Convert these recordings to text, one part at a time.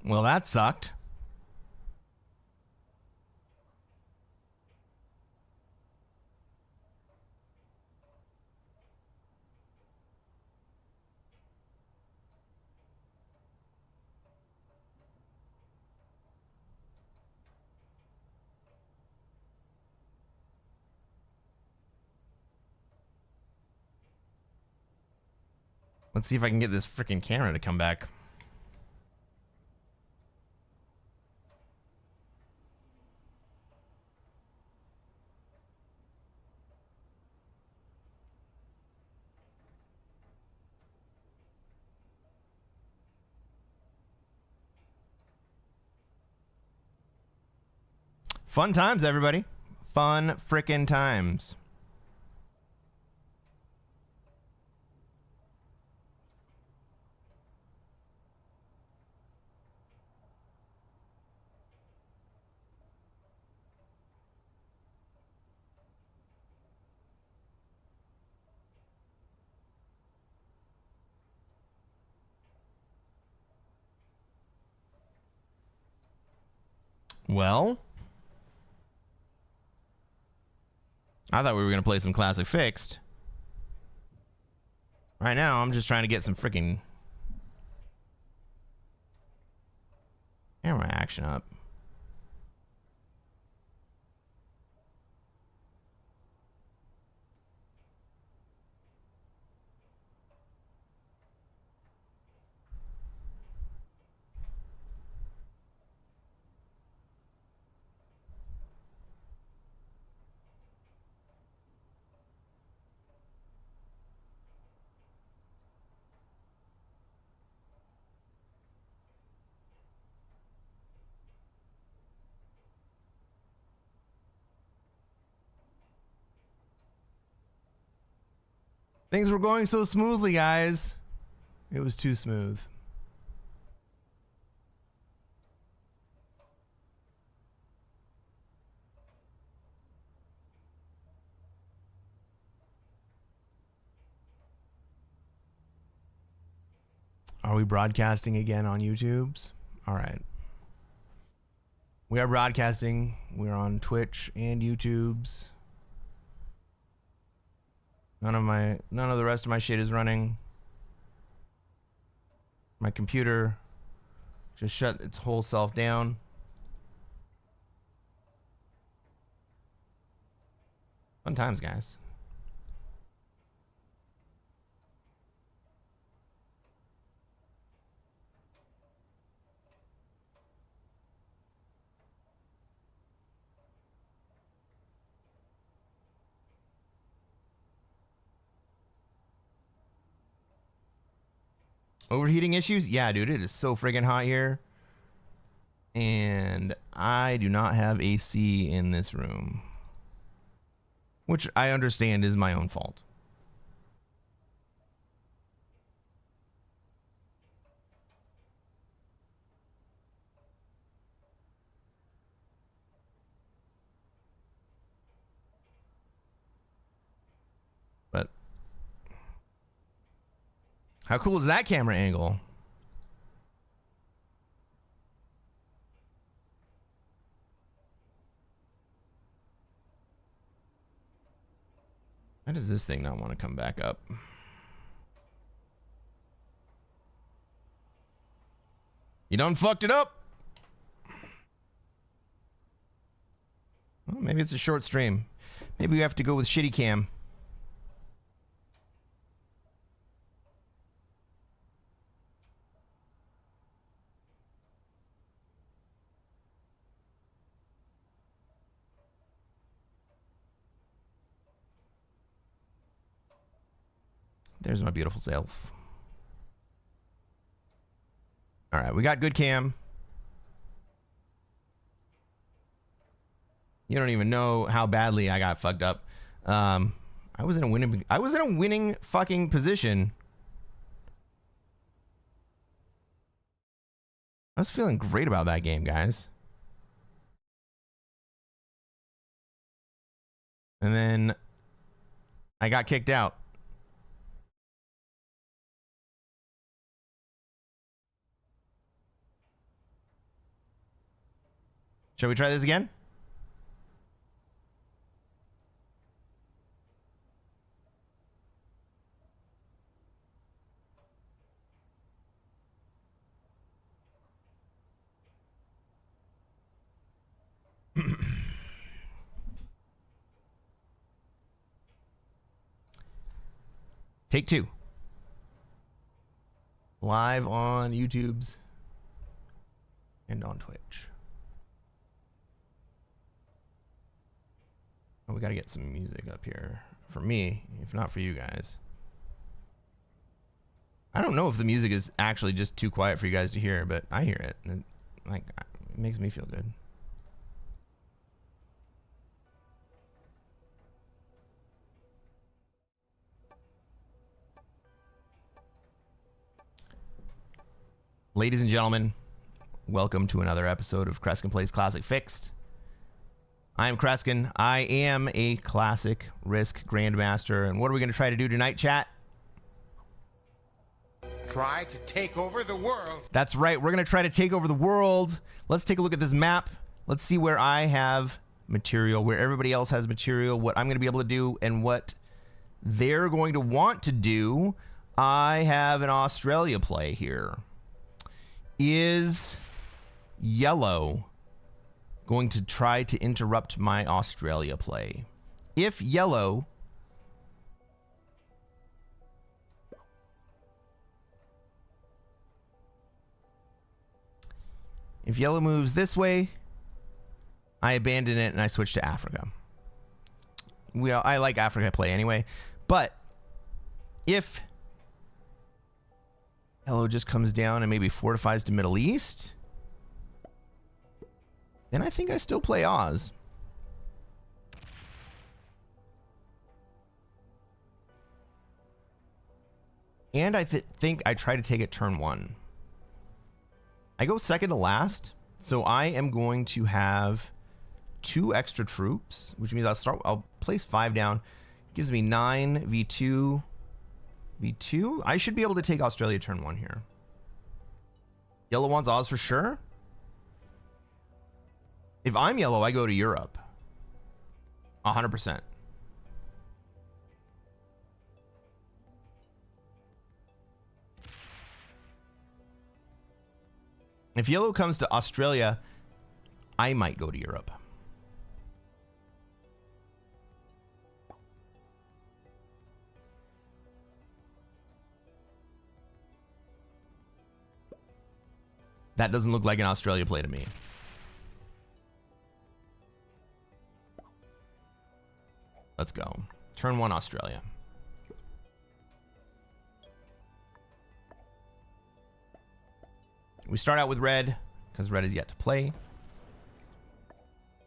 Well, that sucked. Let's see if I can get this freaking camera to come back. Fun times, everybody. Fun frickin' times. Well, I thought we were going to play some Classic Fixed. Right now, I'm just trying to get some freaking camera action up. Things were going so smoothly, guys. It was too smooth. Are we broadcasting again on YouTube's? All right. We are broadcasting. We're on Twitch and YouTube's. None of the rest of my shit is running. My computer just shut its whole self down. Fun times, guys. Overheating issues? Yeah, dude, it is so friggin' hot here. And I do not have AC in this room. Which I understand is my own fault. But how cool is that camera angle? Why does this thing not want to come back up? You done fucked it up? Well, maybe it's a short stream. Maybe we have to go with shitty cam. There's my beautiful self. All right, we got good cam. You don't even know how badly I got fucked up. I was in a winning fucking position. I was feeling great about that game, guys. And then I got kicked out. Shall we try this again? Take two. Live on YouTube's and on Twitch. Oh, we got to get some music up here for me, if not for you guys. I don't know if the music is actually just too quiet for you guys to hear, but I hear it. And it makes me feel good. Ladies and gentlemen, welcome to another episode of Cresquin Plays Classic Fixed. I am Cresquin. I am a Classic Risk Grandmaster. And what are we going to try to do tonight, chat? Try to take over the world. That's right. We're going to try to take over the world. Let's take a look at this map. Let's see where I have material, where everybody else has material, what I'm going to be able to do, and what they're going to want to do. I have an Australia play here. Is yellow going to try to interrupt my Australia play? If yellow moves this way, I abandon it and I switch to Africa. I like Africa play anyway, but if yellow just comes down and maybe fortifies to Middle East, then I think I still play Oz. And I think I try to take it turn one. I go second to last, so I am going to have 2 extra troops, which means I'll place 5 down. Gives me 9 V2. V2? I should be able to take Australia turn 1 here. Yellow wants Oz for sure. If I'm yellow, I go to Europe. 100%. If yellow comes to Australia, I might go to Europe. That doesn't look like an Australia play to me. Let's go. Turn 1 Australia. We start out with red, because red is yet to play.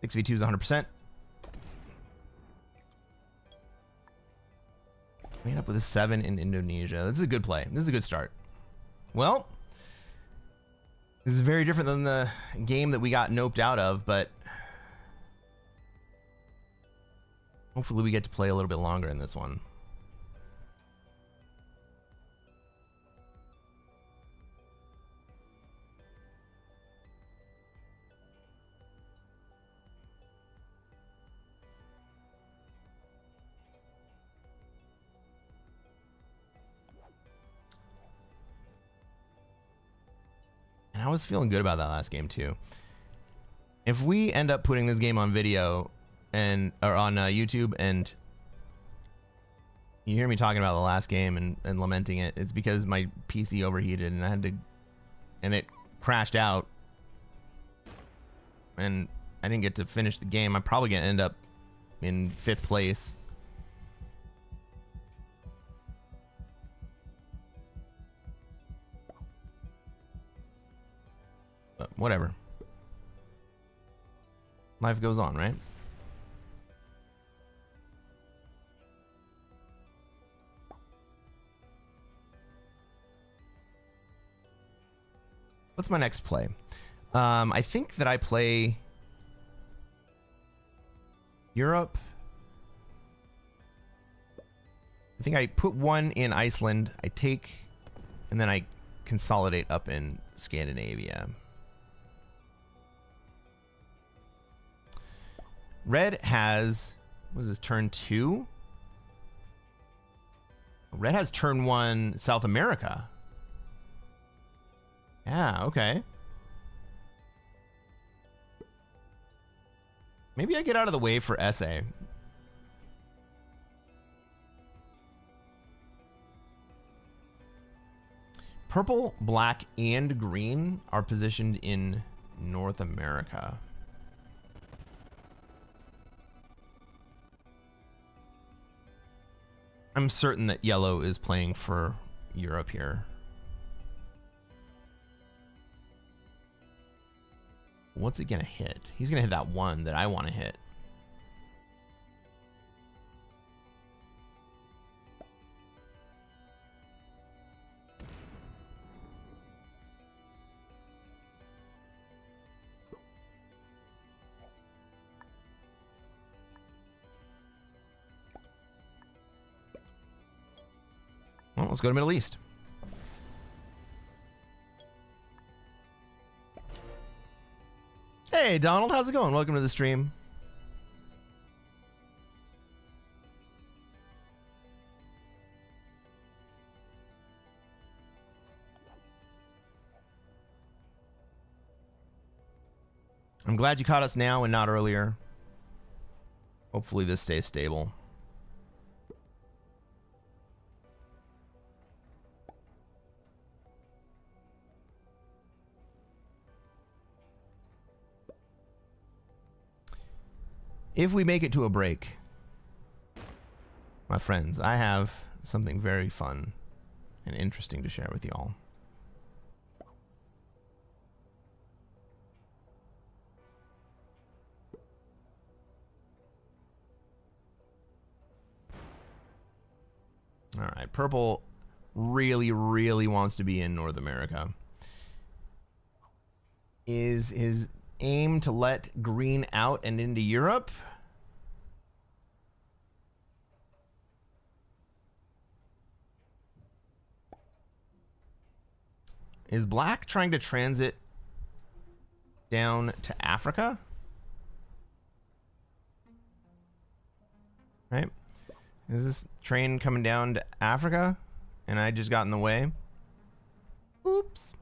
6v2 is 100%. We end up with a 7 in Indonesia. This is a good play. This is a good start. Well, this is very different than the game that we got noped out of, but hopefully we get to play a little bit longer in this one. And I was feeling good about that last game too. If we end up putting this game on video or on YouTube, and you hear me talking about the last game and lamenting it, it's because my PC overheated and it crashed out, and I didn't get to finish the game. I'm probably gonna end up in 5th place. But whatever. Life goes on, right? What's my next play? I think that I play Europe. I think I put 1 in Iceland. I take, and then I consolidate up in Scandinavia. Red has, what is this, turn 2? Red has turn 1 South America. Yeah, okay. Maybe I get out of the way for SA. Purple, black, and green are positioned in North America. I'm certain that yellow is playing for Europe here. What's it gonna hit? He's gonna hit that one that I want to hit. Well, let's go to Middle East. Hey, Donald, how's it going? Welcome to the stream. I'm glad you caught us now and not earlier. Hopefully this stays stable. If we make it to a break, my friends, I have something very fun and interesting to share with you all. All right, purple really, really wants to be in North America. Is his aim to let green out and into Europe? Is black trying to transit down to Africa? Right? Is this train coming down to Africa and I just got in the way? Oops.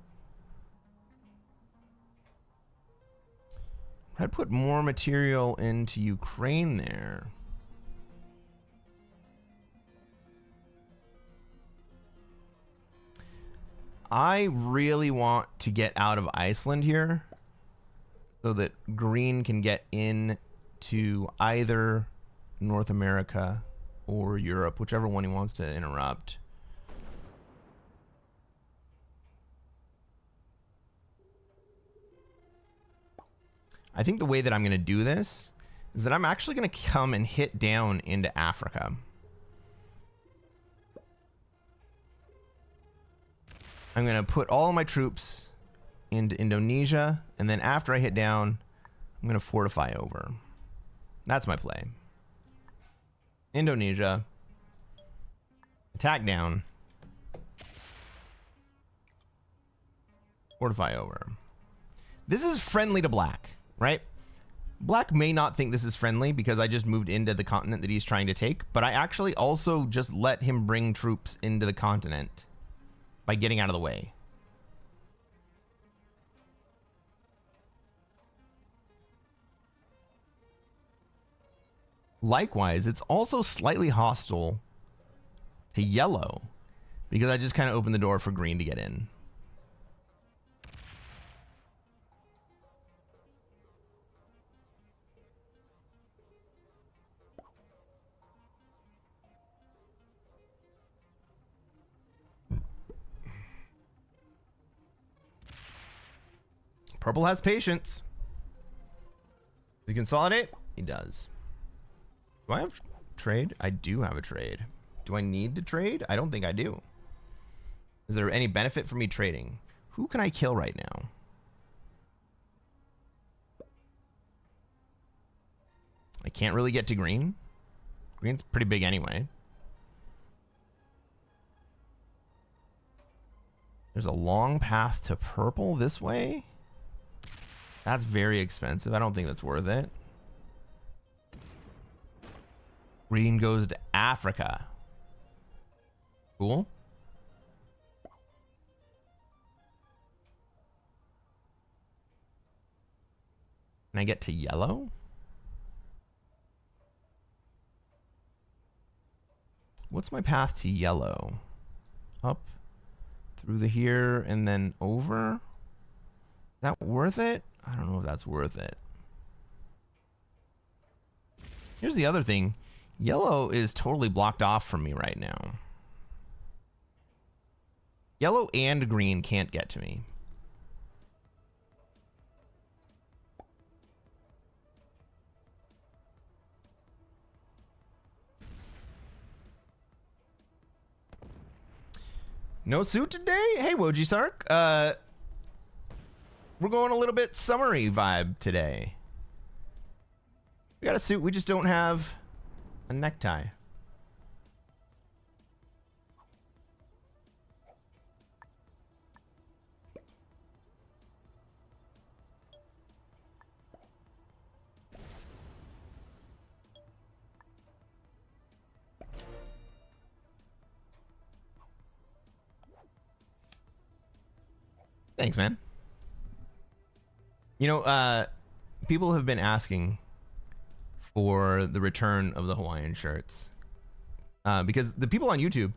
I'd put more material into Ukraine there. I really want to get out of Iceland here so that green can get in to either North America or Europe, whichever one he wants to interrupt. I think the way that I'm going to do this is that I'm actually going to come and hit down into Africa. I'm going to put all of my troops into Indonesia, and then after I hit down, I'm going to fortify over. That's my play. Indonesia. Attack down. Fortify over. This is friendly to black, right? Black may not think this is friendly because I just moved into the continent that he's trying to take, but I actually also just let him bring troops into the continent by getting out of the way. Likewise, it's also slightly hostile to yellow because I just kind of opened the door for green to get in. Purple has patience. Does he consolidate? He does. Do I have trade? I do have a trade. Do I need to trade? I don't think I do. Is there any benefit for me trading? Who can I kill right now? I can't really get to green. Green's pretty big anyway. There's a long path to purple this way. That's very expensive. I don't think that's worth it. Green goes to Africa. Cool. Can I get to yellow? What's my path to yellow? Up through the here and then over? Is that worth it? I don't know if that's worth it. Here's the other thing. Yellow is totally blocked off from me right now. Yellow and green can't get to me. No suit today? Hey, Woji Sark. We're going a little bit summery vibe today. We got a suit, we just don't have a necktie. Thanks, man. You know, people have been asking for the return of the Hawaiian shirts. Because the people on YouTube,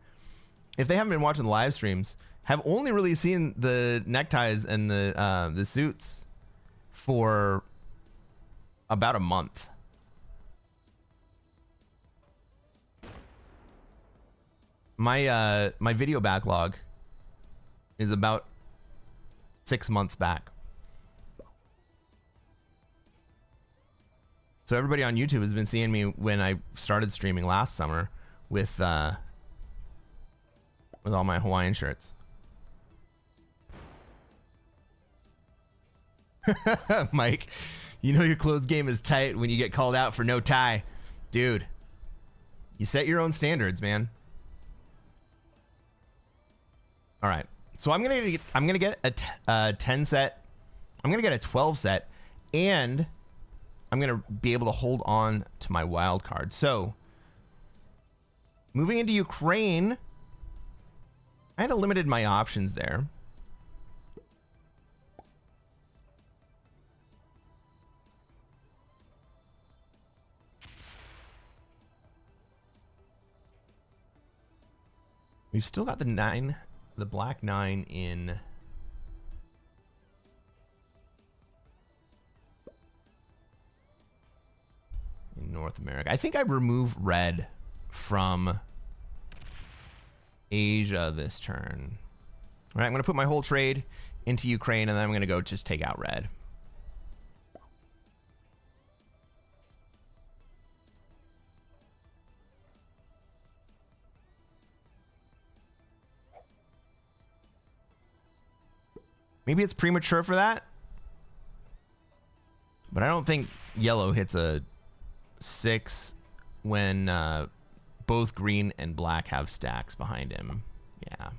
if they haven't been watching the live streams, have only really seen the neckties and the suits for about a month. My my video backlog is about 6 months back. So everybody on YouTube has been seeing me when I started streaming last summer with all my Hawaiian shirts. Mike, you know your clothes game is tight when you get called out for no tie. Dude, you set your own standards, man. All right. So I'm gonna get a 10 set. I'm gonna get a 12 set, and I'm gonna be able to hold on to my wild card. So moving into Ukraine, I had limited my options there. We've still got the 9. The black 9 in North America. I think I remove red from Asia this turn. All right, I'm going to put my whole trade into Ukraine, and then I'm going to go just take out red. Maybe it's premature for that, but I don't think yellow hits a 6 when both green and black have stacks behind him. Yeah.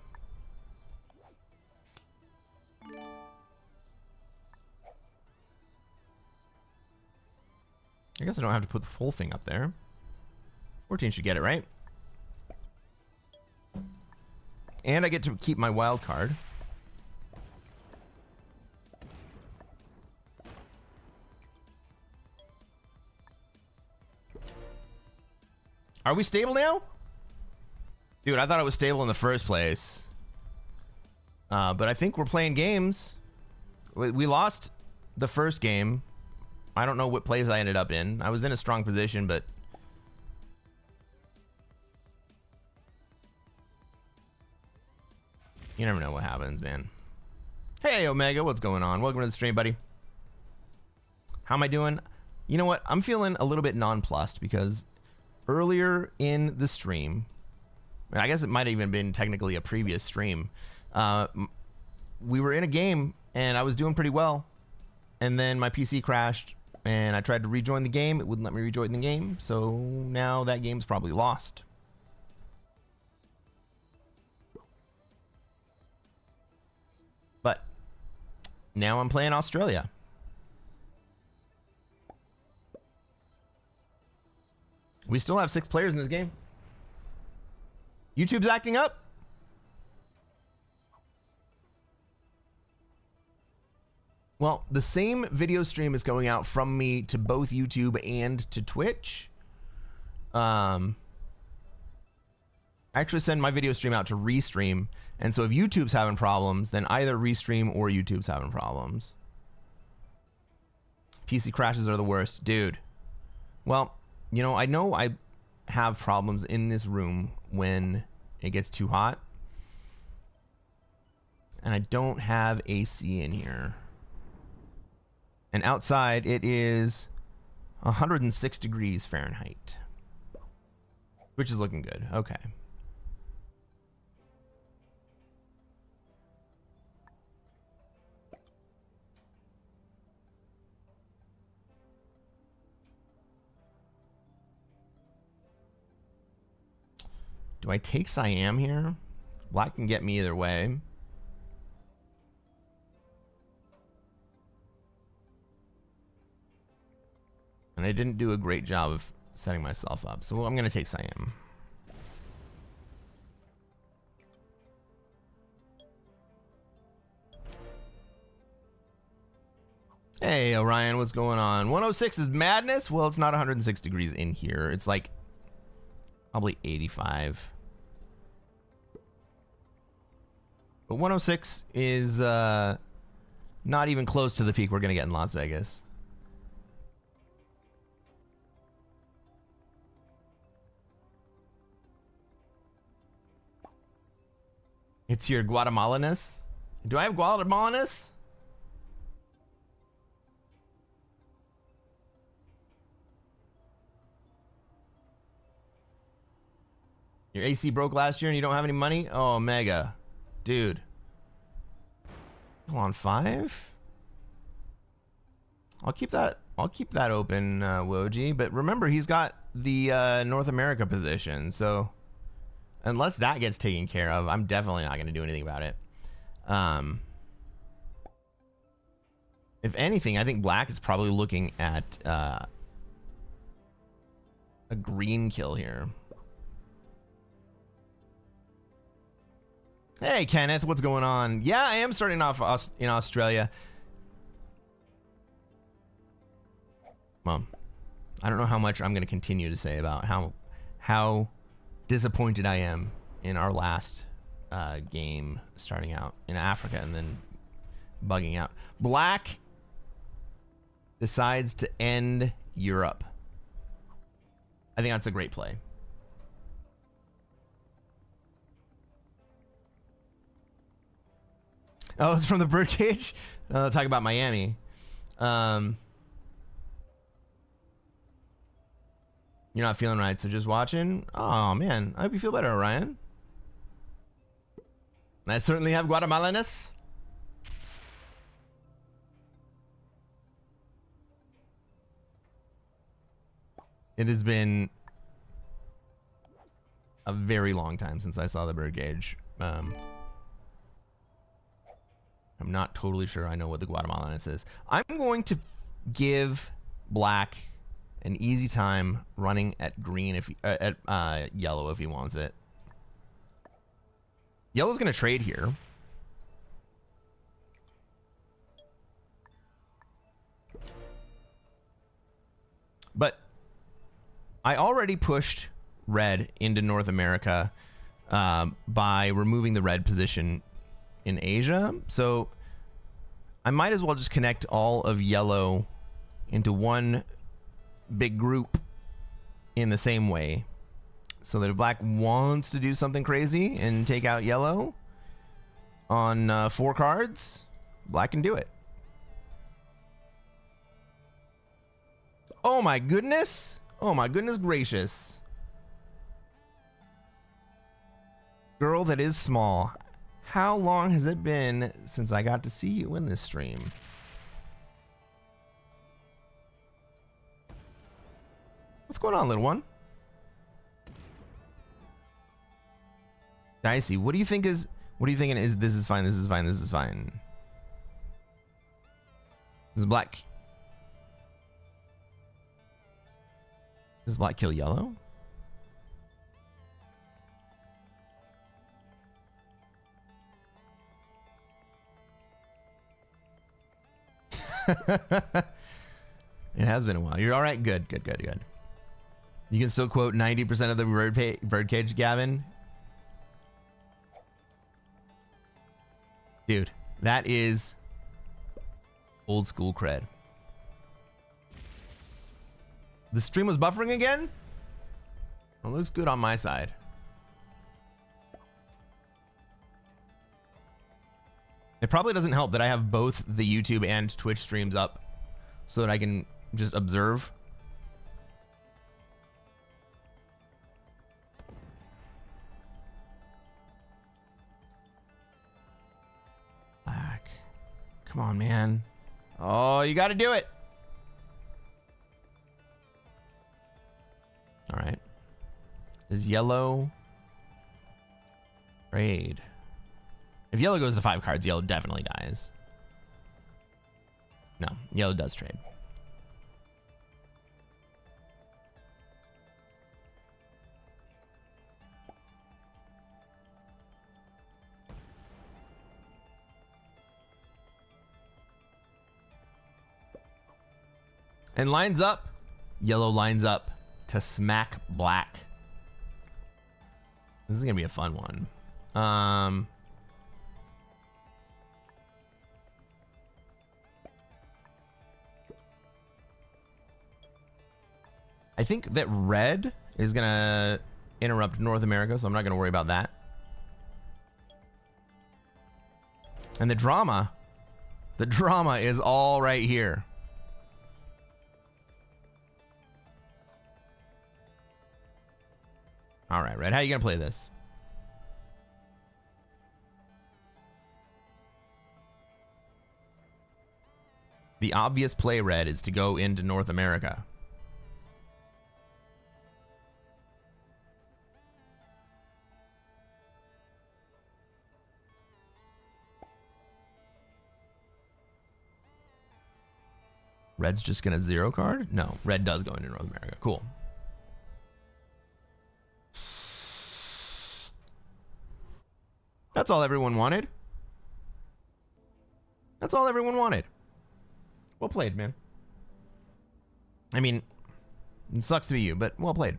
I guess I don't have to put the full thing up there. 14 should get it, right? And I get to keep my wild card. Are we stable now? Dude, I thought it was stable in the first place. But I think we're playing games. We lost the first game. I don't know what place I ended up in. I was in a strong position, but... you never know what happens, man. Hey, Omega, what's going on? Welcome to the stream, buddy. How am I doing? You know what? I'm feeling a little bit nonplussed because... earlier in the stream, I guess it might have even been technically a previous stream, we were in a game and I was doing pretty well, and then my PC crashed and I tried to rejoin the game. It wouldn't let me rejoin the game, so now that game's probably lost. But now I'm playing Australia. We still have 6 players in this game. YouTube's acting up. Well, the same video stream is going out from me to both YouTube and to Twitch. I actually send my video stream out to Restream, and so if YouTube's having problems, then either Restream or YouTube's having problems. PC crashes are the worst, dude. Well, you know I have problems in this room when it gets too hot, and I don't have AC in here. And outside it is 106 degrees Fahrenheit, which is looking good. Okay. Do I take Siam here? Black can get me either way. And I didn't do a great job of setting myself up, so I'm going to take Siam. Hey, Orion, what's going on? 106 is madness? Well, it's not 106 degrees in here. It's like probably 85. But 106 is not even close to the peak we're going to get in Las Vegas. It's your Guatemalaness? Do I have Guatemalaness? Your AC broke last year and you don't have any money? Oh, mega. Dude. Still on 5? I'll keep that open, Woji. But remember, he's got the North America position, so unless that gets taken care of, I'm definitely not going to do anything about it. If anything, I think Black is probably looking at a green kill here. Hey, Kenneth, what's going on? Yeah, I am starting off in Australia. Well, I don't know how much I'm going to continue to say about how disappointed I am in our last game starting out in Africa and then bugging out. Black decides to end Europe. I think that's a great play. Oh, it's from the birdcage? Talk about Miami. You're not feeling right, so just watching? Oh, man. I hope you feel better, Orion. I certainly have Guatemalaness. It has been a very long time since I saw the birdcage. I'm not totally sure I know what the Guatemalaness is. I'm going to give Black an easy time running at green if at yellow if he wants it. Yellow's gonna trade here. But I already pushed red into North America by removing the red position in Asia, so I might as well just connect all of yellow into one big group in the same way, so that if Black wants to do something crazy and take out yellow on 4 cards, Black can do it. Oh my goodness. Oh my goodness gracious. Girl that is small. How long has it been since I got to see you in this stream? What's going on, little one? Dicey, what are you thinking is this is fine, this is fine, this is fine? This is Black. Does black kill yellow? It has been a while. You're all right. Good. You can still quote 90% of the birdcage, Gavin. Dude, that is old school cred. The stream was buffering again? It looks good on my side. It probably doesn't help that I have both the YouTube and Twitch streams up so that I can just observe. Black. Come on, man. Oh, you got to do it. All right. Is yellow trade? If yellow goes to 5 cards, yellow definitely dies. No, yellow does trade. And lines up. Yellow lines up to smack black. This is gonna be a fun one. I think that red is gonna interrupt North America, so I'm not gonna worry about that. And the drama is all right here. All right, Red, how are you gonna play this? The obvious play, Red, is to go into North America. Red's just gonna zero card? No, red does go into North America. Cool. That's all everyone wanted. That's all everyone wanted. Well played, man. I mean, it sucks to be you, but well played.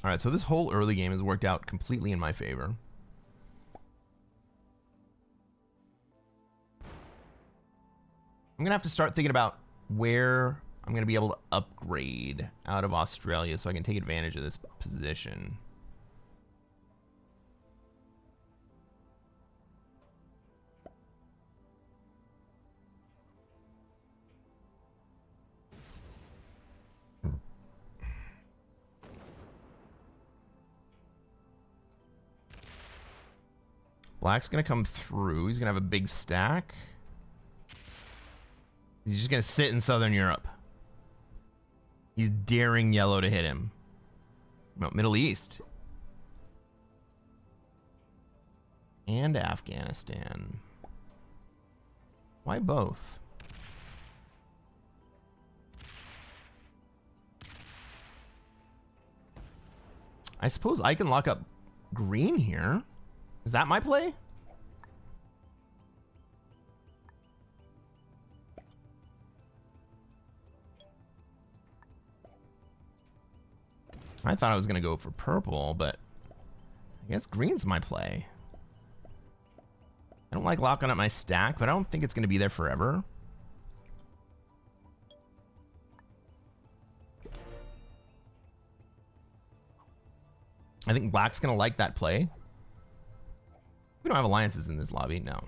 All right, so this whole early game has worked out completely in my favor. I'm gonna have to start thinking about where I'm gonna be able to upgrade out of Australia so I can take advantage of this position. Black's gonna come through. He's gonna have a big stack. He's just gonna sit in Southern Europe. He's daring yellow to hit him. No, Middle East. And Afghanistan. Why both? I suppose I can lock up green here. Is that my play? I thought I was going to go for purple, but I guess green's my play. I don't like locking up my stack, but I don't think it's going to be there forever. I think black's going to like that play. We don't have alliances in this lobby. No.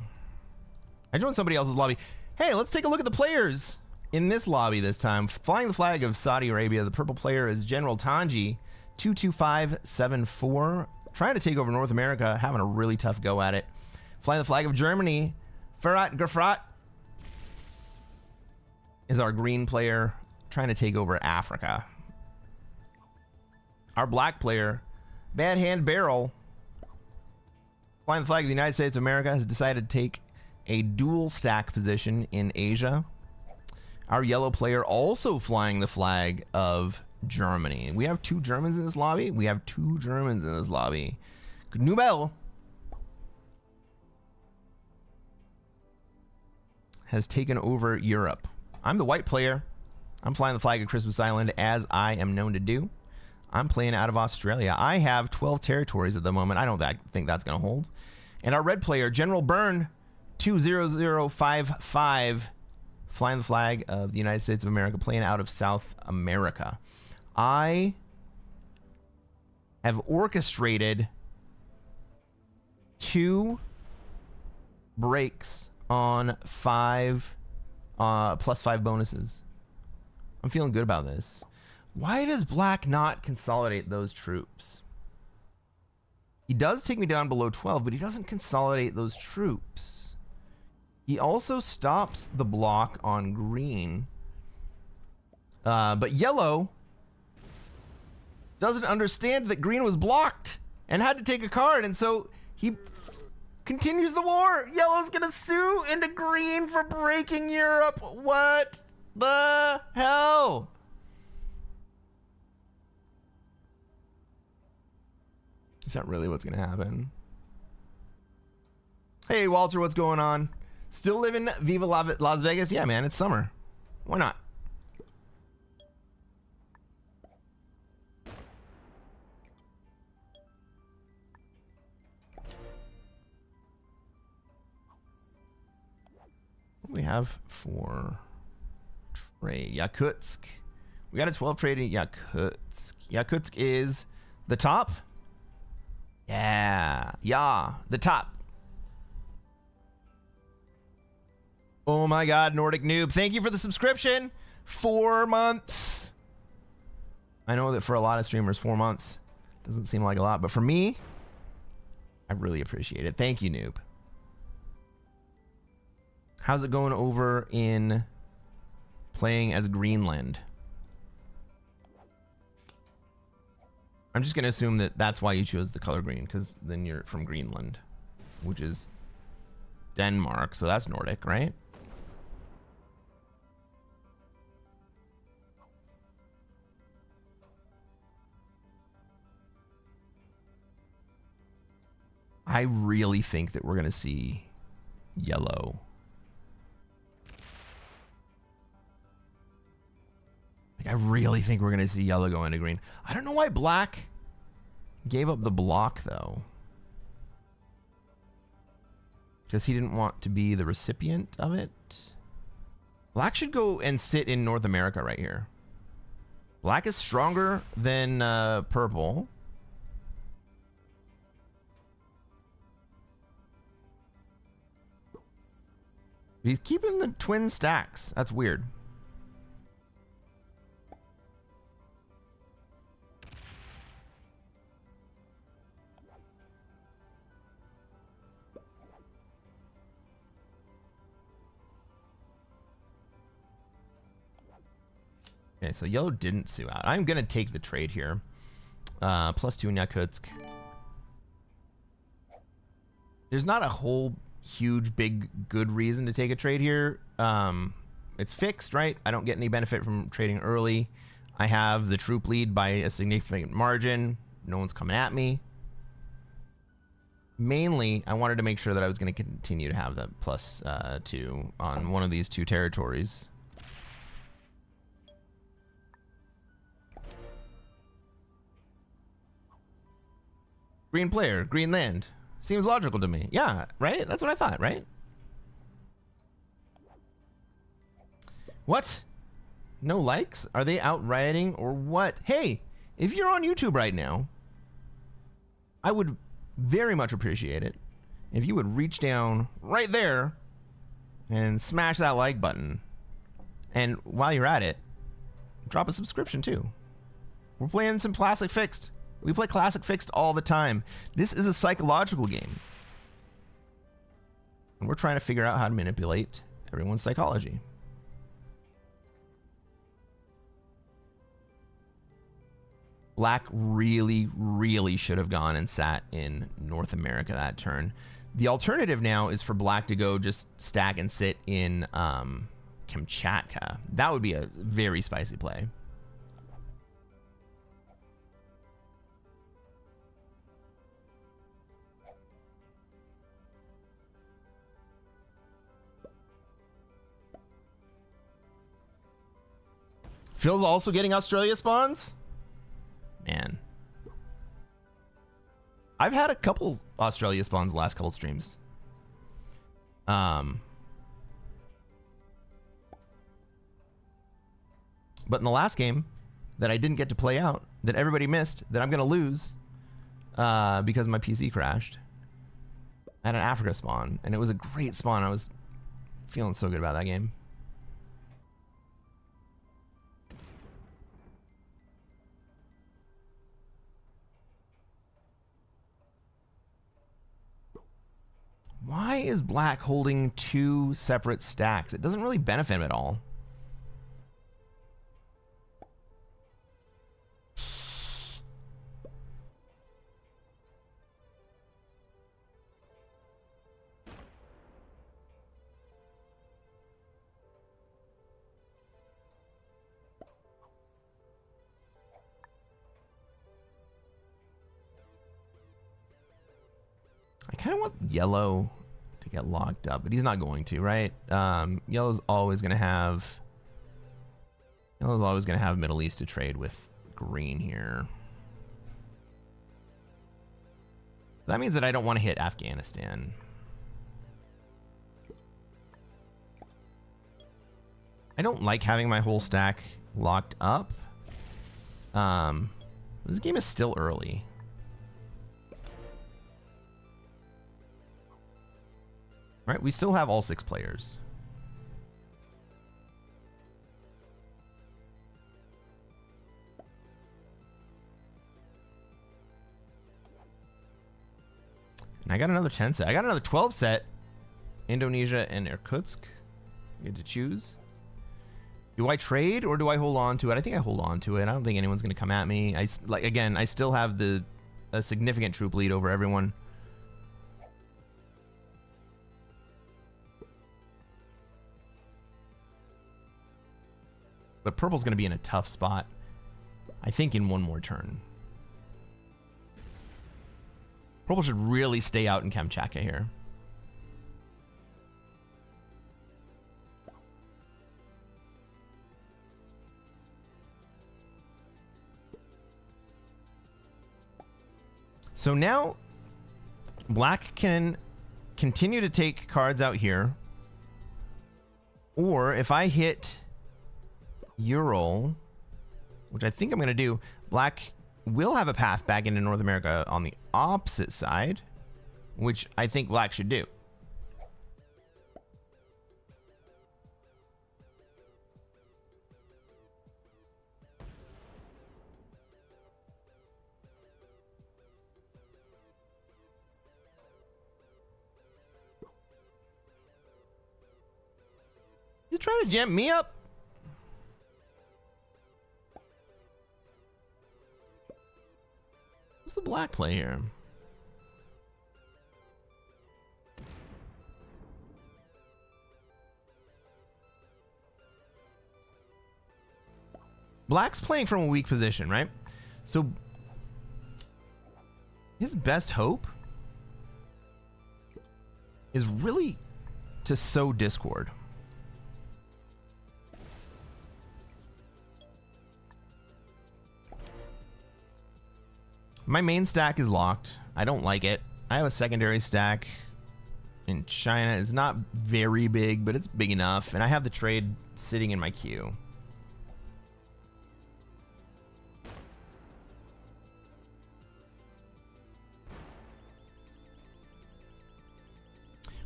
I joined somebody else's lobby. Hey, let's take a look at the players in this lobby this time. Flying the flag of Saudi Arabia, the purple player is General Tanji, 22574. Trying to take over North America, having a really tough go at it. Flying the flag of Germany, Ferhat Grafrat, is our green player trying to take over Africa. Our black player, Bad Hand Barrel, flying the flag of the United States of America, has decided to take a dual stack position in Asia. Our yellow player also flying the flag of Germany. We have 2 Germans in this lobby. We have 2 Germans in this lobby. Nubel has taken over Europe. I'm the white player. I'm flying the flag of Christmas Island, as I am known to do. I'm playing out of Australia. I have 12 territories at the moment. I don't think that's going to hold. And our red player, General Byrne, 20055, flying the flag of the United States of America, playing out of South America. I have orchestrated 2 breaks on 5 +5 bonuses. I'm feeling good about this. Why does black not consolidate those troops? He does take me down below 12, but he doesn't consolidate those troops. He also stops the block on green. But yellow doesn't understand that green was blocked and had to take a card, and so he continues the war. Yellow's gonna sue into green for breaking Europe. What the hell? Is that really what's gonna happen? Hey, Walter, what's going on? Still living Viva Las Vegas? Yeah, man, it's summer. Why not? What do we have for trade? Yakutsk. We got a 12 trade in Yakutsk. Yakutsk is the top. Yeah, the top. Oh my God, Nordic Noob. Thank you for the subscription. 4 months. I know that for a lot of streamers, 4 months doesn't seem like a lot, but for me, I really appreciate it. Thank you, Noob. How's it going over in playing as Greenland? I'm just going to assume that that's why you chose the color green, because then you're from Greenland, which is Denmark, so that's Nordic, right? I really think that we're going to see yellow. Like, I really think we're going to see yellow go into green. I don't know why black gave up the block, though. Because he didn't want to be the recipient of it. Black should go and sit in North America right here. Black is stronger than purple. He's keeping the twin stacks. That's weird. Okay, so yellow didn't sue out. I'm going to take the trade here. +2 in Yakutsk. There's not a whole huge, big, good reason to take a trade here. It's fixed, right? I don't get any benefit from trading early. I have the troop lead by a significant margin. No one's coming at me. Mainly, I wanted to make sure that I was going to continue to have that +2 on one of these 2 territories. Green player, green land. Seems logical to me. Yeah, right? That's what I thought, right? What? No likes? Are they out rioting or what? Hey, if you're on YouTube right now, I would very much appreciate it if you would reach down right there and smash that like button. And while you're at it, drop a subscription too. We're playing some Classic Fixed. We play Classic Fixed all the time. This is a psychological game. And we're trying to figure out how to manipulate everyone's psychology. Black really, really should have gone and sat in North America that turn. The alternative now is for Black to go just stack and sit in Kamchatka. That would be a very spicy play. Phil's also getting Australia spawns? Man. I've had a couple Australia spawns the last couple streams. But in the last game that I didn't get to play out, that everybody missed, that I'm going to lose because my PC crashed, I had an Africa spawn, and it was a great spawn. I was feeling so good about that game. Why is Black holding two separate stacks? It doesn't really benefit him at all. I kind of want yellow to get locked up, but he's not going to, right? Yellow's always going to have Middle East to trade with green here. That means that I don't want to hit Afghanistan. I don't like having my whole stack locked up. This game is still early. Right, we still have all 6 players. And I got another 10 set. I got another 12 set. Indonesia and Irkutsk. You get to choose. Do I trade or do I hold on to it? I think I hold on to it. I don't think anyone's going to come at me. I still have a significant troop lead over everyone. But purple's going to be in a tough spot, I think, in one more turn. Purple should really stay out in Kamchatka here. So now Black can continue to take cards out here. Or if I hit Ural, which I think I'm going to do, Black will have a path back into North America on the opposite side, which I think Black should do. You trying to jam me up? What's the Black play here? Black's playing from a weak position, right? So his best hope is really to sow discord. My main stack is locked. I don't like it. I have a secondary stack in China. It's not very big, but it's big enough. And I have the trade sitting in my queue.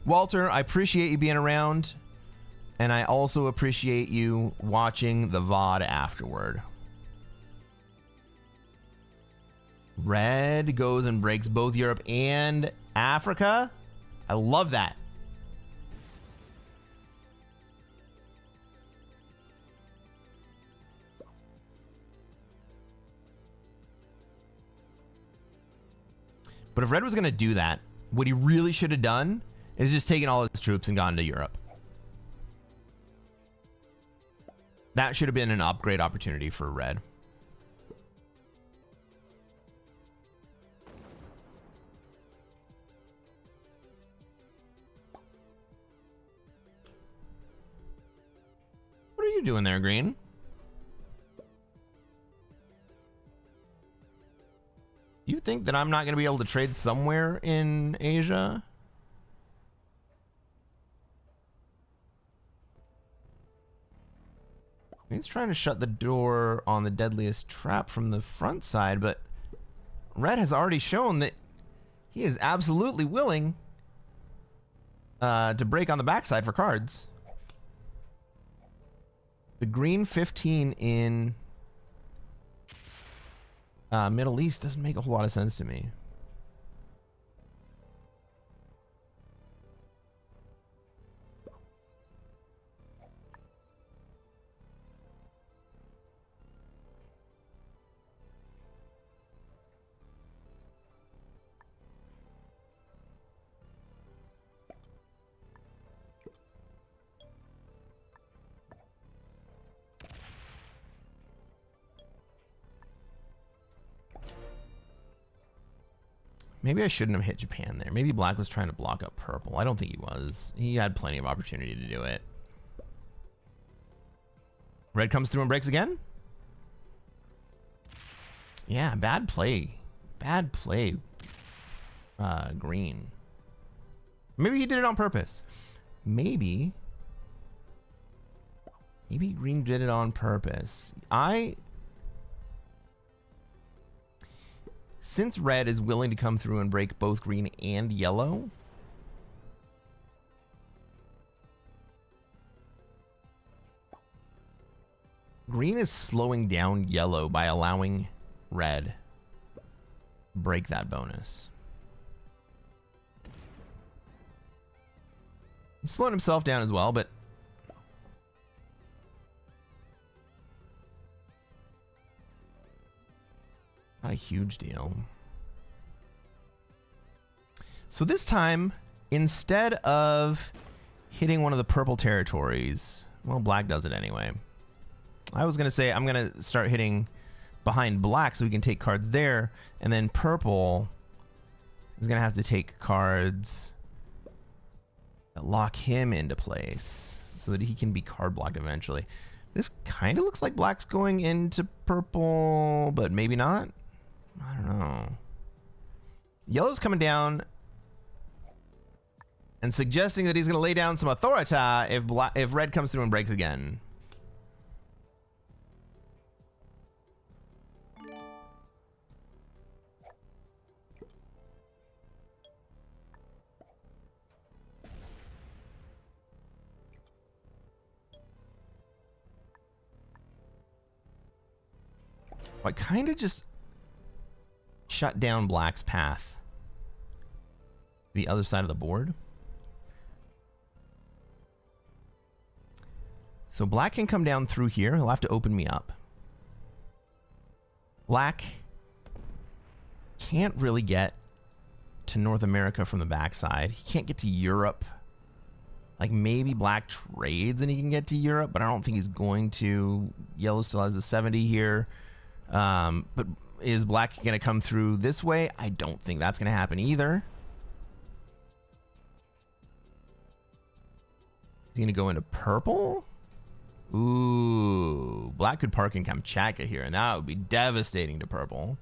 Walter, I appreciate you being around. And I also appreciate you watching the VOD afterward. Red goes and breaks both Europe and Africa. I love that. But if red was going to do that, what he really should have done is just taken all his troops and gone to Europe. That should have been an upgrade opportunity for red. What are you doing there, green? You think that I'm not going to be able to trade somewhere in Asia? He's trying to shut the door on the deadliest trap from the front side, but red has already shown that he is absolutely willing to break on the backside for cards. The green 15 in Middle East doesn't make a whole lot of sense to me. Maybe I shouldn't have hit Japan there. Maybe black was trying to block up purple. I don't think he was. He had plenty of opportunity to do it. Red comes through and breaks again? Yeah, bad play. Bad play. Green. Maybe he did it on purpose. Maybe green did it on purpose. Since red is willing to come through and break both green and yellow, green is slowing down yellow by allowing red break that bonus. He's slowing himself down as well, but not a huge deal. So this time, instead of hitting one of the purple territories, well, black does it anyway. I was going to say I'm going to start hitting behind black so we can take cards there, and then purple is going to have to take cards that lock him into place so that he can be card blocked eventually. This kind of looks like black's going into purple, but maybe not. I don't know. Yellow's coming down and suggesting that he's going to lay down some authority if red comes through and breaks again. I kind of just shut down black's path. The other side of the board. So black can come down through here. He'll have to open me up. Black can't really get to North America from the backside. He can't get to Europe. Like maybe black trades and he can get to Europe, but I don't think he's going to. Yellow still has the 70 here. But is black going to come through this way? I don't think that's going to happen either. Is he going to go into purple? Ooh, black could park in Kamchatka here, and that would be devastating to purple.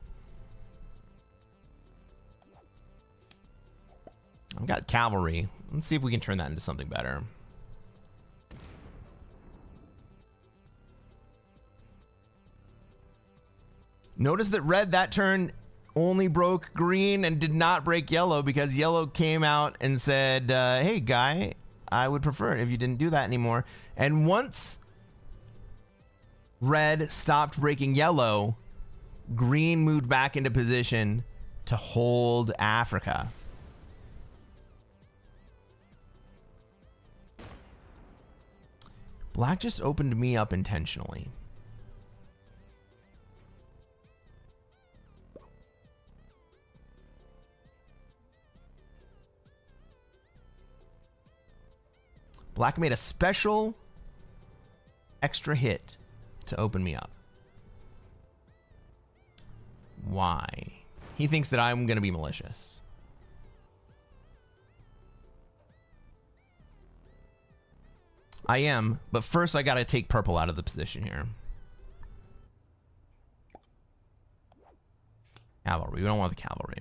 I've got cavalry. Let's see if we can turn that into something better. Notice that red that turn only broke green and did not break yellow because yellow came out and said, hey, guy, I would prefer it if you didn't do that anymore. And once red stopped breaking yellow, green moved back into position to hold Africa. Black just opened me up intentionally. Black made a special extra hit to open me up. Why? He thinks that I'm going to be malicious. I am, but first I got to take purple out of the position here. Cavalry. We don't want the cavalry.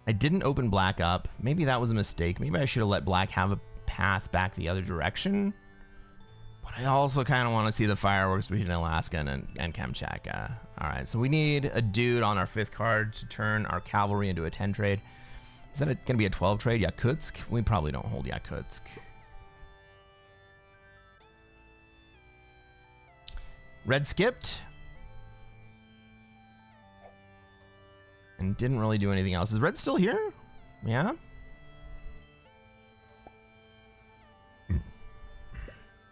I didn't open black up. Maybe that was a mistake. Maybe I should have let black have a path back the other direction. But I also kind of want to see the fireworks between Alaska and Kamchatka. All right, so we need a dude on our 5th card to turn our cavalry into a 10 trade. Is that going to be a 12 trade? Yakutsk? We probably don't hold Yakutsk. Red skipped. And didn't really do anything else. Is red still here? Yeah.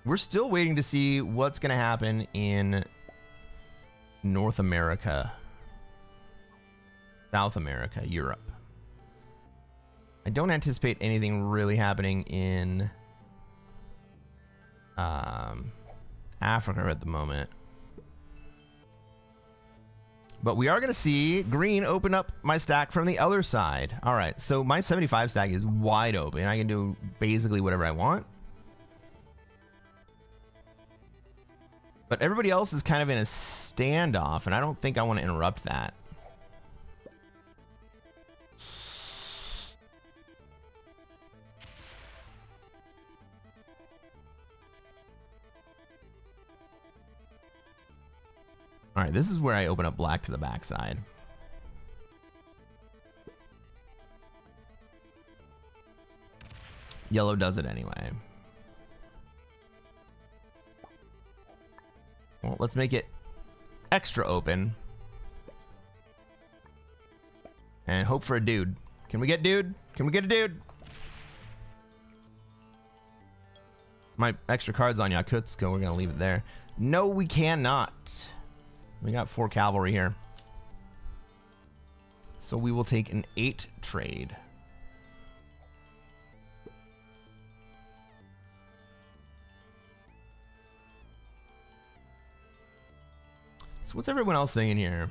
We're still waiting to see what's going to happen in North America, South America, Europe. I don't anticipate anything really happening in Africa at the moment. But we are going to see green open up my stack from the other side. All right, so my 75 stack is wide open. I can do basically whatever I want. But everybody else is kind of in a standoff, and I don't think I want to interrupt that. All right, this is where I open up black to the backside. Yellow does it anyway. Well, let's make it extra open. And hope for a dude. Can we get dude? Can we get a dude? My extra card's on Yakutsk, we're gonna leave it there. No, we cannot. We got 4 cavalry here. So we will take an 8 trade. So what's everyone else thinking here?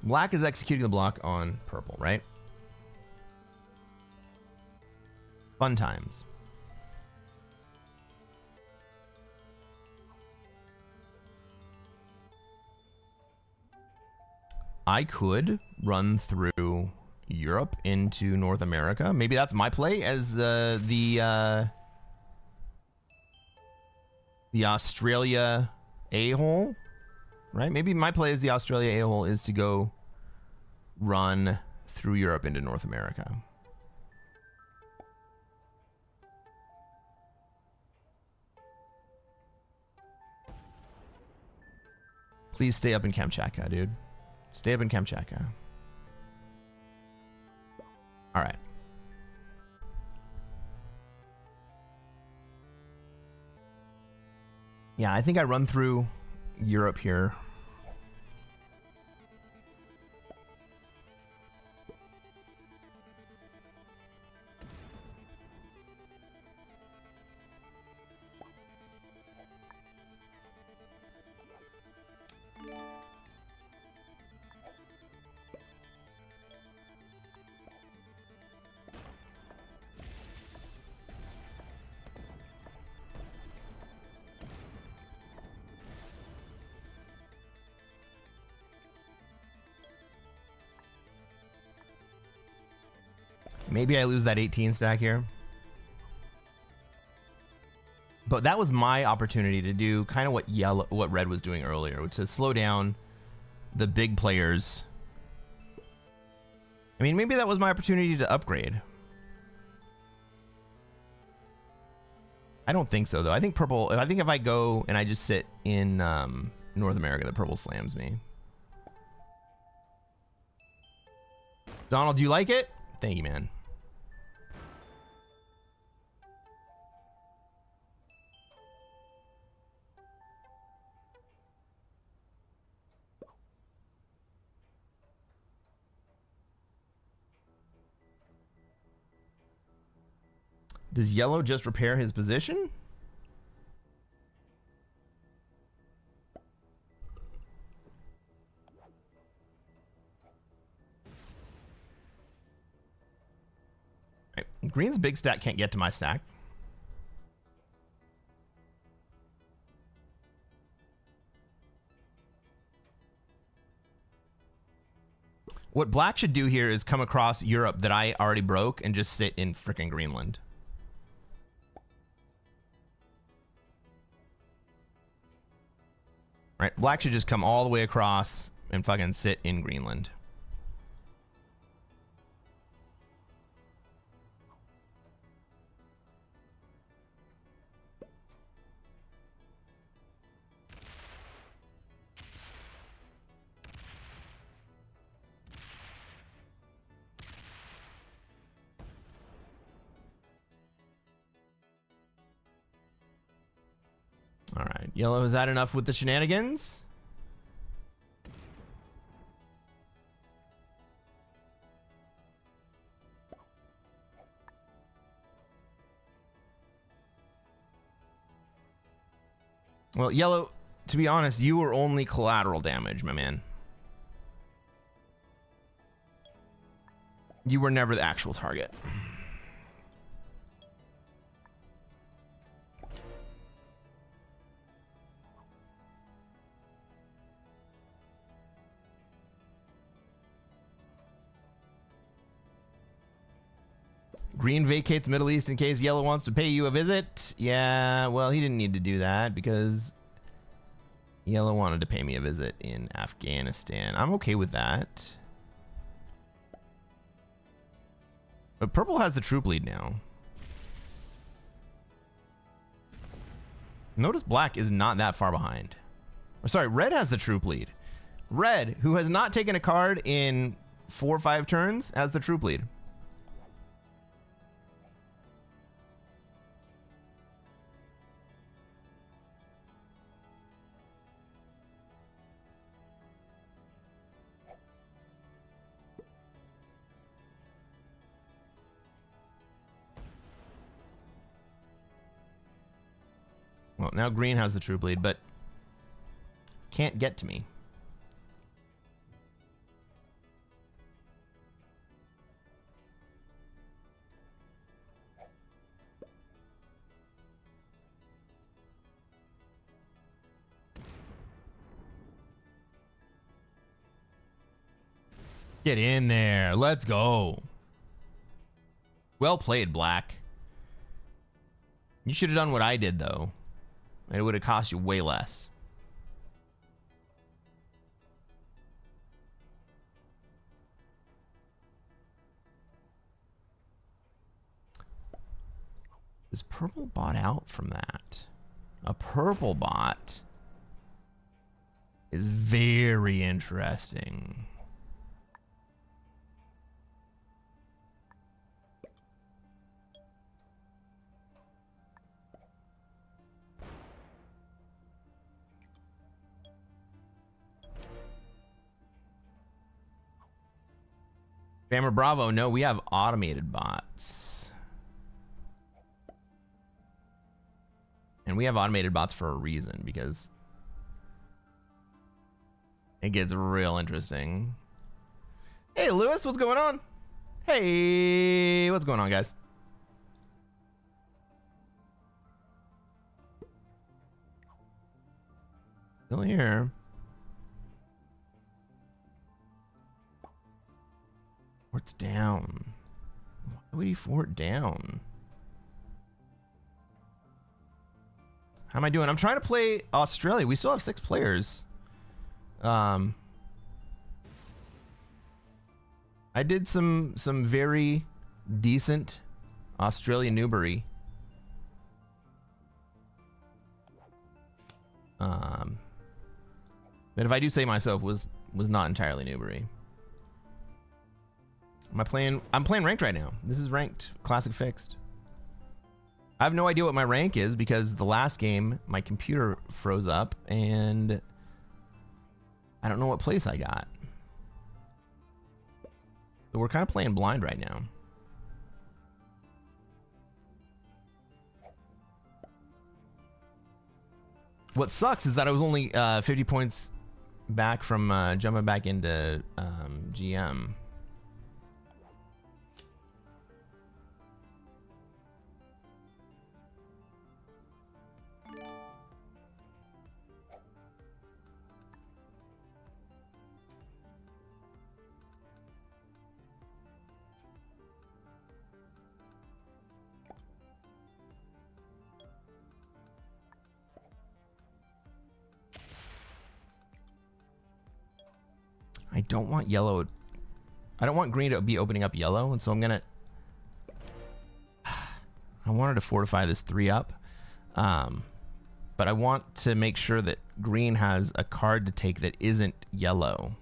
Black is executing the block on purple, right? Fun times. I could run through Europe into North America. Maybe that's my play as the Australia a-hole, right? Maybe my play as the Australia a-hole is to go run through Europe into North America. Please stay up in Kamchatka, dude. Stay up in Kamchatka. All right. Yeah, I think I run through Europe here. Maybe I lose that 18 stack here. But that was my opportunity to do kind of what red was doing earlier, which is slow down the big players. I mean, maybe that was my opportunity to upgrade. I don't think so, though. I think purple... I think if I go and I just sit in North America, the purple slams me. Donald, do you like it? Thank you, man. Does yellow just repair his position? Right. Green's big stack can't get to my stack. What black should do here is come across Europe that I already broke and just sit in frickin' Greenland. Right, black should just come all the way across and fucking sit in Greenland. All right, yellow, is that enough with the shenanigans? Well, yellow, to be honest, you were only collateral damage, my man. You were never the actual target. Green vacates Middle East in case yellow wants to pay you a visit. Yeah, well, he didn't need to do that because yellow wanted to pay me a visit in Afghanistan. I'm okay with that. But purple has the troop lead now. Notice black is not that far behind. Or sorry, red has the troop lead. Red, who has not taken a card in 4 or 5 turns, has the troop lead. Well, now green has the troop lead, but can't get to me. Get in there. Let's go. Well played, black. You should have done what I did, though. It would have cost you way less. Is purple bought out from that? A purple bot is very interesting. Spammer Bravo, no, we have automated bots. And we have automated bots for a reason, because it gets real interesting. Hey, Lewis, what's going on? Hey, what's going on, guys? Still here. Fort's down. Why would he fort down? How am I doing? I'm trying to play Australia. We still have 6 players. I did some very decent Australian Newbury. That if I do say myself was not entirely Newbury. Am I playing? I'm playing ranked right now. This is ranked, classic fixed. I have no idea what my rank is because the last game my computer froze up and I don't know what place I got. So we're kind of playing blind right now. What sucks is that I was only 50 points back from jumping back into GM. I don't want yellow. I don't want green to be opening up yellow, and so I'm gonna. I wanted to fortify this 3 up, but I want to make sure that green has a card to take that isn't yellow.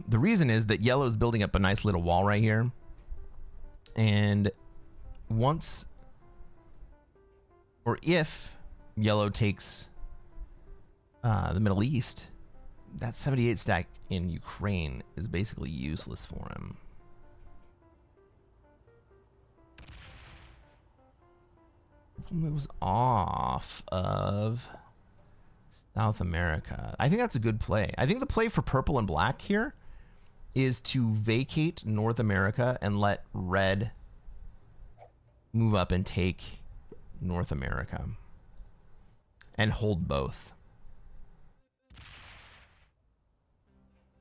The reason is that yellow is building up a nice little wall right here. And once or if yellow takes the Middle East, that 78 stack in Ukraine is basically useless for him. Moves off of South America. I think that's a good play. I think the play for purple and black here is to vacate North America and let red move up and take North America and hold both.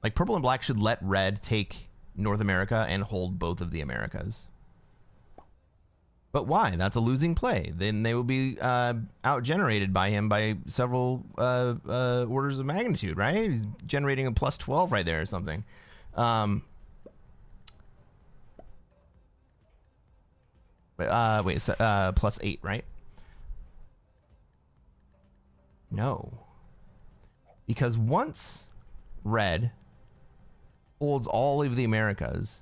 Like purple and black should let red take North America and hold both of the Americas. But why? That's a losing play. Then they will be out-generated by him by several orders of magnitude, right? He's generating a plus 12 right there or something. Plus 8, right? No. Because once red holds all of the Americas,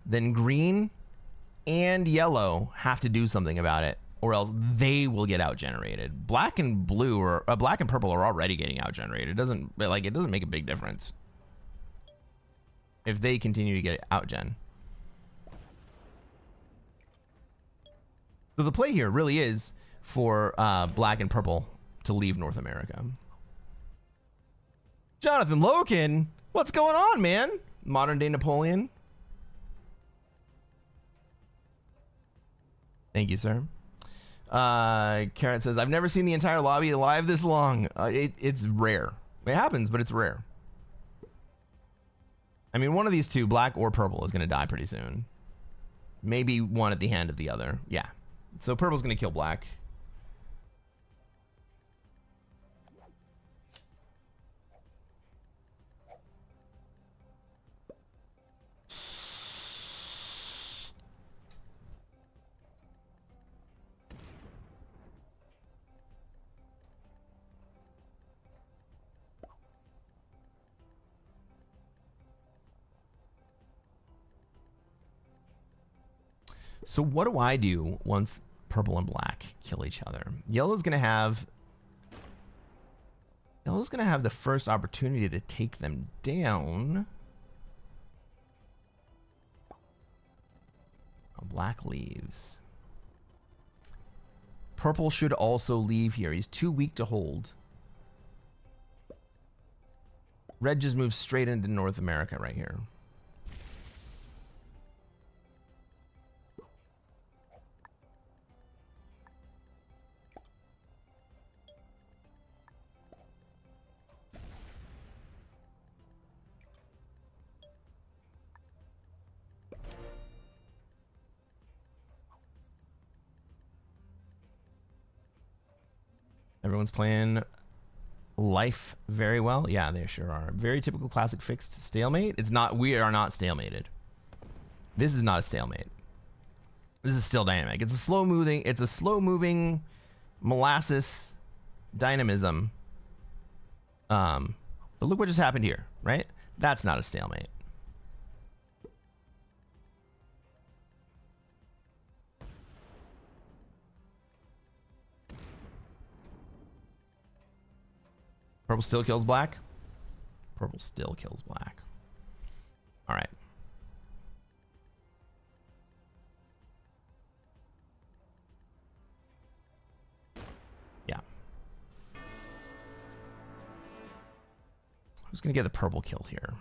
then green and yellow have to do something about it, or else they will get out generated. Black and blue or black and purple are already getting out generated. It doesn't make a big difference if they continue to get out gen. So the play here really is for black and purple to leave North America. Jonathan Loken, what's going on, man? Modern day Napoleon. Thank you, sir. Karen says, I've never seen the entire lobby alive this long. It's rare. It happens, but it's rare. I mean, one of these two, black or purple, is going to die pretty soon. Maybe one at the hand of the other. Yeah. So purple's going to kill black. So what do I do once purple and black kill each other? Yellow's gonna have the first opportunity to take them down. Oh, black leaves. Purple should also leave here. He's too weak to hold. Red just moves straight into North America right here. Everyone's playing life very well. Yeah, they sure are. Very typical classic fixed stalemate. It's not. We are not stalemated. This is not a stalemate. This is still dynamic. It's a slow moving molasses dynamism. But look what just happened here, right? That's not a stalemate. Purple still kills black. Purple still kills black. All right. Yeah. Who's going to get the purple kill here?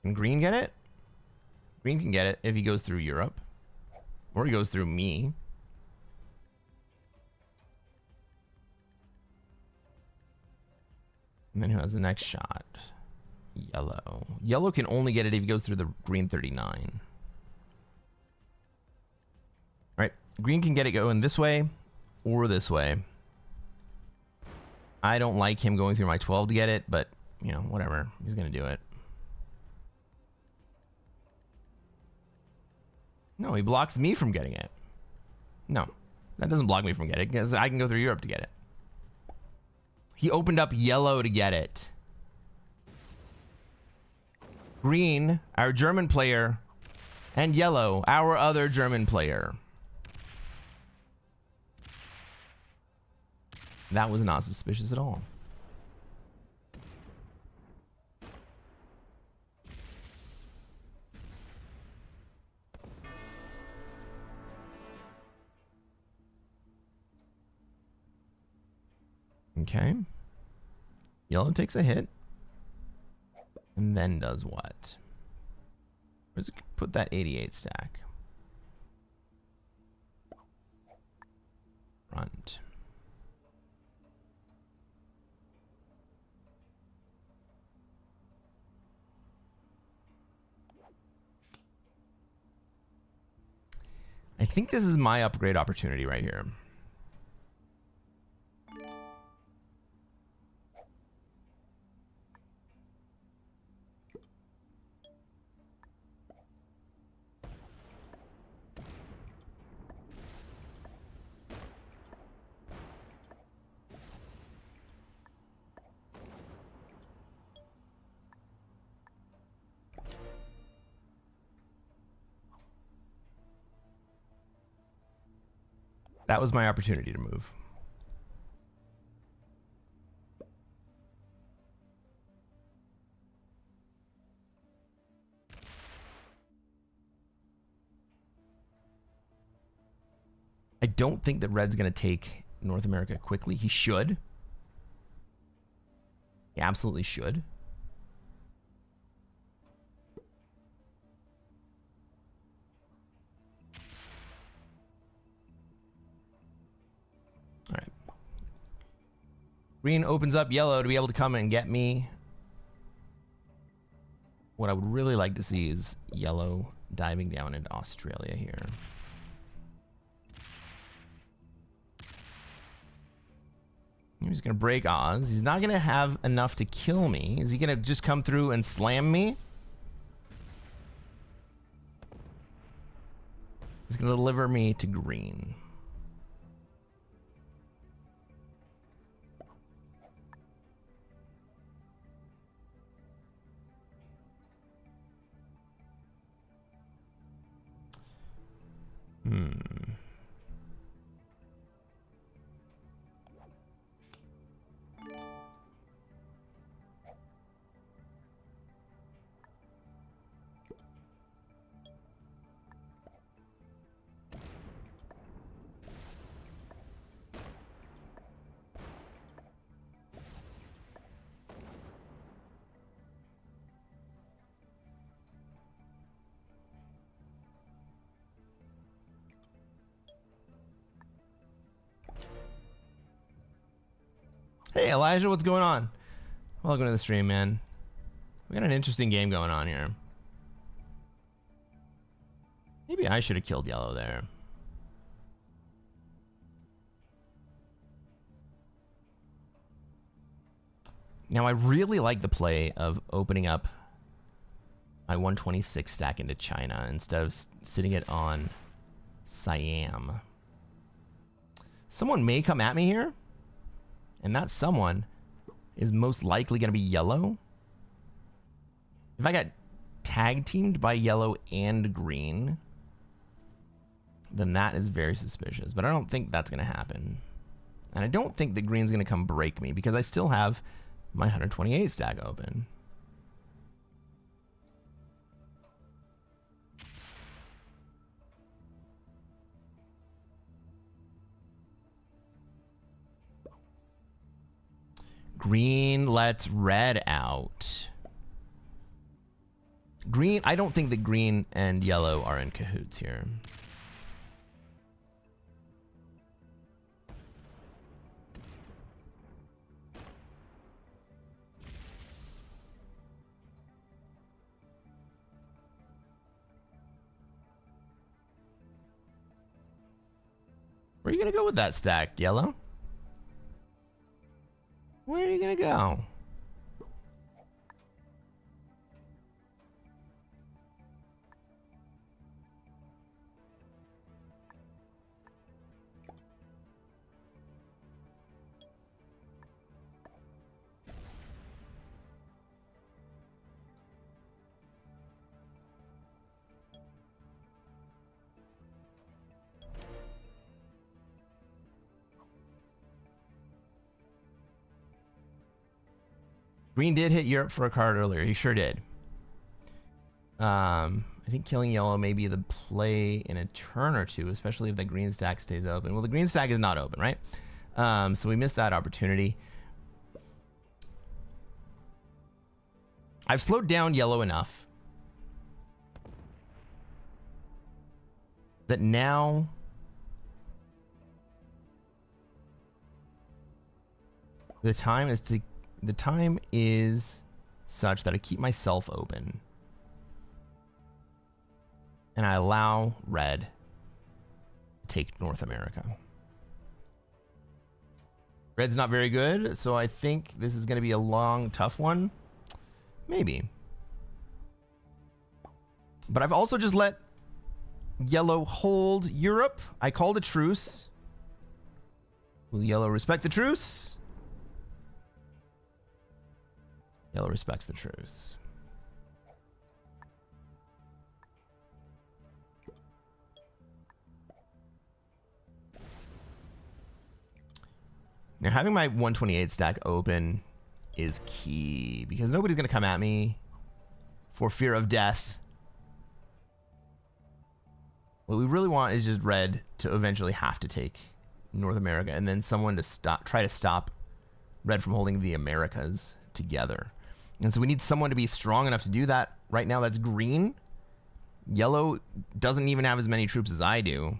Can green get it? Green can get it if he goes through Europe. Or he goes through me. And then who has the next shot? Yellow. Yellow can only get it if he goes through the green 39. Right. Green can get it going this way or this way. I don't like him going through my 12 to get it, but, you know, whatever. He's going to do it. No, he blocks me from getting it. No, that doesn't block me from getting it because I can go through Europe to get it. He opened up yellow to get it. Green, our German player, and yellow, our other German player. That was not suspicious at all. Okay. Yellow takes a hit. And then does what? Where's it put that 88 stack? Front. I think this is my upgrade opportunity right here. That was my opportunity to move. I don't think that Red's going to take North America quickly. He should. He absolutely should. All right. Green opens up yellow to be able to come and get me. What I would really like to see is yellow diving down into Australia here. He's going to break Oz. He's not going to have enough to kill me. Is he going to just come through and slam me? He's going to deliver me to green. Hey Elijah, what's going on? Welcome to the stream, man. We got an interesting game going on here. Maybe I should have killed yellow there. Now I really like the play of opening up my 126 stack into China instead of sitting it on Siam. Someone may come at me here, and that someone is most likely going to be yellow. If I got tag teamed by yellow and green, then that is very suspicious. But I don't think that's going to happen. And I don't think that green's going to come break me because I still have my 128 stack open. Green lets red out. Green, I don't think that green and yellow are in cahoots here. Where are you going to go with that stack, yellow? Where are you going to go? Green did hit Europe for a card earlier. He sure did. I think killing yellow may be the play in a turn or two, especially if the green stack stays open. Well, the green stack is not open, right? So we missed that opportunity. I've slowed down yellow enough that now the time is such that I keep myself open and I allow red to take North America. Red's not very good, so I think this is going to be a long, tough one. Maybe. But I've also just let yellow hold Europe. I called a truce. Will yellow respect the truce? Yellow respects the truce. Now, having my 128 stack open is key because nobody's going to come at me for fear of death. What we really want is just red to eventually have to take North America and then someone to try to stop red from holding the Americas together. And so we need someone to be strong enough to do that. Right now, that's green. Yellow doesn't even have as many troops as I do.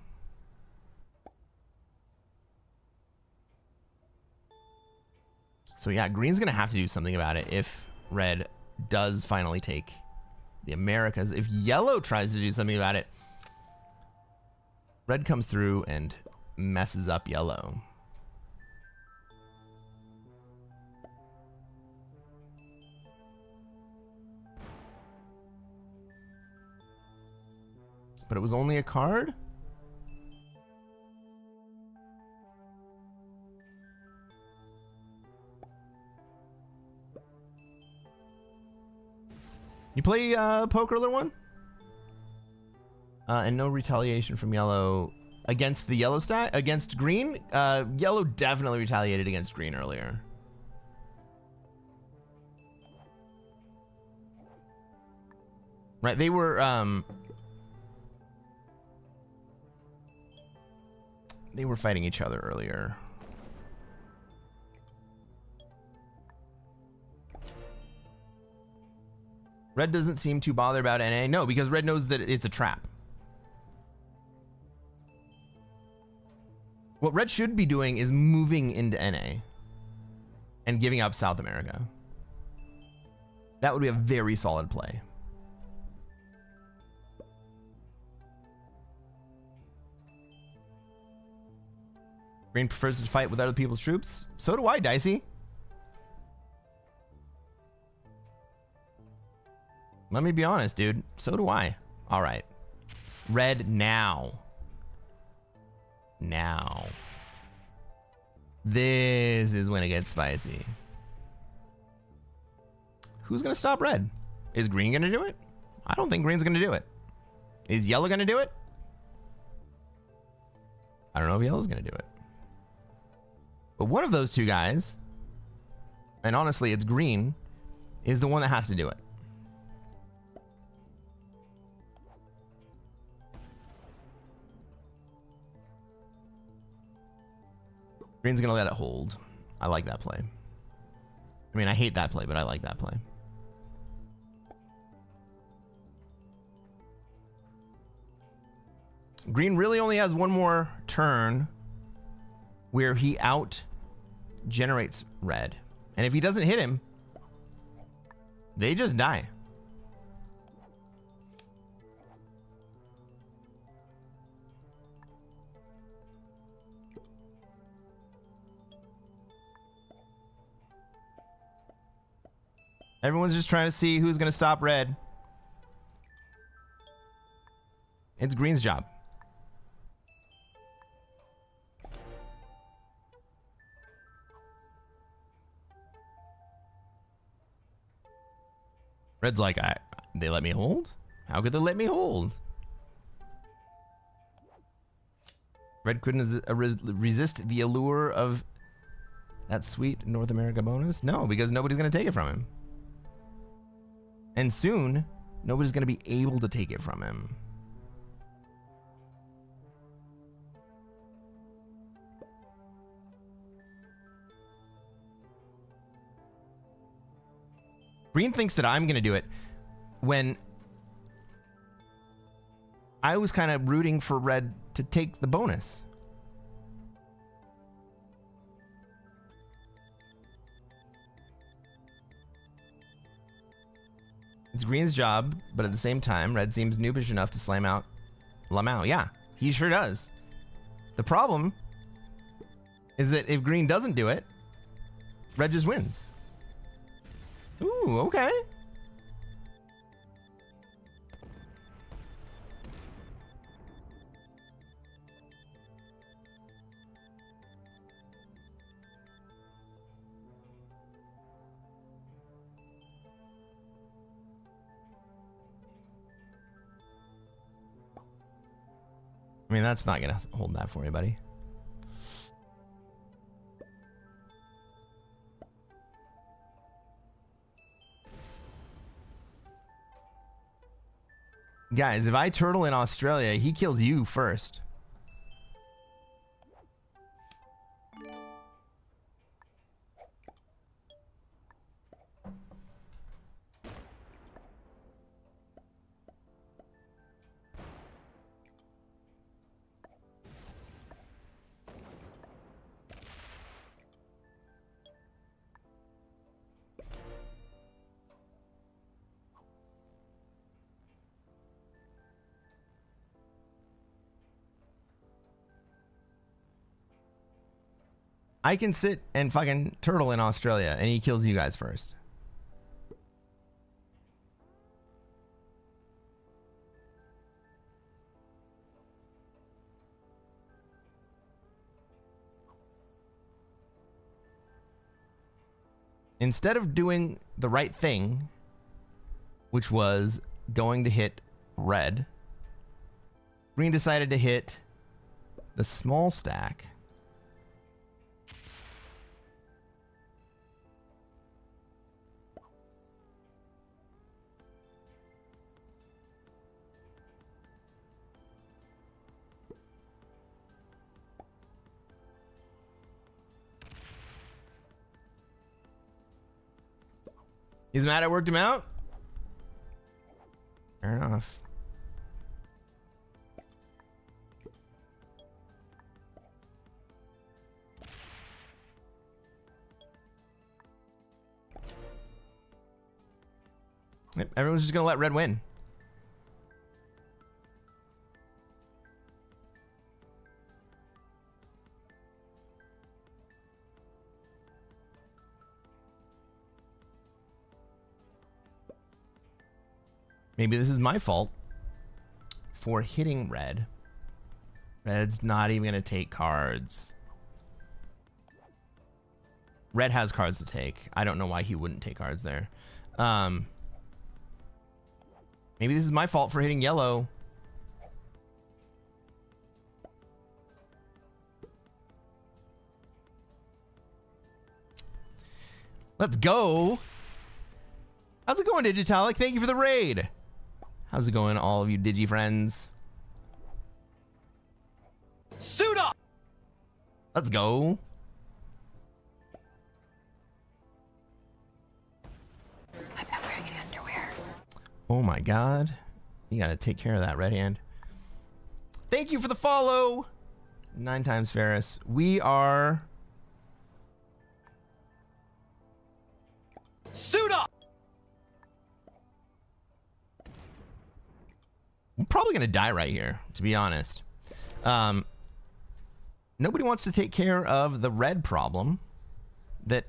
So yeah, green's going to have to do something about it if red does finally take the Americas. If yellow tries to do something about it, red comes through and messes up yellow. But it was only a card? You play poker, little one? And no retaliation from yellow against the yellow stack? Against green? Yellow definitely retaliated against green earlier. Right, they were fighting each other earlier. Red doesn't seem too bothered about NA. No, because red knows that it's a trap. What red should be doing is moving into NA and giving up South America. That would be a very solid play. Green prefers to fight with other people's troops. So do I, Dicey. Let me be honest, dude. So do I. All right. Red now. Now. This is when it gets spicy. Who's going to stop red? Is green going to do it? I don't think green's going to do it. Is yellow going to do it? I don't know if yellow's going to do it. But one of those two guys, and honestly, it's green, is the one that has to do it. Green's going to let it hold. I like that play. I mean, I hate that play, but I like that play. Green really only has one more turn where he out generates red. And if he doesn't hit him, they just die. Everyone's just trying to see who's going to stop red. It's green's job. Red's like, they let me hold? How could they let me hold? Red couldn't resist the allure of that sweet North America bonus? No, because nobody's going to take it from him. And soon, nobody's going to be able to take it from him. Green thinks that I'm going to do it when I was kind of rooting for red to take the bonus. It's green's job, but at the same time, red seems noobish enough to slam out Lamau. Yeah, he sure does. The problem is that if green doesn't do it, red just wins. Ooh, okay. I mean, that's not going to hold that for you, buddy. Guys, if I turtle in Australia, he kills you first. I can sit and fucking turtle in Australia, and he kills you guys first. Instead of doing the right thing, which was going to hit red, green decided to hit the small stack. He's mad I worked him out? Fair enough. Yep, everyone's just gonna let red win. Maybe this is my fault for hitting red. Red's not even going to take cards. Red has cards to take. I don't know why he wouldn't take cards there. Maybe this is my fault for hitting yellow. Let's go. How's it going, Digitalic? Thank you for the raid. How's it going, all of you Digi friends? Suit up. Let's go. I'm not wearing any underwear. Oh my god. You gotta take care of that, Red Hand. Thank you for the follow. 9 times Ferris. We are... Suit up! I'm probably gonna die right here, to be honest. Nobody wants to take care of the red problem that,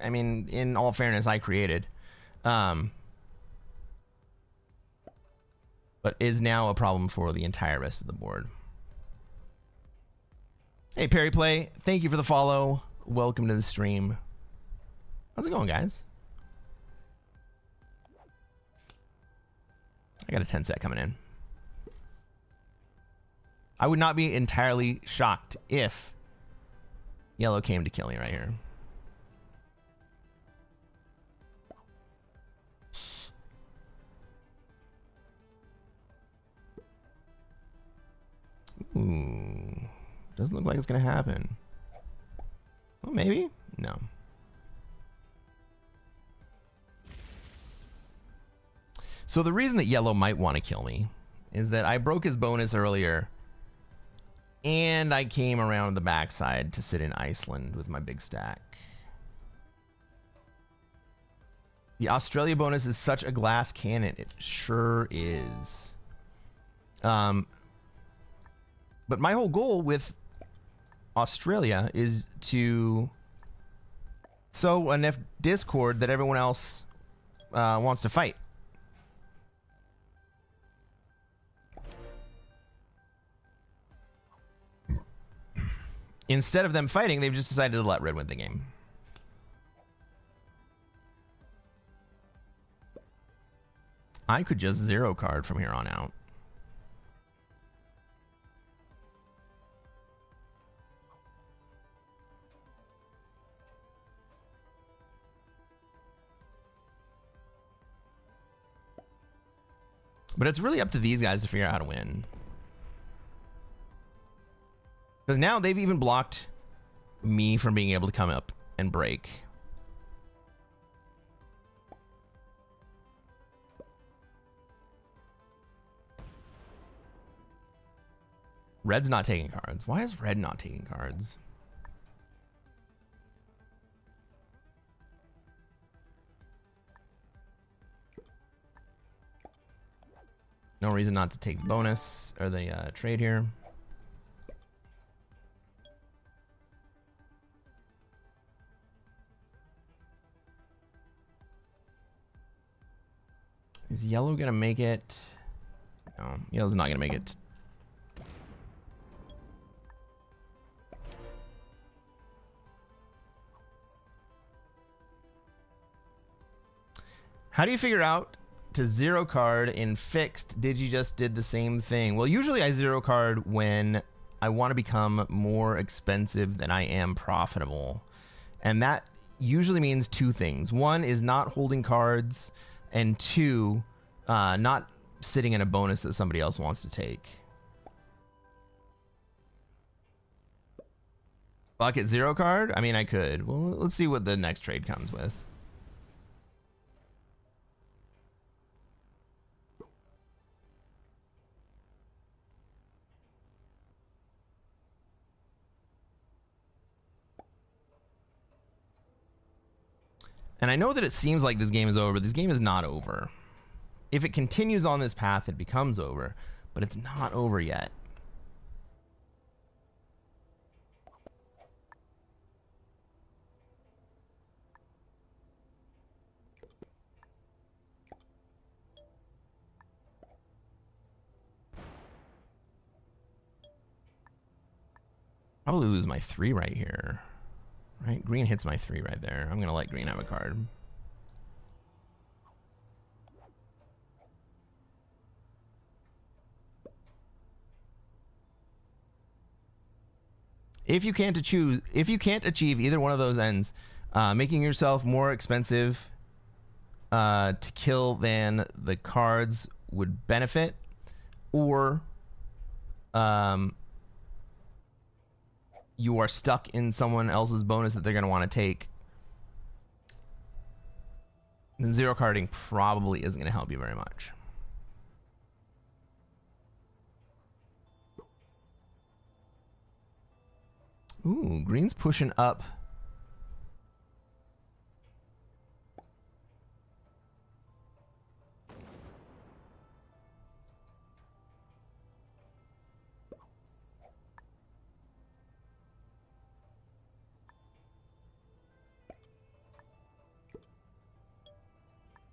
I mean, in all fairness, I created. But is now a problem for the entire rest of the board. Hey, Perry Play, thank you for the follow. Welcome to the stream. How's it going, guys? I got a 10 set coming in. I would not be entirely shocked if yellow came to kill me right here. Ooh. Doesn't look like it's going to happen. Well, maybe? No. So the reason that yellow might want to kill me is that I broke his bonus earlier and I came around the backside to sit in Iceland with my big stack. The Australia bonus is such a glass cannon. It sure is. But my whole goal with Australia is to sow enough discord that everyone else wants to fight. Instead of them fighting, they've just decided to let red win the game. I could just zero card from here on out. But it's really up to these guys to figure out how to win. Because now they've even blocked me from being able to come up and break. Red's not taking cards. Why is red not taking cards? No reason not to take the bonus or the trade here. Is yellow gonna make it? No, yellow's not gonna make it. How do you figure out to zero card in fixed? Did you just did the same thing? Well, usually I zero card when I want to become more expensive than I am profitable. And that usually means two things. One is not holding cards, and two, not sitting in a bonus that somebody else wants to take. Bucket zero card? I mean, I could. Well, let's see what the next trade comes with. And I know that it seems like this game is over, but this game is not over. If it continues on this path, it becomes over, but it's not over yet. Probably lose my 3 right here. Right? Green hits my 3 right there. I'm going to let green have a card. If you can't achieve either one of those ends, making yourself more expensive to kill than the cards would benefit, or you are stuck in someone else's bonus that they're going to want to take, then zero carding probably isn't going to help you very much. Ooh, green's pushing up.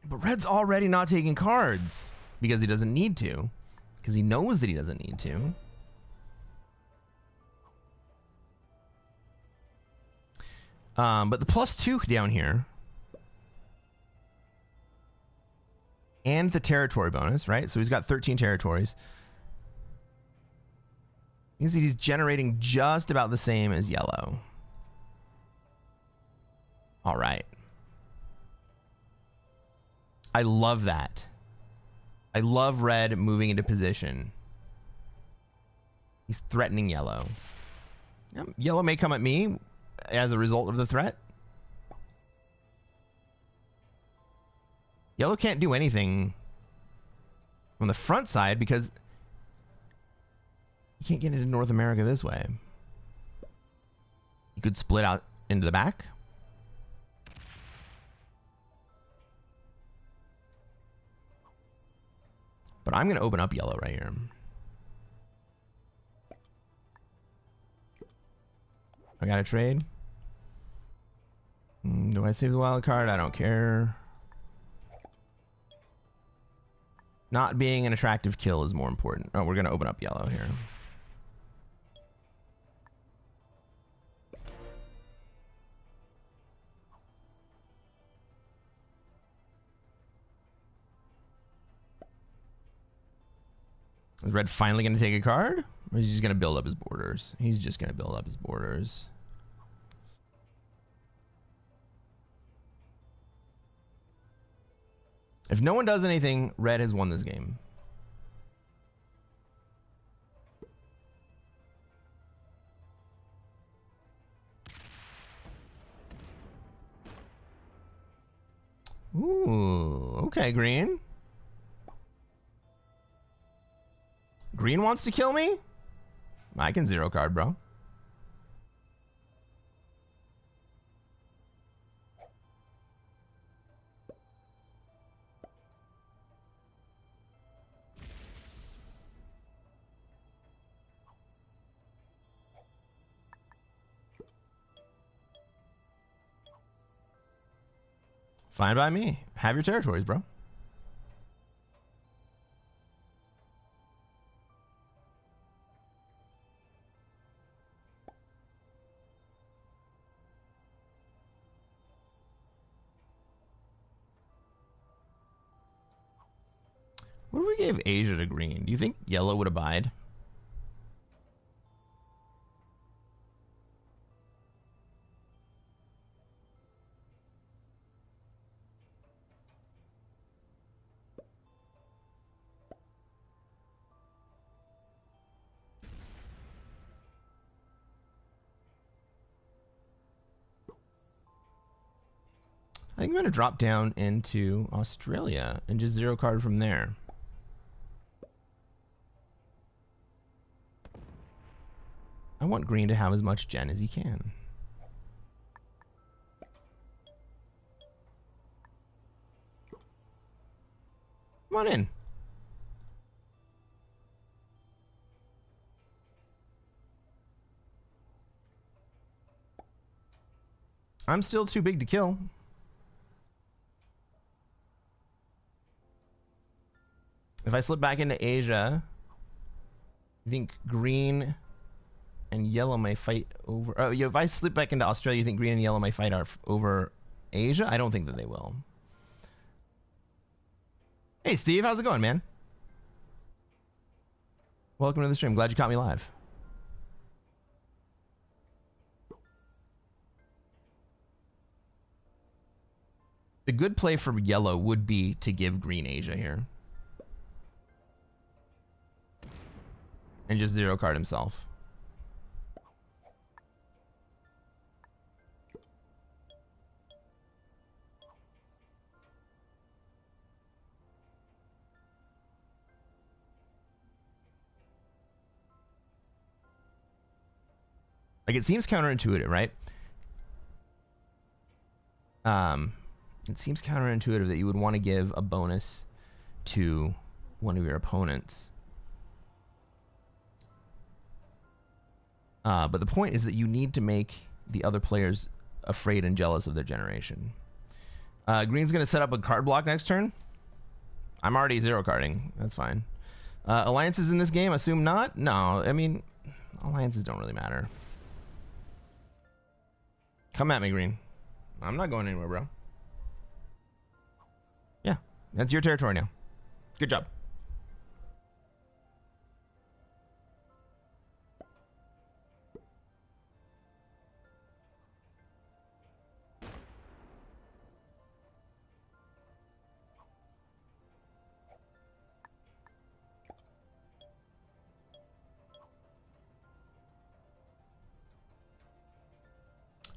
But red's already not taking cards because he doesn't need to, because he knows that he doesn't need to. But the +2 down here and the territory bonus, right? So he's got 13 territories. You can see he's generating just about the same as yellow. All right. I love that. I love red moving into position. He's threatening yellow. Yep, yellow may come at me as a result of the threat. Yellow can't do anything on the front side because you can't get into North America this way. You could split out into the back. But I'm going to open up yellow right here. I got to trade. Do I save the wild card? I don't care. Not being an attractive kill is more important. Oh, we're going to open up yellow here. Is red finally going to take a card? Or is he just going to build up his borders? He's just going to build up his borders. If no one does anything, red has won this game. Ooh, okay, green. Green wants to kill me? I can zero card, bro. Fine by me. Have your territories, bro. What if we gave Asia to green? Do you think yellow would abide? I think I'm going to drop down into Australia and just zero card from there. I want green to have as much gen as he can. Come on in. I'm still too big to kill. If I slip back into Asia, I think green and yellow may fight over... Oh, if I slip back into Australia, you think green and yellow may fight over Asia? I don't think that they will. Hey, Steve. How's it going, man? Welcome to the stream. Glad you caught me live. The good play for yellow would be to give green Asia here. And just zero card himself. Like, it seems counterintuitive, right? It seems counterintuitive that you would want to give a bonus to one of your opponents. But the point is that you need to make the other players afraid and jealous of their generation. Green's going to set up a card block next turn. I'm already zero carding. That's fine. Alliances in this game? Assume not? No, I mean, alliances don't really matter. Come at me, Green. I'm not going anywhere, bro. Yeah, that's your territory now. Good job.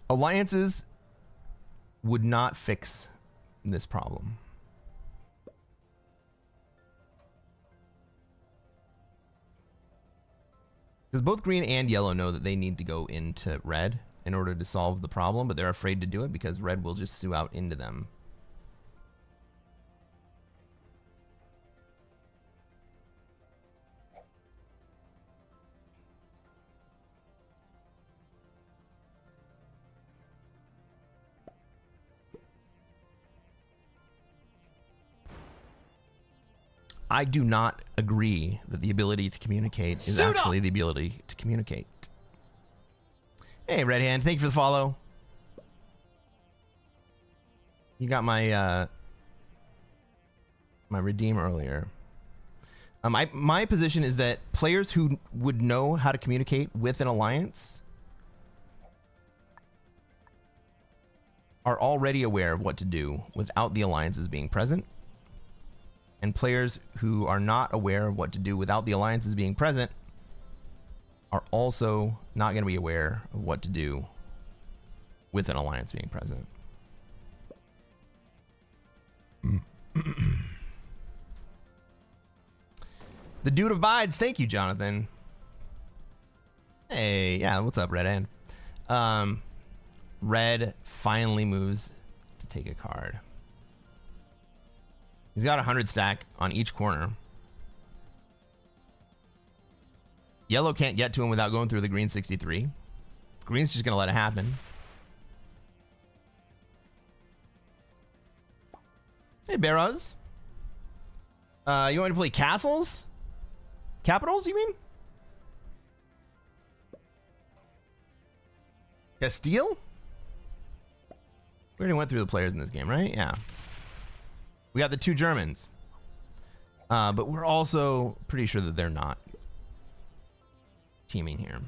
Alliances would not fix this problem. Because both green and yellow know that they need to go into red in order to solve the problem, but they're afraid to do it because red will just sue out into them. I do not agree that the ability to communicate is actually the ability to communicate. Hey, Red Hand, thank you for the follow. You got my my redeem earlier. My position is that players who would know how to communicate with an alliance are already aware of what to do without the alliances being present. And players who are not aware of what to do without the alliances being present are also not going to be aware of what to do with an alliance being present. The dude abides. Thank you, Jonathan. Hey, yeah, what's up, Red Hand? Red finally moves to take a card. He's got 100 stack on each corner. Yellow can't get to him without going through the green 63. Green's just going to let it happen. Hey, Barrows. You want to play castles? Capitals, you mean? Castile? We already went through the players in this game, right? Yeah. We got the two Germans. But we're also pretty sure that they're not teaming here.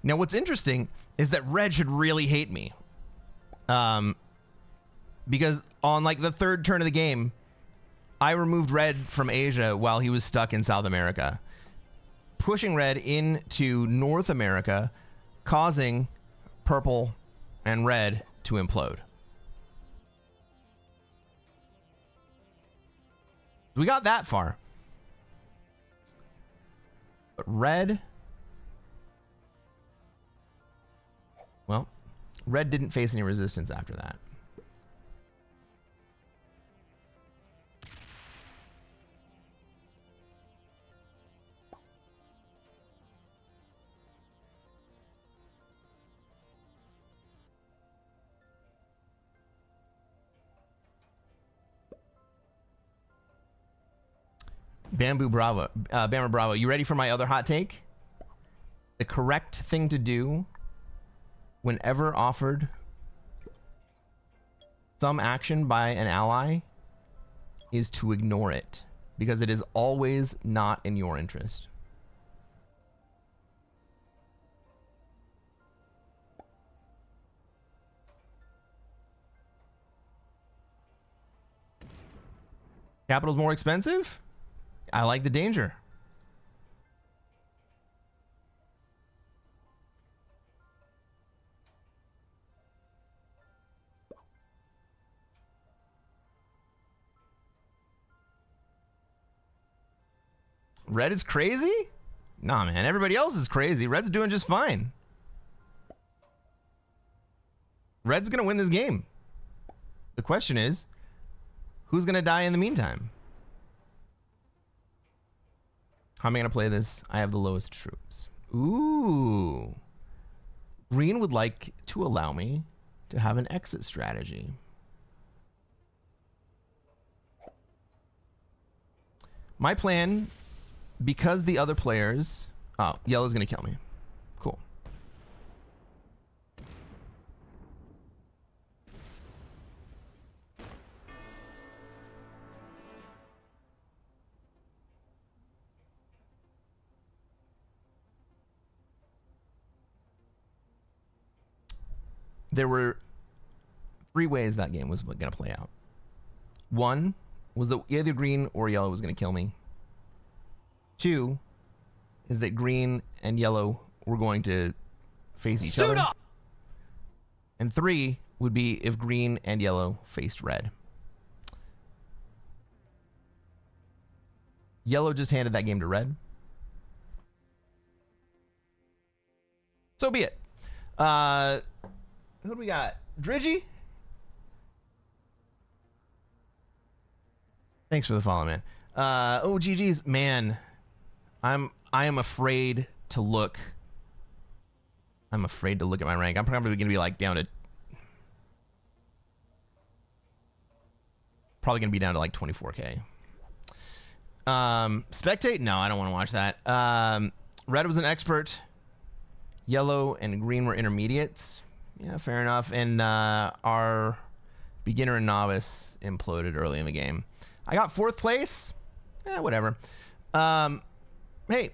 Now, what's interesting is that red should really hate me. Because on like the third turn of the game, I removed red from Asia while he was stuck in South America, pushing red into North America, causing purple and red to implode. We got that far. But red... Well, red didn't face any resistance after that. Bamboo Bravo. Bammer Bravo. You ready for my other hot take? The correct thing to do whenever offered some action by an ally is to ignore it, because it is always not in your interest. Capital's more expensive? I like the danger. Red is crazy? Nah, man. Everybody else is crazy. Red's doing just fine. Red's going to win this game. The question is, who's going to die in the meantime? How am I going to play this? I have the lowest troops. Ooh. Green would like to allow me to have an exit strategy. My plan, because the other players... Oh, yellow's going to kill me. Cool. There were 3 ways that game was going to play out. One was that either green or yellow was going to kill me. 2 is that green and yellow were going to face each other. Up! And 3 would be if green and yellow faced red. Yellow just handed that game to red. So be it. Who do we got? Dridgy? Thanks for the follow, man. Oh, GG's. Man, I am afraid to look. I'm afraid to look at my rank. I'm probably going to be like down to... Probably going to be down to like 24K. Spectate? No, I don't want to watch that. Red was an expert. Yellow and green were intermediates. Yeah, fair enough. And our beginner and novice imploded early in the game. I got 4th place. Whatever. Hey,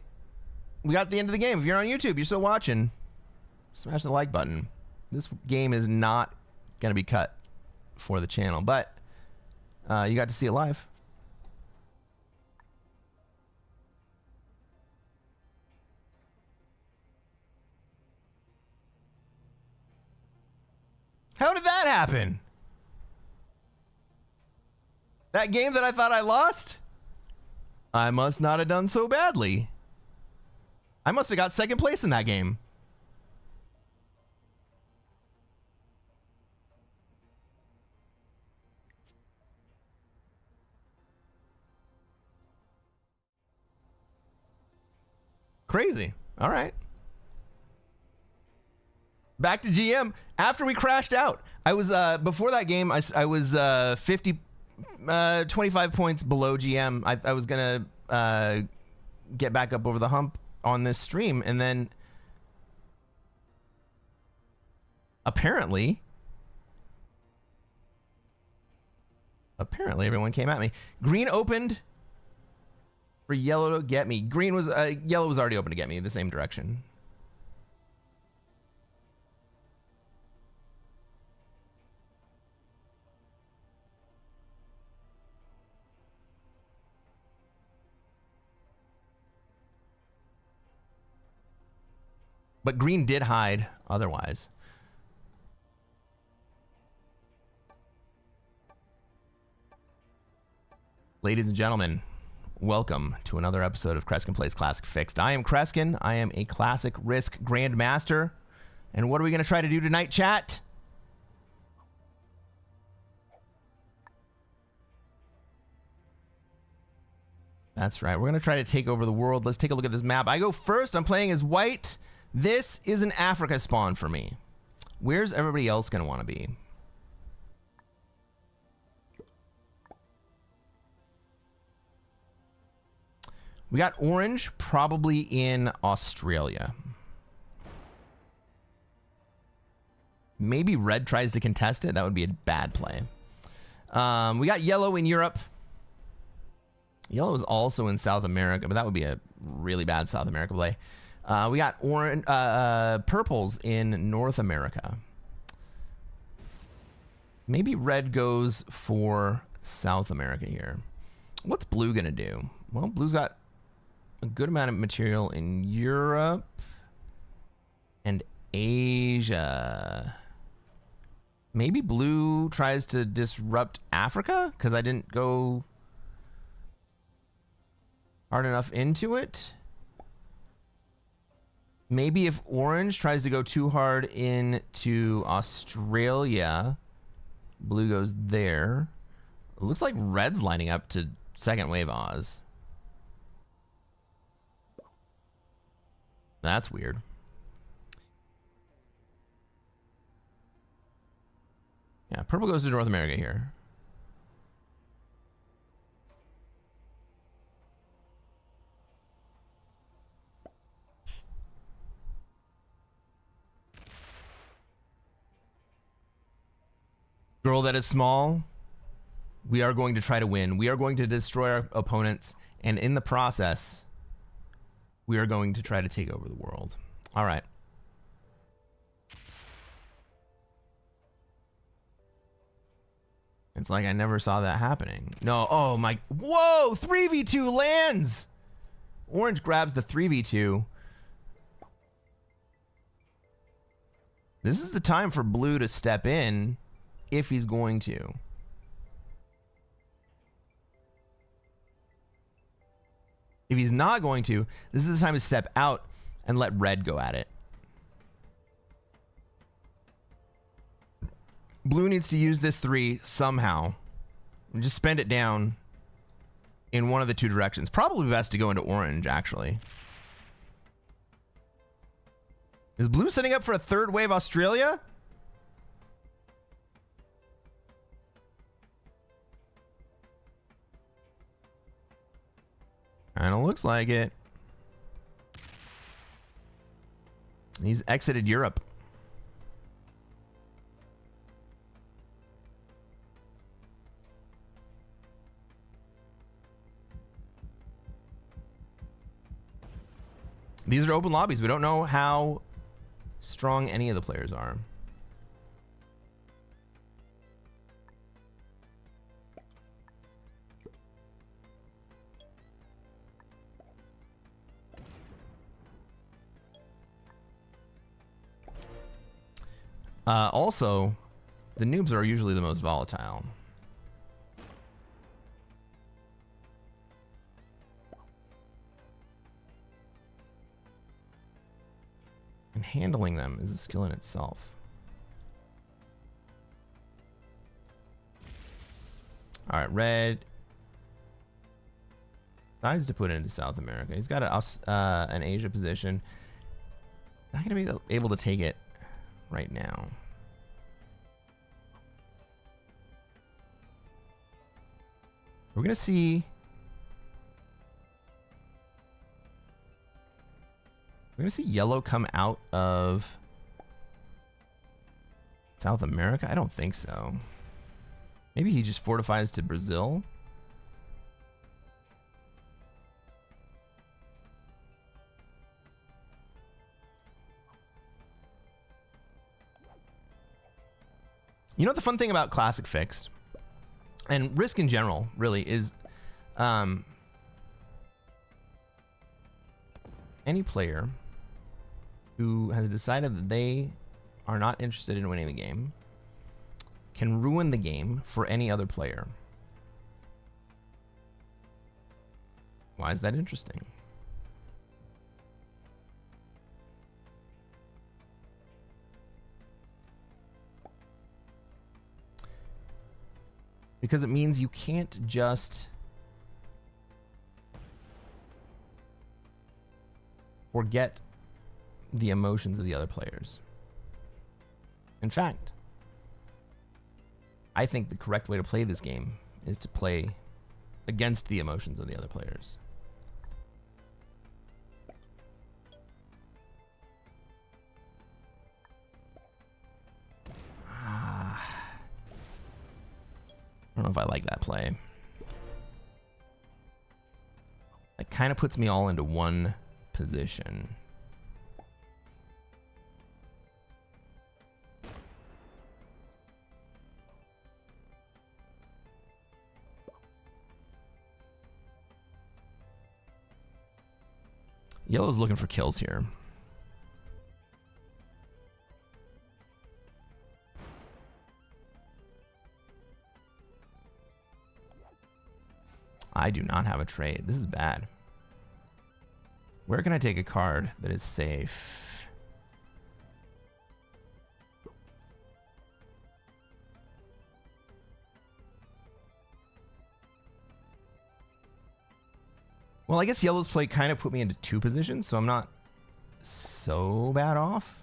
we got the end of the game. If you're on YouTube, you're still watching, smash the like button. This game is not going to be cut for the channel, but you got to see it live. How did that happen? That game that I thought I lost? I must not have done so badly. I must have got 2nd place in that game. Crazy. All right. Back to GM. After we crashed out, I was before that game. I was 25 points below GM. I was gonna get back up over the hump on this stream, and then apparently everyone came at me. Green opened for yellow to get me. Green was yellow was already open to get me the same direction. But green did hide otherwise. Ladies and gentlemen, welcome to another episode of Cresquin Plays Classic Fixed. I am Cresquin. I am a Classic Risk Grandmaster. And what are we going to try to do tonight, chat? That's right. We're going to try to take over the world. Let's take a look at this map. I go first. I'm playing as white. This is an Africa spawn for me. Where's everybody else going to want to be? We got orange probably in Australia. Maybe red tries to contest it. That would be a bad play. We got yellow in Europe. Yellow is also in South America, but that would be a really bad South America play. We got orange, purples in North America. Maybe red goes for South America here. What's blue going to do? Well, blue's got a good amount of material in Europe and Asia. Maybe blue tries to disrupt Africa because I didn't go hard enough into it. Maybe if orange tries to go too hard into Australia, blue goes there. It looks like red's lining up to second wave Oz. That's weird. Yeah, purple goes to North America here. Girl that is small, we are going to try to win. We are going to destroy our opponents, and in the process, we are going to try to take over the world. All right. It's like I never saw that happening. No, oh my, whoa, 3v2 lands! Orange grabs the 3v2. This is the time for blue to step in if he's going to. If he's not going to, this is the time to step out and let red go at it. Blue needs to use this 3 somehow. And just spend it down in one of the 2 directions. Probably best to go into orange, actually. Is blue setting up for a third wave Australia? Kinda looks like it. He's exited Europe. These are open lobbies. We don't know how strong any of the players are. Also, the noobs are usually the most volatile. And handling them is a skill in itself. All right, red decides to put it into South America. He's got an Asia position. Not going to be able to take it right now. We're going to see... We're going to see yellow come out of South America? I don't think so. Maybe he just fortifies to Brazil. You know what the fun thing about Classic Fixed and Risk in general really is any player who has decided that they are not interested in winning the game can ruin the game for any other player. Why is that interesting? Because it means you can't just forget the emotions of the other players. In fact, I think the correct way to play this game is to play against the emotions of the other players. don't know if I like that play. It kind of puts me all into one position. Yellow's looking for kills here. I do not have a trade. This is bad. Where can I take a card that is safe? Well, I guess Yellow's play kind of put me into two positions, so I'm not so bad off.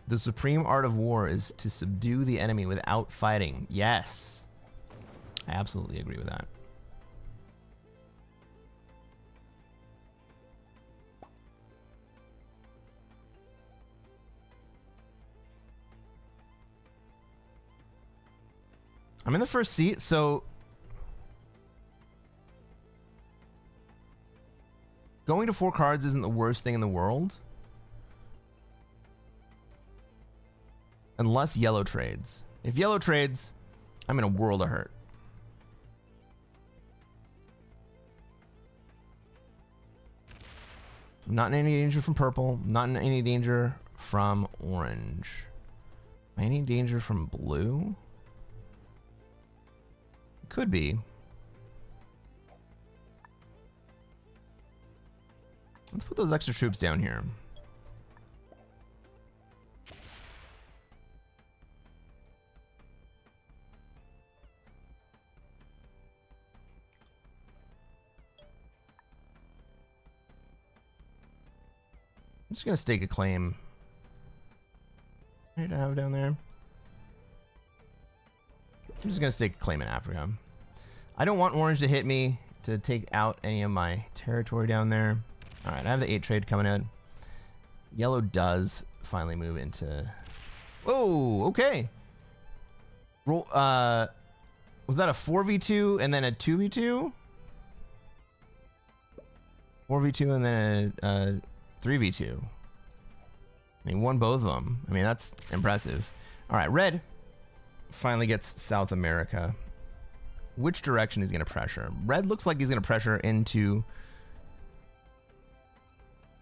The supreme art of war is to subdue the enemy without fighting. Yes. I absolutely agree with that. I'm in the first seat, so going to 4 cards isn't the worst thing in the world. Unless Yellow trades. If Yellow trades, I'm in a world of hurt. Not in any danger from purple. Not in any danger from orange. Am I in any danger from blue? Could be. Let's put those extra troops down here. I'm just gonna stake a claim. What do I have down there? I'm just gonna stake a claim in Africa. I don't want orange to hit me to take out any of my territory down there. All right, I have the 8 trade coming in. Yellow does finally move into. Whoa, okay. Roll. Was that a 4v2 and then a 2v2? 4v2 and then a 3v2. He won both of them. I mean, that's impressive. All right, red finally gets South America. Which direction is he going to pressure? Red looks like he's going to pressure into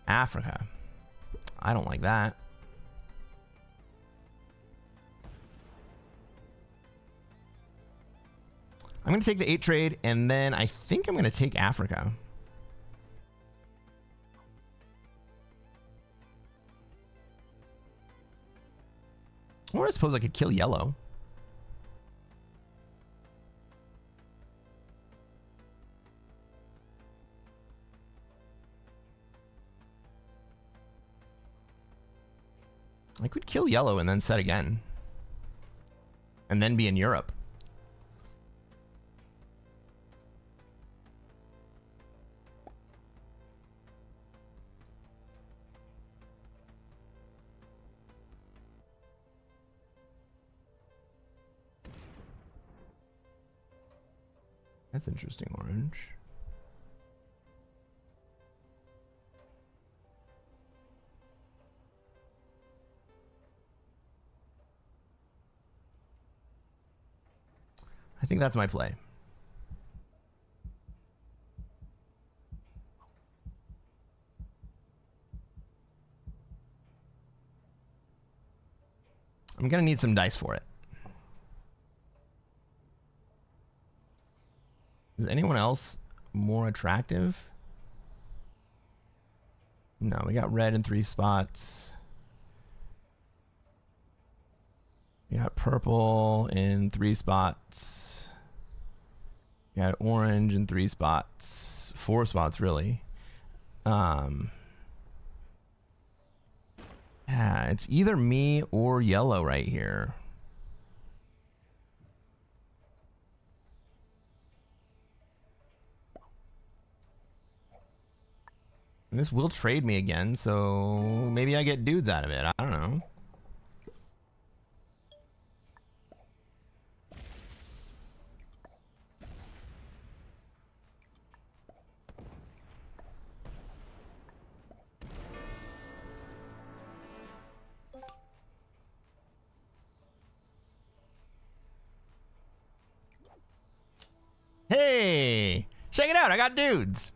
Africa. I don't like that. I'm going to take the 8 trade, and then I think I'm going to take Africa. Or I suppose I could kill Yellow. I could kill Yellow and then set again. And then be in Europe. That's interesting, orange. I think that's my play. I'm gonna need some dice for it. Is anyone else more attractive? No, we got red in 3 spots. We got purple in 3 spots. Got orange in 3 spots, 4 spots really. Yeah, it's either me or yellow right here. And this will trade me again, so maybe I get dudes out of it. I don't know. Hey, check it out. I got dudes.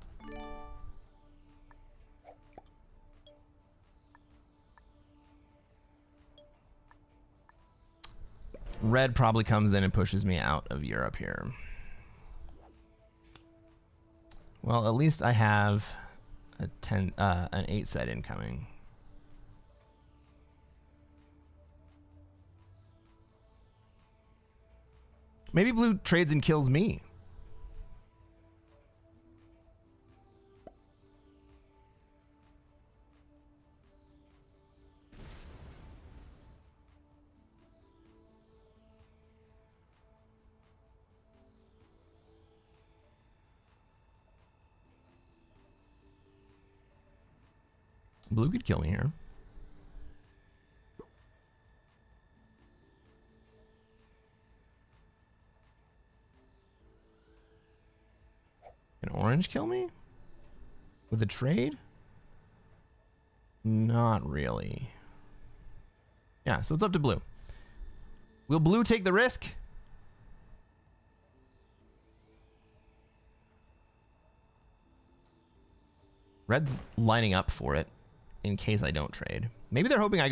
Red probably comes in and pushes me out of Europe here. Well, at least I have a an 8 set incoming. Maybe blue trades and kills me. Blue could kill me here. Can orange kill me? With a trade? Not really. Yeah, so it's up to blue. Will blue take the risk? Red's lining up for it in case I don't trade. Maybe they're hoping I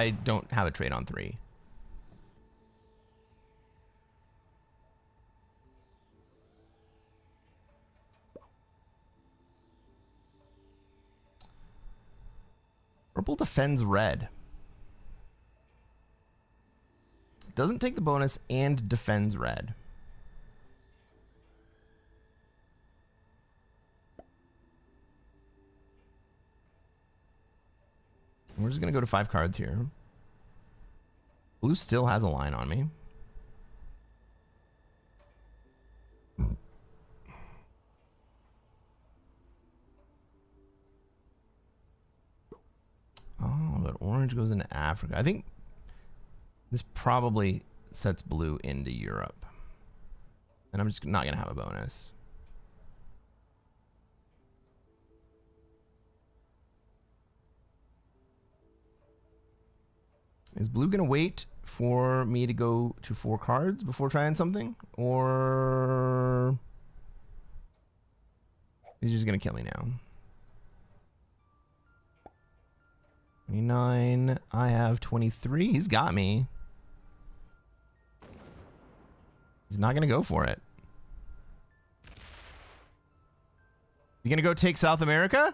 don't have a trade on 3. Purple defends red. Doesn't take the bonus and defends red. We're just going to go to 5 cards here. Blue still has a line on me. Oh, but orange goes into Africa. I think this probably sets blue into Europe. And I'm just not going to have a bonus. Is blue going to wait for me to go to 4 cards before trying something? Or he's just going to kill me now? 29. I have 23. He's got me. He's not going to go for it. You going to go take South America?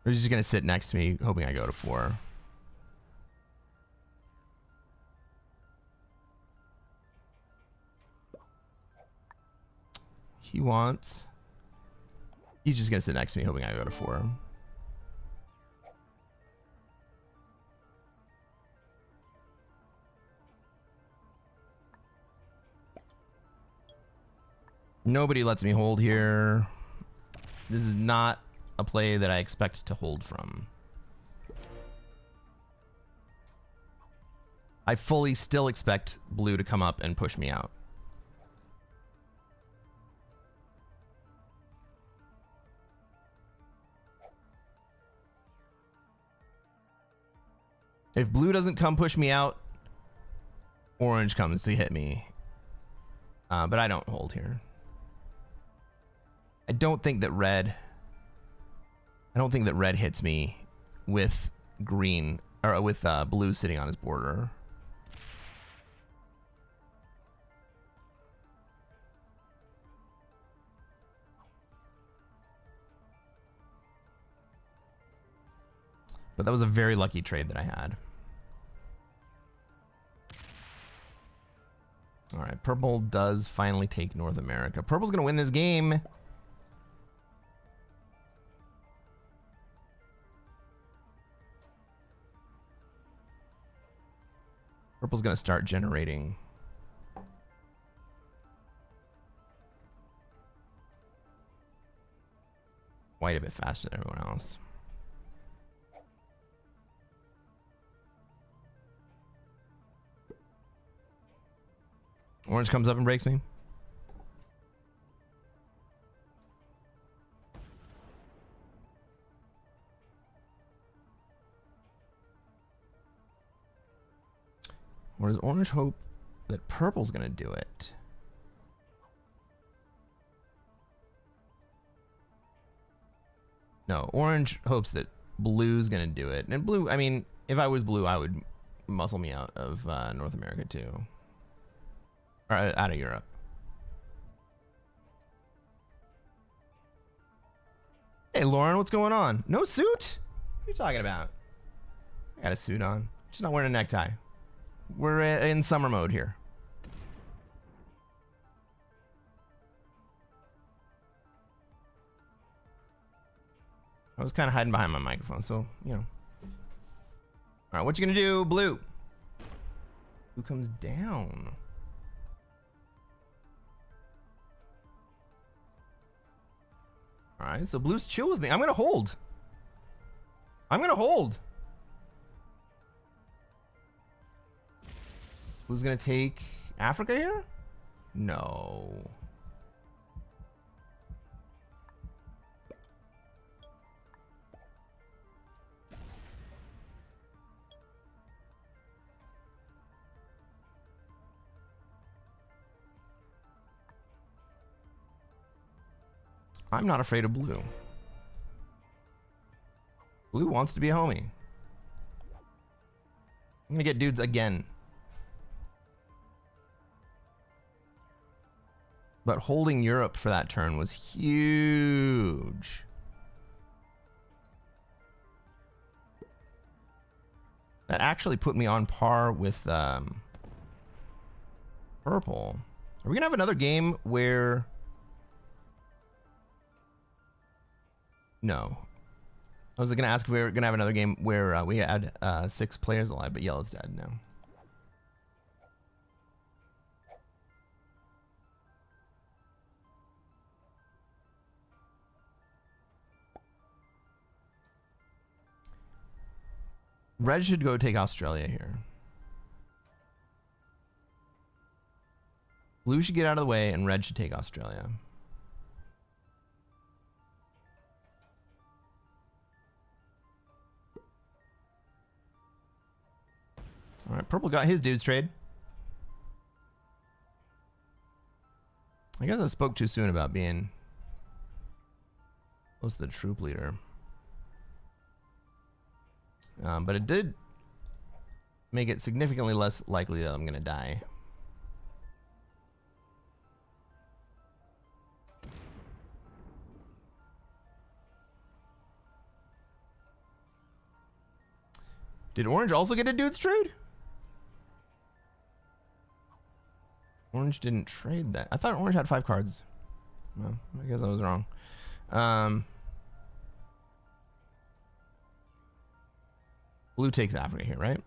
Or is he just going to sit next to me, hoping I go to 4? He wants... He's just going to sit next to me, hoping I go to 4. Nobody lets me hold here. This is not a play that I expect to hold from. I fully still expect blue to come up and push me out. If blue doesn't come push me out, orange comes to hit me. But I don't hold here. I don't think that red hits me with green or with blue sitting on his border. But that was a very lucky trade that I had. All right, purple does finally take North America. Purple's gonna win this game. Purple's gonna start generating. White a bit faster than everyone else. Orange comes up and breaks me. Or does orange hope that purple's gonna do it? No, orange hopes that blue's gonna do it. And blue, I mean, if I was blue, I would muscle me out of North America too. Or out of Europe. Hey, Lauren, what's going on? No suit? What are you talking about? I got a suit on. Just not wearing a necktie. We're in summer mode here. I was kind of hiding behind my microphone, so, you know. All right, what you gonna do, blue? Blue comes down. All right, so blue's chill with me. I'm gonna hold. I'm gonna hold. Blue's gonna take Africa here? No. I'm not afraid of blue. Blue wants to be a homie. I'm gonna get dudes again. But holding Europe for that turn was huge. That actually put me on par with purple. Are we gonna have another game where... No. I was gonna ask if we were gonna have another game where we had 6 players alive, but yellow's dead now. Red should go take Australia here. Blue should get out of the way, and red should take Australia. All right, purple got his dudes trade. I guess I spoke too soon about being close to the troop leader. But it did make it significantly less likely that I'm going to die. Did orange also get a dude's trade? Orange didn't trade that. I thought orange had 5 cards. Well, I guess I was wrong. Blue takes Africa here, right?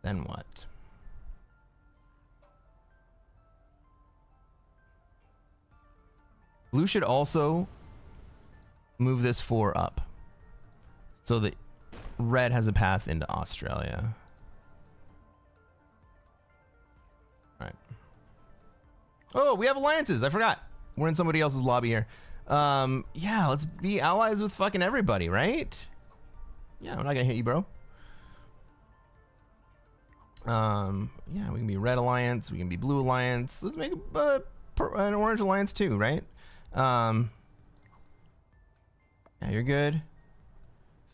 Then what? Blue should also move this 4 up so that red has a path into Australia. All right. Oh, we have alliances. I forgot. We're in somebody else's lobby here. Yeah, let's be allies with fucking everybody, right? Yeah, I'm not gonna hit you, bro. Yeah, we can be red alliance. We can be blue alliance. Let's make an orange alliance too, right? Yeah, you're good.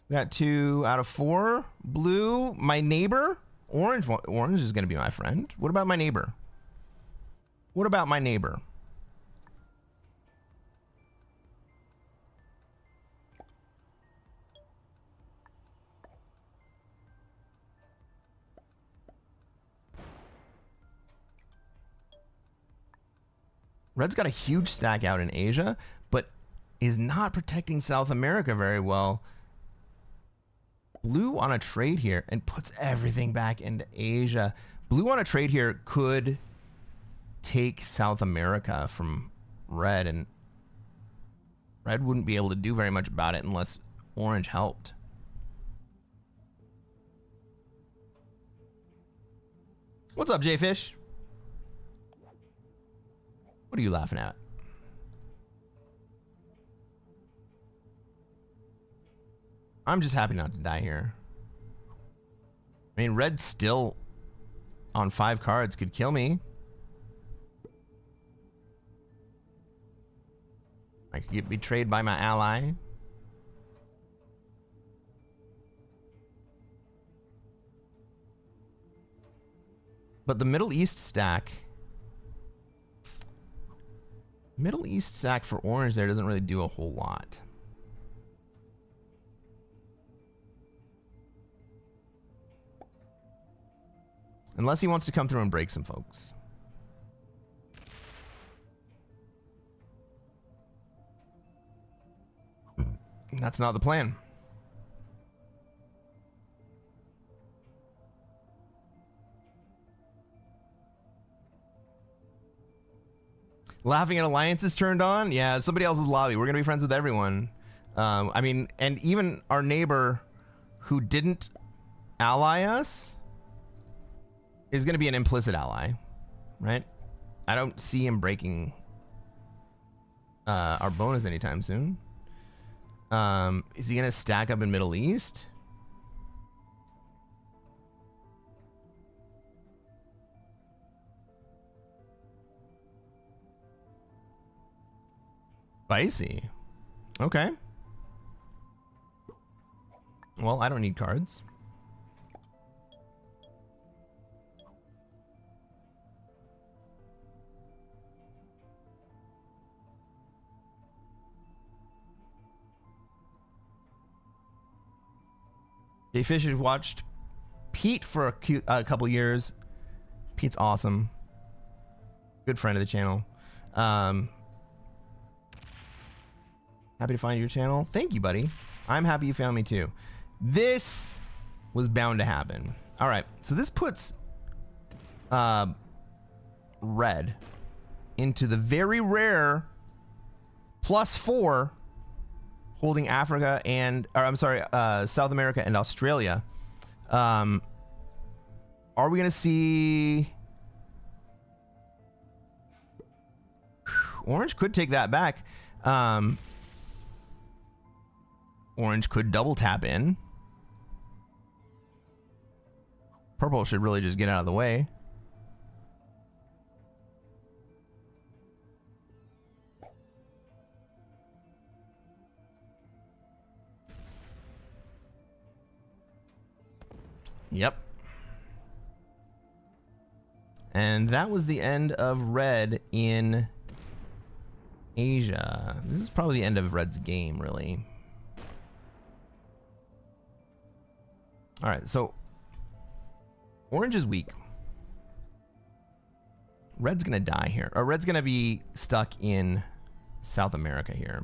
We got 2 out of 4. Blue, my neighbor. Orange is gonna be my friend. What about my neighbor? What about my neighbor? Red's got a huge stack out in Asia, but is not protecting South America very well. Blue on a trade here and puts everything back into Asia. Blue on a trade here could take South America from Red, and Red wouldn't be able to do very much about it unless Orange helped. What's up, Jfish? What are you laughing at? I'm just happy not to die here. I mean, Red still on 5 cards could kill me. I could get betrayed by my ally. But the Middle East stack for Orange there doesn't really do a whole lot. Unless he wants to come through and break some folks. That's not the plan. Laughing at alliances turned on? Yeah, somebody else's lobby. We're going to be friends with everyone. I mean, and even our neighbor who didn't ally us is going to be an implicit ally, right? I don't see him breaking our bonus anytime soon. Is he going to stack up in Middle East? Spicy. Okay. Well, I don't need cards. Fish has watched Pete for a couple years. Pete's awesome. Good friend of the channel. Happy to find your channel. Thank you, buddy. I'm happy you found me too. This was bound to happen. All right, so this puts Red into the very rare +4, holding Africa and, or I'm sorry, South America and Australia. Are we gonna see? Orange could take that back. Orange could double tap in. Purple should really just get out of the way. Yep. And that was the end of Red in Asia. This is probably the end of Red's game, really. All right, so Orange is weak. Red's gonna die here, or Red's gonna be stuck in South America here.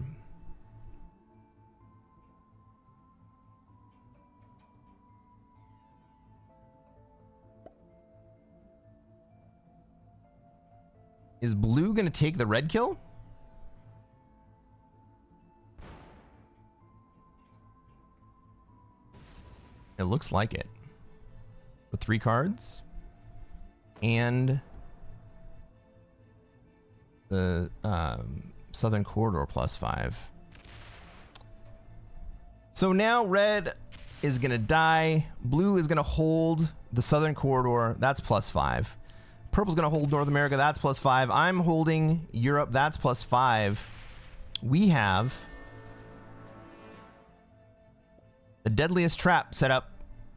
Is Blue gonna take the red kill? It looks like it. With 3 cards. And the Southern Corridor +5. So now Red is gonna die. Blue is gonna hold the Southern Corridor. That's +5. Purple's gonna hold North America. That's +5. I'm holding Europe. That's +5. We have the deadliest trap set up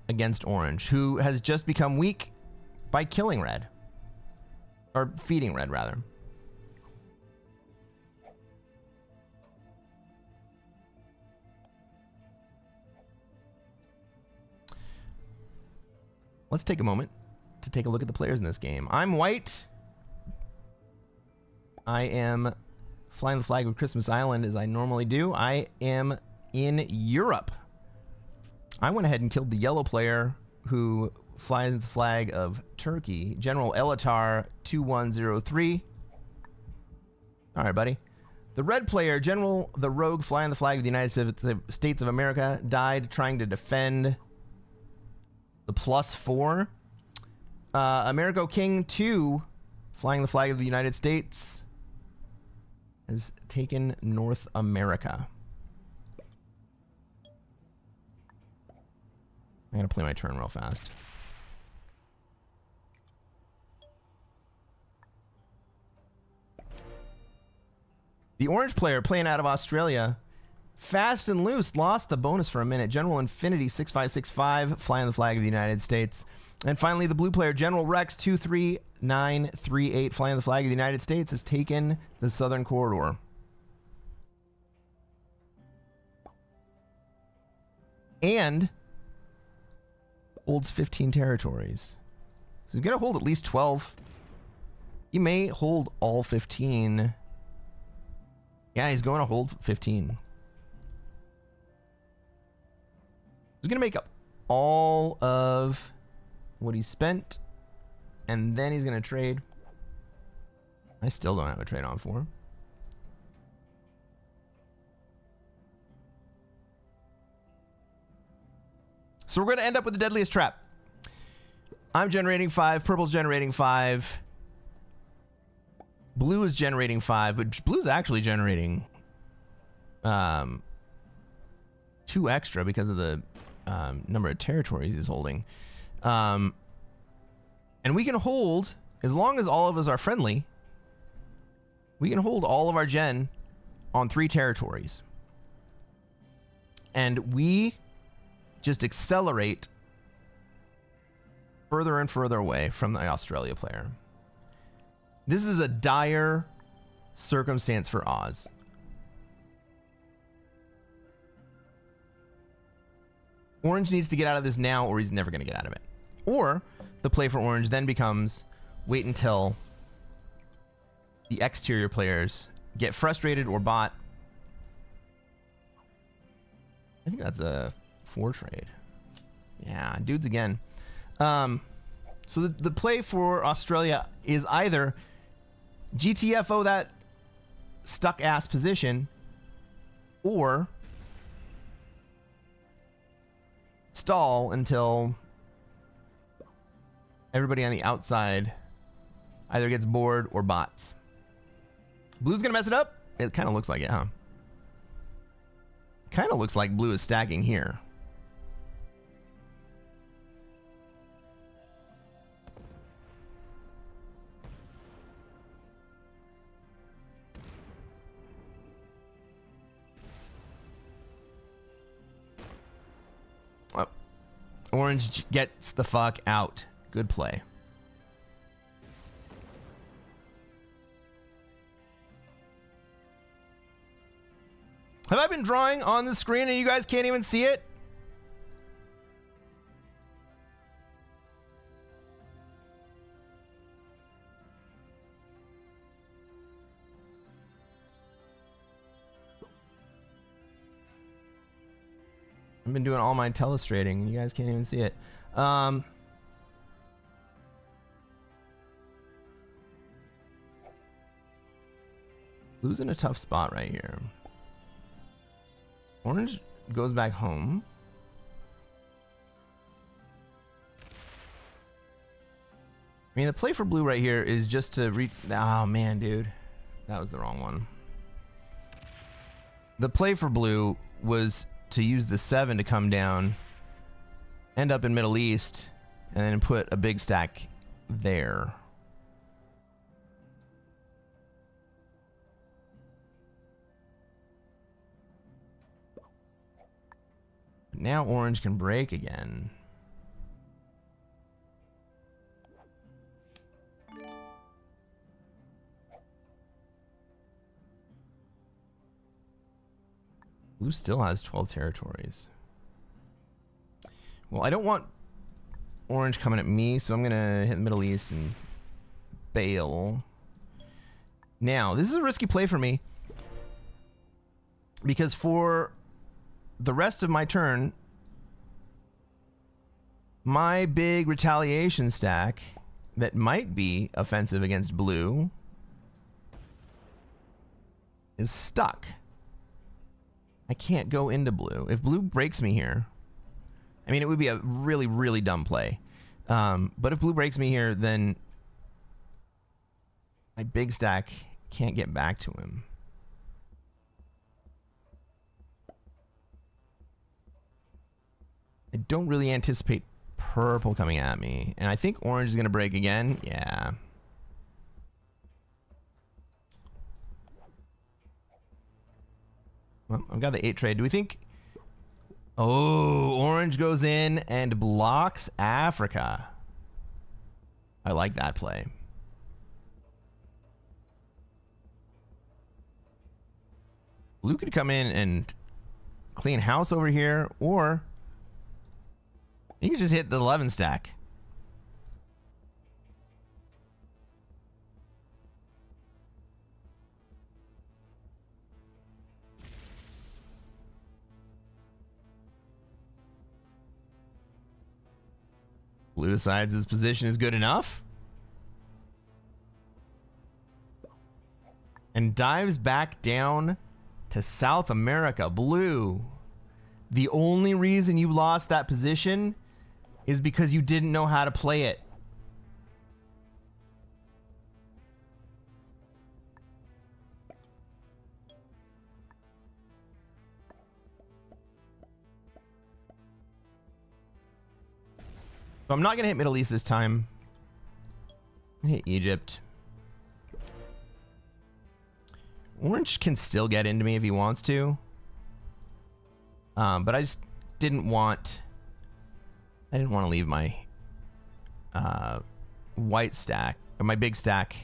against Orange, who has just become weak by killing Red. Or feeding Red, rather. Let's take a moment to take a look at the players in this game. I'm white. I am flying the flag of Christmas Island as I normally do. I am in Europe. I went ahead and killed the yellow player who flies the flag of Turkey. General Elatar 2103. All right, buddy. The red player, General the Rogue, flying the flag of the United States of America, died trying to defend the +4. Americo King 2, flying the flag of the United States, has taken North America. I'm going to play my turn real fast. The orange player, playing out of Australia, fast and loose, lost the bonus for a minute. General Infinity 6565, flying the flag of the United States. And finally, the blue player, General Rex 23938, flying the flag of the United States, has taken the southern corridor. And holds 15 territories. So he's going to hold at least 12. He may hold all 15. Yeah, he's going to hold 15. He's going to make up all of what he spent, and then he's going to trade. I still don't have a trade on for him. So we're going to end up with the deadliest trap. I'm generating 5. Purple's generating 5. Blue is generating 5, but blue's actually generating 2 extra because of the number of territories he's holding. And we can hold, as long as all of us are friendly, we can hold all of our gen on 3 territories. And we just accelerate further and further away from the Australia player. This is a dire circumstance for Oz. Orange needs to get out of this now, or he's never going to get out of it. Or the play for Orange then becomes wait until the exterior players get frustrated or bot. I think that's a 4 trade. Yeah, dudes again. So the play for Australia is either GTFO that stuck ass position, or stall until everybody on the outside either gets bored or bots. Blue's gonna mess it up? It kind of looks like it, huh? Kind of looks like blue is stacking here. Orange gets the fuck out. Good play. Have I been drawing on the screen and you guys can't even see it? I've been doing all my telestrating and you guys can't even see it. Blue's in a tough spot right here. Orange goes back home. I mean, the play for blue right here is just to oh man, dude. That was the wrong one. The play for blue was to use the 7 to come down, end up in Middle East, and then put a big stack there. Now orange can break again. Blue still has 12 territories. Well, I don't want orange coming at me, so I'm going to hit Middle East and bail. Now, this is a risky play for me because for the rest of my turn, my big retaliation stack that might be offensive against blue is stuck. I can't go into blue. If blue breaks me here, I mean, it would be a really, really dumb play. But if blue breaks me here, then my big stack can't get back to him. I don't really anticipate purple coming at me. And I think orange is going to break again. Yeah. Well, I've got the 8 trade. Do we think... Oh, orange goes in and blocks Africa. I like that play. Blue could come in and clean house over here, or you could just hit the 11 stack. Blue decides his position is good enough and dives back down to South America. Blue, the only reason you lost that position is because you didn't know how to play it. So I'm not going to hit Middle East this time. I'm going to hit Egypt. Orange can still get into me if he wants to. But I just didn't want... I didn't want to leave my white stack, or my big stack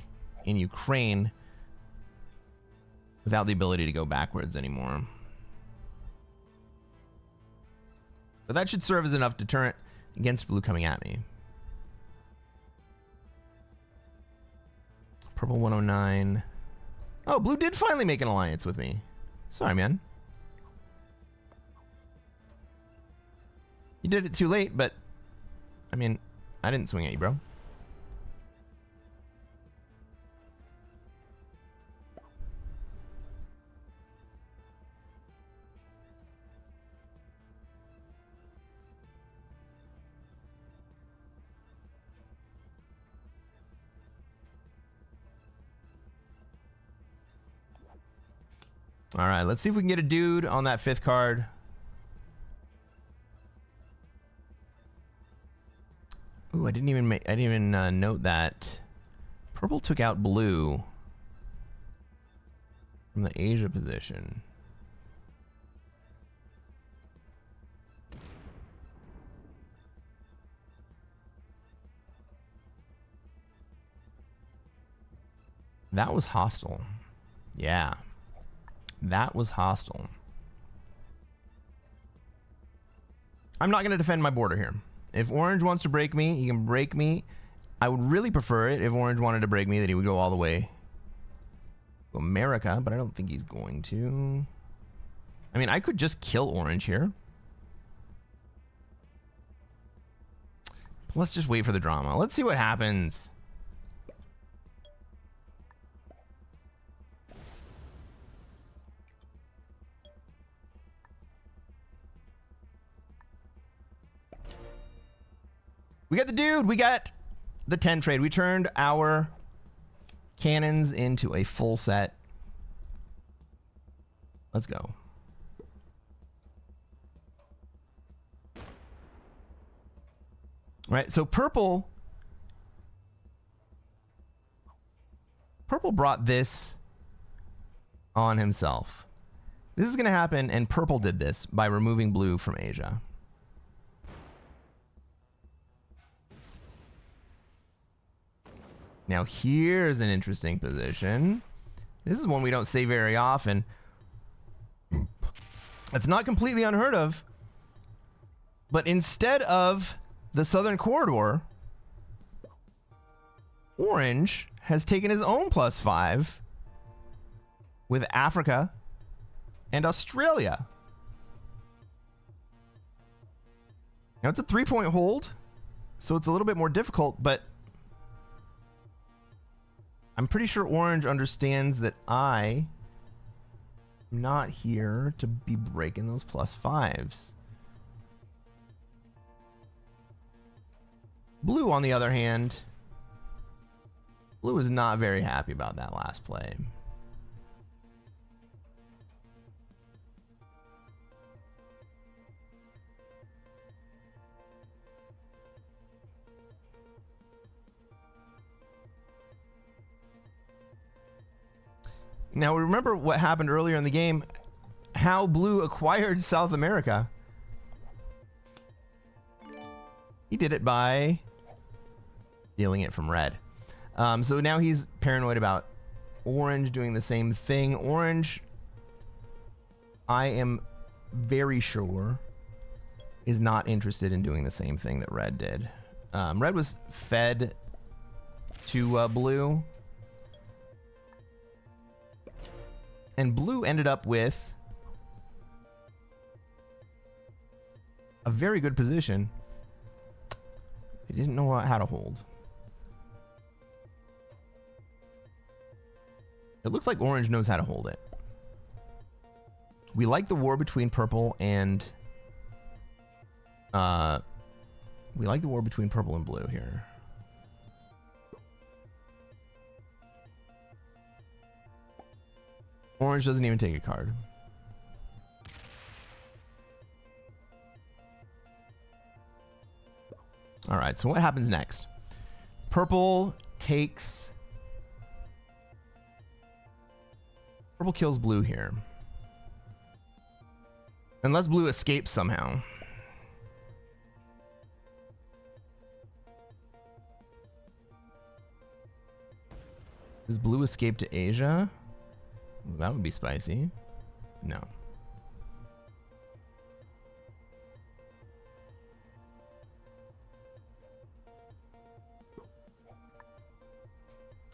in Ukraine without the ability to go backwards anymore. But that should serve as enough deterrent against blue coming at me. Purple 109. Oh, blue did finally make an alliance with me. Sorry, man. You did it too late, but I mean, I didn't swing at you, bro. All right, let's see if we can get a dude on that 5th card. Ooh, I didn't even note that purple took out blue from the Asia position. That was hostile. Yeah. That was hostile. I'm not going to defend my border here. If orange wants to break me, he can break me. I would really prefer it if orange wanted to break me that he would go all the way to America, but I don't think he's going to. I mean, I could just kill orange here. Let's just wait for the drama. Let's see what happens. We got the dude. We got the 10 trade. We turned our cannons into a full set. Let's go. All right, so purple brought this on himself. This is going to happen, and purple did this by removing blue from Asia. Now here's an interesting position. This is one we don't say very often. It's not completely unheard of. But instead of the Southern Corridor, orange has taken his own +5 with Africa and Australia. Now it's a 3-point hold, so it's a little bit more difficult, but I'm pretty sure Orange understands that I am not here to be breaking those +5s. Blue, on the other hand, Blue is not very happy about that last play. Now, remember what happened earlier in the game, how Blue acquired South America. He did it by stealing it from Red. So now he's paranoid about Orange doing the same thing. Orange, I am very sure, is not interested in doing the same thing that Red did. Red was fed to Blue. And Blue ended up with a very good position. They didn't know how to hold. It looks like Orange knows how to hold it. We like the war between purple and blue here. Orange doesn't even take a card. All right, so what happens next? Purple kills blue here. Unless blue escapes somehow. Does blue escape to Asia? Ooh, that would be spicy. No.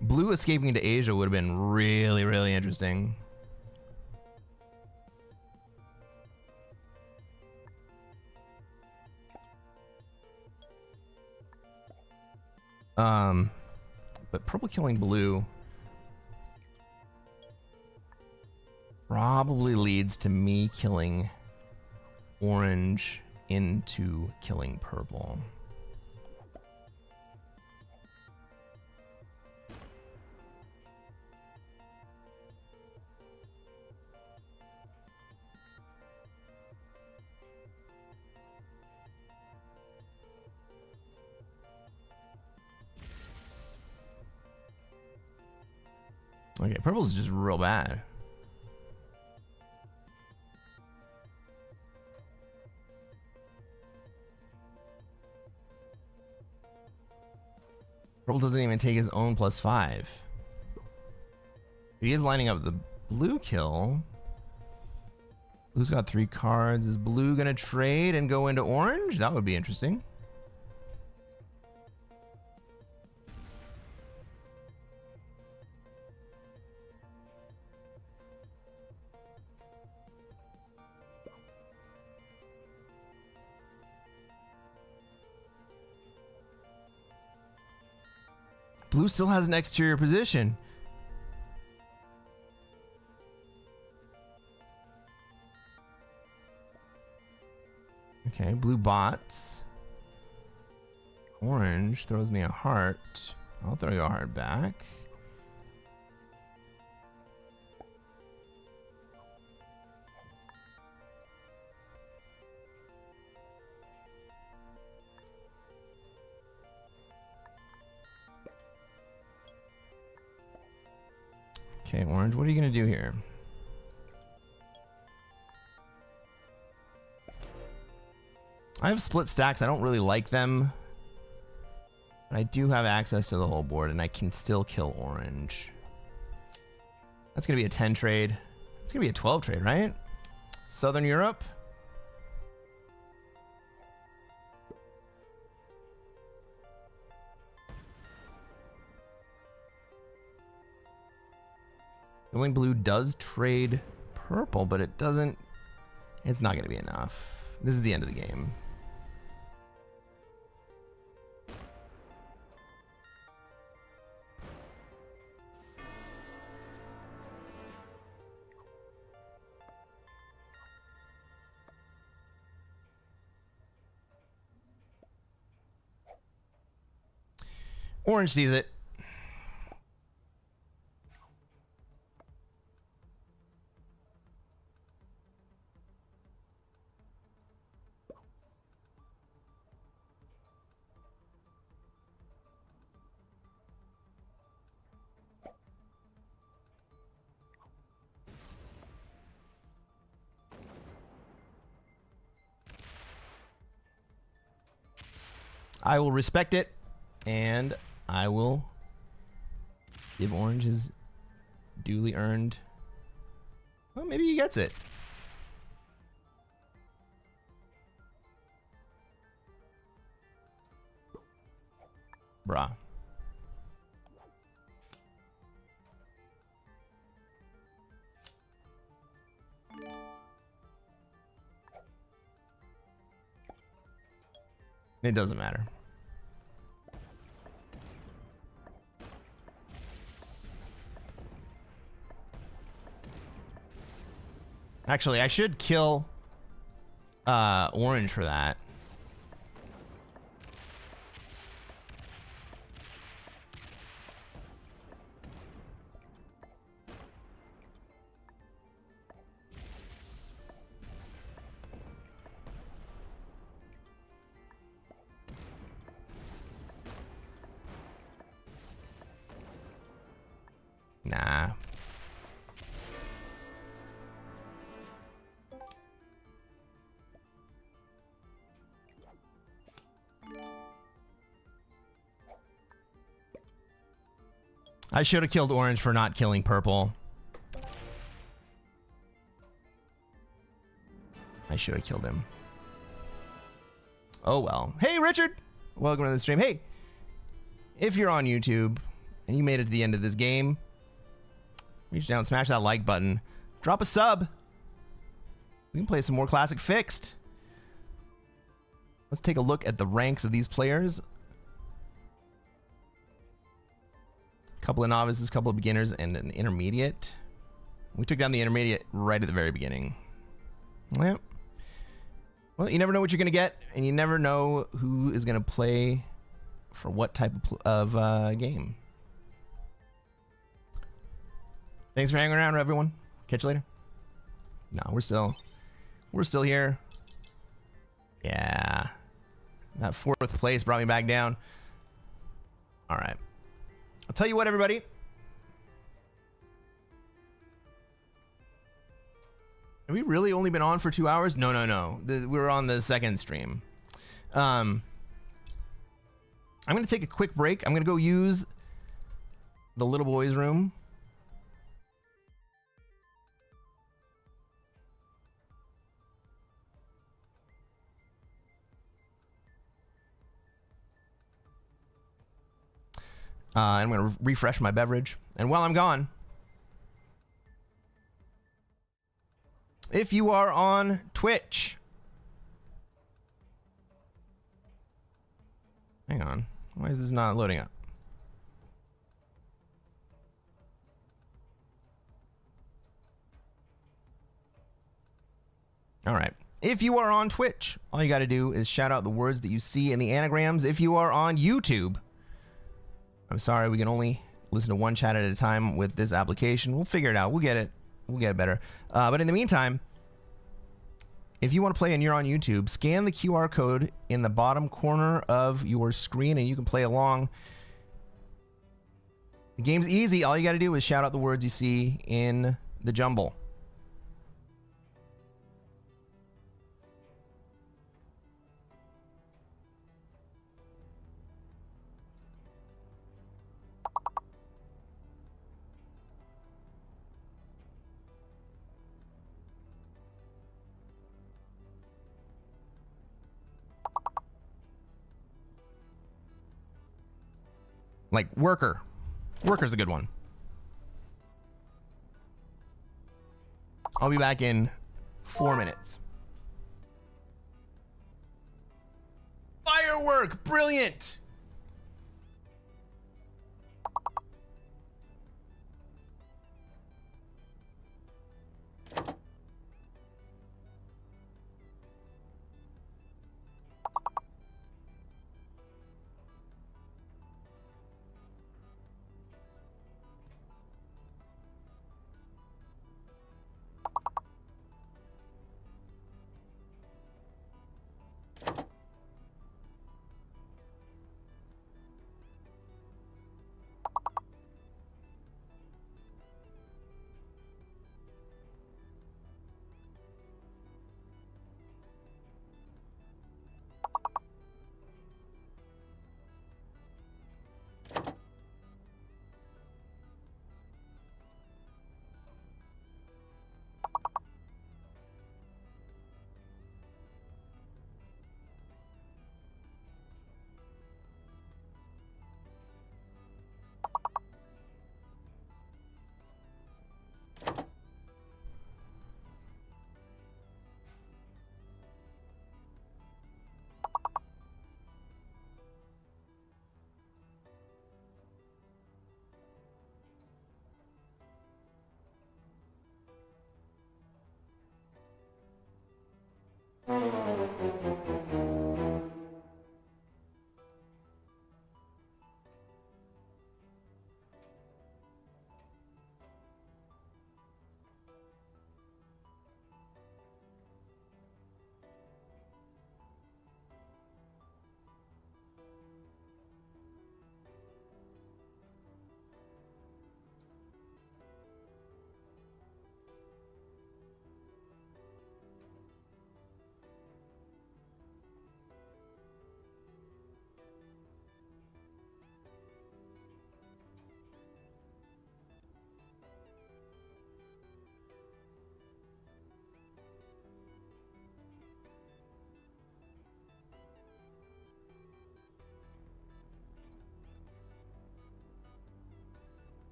Blue escaping to Asia would have been really, really interesting. But purple killing blue probably leads to me killing orange into killing purple. Okay, purple's just real bad. Purple doesn't even take his own +5. He is lining up the blue kill. Blue's got 3 cards. Is blue gonna trade and go into orange? That would be interesting. Blue still has an exterior position. Okay, blue bots. Orange throws me a heart. I'll throw you a heart back. Okay, orange, what are you gonna do here? I have split stacks. I don't really like them. But I do have access to the whole board, and I can still kill orange. That's gonna be a 10 trade. It's gonna be a 12 trade, right? Southern Europe. Rolling blue does trade purple, but it doesn't. It's not going to be enough. This is the end of the game. Orange sees it. I will respect it, and I will give Orange his duly earned. Well, maybe he gets it. Bruh. It doesn't matter. Actually, I should kill Orange for that. Nah. I should have killed Orange for not killing Purple. I should have killed him. Oh well. Hey Richard! Welcome to the stream. Hey! If you're on YouTube and you made it to the end of this game, reach down, smash that like button, drop a sub. We can play some more Classic Fixed. Let's take a look at the ranks of these players. Couple of novices, couple of beginners, and an intermediate. We took down the intermediate right at the very beginning. Yep. Well, you never know what you're going to get, and you never know who is going to play for what type of game. Thanks for hanging around, everyone. Catch you later. No, we're still here. Yeah. That fourth place brought me back down. All right. I'll tell you what, everybody. Have we really only been on for 2 hours? No. We were on the second stream. I'm going to take a quick break. I'm going to go use the little boy's room. I'm going to refresh my beverage. And while I'm gone, if you are on Twitch, hang on. Why is this not loading up? All right. If you are on Twitch, all you got to do is shout out the words that you see in the anagrams. If you are on YouTube, I'm sorry, we can only listen to one chat at a time with this application. We'll figure it out. We'll get it. We'll get it better. But in the meantime, if you want to play and you're on YouTube, scan the QR code in the bottom corner of your screen and you can play along. The game's easy. All you got to do is shout out the words you see in the jumble. Like worker. Worker's a good one. I'll be back in 4 minutes. Firework! Brilliant!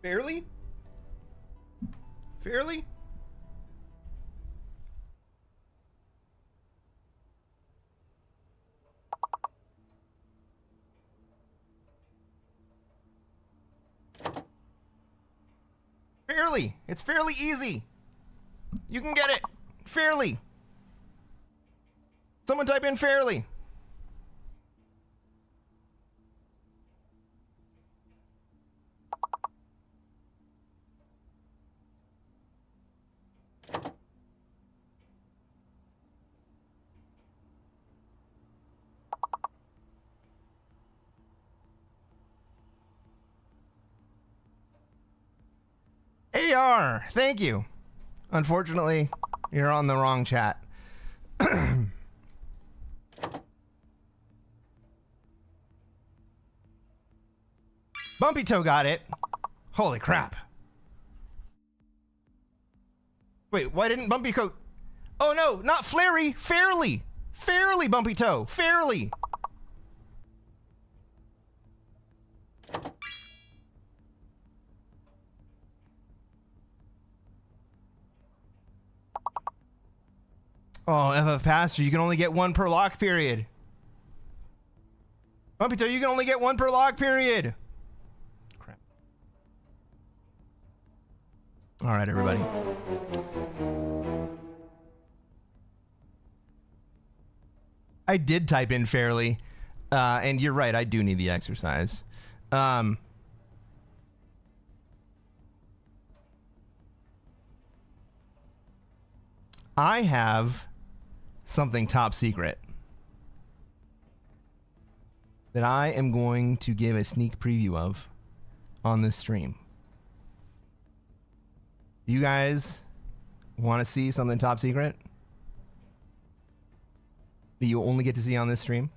Fairly? Fairly? Fairly. It's fairly easy. You can get it. Fairly. Someone type in fairly. AR, thank you. Unfortunately, you're on the wrong chat. Bumpy Toe got it. Holy crap. Wait, why didn't Bumpy Toe? Oh no, not Flary, Fairly. Fairly, Bumpy Toe, Fairly. Oh, FF Pastor, you can only get one per lock period. Bumpy Toe, you can only get one per lock period. Crap. All right, everybody. I did type in fairly, and you're right, I do need the exercise. I have something top secret that I am going to give a sneak preview of on this stream. You guys want to see something top secret that you only get to see on this stream?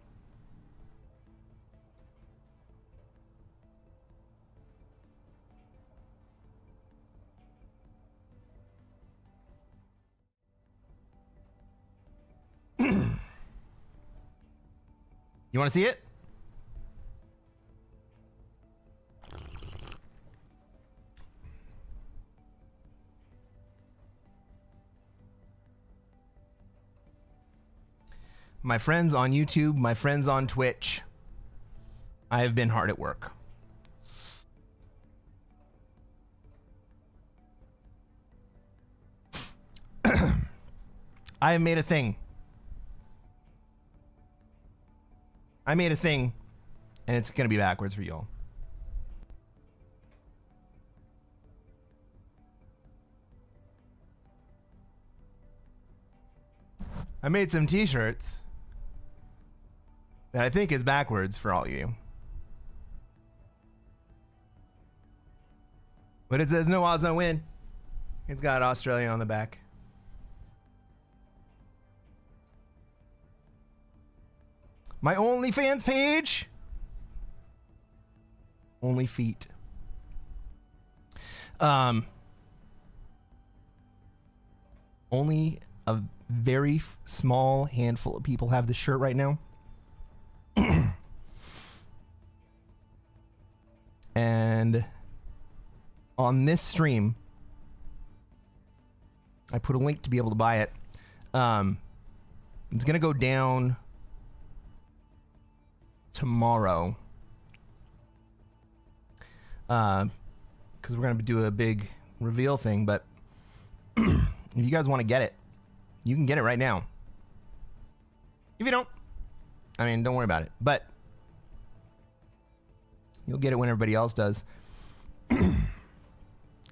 You want to see it? My friends on YouTube, my friends on Twitch, I have been hard at work. I have made a thing. I made a thing, and it's going to be backwards for y'all. I made some t-shirts that I think is backwards for all of you. But it says no odds, no win. It's got Australia on the back. My OnlyFans page. Only feet. Only a very small handful of people have this shirt right now. And on this stream, I put a link to be able to buy it. It's going to go down tomorrow. Because we're going to do a big reveal thing. But if you guys want to get it, you can get it right now. If you don't, I mean, don't worry about it. But you'll get it when everybody else does.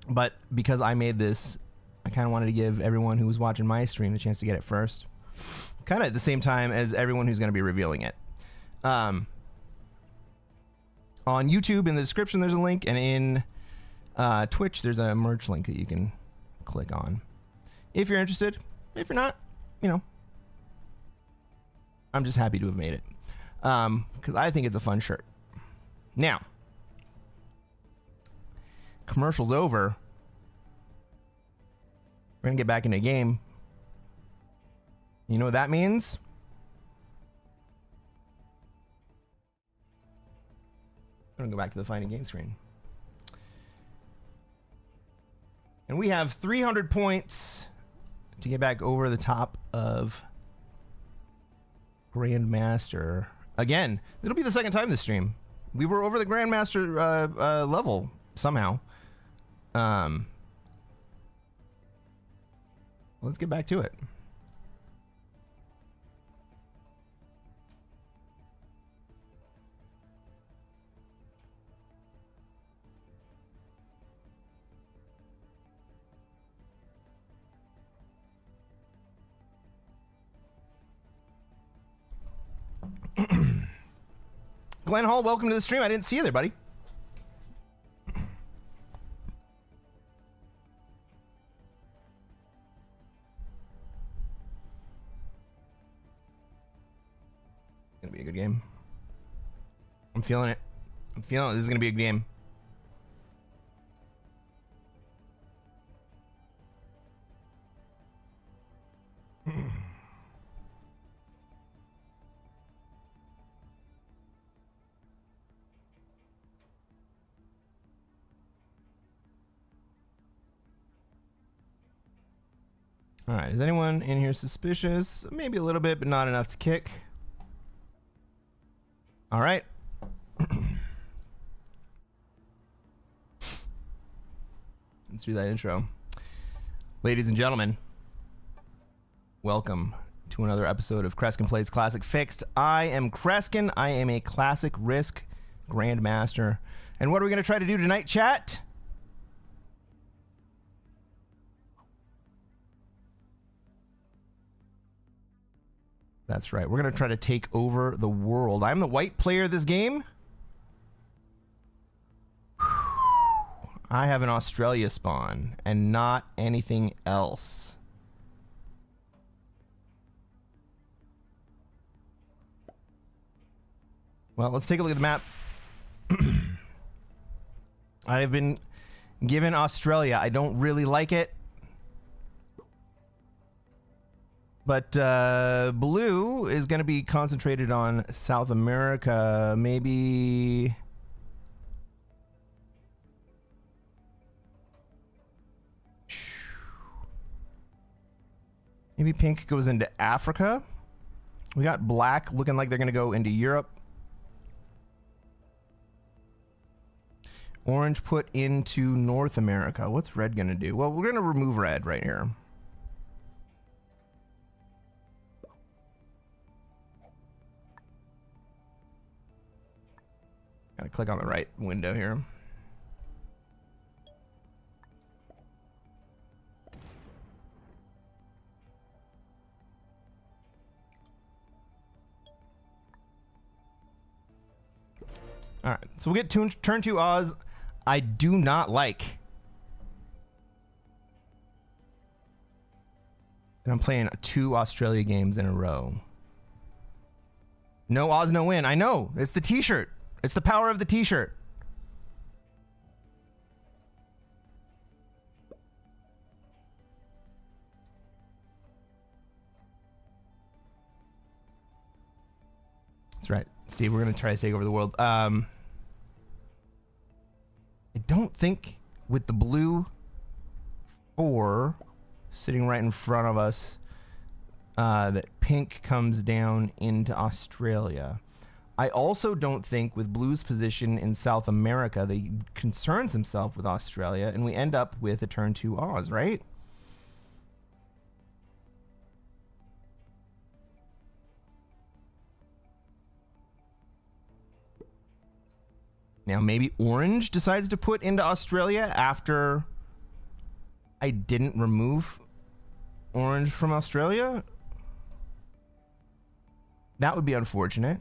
But because I made this, I kind of wanted to give everyone who was watching my stream the chance to get it first. Kind of at the same time as everyone who's going to be revealing it. On YouTube, in the description, there's a link. And in Twitch, there's a merch link that you can click on. If you're interested. If you're not, you know, I'm just happy to have made it. Because I think it's a fun shirt. Now, commercial's over. We're going to get back into a game. You know what that means? I'm going to go back to the Finding Game screen. And we have 300 points to get back over the top of Grandmaster. Again, it'll be the second time this stream. We were over the Grandmaster level somehow. Let's get back to it. Glenn Hall, welcome to the stream. I didn't see you there, buddy. Gonna be a good game. I'm feeling it. I'm feeling it. This is gonna be a good game. All right, is anyone in here suspicious? Maybe a little bit, but not enough to kick. All right. Let's do that intro. Ladies and gentlemen, welcome to another episode of Cresquin Plays Classic Fixed. I am Cresquin. I am a Classic Risk Grandmaster. And what are we going to try to do tonight, chat? That's right. We're going to try to take over the world. I'm the white player of this game. I have an Australia spawn and not anything else. Well, let's take a look at the map. I have been given Australia. I don't really like it. But blue is going to be concentrated on South America. Maybe pink goes into Africa. We got black looking like they're going to go into Europe. Orange put into North America. What's red going to do? Well, we're going to remove red right here. Gotta click on the right window here. All right, so we'll get turn 2 Oz. I do not like. And I'm playing 2 Australia games in a row. No Oz, no win. I know. It's the t-shirt. It's the power of the t-shirt. That's right, Steve. We're going to try to take over the world. I don't think with the blue 4 sitting right in front of us that pink comes down into Australia. I also don't think with blue's position in South America that he concerns himself with Australia, and we end up with a turn 2 Oz, right? Now maybe orange decides to put into Australia after I didn't remove orange from Australia. That would be unfortunate.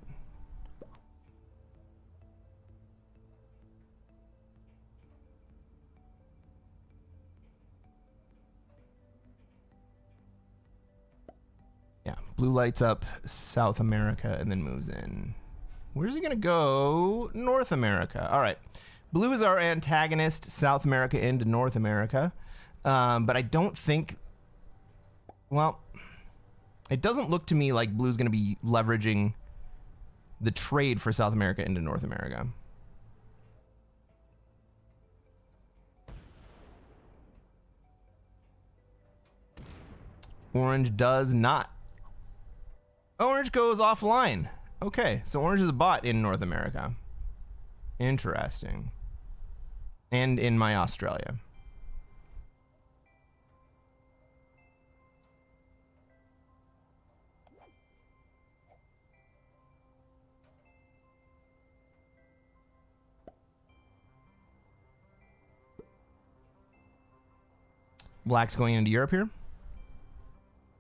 Yeah, blue lights up South America and then moves in. Where's he going to go? North America. All right. Blue is our antagonist, South America into North America. But I don't think... Well, it doesn't look to me like blue's going to be leveraging the trade for South America into North America. Orange does not. Orange goes offline. Okay, so orange is a bot in North America. Interesting. And in my Australia. Black's going into Europe here.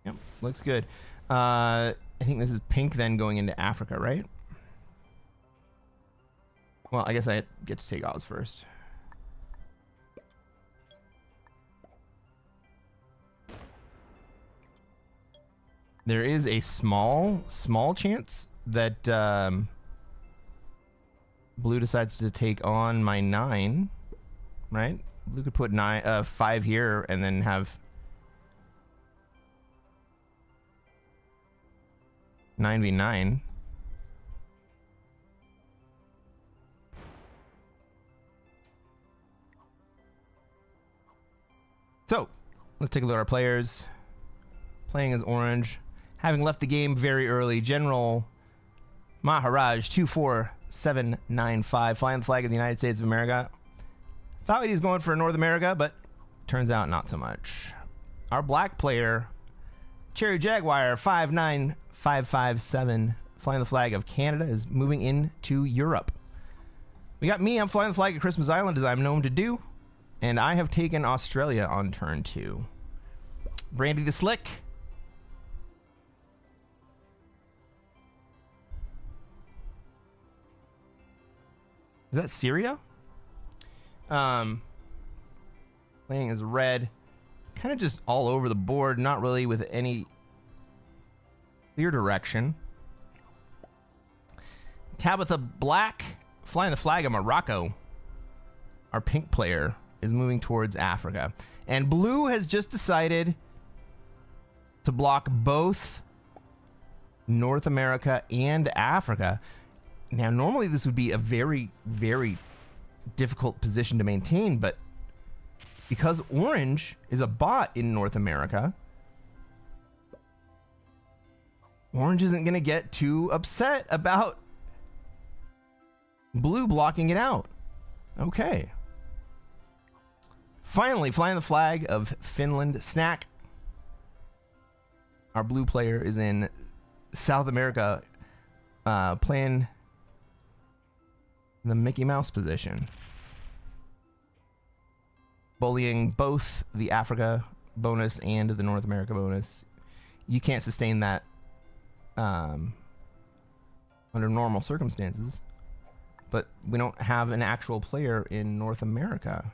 Yep, looks good. I think this is pink then going into Africa, right? Well, I guess I get to take Oz first. There is a small chance that blue decides to take on my 9, right? Blue could put 5 here and then have 9v9. So, let's take a look at our players. Playing as orange. Having left the game very early, General Maharaj 24795, flying the flag of the United States of America. Thought he was going for North America, but turns out not so much. Our black player, Cherry Jaguar 59557, flying the flag of Canada, is moving into Europe. We got me. I'm flying the flag at Christmas Island, as I'm known to do. And I have taken Australia on turn 2. Brandy the Slick. Is that Syria? Playing as red. Kind of just all over the board, not really with any clear direction. Tabitha Black, flying the flag of Morocco. Our pink player is moving towards Africa. And blue has just decided to block both North America and Africa. Now, normally this would be a very, very difficult position to maintain, but because orange is a bot in North America, orange isn't going to get too upset about blue blocking it out. Okay. Finally, flying the flag of Finland Snack. Our blue player is in South America, playing the Mickey Mouse position, bullying both the Africa bonus and the North America bonus. You can't sustain that under normal circumstances, but we don't have an actual player in North America.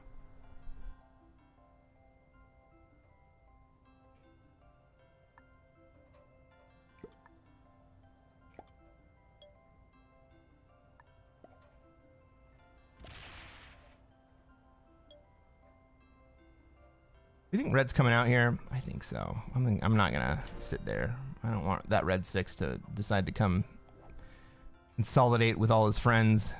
You think red's coming out here? I think so. I'm not gonna sit there. I don't want that red 6 to decide to come consolidate with all his friends.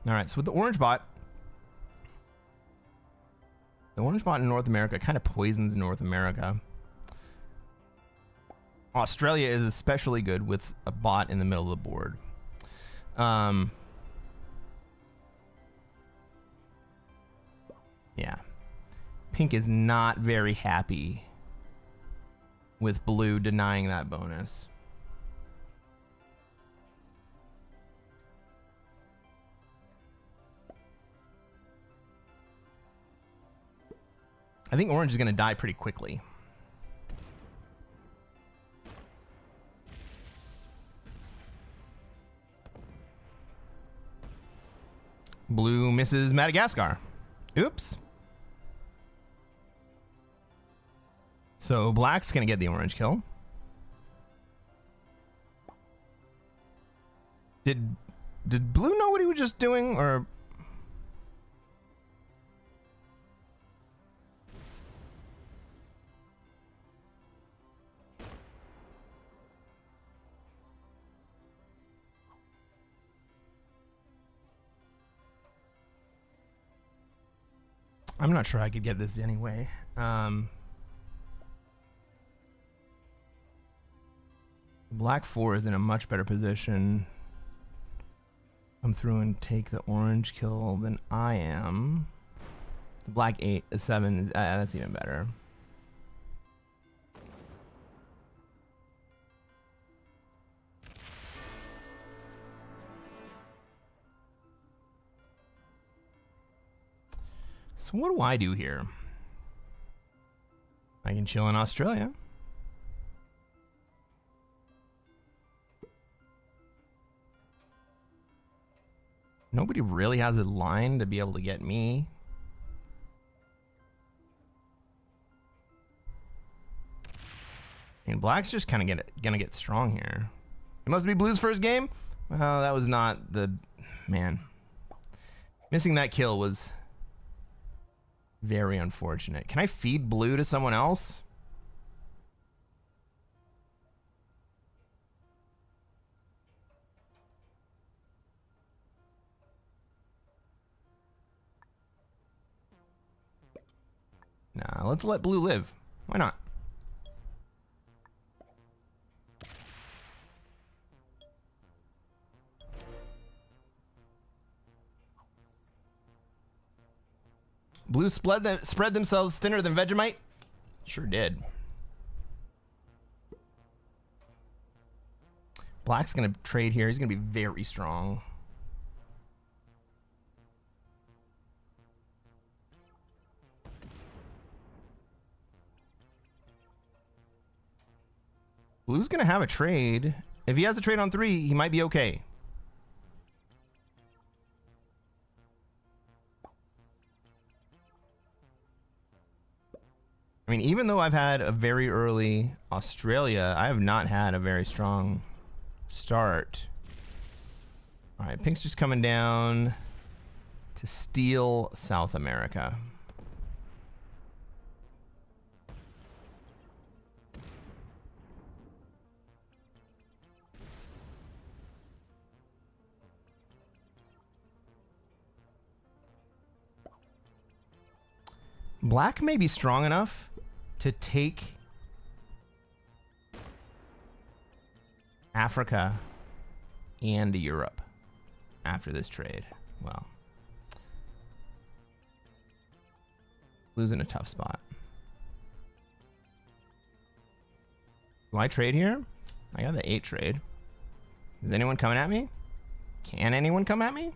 All right, so with the orange bot, the orange bot in North America kind of poisons North America. Australia is especially good with a bot in the middle of the board. Yeah. Pink is not very happy with blue denying that bonus. I think orange is going to die pretty quickly. Blue misses Madagascar. Oops. So black's going to get the orange kill. Did blue know what he was just doing, or... I'm not sure I could get this anyway. Black 4 is in a much better position. Come through and take the orange kill than I am. The black 8, 7, that's even better. So what do I do here? I can chill in Australia. Nobody really has a line to be able to get me. And black's just kind of gonna get strong here. It must be blue's first game? Well, that was not the... Man. Missing that kill was... very unfortunate. Can I feed blue to someone else? Nah, let's let blue live. Why not? Blue spread themselves thinner than Vegemite? Sure did. Black's going to trade here. He's going to be very strong. Blue's going to have a trade. If he has a trade on 3, he might be okay. I mean, even though I've had a very early Australia, I have not had a very strong start. All right, Pink's just coming down to steal South America. Black may be strong enough to take Africa and Europe after this trade. Well, Blue's in a tough spot. Do I trade here? I got the 8 trade. Is anyone coming at me? Can anyone come at me?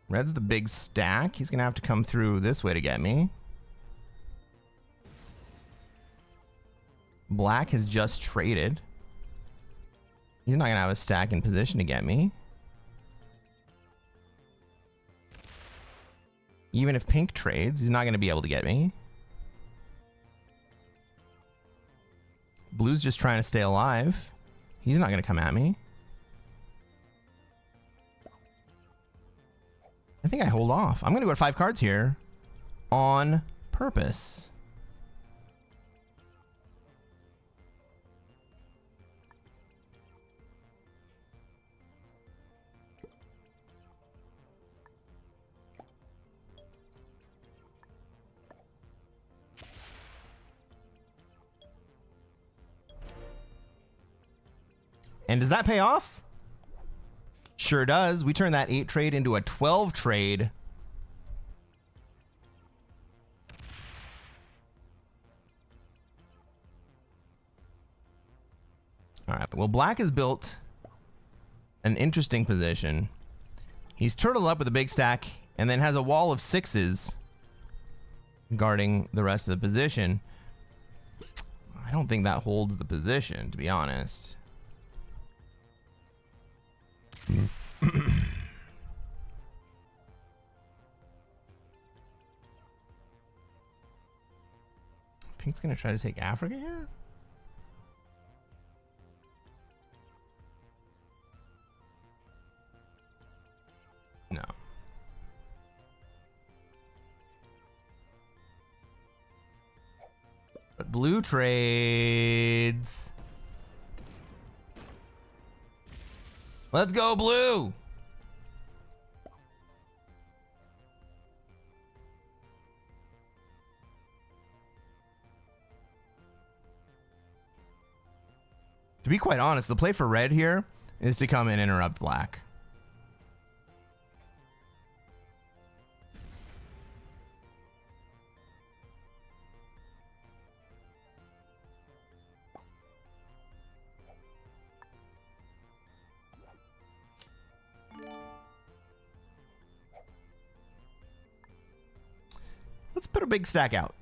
Red's the big stack. He's going to have to come through this way to get me. Black has just traded. He's not going to have a stack in position to get me. Even if Pink trades, he's not going to be able to get me. Blue's just trying to stay alive. He's not going to come at me. I think I hold off. I'm going to go to 5 cards here on purpose. And does that pay off? Sure does. We turn that 8 trade into a 12 trade. All right. Well, Black has built an interesting position. He's turtled up with a big stack and then has a wall of 6s guarding the rest of the position. I don't think that holds the position, to be honest. Pink's gonna try to take Africa here? No. But Blue trades. Let's go, Blue. To be quite honest, the play for Red here is to come and interrupt Black. Let's put a big stack out.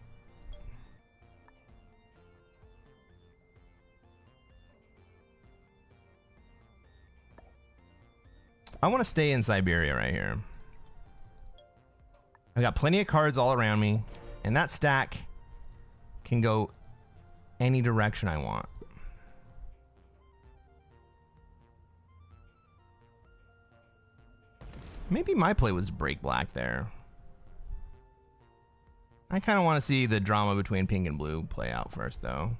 I want to stay in Siberia right here. I've got plenty of cards all around me, and that stack can go any direction I want. Maybe my play was to break Black there. I kind of want to see the drama between Pink and Blue play out first, though.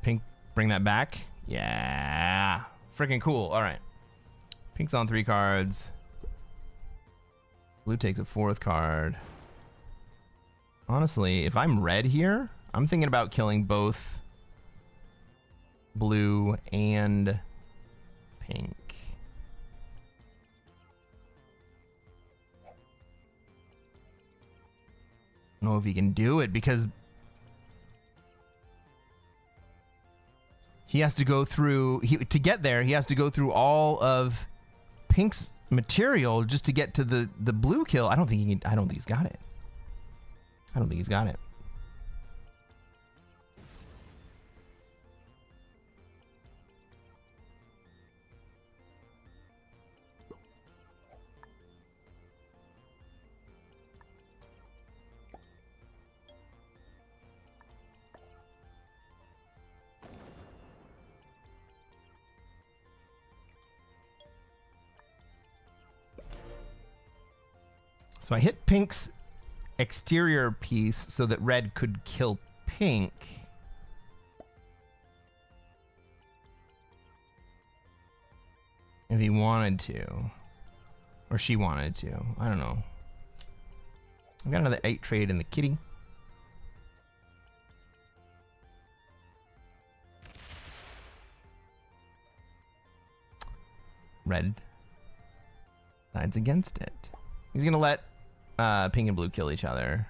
Pink, bring that back. Yeah. Freaking cool. All right. Pink's on 3 cards. Blue takes a 4th card. Honestly, if I'm red here, I'm thinking about killing both blue and pink. I don't know if he can do it because he has to go through to get there. He has to go through all of pink's material just to get to the blue kill. I don't think he can. I don't think he's got it. I don't think he's got it. So I hit pink's exterior piece so that red could kill pink. If he wanted to. Or she wanted to. I don't know. I've got another 8 trade in the kitty. Red sides against it. He's going to let pink and blue kill each other.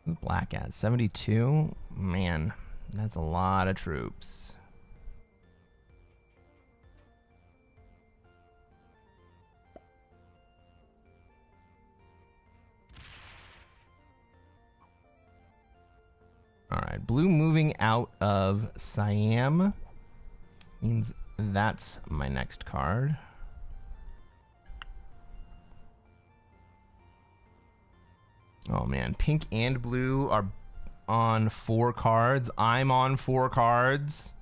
Black at 72. Man, that's a lot of troops. All right, blue moving out of Siam means that's my next card. Oh man, pink and blue are on 4 cards. I'm on 4 cards.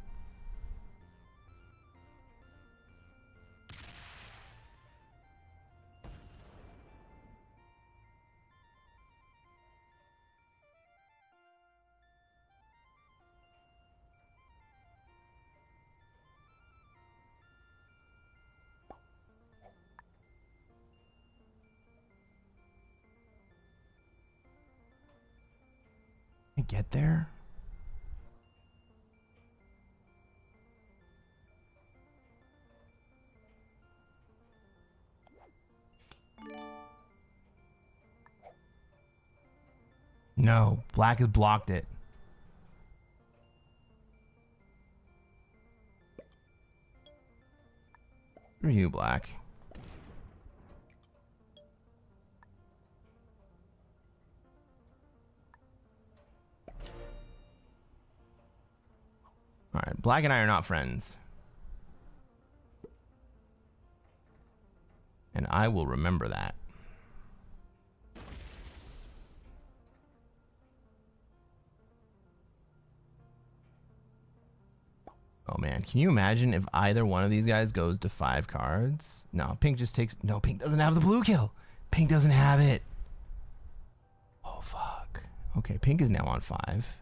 Get there? No, black has blocked it. Screw you, black. All right, black and I are not friends. And I will remember that. Oh man, can you imagine if either one of these guys goes to 5 cards? No, pink just takes... No, pink doesn't have the blue kill. Pink doesn't have it. Oh, fuck. Okay, pink is now on 5.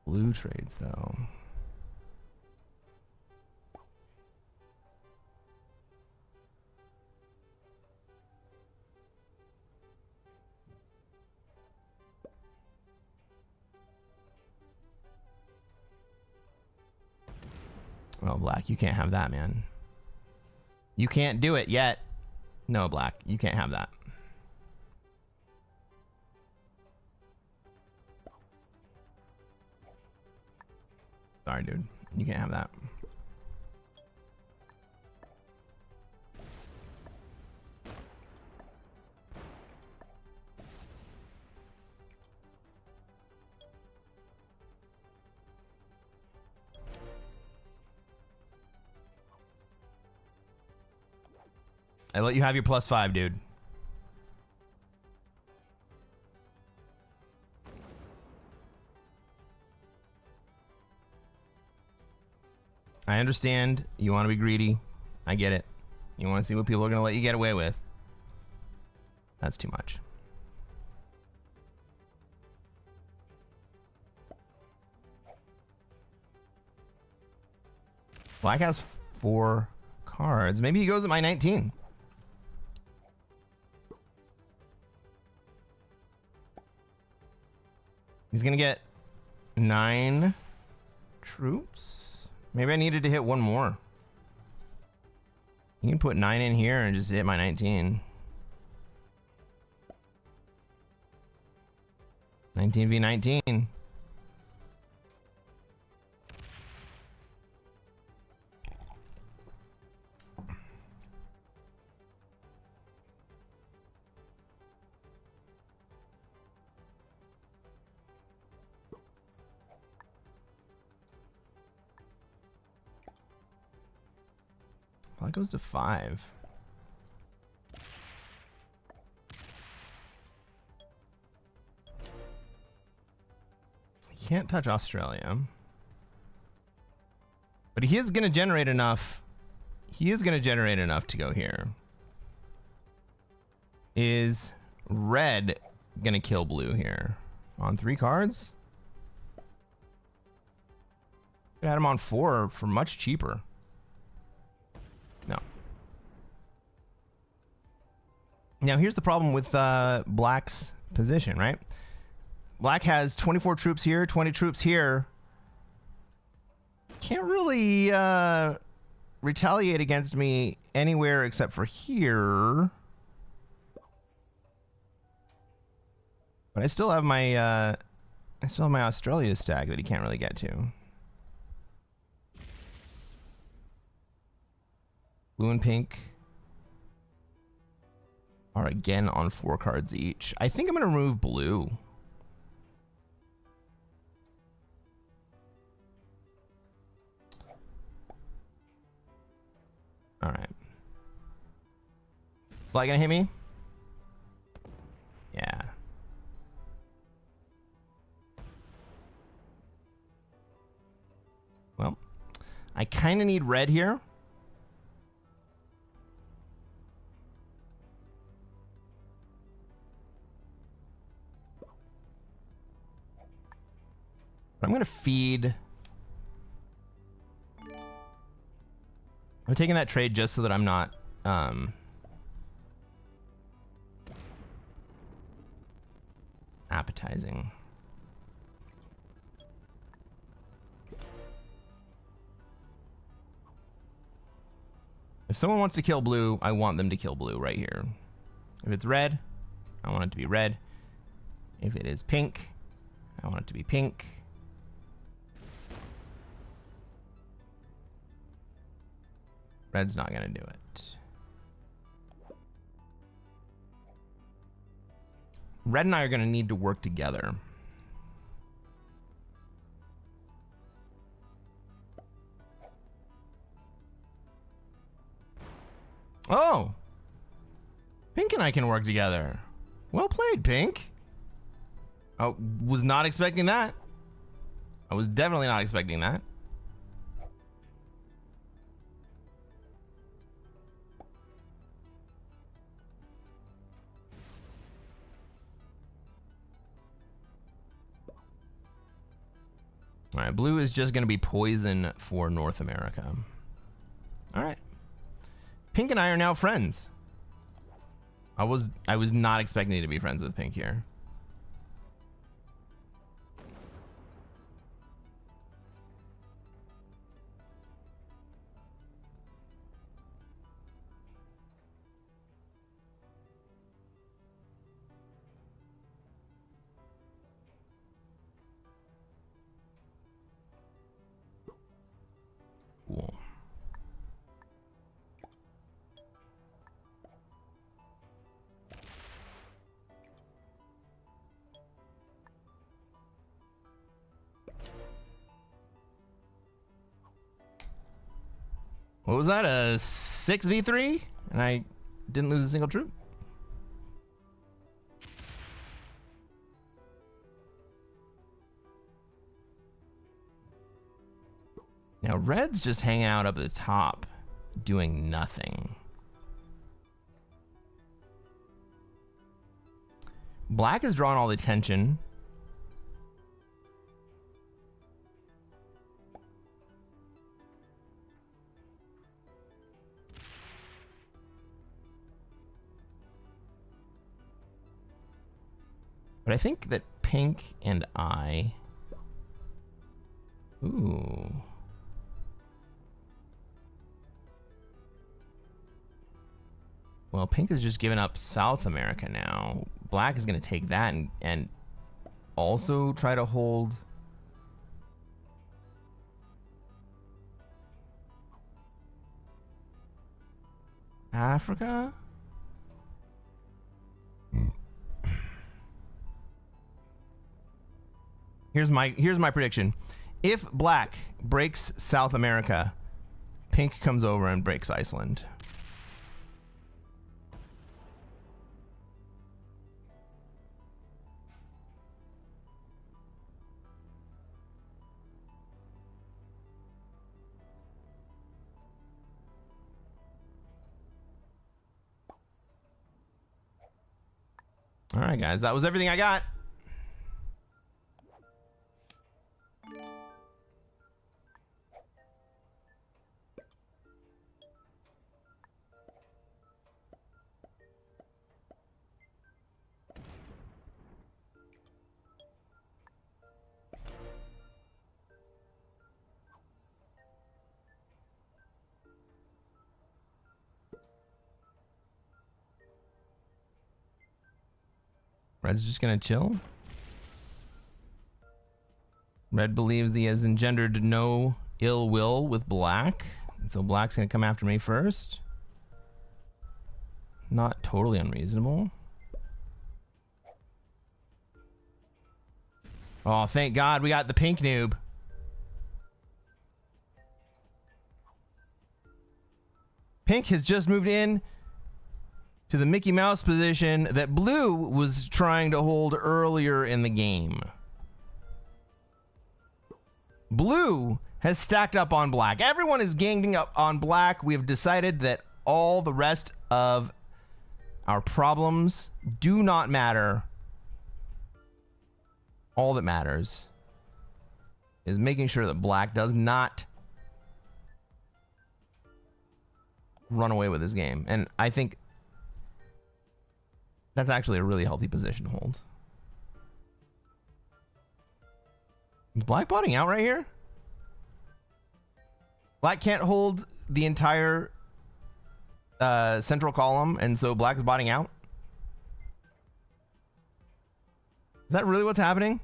Blue trades, though. Oh, black, you can't have that, man. You can't do it yet. No, black, you can't have that. Sorry, dude. You can't have that. I let you have your +5, dude. I understand you want to be greedy. I get it. You want to see what people are going to let you get away with. That's too much. Black has 4 cards. Maybe he goes at my 19. He's going to get 9 troops. Maybe I needed to hit 1 more. You can put 9 in here and just hit my 19. 19 v 19. That goes to 5. He can't touch Australia. But he is going to generate enough. He is going to generate enough to go here. Is red going to kill blue here? On 3 cards? Could add him on 4 for much cheaper. No. Now here's the problem with Black's position, right? Black has 24 troops here, 20 troops here. Can't really retaliate against me anywhere except for here. But I still have my Australia stack that he can't really get to. Blue and pink are again on 4 cards each. I think I'm going to remove blue. All right. Black gonna hit me? Yeah. Well, I kind of need red here. I'm going to feed. I'm taking that trade just so that I'm not appetizing. If someone wants to kill blue, I want them to kill blue right here. If it's red, I want it to be red. If it is pink, I want it to be pink. Red's not going to do it. Red and I are going to need to work together. Oh! Pink and I can work together. Well played, Pink. I was not expecting that. I was definitely not expecting that. All right, blue is just going to be poison for North America. All right. Pink and I are now friends. I was not expecting to be friends with Pink here. Cool. What was that? A 6v3? And I didn't lose a single troop? Now, red's just hanging out up at the top, doing nothing. Black has drawn all the attention. But I think that pink and I... Ooh. Well, pink has just given up South America now. Black is going to take that and also try to hold... Africa? Here's my prediction. If black breaks South America, pink comes over and breaks Iceland. All right, guys, that was everything I got. Red's just gonna chill. Red believes he has engendered no ill will with black, and so black's gonna come after me first. Not totally unreasonable. Oh, thank God we got the pink noob. Pink has just moved in to the Mickey Mouse position that blue was trying to hold earlier in the game. Blue has stacked up on black. Everyone is ganging up on black. We have decided that all the rest of our problems do not matter. All that matters is making sure that black does not run away with this game. And I think that's actually a really healthy position to hold. Is black botting out right here? Black can't hold the entire central column, and so black's botting out? Is that really what's happening?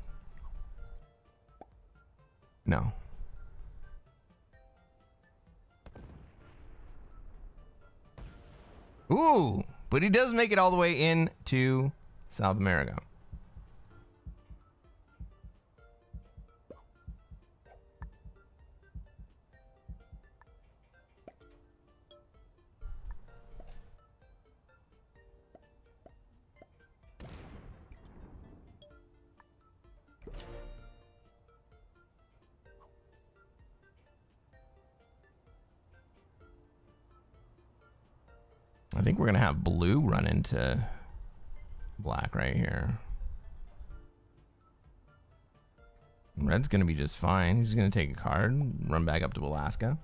No. Ooh, but he does make it all the way into South America. I think we're going to have blue run into black right here. Red's going to be just fine. He's going to take a card and run back up to Alaska.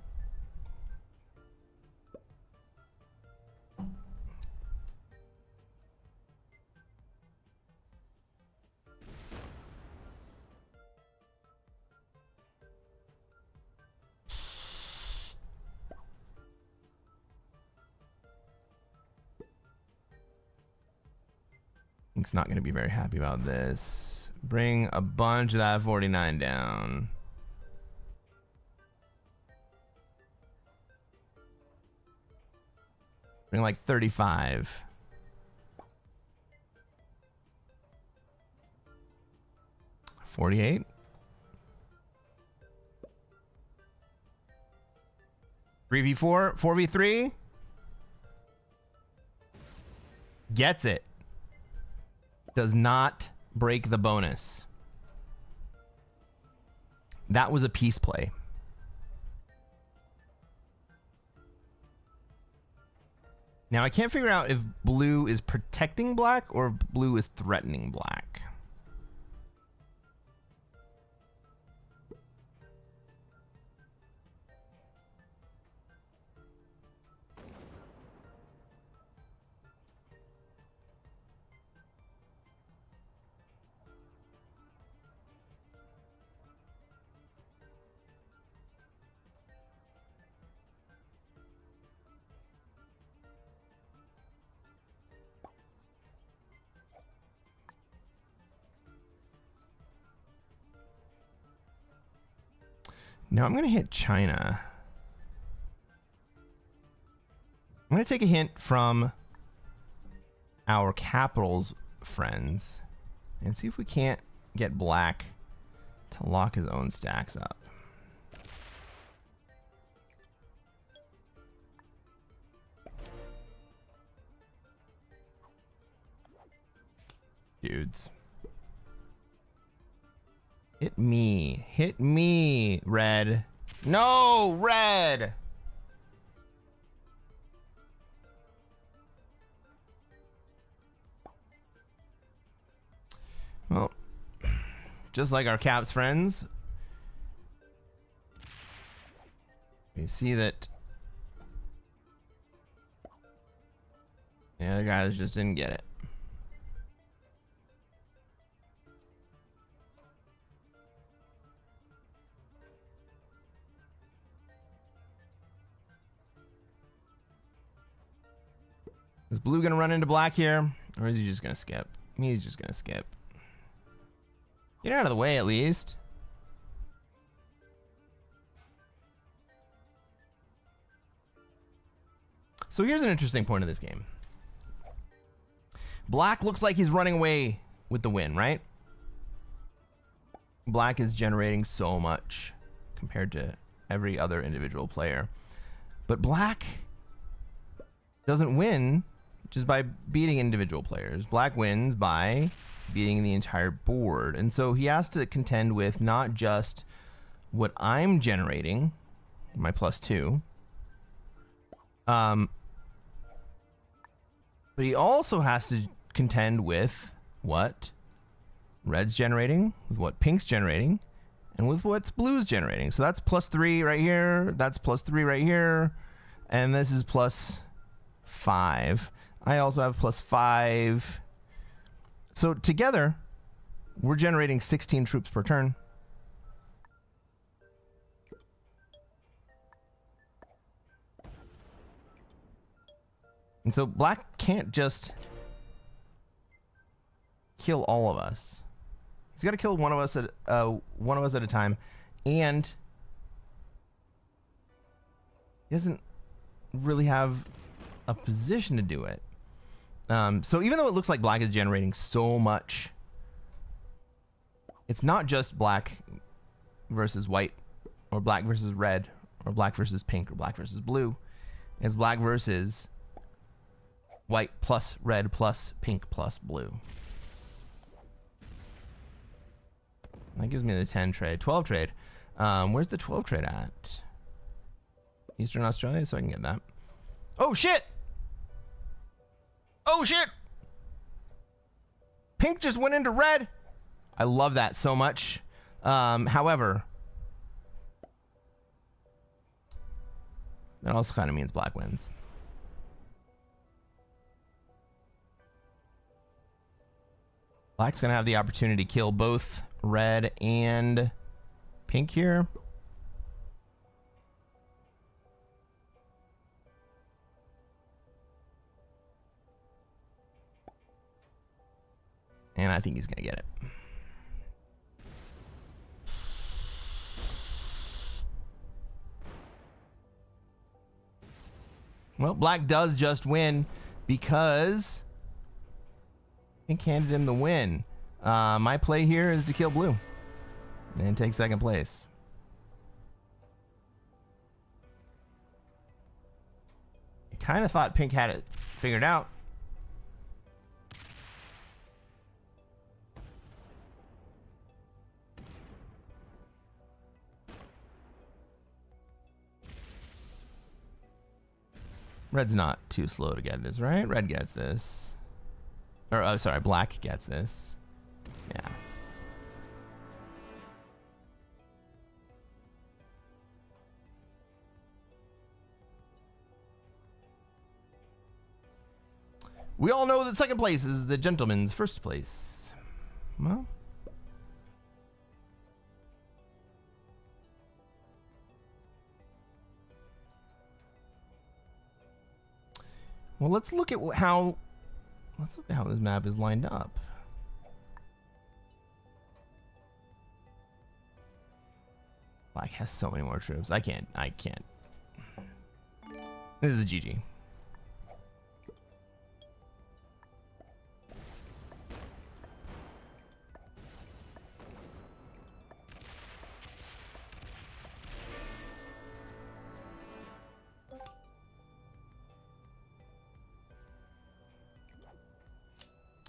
He's not going to be very happy about this. Bring a bunch of that 49 down. Bring like 35. $48. Three v4, 4v3. Gets it. Does not break the bonus. That was a peace play. Now I can't figure out if blue is protecting black or if blue is threatening black. Now I'm going to hit China. I'm going to take a hint from our capitals friends and see if we can't get black to lock his own stacks up. Dudes. Hit me, red. No, red. Well, just like our Caps friends, you see that the other guys just didn't get it. Is blue gonna run into black here, or is he just gonna skip? He's just gonna skip. Get out of the way at least. So here's an interesting point of this game. Black looks like he's running away with the win, right? Black is generating so much compared to every other individual player. But black doesn't win just by beating individual players. Black wins by beating the entire board. And so he has to contend with not just what I'm generating, my +2, but he also has to contend with what red's generating, with what pink's generating, and with what's blue's generating. So that's +3 right here, that's +3 right here, and this is +5. I also have +5. So together, we're generating 16 troops per turn. And so black can't just kill all of us. He's got to kill one of us at a time, and he doesn't really have a position to do it. So even though it looks like black is generating so much, it's not just black versus white, or black versus red, or black versus pink, or black versus blue. It's black versus white plus red plus pink plus blue. That gives me the 10 trade. 12 trade. Where's the 12 trade at? Eastern Australia, so I can get that. Oh, shit! Oh, shit! Pink just went into red. I love that so much. However, that also kind of means black wins. Black's going to have the opportunity to kill both red and pink here. And I think he's going to get it. Well, black does just win because pink handed him the win. My play here is to kill blue and take second place. I kind of thought pink had it figured out. Red's not too slow to get this, right? Red gets this. Or, oh, sorry, black gets this. Yeah. We all know that second place is the gentleman's first place. Well. Well, let's look at how this map is lined up. Black has so many more troops. I can't. This is a GG.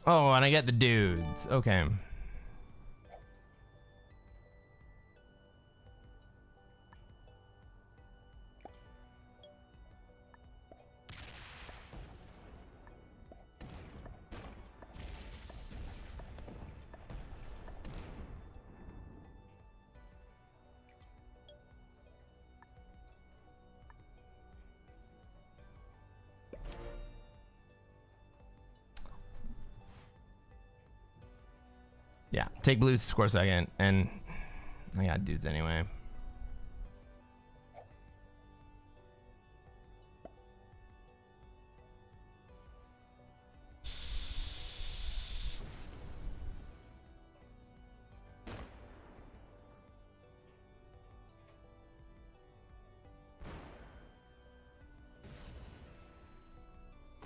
Oh, and I get the dudes. Okay. Yeah, take blue, score second, and I got dudes anyway.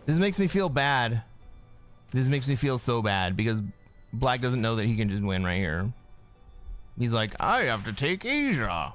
This makes me feel bad. This makes me feel so bad because Black doesn't know that he can just win right here. He's like, I have to take Asia.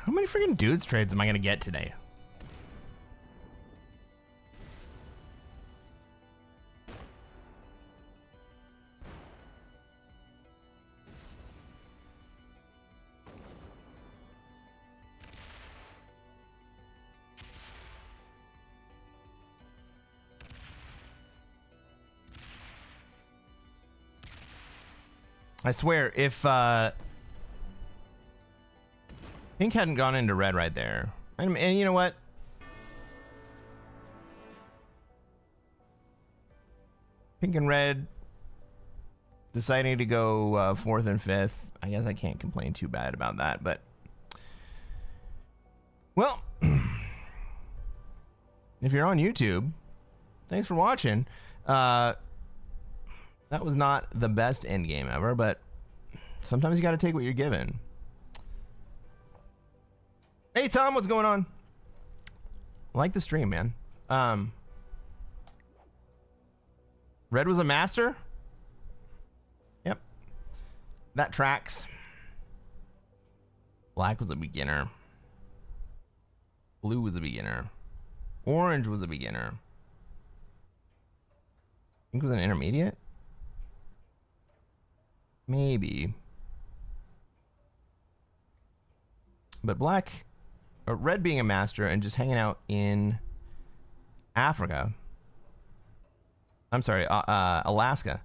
How many freaking dudes trades am I gonna get today? I swear, if Pink hadn't gone into red right there. And you know what? Pink and red deciding to go fourth and fifth. I guess I can't complain too bad about that, but well, if you're on YouTube, thanks for watching. That was not the best endgame ever, but sometimes you got to take what you're given. Hey Tom, what's going on? I like the stream, man. Red was a master? Yep. That tracks. Black was a beginner. Blue was a beginner. Orange was a beginner. Pink was an intermediate? Maybe. But black... red being a master and just hanging out in Africa. I'm sorry, Alaska.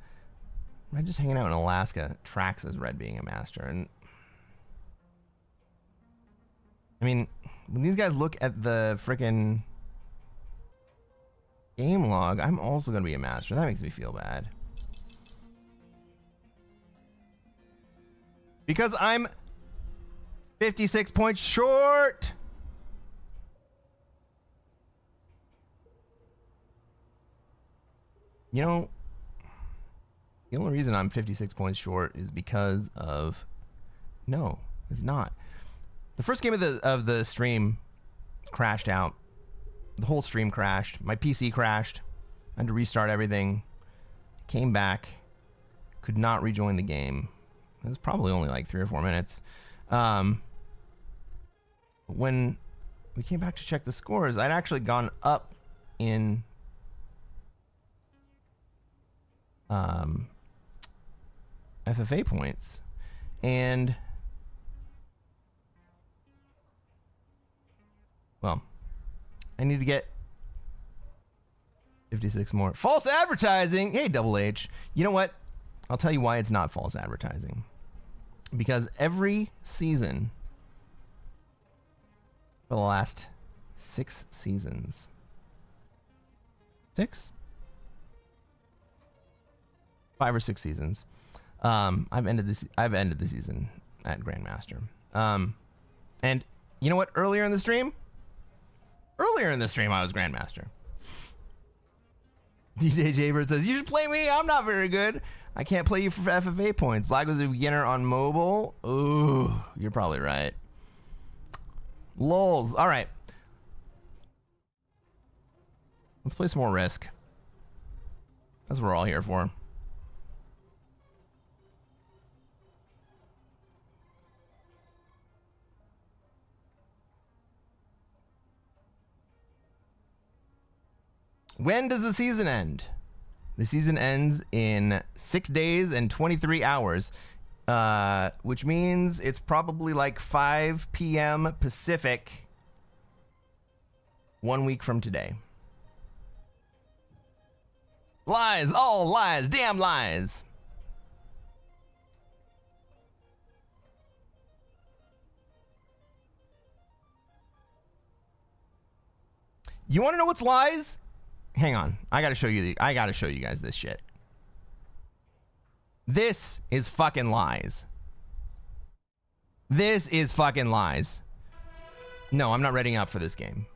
Red just hanging out in Alaska tracks as Red being a master. And I mean, when these guys look at the frickin' game log, I'm also going to be a master. That makes me feel bad. Because I'm 56 points short. You know, the only reason I'm 56 points short is because of... No, it's not. The first game of the stream crashed out. The whole stream crashed. My PC crashed. I had to restart everything. Came back. Could not rejoin the game. It was probably only like 3 or 4 minutes. When we came back to check the scores, I'd actually gone up in FFA points, and well, I need to get 56 more. False advertising. Hey, Double H. You know what? I'll tell you why it's not false advertising. Because every season for the last 6 seasons, 6? 5 or 6 seasons, I've ended the season at Grandmaster. And you know what? Earlier in the stream, I was Grandmaster. DJ Jaybird says, you should play me. I'm not very good. I can't play you for FFA points. Black was a beginner on mobile. Ooh, you're probably right. Lols. All right. Let's play some more Risk. That's what we're all here for. When does the season end? The season ends in 6 days and 23 hours, which means it's probably like 5 p.m. Pacific 1 week from today. Lies, all lies, damn lies. You want to know what's lies? Hang on, I gotta show you guys this shit. This is fucking lies. This is fucking lies. No, I'm not readying up for this game.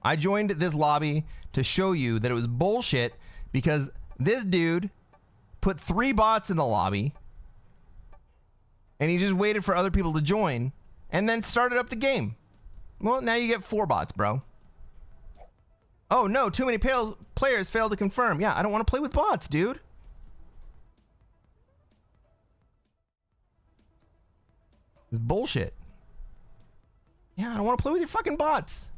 I joined this lobby to show you that it was bullshit because this dude put 3 bots in the lobby and he just waited for other people to join and then started up the game. Well, now you get 4 bots, bro. Oh no, too many players failed to confirm. Yeah, I don't want to play with bots, dude. It's bullshit. Yeah, I don't want to play with your fucking bots.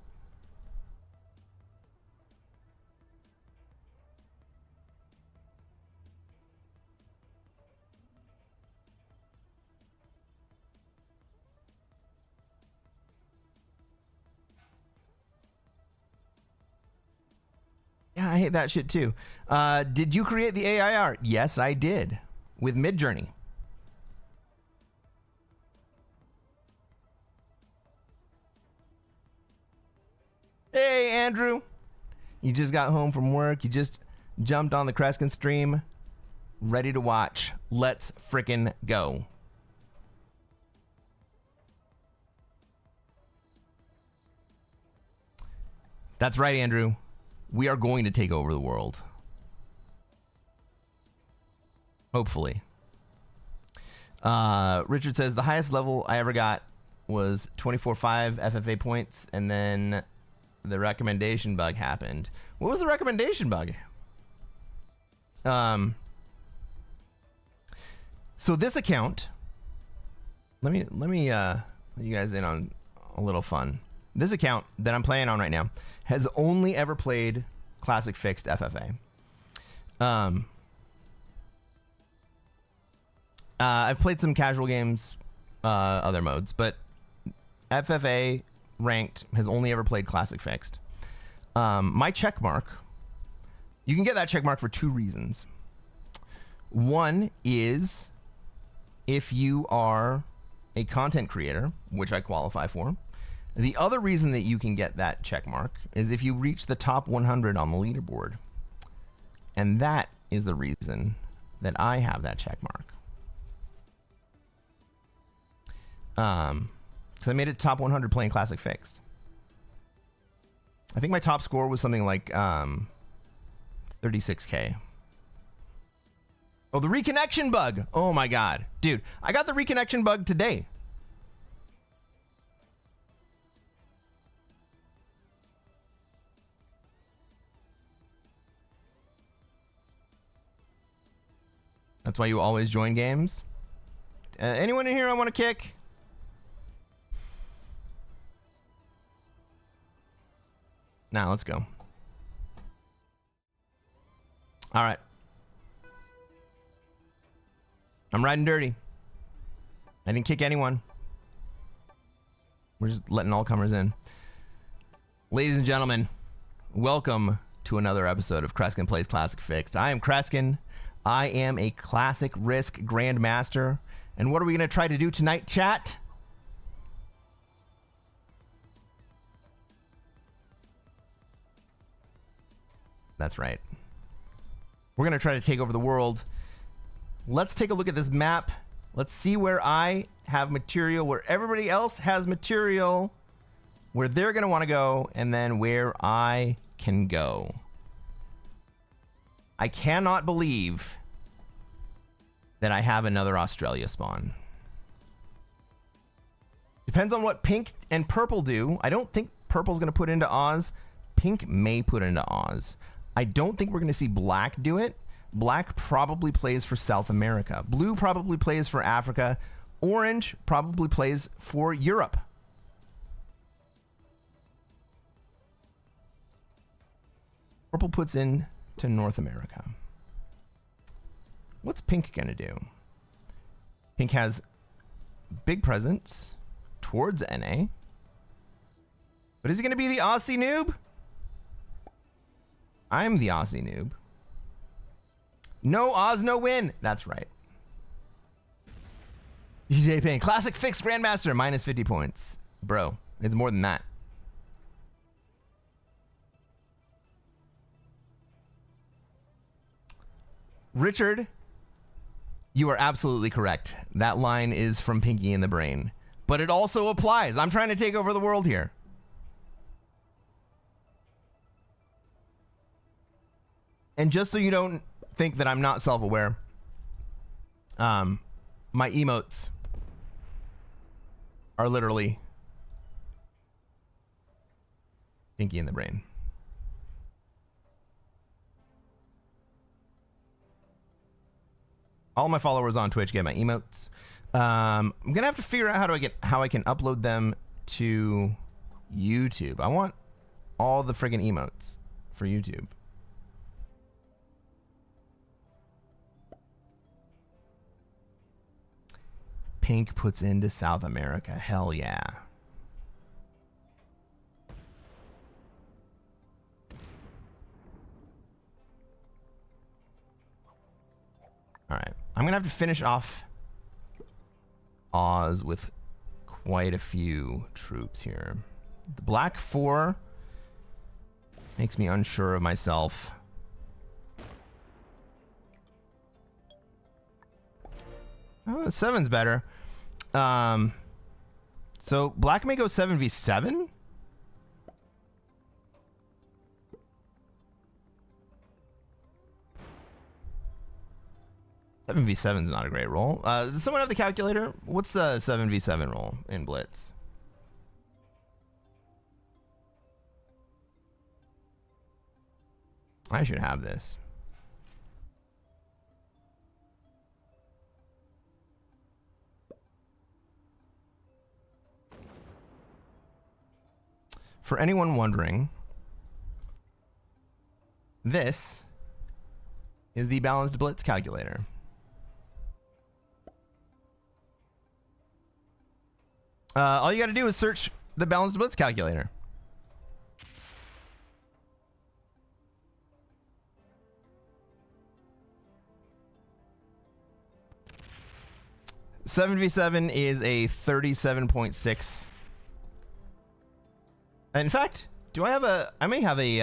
Yeah, I hate that shit too. Did you create the AI art? Yes, I did. With Midjourney. Hey, Andrew. You just got home from work. You just jumped on the Cresquin stream. Ready to watch. Let's frickin' go. That's right, Andrew. We are going to take over the world. Hopefully. Richard says, the highest level I ever got was 24.5 FFA points, and then the recommendation bug happened. What was the recommendation bug? So this account, let me let you guys in on a little fun. This account that I'm playing on right now has only ever played Classic Fixed FFA. I've played some casual games, other modes, but FFA ranked has only ever played Classic Fixed. My check mark, you can get that check mark for 2 reasons. One is if you are a content creator, which I qualify for. The other reason that you can get that check mark is if you reach the top 100 on the leaderboard. And that is the reason that I have that check mark. Because I made it top 100 playing Classic Fixed. I think my top score was something like 36K. Oh, the reconnection bug. Oh my God. Dude, I got the reconnection bug today. That's why you always join games. Anyone in here I want to kick? Now let's go. All right. I'm riding dirty. I didn't kick anyone. We're just letting all comers in. Ladies and gentlemen, welcome to another episode of Cresquin Plays Classic Fixed. I am Cresquin. I am a Classic Risk Grandmaster. And what are we going to try to do tonight, chat? That's right. We're going to try to take over the world. Let's take a look at this map. Let's see where I have material, where everybody else has material, where they're going to want to go, and then where I can go. I cannot believe that I have another Australia spawn. Depends on what pink and purple do. I don't think purple's going to put into Oz. Pink may put into Oz. I don't think we're going to see black do it. Black probably plays for South America. Blue probably plays for Africa. Orange probably plays for Europe. Purple puts in to North America. What's pink going to do? Pink has big presence towards NA. But is it going to be the Aussie noob? I'm the Aussie noob. No Oz, no win. That's right. DJ Payne, Classic Fixed Grandmaster, minus 50 points. Bro, it's more than that. Richard, you are absolutely correct. That line is from Pinky in the Brain. But it also applies. I'm trying to take over the world here. And just so you don't think that I'm not self-aware, my emotes are literally Pinky in the Brain. All my followers on Twitch get my emotes. I'm gonna have to figure out how I can upload them to YouTube. I want all the friggin' emotes for YouTube. Pink puts into South America. Hell yeah. All right. I'm going to have to finish off Oz with quite a few troops here. The black 4 makes me unsure of myself. Oh, the 7's better. So black may go 7v7. Seven v7 is not a great roll. Does someone have the calculator? What's the 7v7 roll in Blitz? I should have this. For anyone wondering, this is the Balanced Blitz calculator. All you got to do is search the Balanced Blitz calculator. 7v7 is a 37.6. In fact, do I have a... I may have a...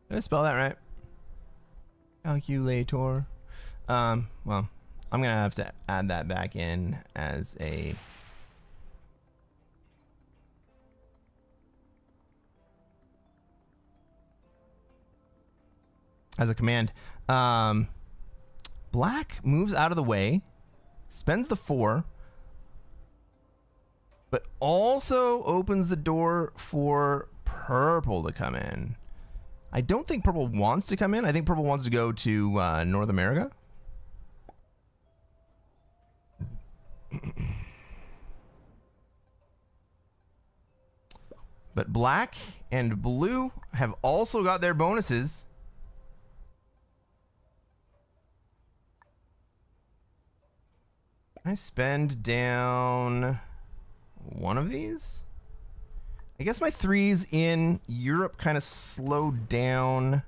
Did I spell that right? Calculator. Well, I'm gonna have to add that back in as a... as a command. Black moves out of the way, spends the 4, but also opens the door for purple to come in. I don't think purple wants to come in. I think purple wants to go to North America. But black and blue have also got their bonuses. I spend down one of these. I guess my 3s in Europe kind of slowed down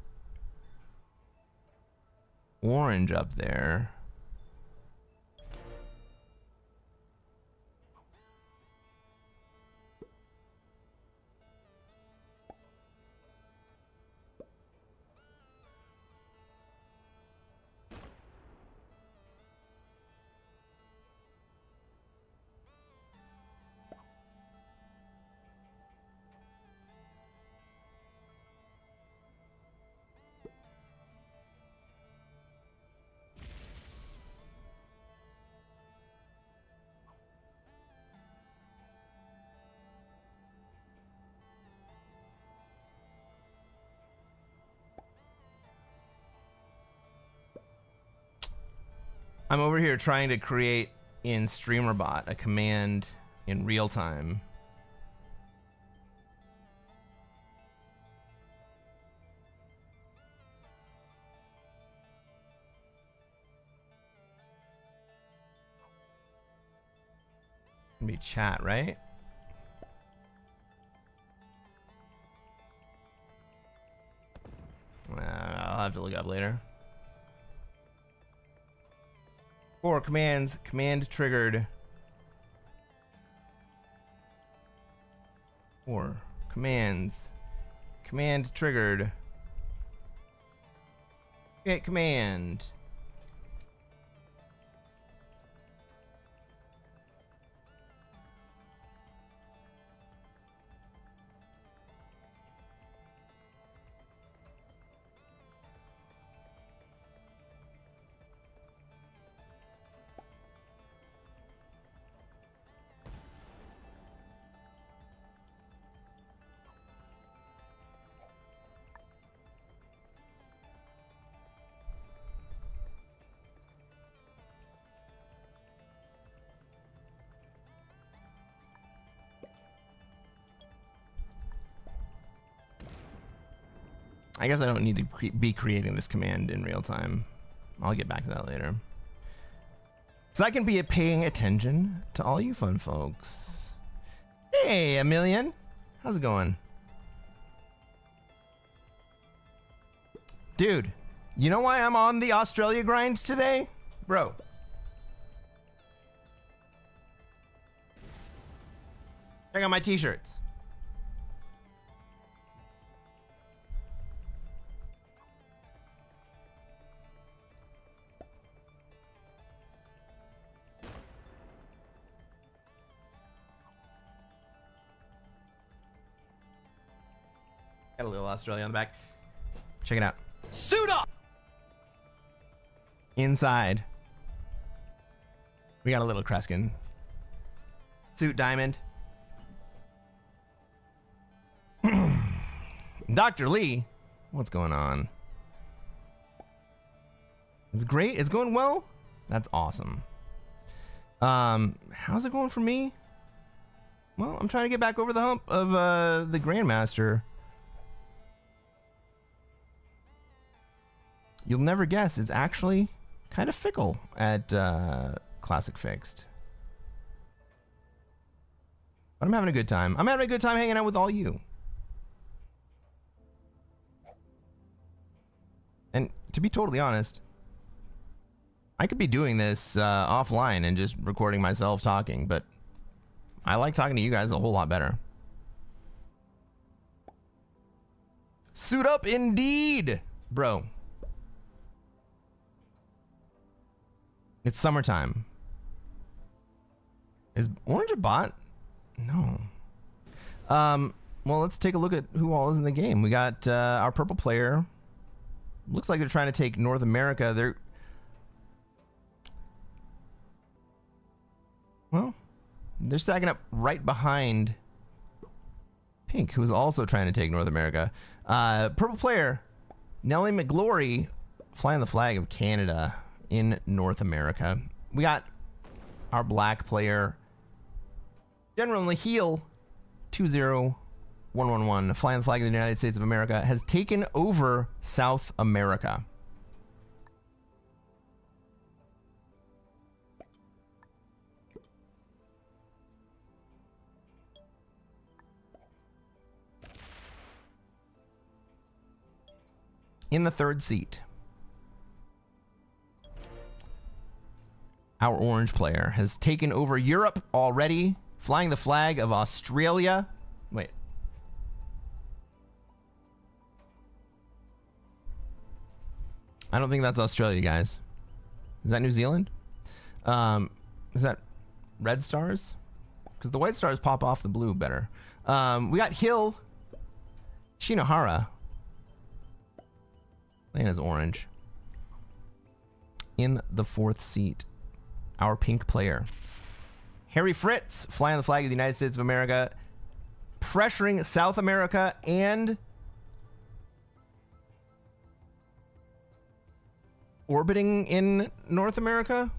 orange up there. I'm over here trying to create in StreamerBot a command in real time. Gonna be chat, right? I'll have to look up later. 4 commands, command triggered. 4 commands, command triggered. Get command. I guess I don't need to be creating this command in real time. I'll get back to that later. So I can be paying attention to all you fun folks. Hey, a million. How's it going? Dude, you know why I'm on the Australia grind today? Bro. Check out my t-shirts. Got a little Australia on the back. Check it out. Suit up! Inside, we got a little Cresquin. Suit diamond. Dr. Lee, what's going on? It's great. It's going well. That's awesome. How's it going for me? Well, I'm trying to get back over the hump of the Grandmaster. You'll never guess, it's actually kind of fickle at Classic Fixed. But I'm having a good time. I'm having a good time hanging out with all you. And to be totally honest, I could be doing this offline and just recording myself talking, but I like talking to you guys a whole lot better. Suit up indeed, bro. It's summertime. Is Orange a bot? No. Well, let's take a look at who all is in the game. We got our purple player. Looks like they're trying to take North America. They're stacking up right behind Pink, who's also trying to take North America. Purple player, Nellie McGlory, flying the flag of Canada in North America. We got our black player, General Nahil, 20111, flying the flag of the United States of America, has taken over South America. In the third seat, our orange player has taken over Europe already, flying the flag of Australia. Wait. I don't think that's Australia, guys. Is that New Zealand? Is that red stars? Because the white stars pop off the blue better. We got Hill Shinohara. Playing as orange. In the fourth seat, our pink player, Harry Fritz, flying the flag of the United States of America, pressuring South America and orbiting in North America.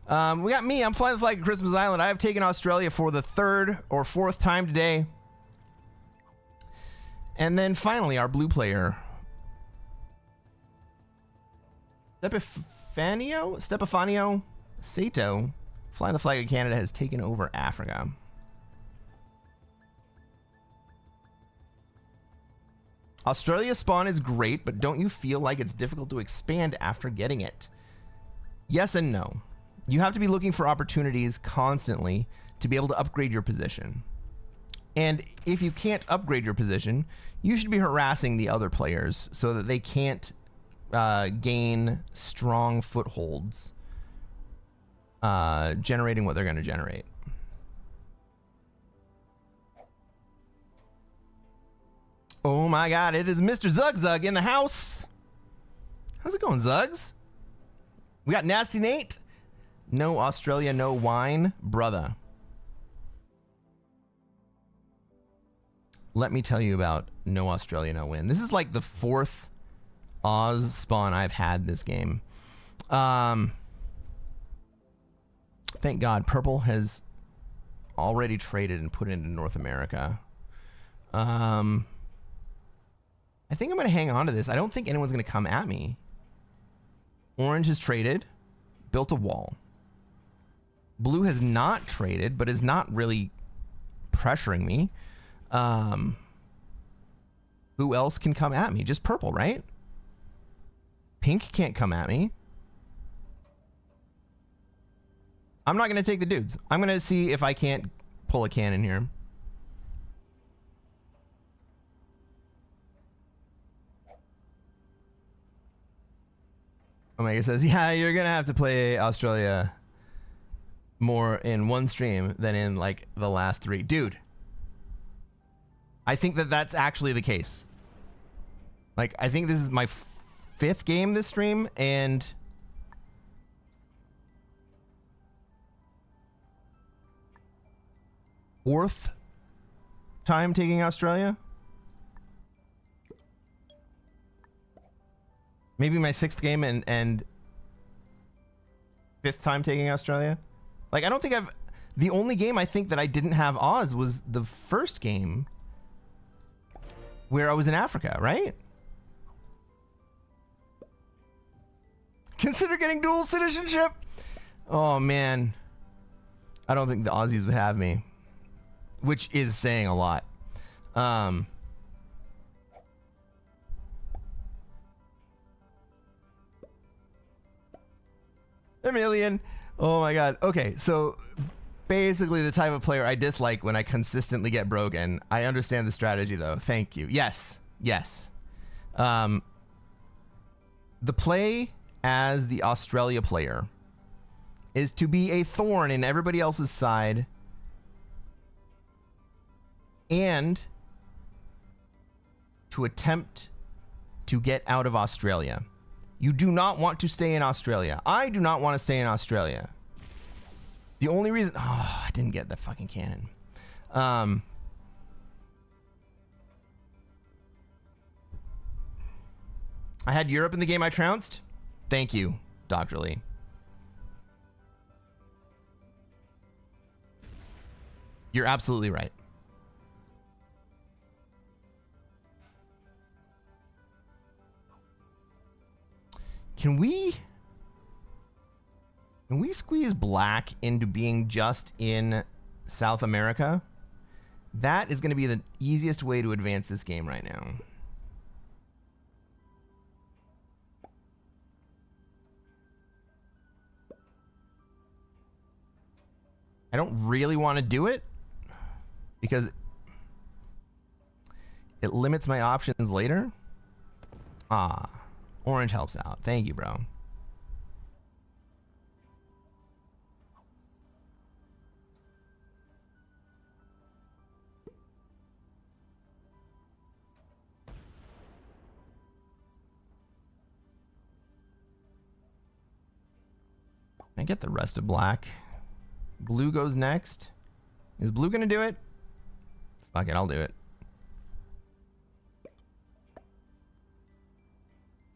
We got me. I'm flying the flag of Christmas Island. I have taken Australia for the third or fourth time today. And then finally, our blue player, Stepanio Sato, flying the flag of Canada, has taken over Africa. Australia's spawn is great, but don't you feel like it's difficult to expand after getting it? Yes and no. You have to be looking for opportunities constantly to be able to upgrade your position. And if you can't upgrade your position, you should be harassing the other players so that they can't gain strong footholds, generating what they're going to generate. Oh my god, it is Mr. Zug in the house. How's it going, Zugs? We got Nasty Nate. No Australia, no wine, brother. Let me tell you about No Australia, No Win. This is like the fourth Oz spawn I've had this game. Thank God purple has already traded and put into North America. I think I'm going to hang on to this. I don't think anyone's going to come at me. Orange has traded, built a wall. Blue has not traded, but is not really pressuring me. Who else can come at me? Just purple, right? Pink can't come at me. I'm not going to take the dudes. I'm going to see if I can't pull a cannon here. Omega says, yeah, you're going to have to play Australia more in one stream than in like the last three. Dude, I think that that's actually the case. Like, I think this is my fifth game this stream, and fourth time taking Australia. Maybe my sixth game and fifth time taking Australia. Like, I don't think I've... The only game I think that I didn't have Oz was the first game where I was in Africa, right? Consider getting dual citizenship. Oh, man. I don't think the Aussies would have me. which is saying a lot. A million. Oh my god. Okay, so basically the type of player I dislike when I consistently get broken. I understand the strategy though. Thank you. Yes. Yes. The play as the Australia player is to be a thorn in everybody else's side and to attempt to get out of Australia. You do not want to stay in Australia. I do not want to stay in Australia. The only reason... Oh, I didn't get the fucking cannon. I had Europe in the game I trounced. Thank you, Dr. Lee. You're absolutely right. Can we squeeze black into being just in South America? That is going to be the easiest way to advance this game right now. I don't really want to do it because it limits my options later. Ah. Orange helps out. Thank you, bro. I get the rest of black. Blue goes next. Is blue gonna do it? Fuck it, I'll do it.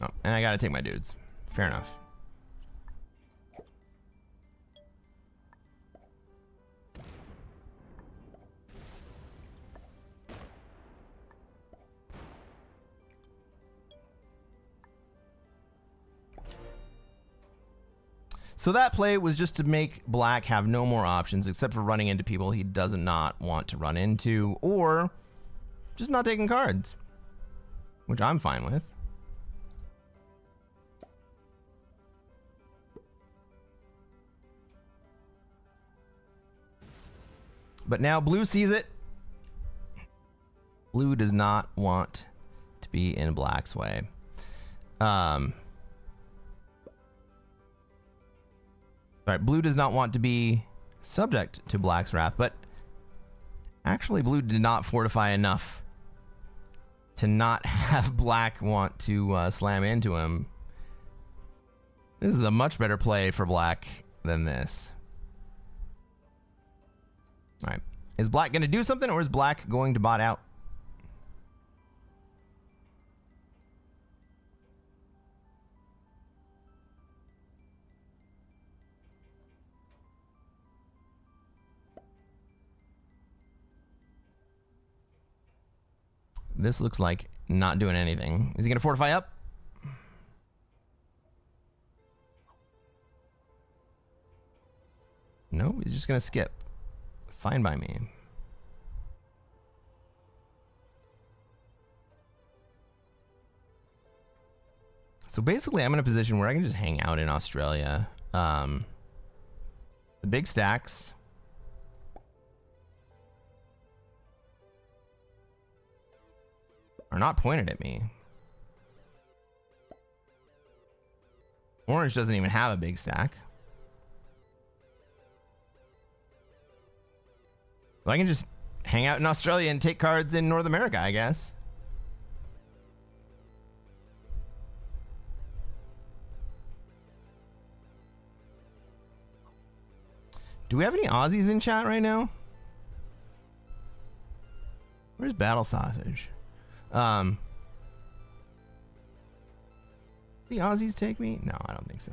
Oh, and I gotta take my dudes. Fair enough. So that play was just to make black have no more options except for running into people he does not want to run into, or just not taking cards, which I'm fine with. But now blue sees it. Blue does not want to be in black's way. All right, blue does not want to be subject to black's wrath, but actually blue did not fortify enough to not have black want to slam into him. This is a much better play for black than this. All right. Is black going to do something, or is black going to bot out? This looks like not doing anything. Is he going to fortify up? No, he's just going to skip. Fine by me. So basically, I'm in a position where I can just hang out in Australia. The big stacks. Are not pointed at me. Orange doesn't even have a big stack. So I can just hang out in Australia and take cards in North America, I guess. Do we have any Aussies in chat right now? Where's Battle Sausage? The Aussies take me? No, I don't think so.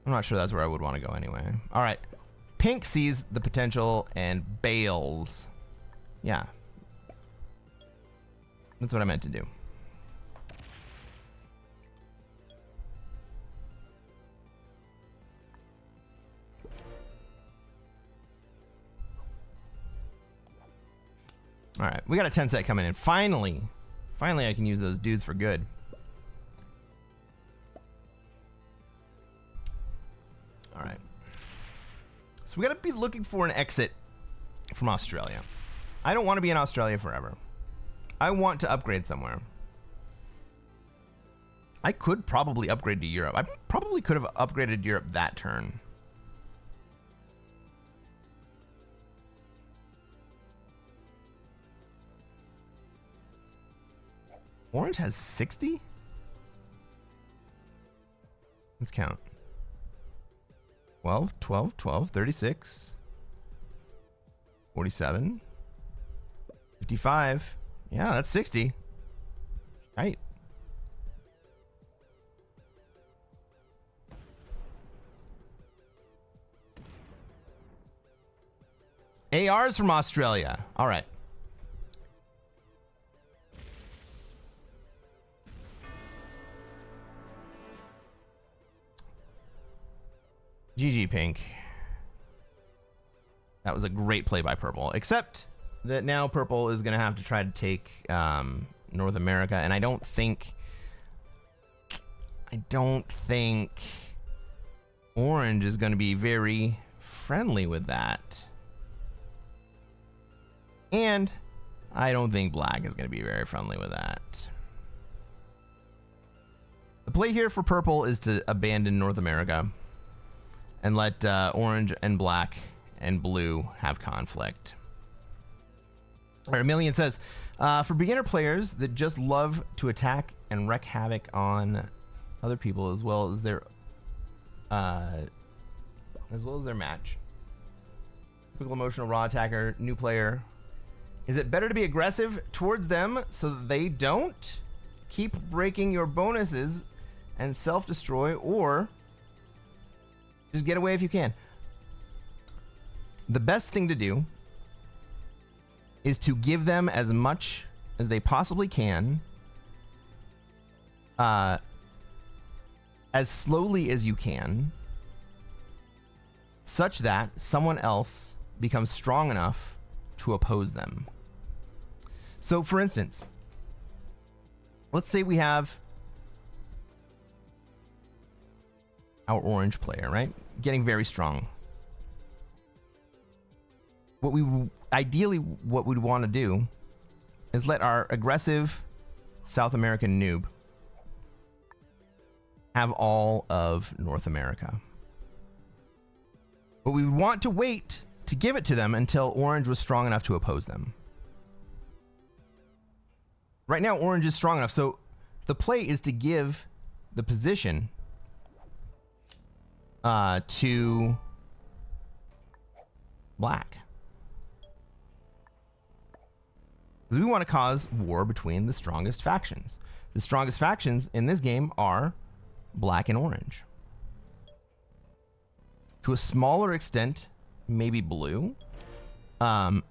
I'm not sure that's where I would want to go anyway. All right. Pink sees the potential and bails. Yeah. That's what I meant to do. All right, we got a 10 set coming in. Finally I can use those dudes for good. All right. So we got to be looking for an exit from Australia. I don't want to be in Australia forever. I want to upgrade somewhere. I could probably upgrade to Europe. I probably could have upgraded to Europe that turn. Orange has 60? Let's count. 12, 12, 12, 36, 47, 55. Yeah, that's 60. Right. ARs from Australia. All right. GG Pink. That was a great play by Purple, except that now Purple is going to have to try to take North America, and I don't think Orange is going to be very friendly with that. And I don't think Black is going to be very friendly with that. The play here for Purple is to abandon North America and let Orange and Black and Blue have conflict. All right, Million says, for beginner players that just love to attack and wreak havoc on other people as well as their match. Typical emotional raw attacker, new player. Is it better to be aggressive towards them so that they don't keep breaking your bonuses and self-destroy, or just get away if you can? The best thing to do is to give them as much as they possibly can, as slowly as you can, such that someone else becomes strong enough to oppose them. So, for instance, let's say we have our orange player, right? Getting very strong. What we'd want to do is let our aggressive South American noob have all of North America. But we would want to wait to give it to them until Orange was strong enough to oppose them. Right now, Orange is strong enough, so the play is to give the position to Black. Because we want to cause war between the strongest factions. The strongest factions in this game are Black and Orange. To a smaller extent, maybe Blue. But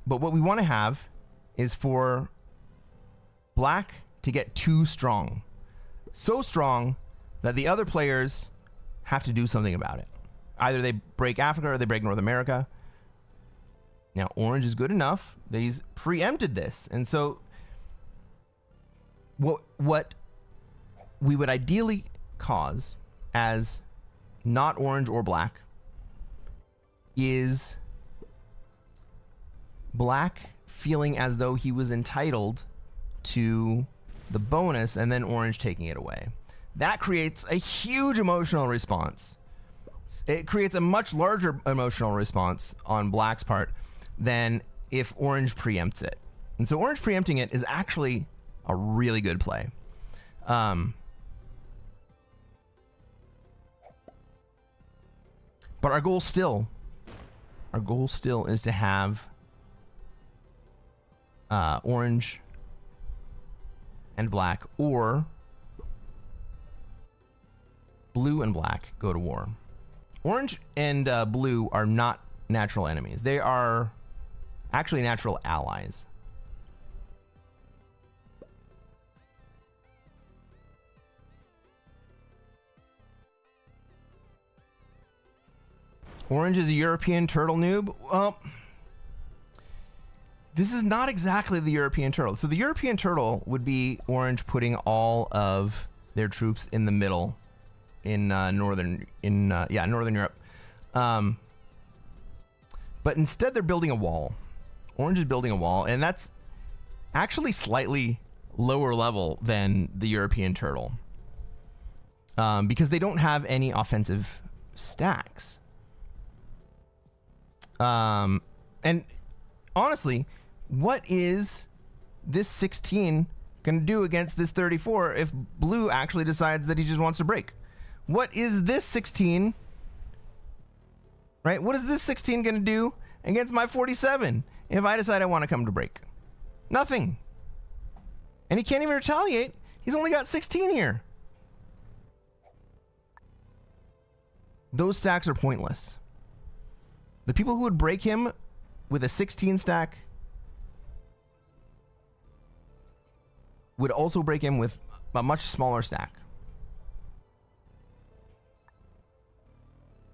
what we want to have is for Black to get too strong. So strong that the other players have to do something about it. Either they break Africa or they break North America. Now, Orange is good enough that he's preempted this. And so what we would ideally cause as not Orange or Black is Black feeling as though he was entitled to the bonus and then Orange taking it away. That creates a huge emotional response. It creates a much larger emotional response on Black's part than if Orange preempts it. And so Orange preempting it is actually a really good play. But our goal still is to have Orange and Black, or Blue and Black go to war. Orange and Blue are not natural enemies. They are actually natural allies. Orange is a European turtle noob. Well, This is not exactly the European turtle. So the European turtle would be orange putting all of their troops in the middle in northern Europe. But instead they're building a wall. Orange is building a wall, and that's actually slightly lower level than the European turtle. Because they don't have any offensive stacks. And honestly, what is this 16 going to do against this 34 if blue actually decides that he just wants to break? What is this 16, right? What is this 16 going to do against my 47 if I decide I want to come to break? Nothing. And he can't even retaliate. He's only got 16 here. Those stacks are pointless. The people who would break him with a 16 stack would also break him with a much smaller stack.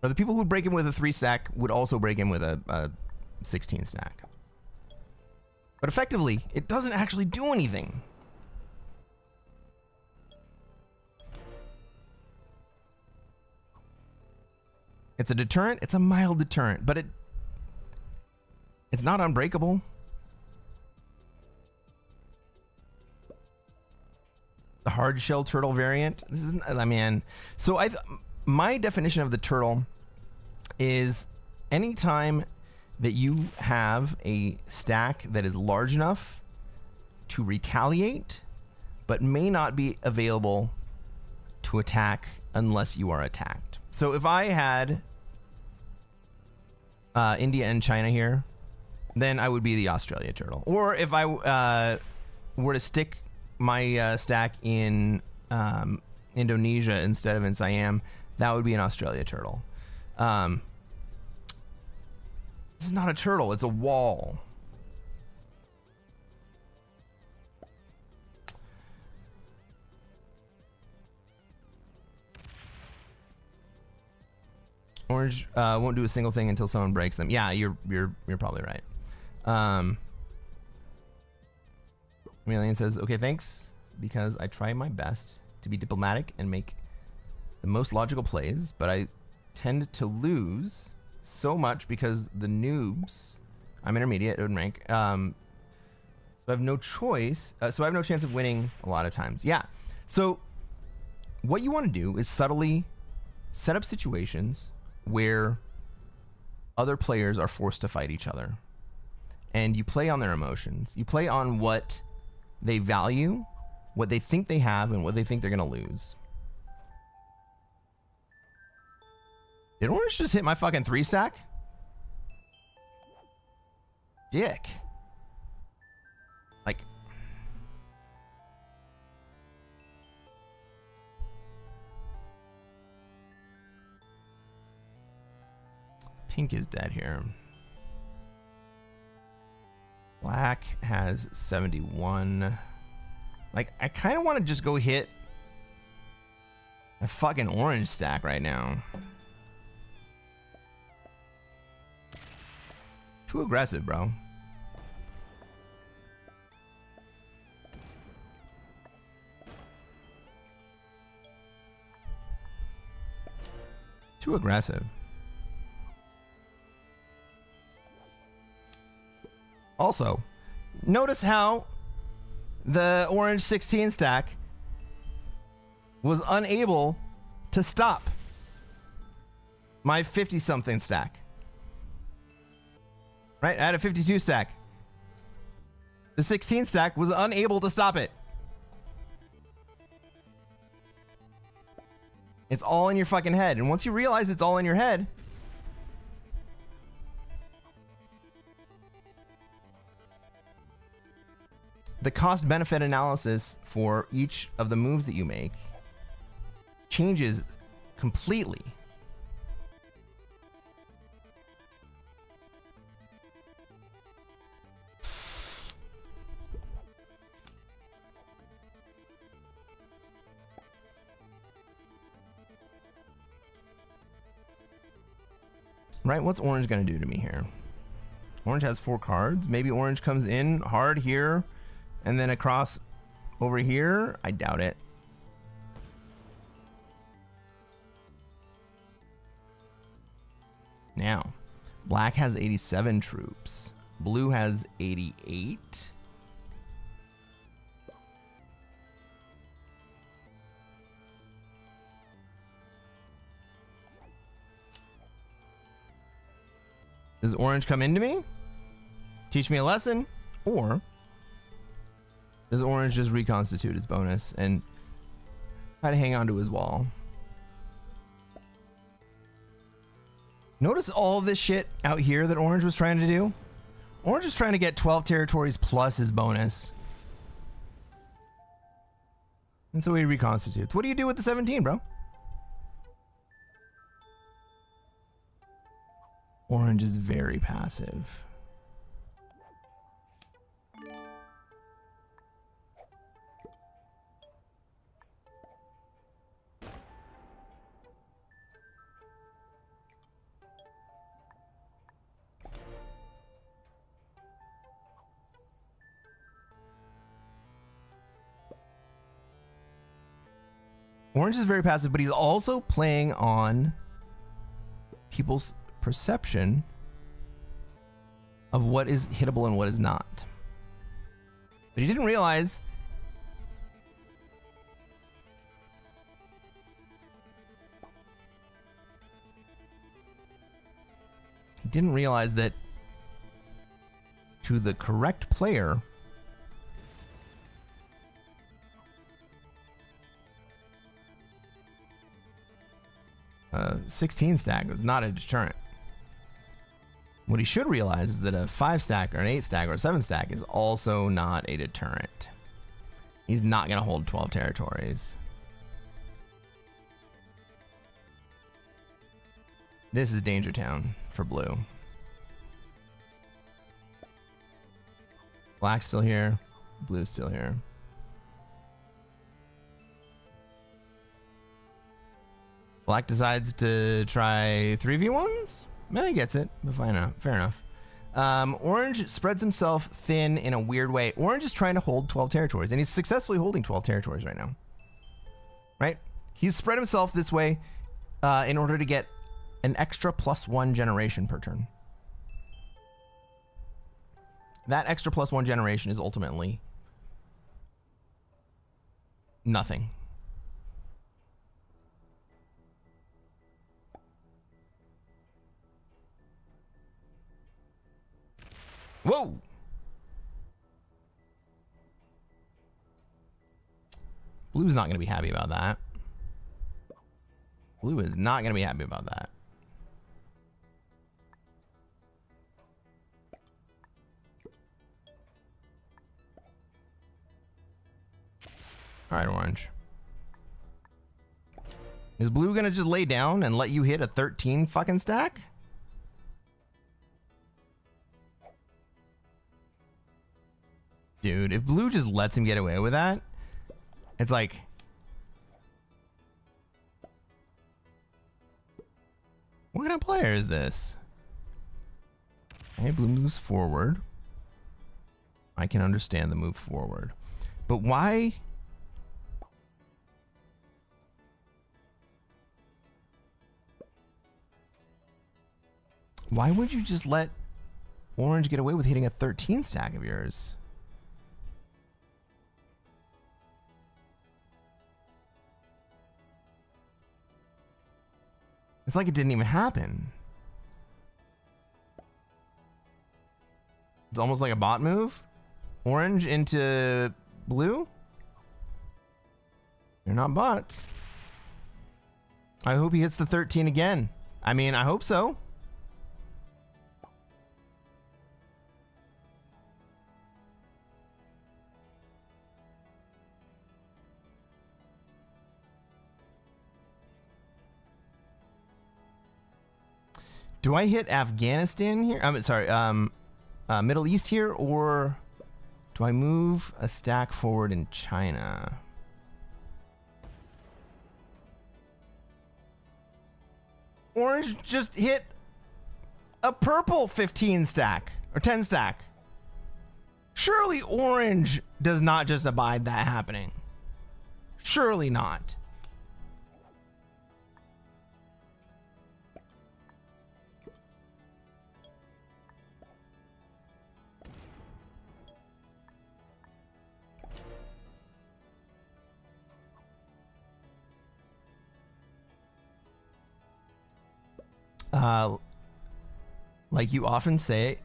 Or the people who would break him with a 3 stack would also break him with a 16 stack. But effectively, it doesn't actually do anything. It's a deterrent. It's a mild deterrent, but it's not unbreakable. The hard shell turtle variant. This is, I mean, so my definition of the turtle is anytime that you have a stack that is large enough to retaliate, but may not be available to attack unless you are attacked. So if I had India and China here, then I would be the Australia turtle. Or if I were to stick my stack in Indonesia instead of in Siam, that would be an Australia turtle. This is not a turtle, it's a wall. Orange won't do a single thing until someone breaks them. Yeah, you're probably right. Chameleon says, okay, thanks, because I try my best to be diplomatic and make the most logical plays, but I tend to lose so much because the noobs, I'm intermediate in rank, so I have no choice, so I have no chance of winning a lot of times. Yeah, so what you want to do is subtly set up situations where other players are forced to fight each other, and you play on their emotions. You play on what they value, what they think they have, and what they think they're going to lose. Did orange just hit my fucking 3 stack? Dick. Like, pink is dead here. Black has 71. Like, I kind of want to just go hit a fucking orange stack right now. Too aggressive, bro. Too aggressive. Also, notice how the orange 16 stack was unable to stop my 50-something stack. Right? I had a 52 stack. The 16 stack was unable to stop it. It's all in your fucking head. And once you realize it's all in your head, the cost-benefit analysis for each of the moves that you make changes completely. Right? What's orange going to do to me here? Orange has 4 cards. Maybe orange comes in hard here and then across over here. I doubt it. Now, black has 87 troops. Blue has 88. Does orange come into me? Teach me a lesson? Or does orange just reconstitute his bonus and try to hang on to his wall? Notice all this shit out here that orange was trying to do? Orange was trying to get 12 territories plus his bonus. And so he reconstitutes. What do you do with the 17, bro? Orange is very passive. Orange is very passive, but he's also playing on people's perception of what is hittable and what is not. But he didn't realize that to the correct player, 16 stack was not a deterrent. What he should realize is that a 5 stack or an 8 stack or a 7 stack is also not a deterrent. He's not going to hold 12 territories. This is Danger Town for blue. Black's still here. Blue's still here. Black decides to try 3v1s? He gets it, but fair enough. Orange spreads himself thin in a weird way. Orange is trying to hold 12 territories, and he's successfully holding 12 territories right now. Right? He's spread himself this way in order to get an extra +1 generation per turn. That extra +1 generation is ultimately nothing. Whoa! Blue's not going to be happy about that. Blue is not going to be happy about that. All right, orange. Is blue going to just lay down and let you hit a 13 fucking stack? Dude, if blue just lets him get away with that, it's like... What kind of player is this? Okay, blue moves forward. I can understand the move forward. But why... Why would you just let orange get away with hitting a 13 stack of yours? It's like it didn't even happen. It's almost like a bot move. Orange into blue. They're not bots. I hope he hits the 13 again. I mean, I hope so. Do I hit Afghanistan here? I'm sorry, Middle East here, or do I move a stack forward in China? Orange just hit a purple 15 stack, Or 10 stack. Surely orange does not just abide that happening. Surely not. Like you often say,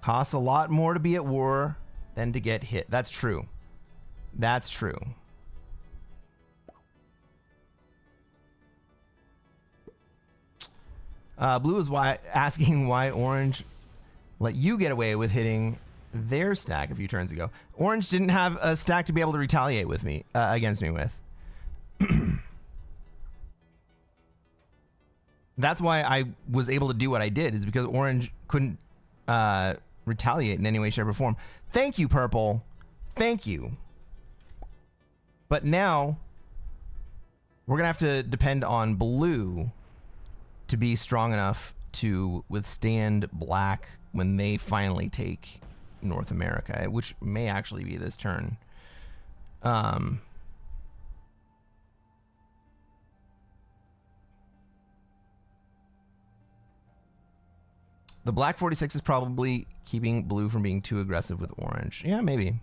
costs a lot more to be at war than to get hit. That's true. That's true. Blue is asking why orange let you get away with hitting their stack a few turns ago. Orange didn't have a stack to be able to retaliate with me against me with. That's why I was able to do what I did, is because orange couldn't retaliate in any way, shape, or form. Thank you, purple. Thank you. But now we're going to have to depend on blue to be strong enough to withstand black when they finally take North America, which may actually be this turn. The black 46 is probably keeping blue from being too aggressive with orange. Yeah, maybe.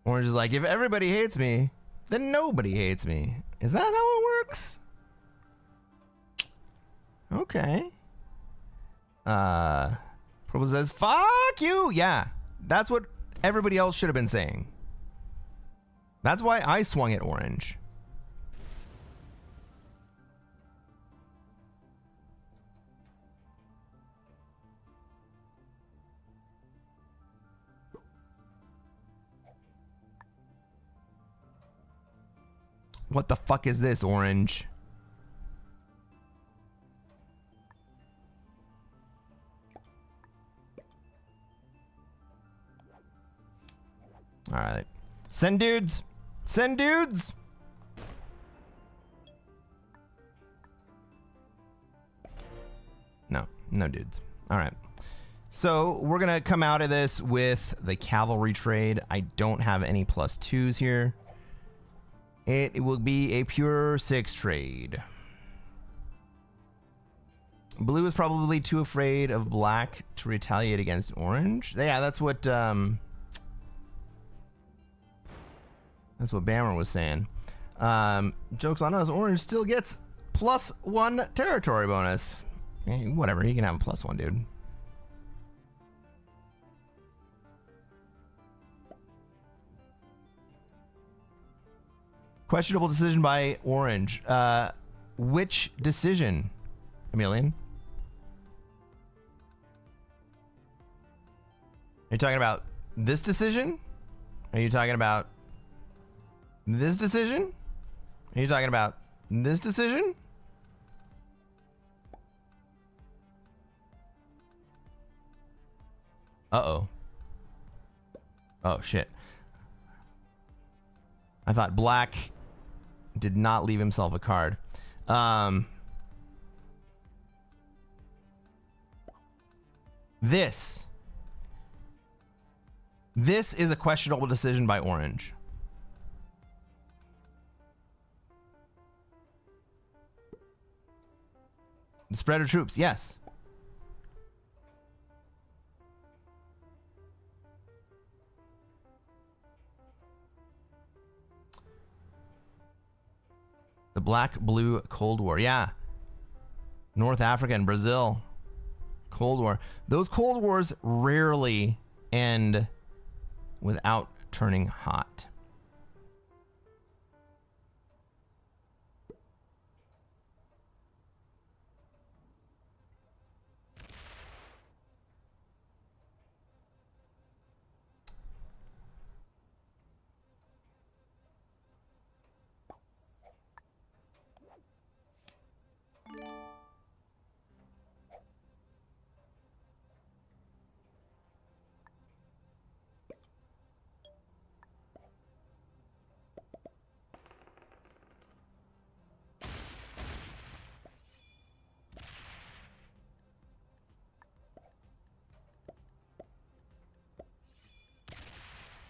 Orange is like, if everybody hates me, then nobody hates me. Is that how it works? Okay. Purple says, fuck you. Yeah, that's what everybody else should have been saying. That's why I swung at orange. What the fuck is this, orange? All right. Send dudes. Send dudes. No dudes. All right. So we're going to come out of this with the cavalry trade. I don't have any +2s here. It will be a pure 6 trade. Blue is probably too afraid of black to retaliate against orange. Yeah, that's what Bammer was saying. Joke's on us. Orange still gets +1 territory bonus. Whatever, he can have a +1, dude. Questionable decision by orange. Which decision, Emilian? Are you talking about this decision? Are you talking about this decision? Are you talking about this decision? Uh-oh. Oh, shit. I thought black did not leave himself a card. This is a questionable decision by orange. The spread of troops, yes. The Black-Blue Cold War. Yeah. North Africa and Brazil. Cold War. Those Cold Wars rarely end without turning hot.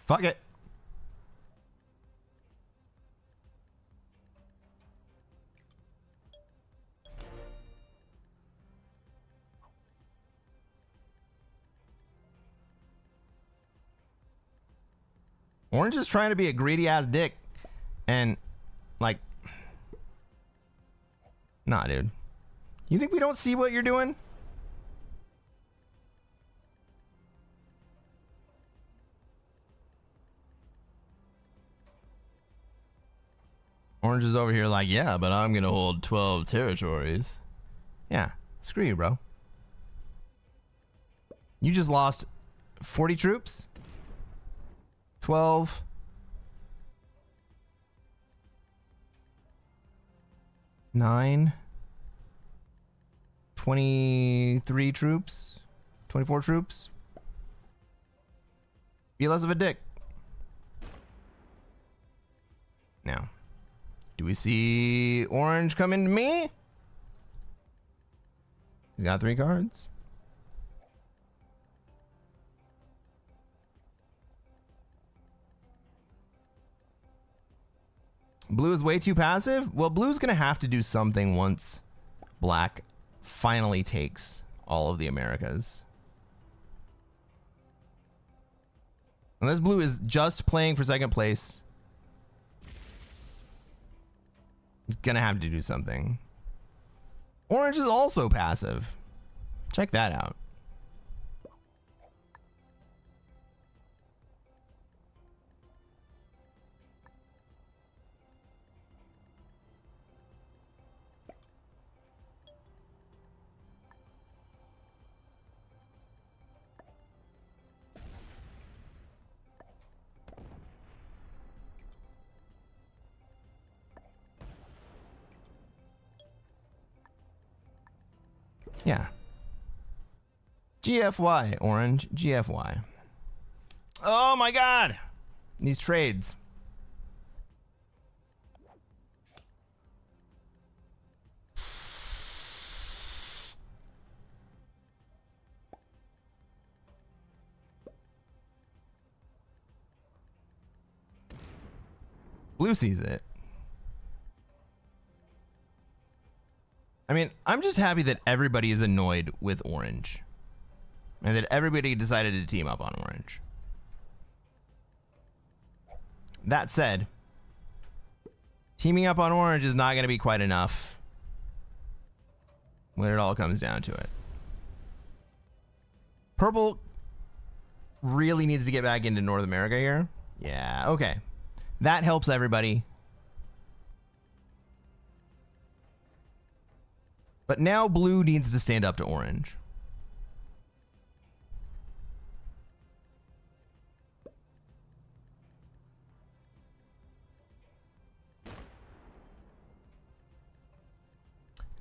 Fuck it. Orange is trying to be a greedy ass dick. And, like, nah, dude. You think we don't see what you're doing? Orange is over here like, yeah, but I'm going to hold 12 territories. Yeah, screw you, bro. You just lost 40 troops? 12. 9. 23 troops. 24 troops. Be less of a dick. Now, do we see orange come into me? He's got 3 cards. Blue is way too passive? Well, blue's going to have to do something once black finally takes all of the Americas. Unless blue is just playing for second place, it's going to have to do something. Orange is also passive. Check that out. Yeah. GFY, orange. GFY. Oh my god! These trades. Blue sees it. I mean, I'm just happy that everybody is annoyed with orange. And that everybody decided to team up on orange. That said, teaming up on orange is not going to be quite enough when it all comes down to it. Purple really needs to get back into North America here. Yeah, okay. That helps everybody. But now blue needs to stand up to orange.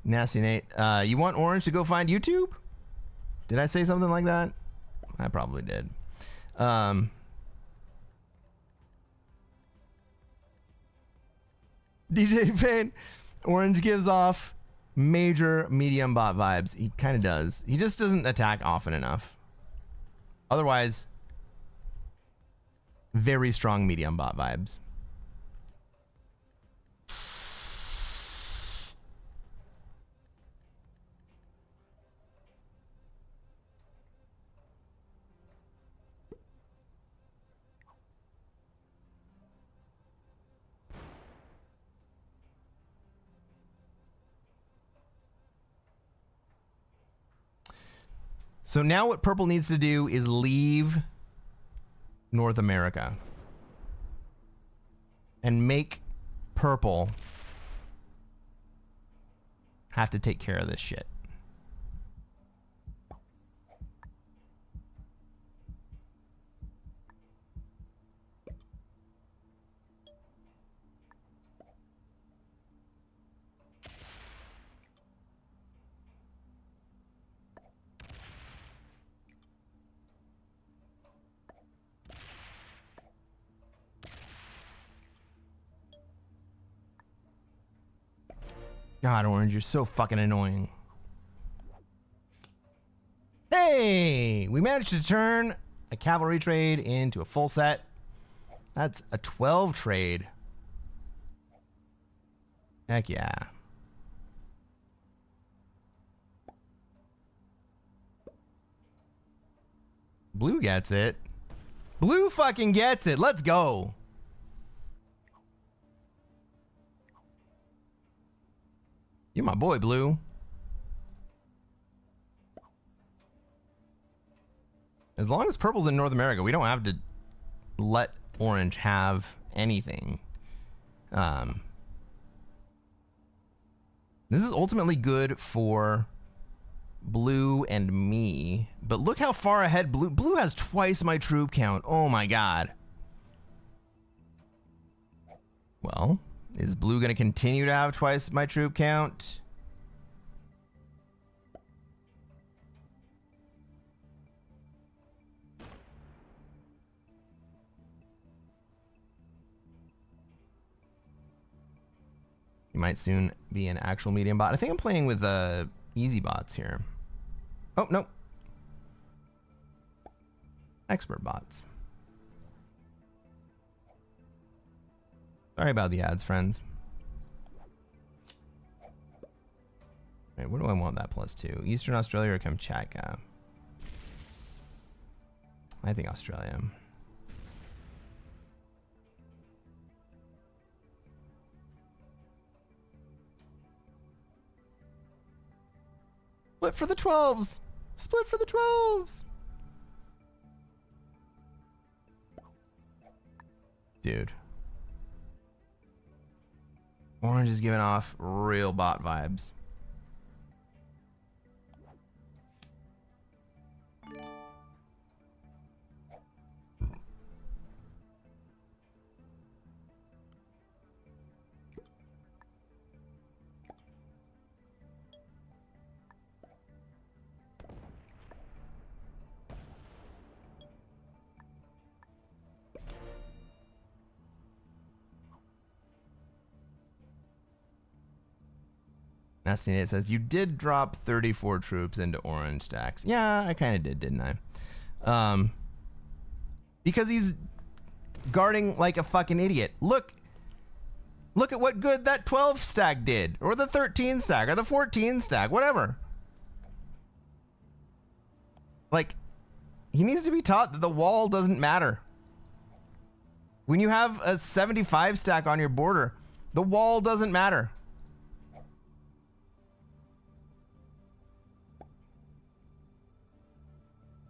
Nasty Nate, you want orange to go find YouTube? Did I say something like that? I probably did. DJ Payne, orange gives off major medium bot vibes. He kind of does. He just doesn't attack often enough. Otherwise, very strong medium bot vibes. So now what purple needs to do is leave North America and make purple have to take care of this shit. God, orange, you're so fucking annoying. Hey, we managed to turn a cavalry trade into a full set. That's a 12 trade. Heck yeah. Blue gets it. Blue fucking gets it. Let's go. You're my boy, Blue. As long as purple's in North America, we don't have to let orange have anything. This is ultimately good for blue and me, but look how far ahead blue has twice my troop count. Oh my god. Well, is blue going to continue to have twice my troop count? You might soon be an actual medium bot. I think I'm playing with easy bots here. Oh, no. Expert bots. Sorry about the ads, friends. Wait, where do I want that +2? Eastern Australia or Kamchatka? I think Australia. Split for the 12s. Split for the 12s. Dude. Orange is giving off real bot vibes. Nasty Nate says, you did drop 34 troops into orange stacks. Yeah, I kind of did, didn't I? Because he's guarding like a fucking idiot. Look at what good that 12 stack did. Or the 13 stack, or the 14 stack, whatever. Like, he needs to be taught that the wall doesn't matter. When you have a 75 stack on your border, the wall doesn't matter.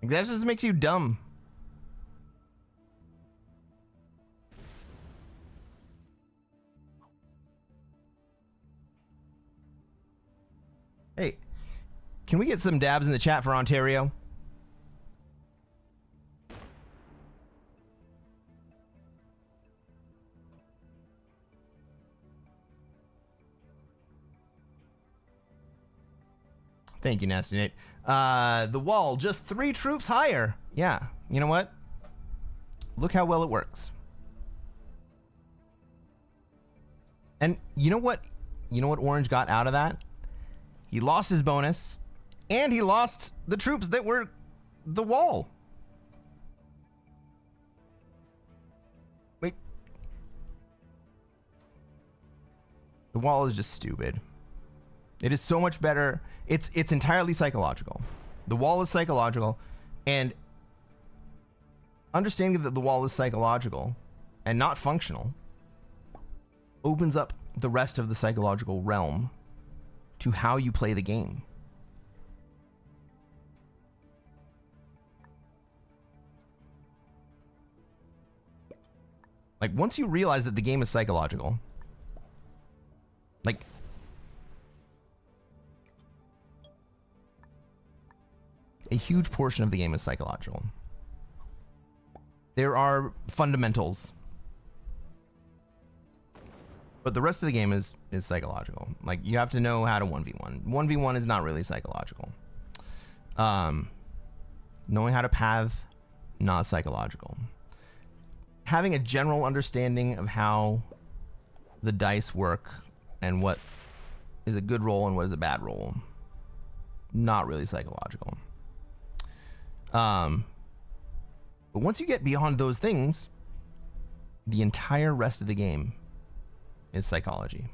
That just makes you dumb. Hey, can we get some dabs in the chat for Ontario? Thank you, Nasty Nate. The wall, just 3 troops higher. Yeah, you know what? Look how well it works. And you know what? You know what Orange got out of that? He lost his bonus, and he lost the troops that were the wall. Wait. The wall is just stupid. It is so much better. It's entirely psychological. The wall is psychological, and understanding that the wall is psychological and not functional opens up the rest of the psychological realm to how you play the game. Like, once you realize that the game is psychological, like, a huge portion of the game is psychological. There are fundamentals, but the rest of the game is psychological. Like, you have to know how to 1v1. 1v1 is not really psychological. Knowing how to path, not psychological. Having a general understanding of how the dice work and what is a good roll and what is a bad roll, not really psychological. But once you get beyond those things, The entire rest of the game is psychology.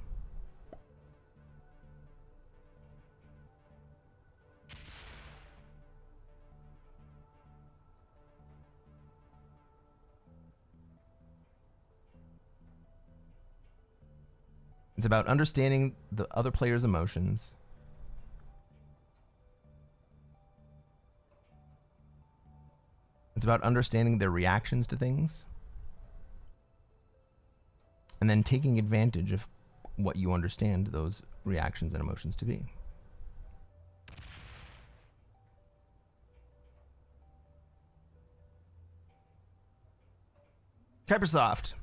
It's about understanding the other player's emotions. It's about understanding their reactions to things. And then taking advantage of what you understand those reactions and emotions to be. Hypersoft.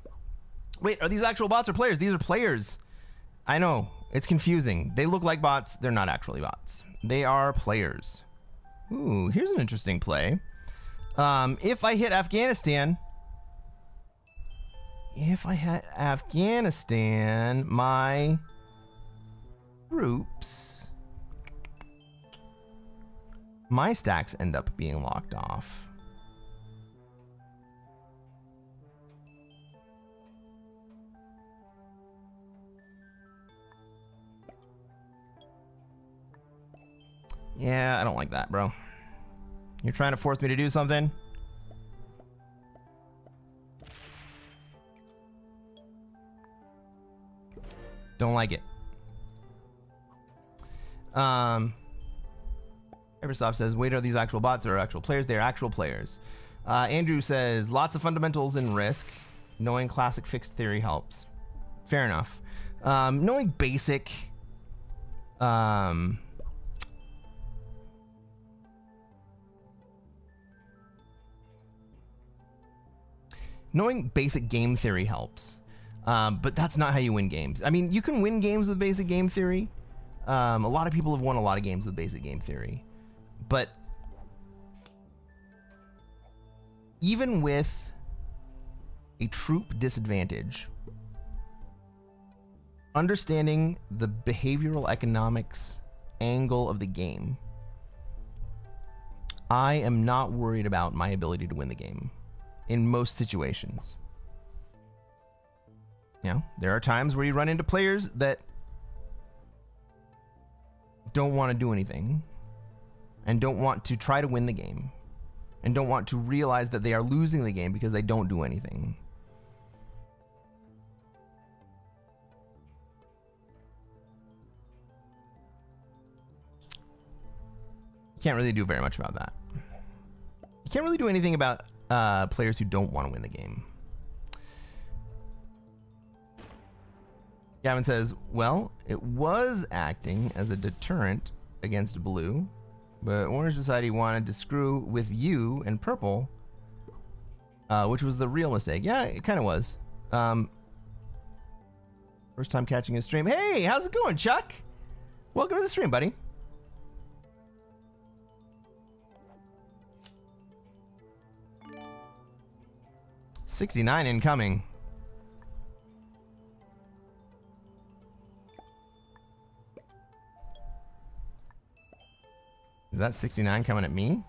Wait, are these actual bots or players? These are players. I know, it's confusing. They look like bots. They're not actually bots. They are players. Ooh, here's an interesting play. If I hit Afghanistan, my troops, my stacks end up being locked off. Yeah, I don't like that, bro. You're trying to force me to do something? Don't like it. Eversoft says, wait, are these actual bots or actual players? They're actual players. Andrew says, lots of fundamentals in Risk. Knowing classic fixed theory helps. Fair enough. Knowing basic... knowing basic game theory helps. But that's not how you win games. I mean, you can win games with basic game theory. A lot of people have won a lot of games with basic game theory. But even with a troop disadvantage, understanding the behavioral economics angle of the game, I am not worried about my ability to win the game in most situations. You know, there are times where you run into players that don't want to do anything and don't want to try to win the game and don't want to realize that they are losing the game because they don't do anything. You can't really do very much about that. You can't really do anything about players who don't want to win the game. Gavin says, well, it was acting as a deterrent against blue, but Orange decided he wanted to screw with you and purple, which was the real mistake. Yeah, it kind of was. First time catching his stream. Hey, how's it going, Chuck? Welcome to the stream, buddy. $69 incoming. Is that 69 coming at me?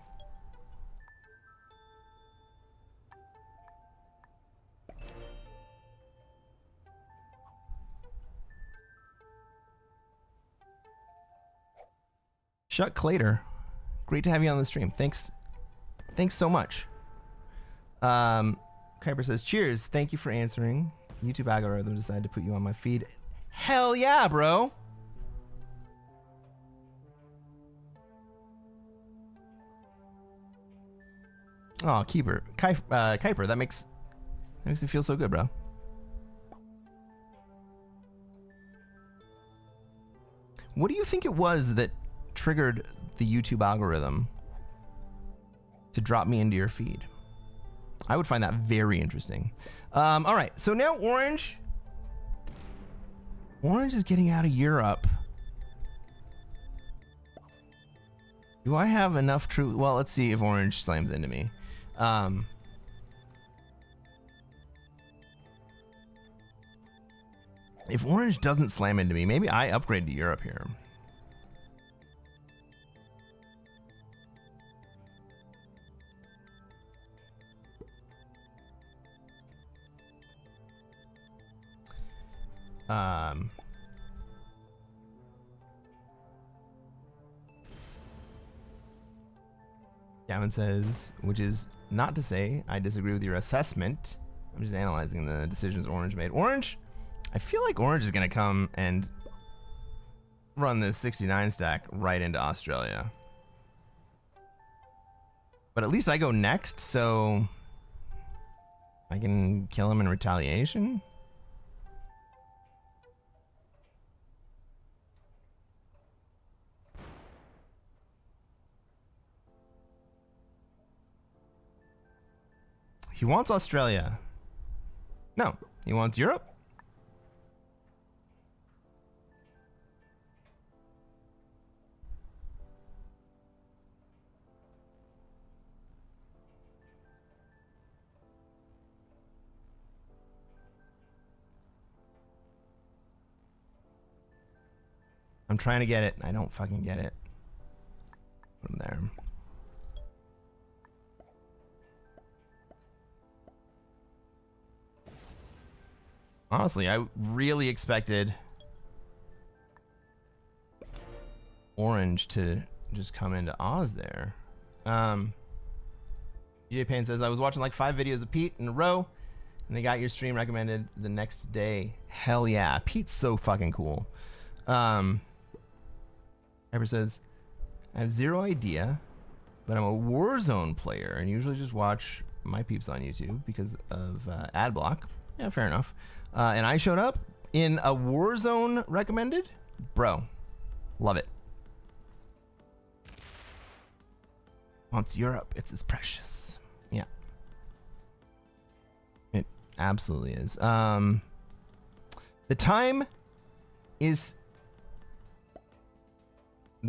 Chuck Clater, great to have you on the stream. Thanks so much. Kuiper says, cheers, thank you for answering. YouTube algorithm decided to put you on my feed. Hell yeah, bro. Oh, Kuiper, that makes me feel so good, bro. What do you think it was that triggered the YouTube algorithm to drop me into your feed? I would find that very interesting. All right, so now Orange is getting out of Europe. Do I have enough true? Well, let's see if Orange slams into me. If Orange doesn't slam into me, maybe I upgrade to Europe here. Um, Gavin says, which is not to say I disagree with your assessment. I'm just analyzing the decisions Orange made. Orange, I feel like Orange is going to come and run this 69 stack right into Australia. But at least I go next, so I can kill him in retaliation. He wants Australia. No, he wants Europe. I'm trying to get it. I don't fucking get it. Put him there. Honestly, I really expected Orange to just come into Oz there. DJ Payne says, I was watching like 5 videos of Pete in a row, and they got your stream recommended the next day. Hell yeah. Pete's so fucking cool. Ever says, I have zero idea, but I'm a Warzone player and usually just watch my peeps on YouTube because of ad block. Yeah, fair enough. And I showed up in a Warzone recommended. Bro, love it. Wants Europe. It's as precious. Yeah. It absolutely is. The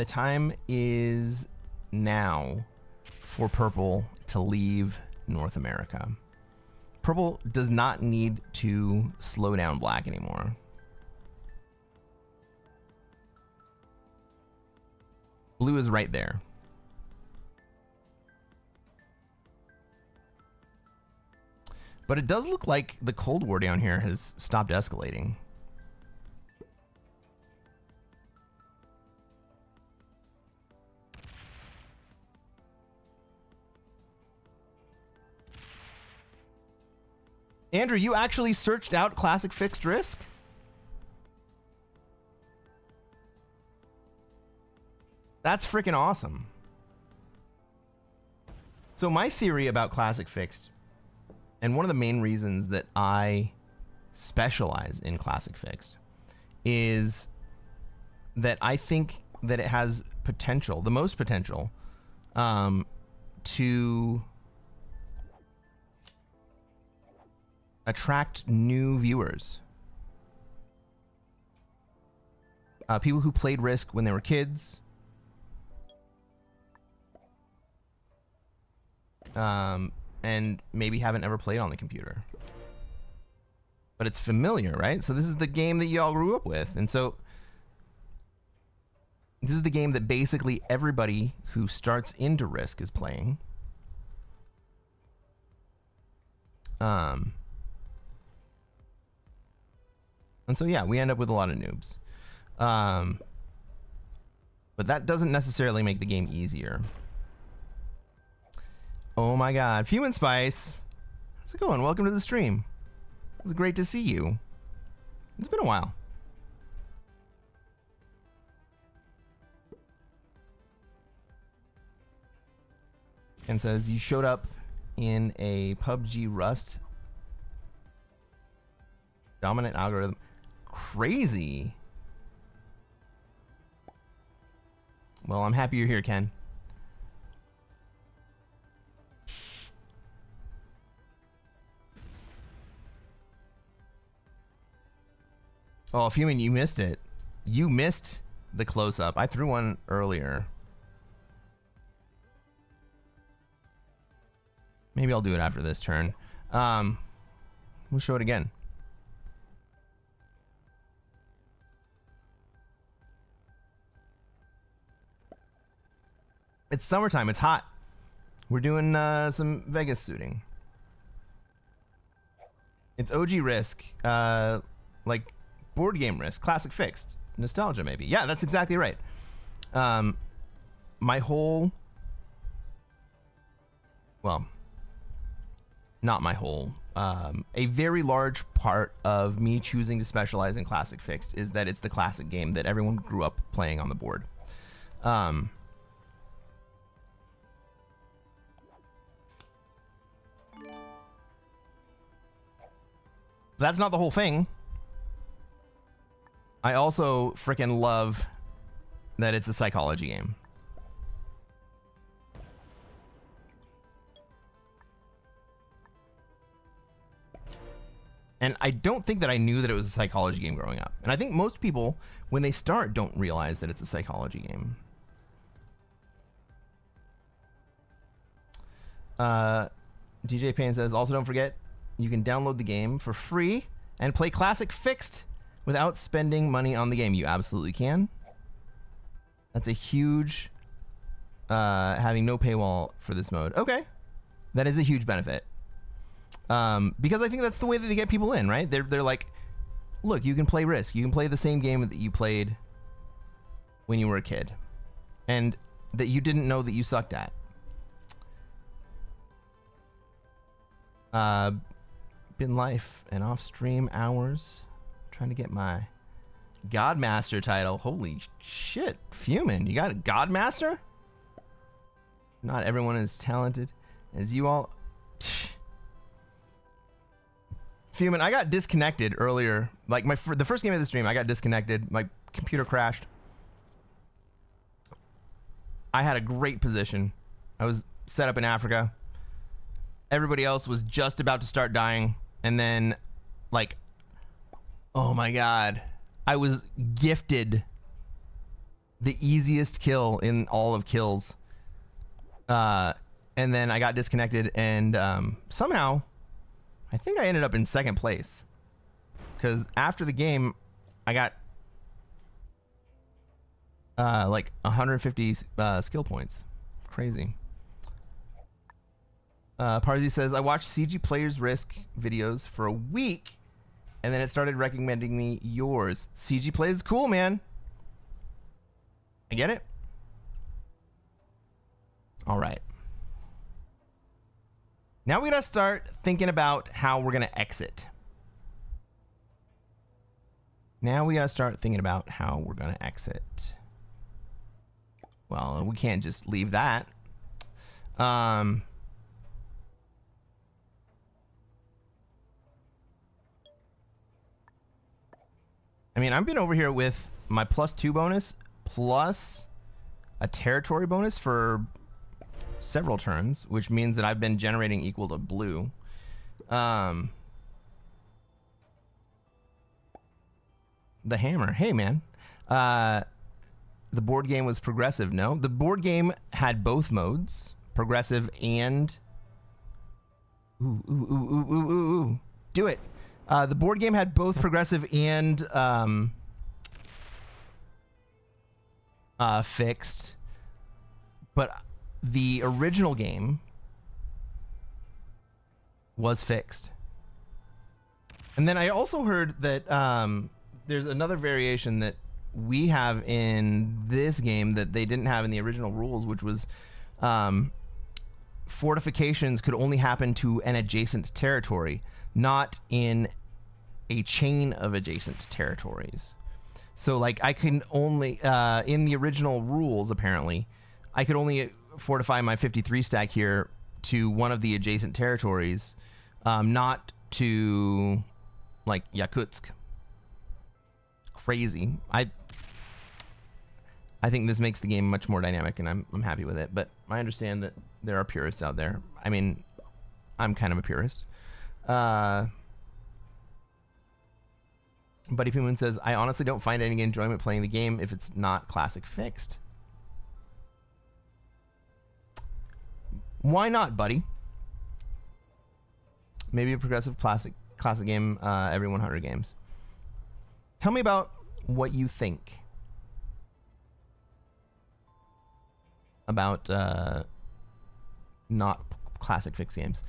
time is now for Purple to leave North America. Purple does not need to slow down Black anymore. Blue is right there. But it does look like the Cold War down here has stopped escalating. Andrew, you actually searched out Classic Fixed Risk? That's freaking awesome. So my theory about Classic Fixed, and one of the main reasons that I specialize in Classic Fixed, is that I think that it has potential, the most potential, to attract new viewers. People who played Risk when they were kids. And maybe haven't ever played on the computer. But it's familiar, right? So this is the game that y'all grew up with. And so this is the game that basically everybody who starts into Risk is playing. And so, yeah, we end up with a lot of noobs. But that doesn't necessarily make the game easier. Oh my God. Fuming Spice. How's it going? Welcome to the stream. It's great to see you. It's been a while. And says, you showed up in a PUBG Rust dominant algorithm. Crazy. Well, I'm happy you're here, Ken. Oh, Fuming, you missed it. You missed the close-up. I threw one earlier. Maybe I'll do it after this turn. We'll show it again. It's summertime. It's hot. We're doing some Vegas suiting. It's OG Risk. Like board game risk, classic fixed, nostalgia maybe. Yeah, that's exactly right. My whole, well, not my whole, a very large part of me choosing to specialize in classic fixed is that it's the classic game that everyone grew up playing on the board. That's not the whole thing. I also freaking love that it's a psychology game. And I don't think that I knew that it was a psychology game growing up. And I think most people, when they start, don't realize that it's a psychology game. DJ Payne says, also don't forget, you can download the game for free and play Classic Fixed without spending money on the game. You absolutely can. That's a huge, having no paywall for this mode. Okay. That is a huge benefit. Because I think that's the way that they get people in, right? They're like, look, you can play Risk. You can play the same game that you played when you were a kid and that you didn't know that you sucked at. Been life and off stream hours trying to get my Godmaster title. Holy shit, fuming. You got a Godmaster? Not everyone is talented as you all. Fuming. I got disconnected earlier. Like the first game of the stream, I got disconnected. My computer crashed. I had a great position. I was set up in Africa. Everybody else was just about to start dying. And then, like, oh my God, I was gifted the easiest kill in all of kills. And then I got disconnected and somehow, I think I ended up in second place. Because after the game, I got like 150 skill points. Crazy. Parsi says, I watched CG Players Risk videos for a week, and then it started recommending me yours. CG Plays is cool, man. I get it. All right. Now we gotta start thinking about how we're gonna exit. Now we gotta start thinking about how we're gonna exit. Well, we can't just leave that. I mean, I've been over here with my +2 bonus plus a territory bonus for several turns, which means that I've been generating equal to blue. The hammer. Hey, man. The board game was progressive. No, the board game had both modes, progressive and... Ooh. Do it. The board game had both progressive and fixed, but the original game was fixed. And then I also heard that there's another variation that we have in this game that they didn't have in the original rules, which was fortifications could only happen to an adjacent territory, not in a chain of adjacent territories. So like I can only in the original rules, apparently I could only fortify my 53 stack here to one of the adjacent territories, not to like Yakutsk. Crazy. I think this makes the game much more dynamic, and I'm happy with it, but I understand that there are purists out there. I mean, I'm kind of a purist. Buddy Puman says, I honestly don't find any enjoyment playing the game if it's not classic fixed. Why not, buddy? Maybe a progressive classic game every 100 games. Tell me about what you think about not classic fixed games.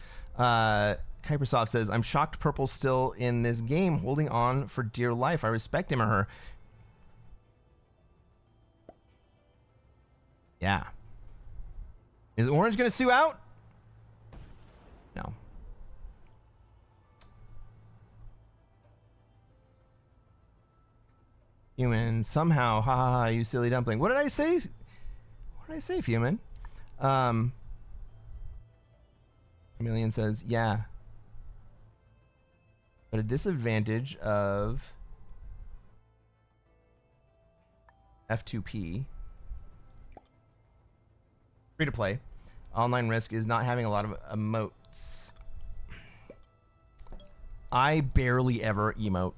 Kuipersoft says, I'm shocked Purple's still in this game, holding on for dear life. I respect him or her. Yeah. Is Orange going to sue out? No. Human, somehow, ha ha ha, you silly dumpling. What did I say? What did I say, Human? Chameleon says, yeah. But a disadvantage of F2P. Free to play. Online risk is not having a lot of emotes. I barely ever emote.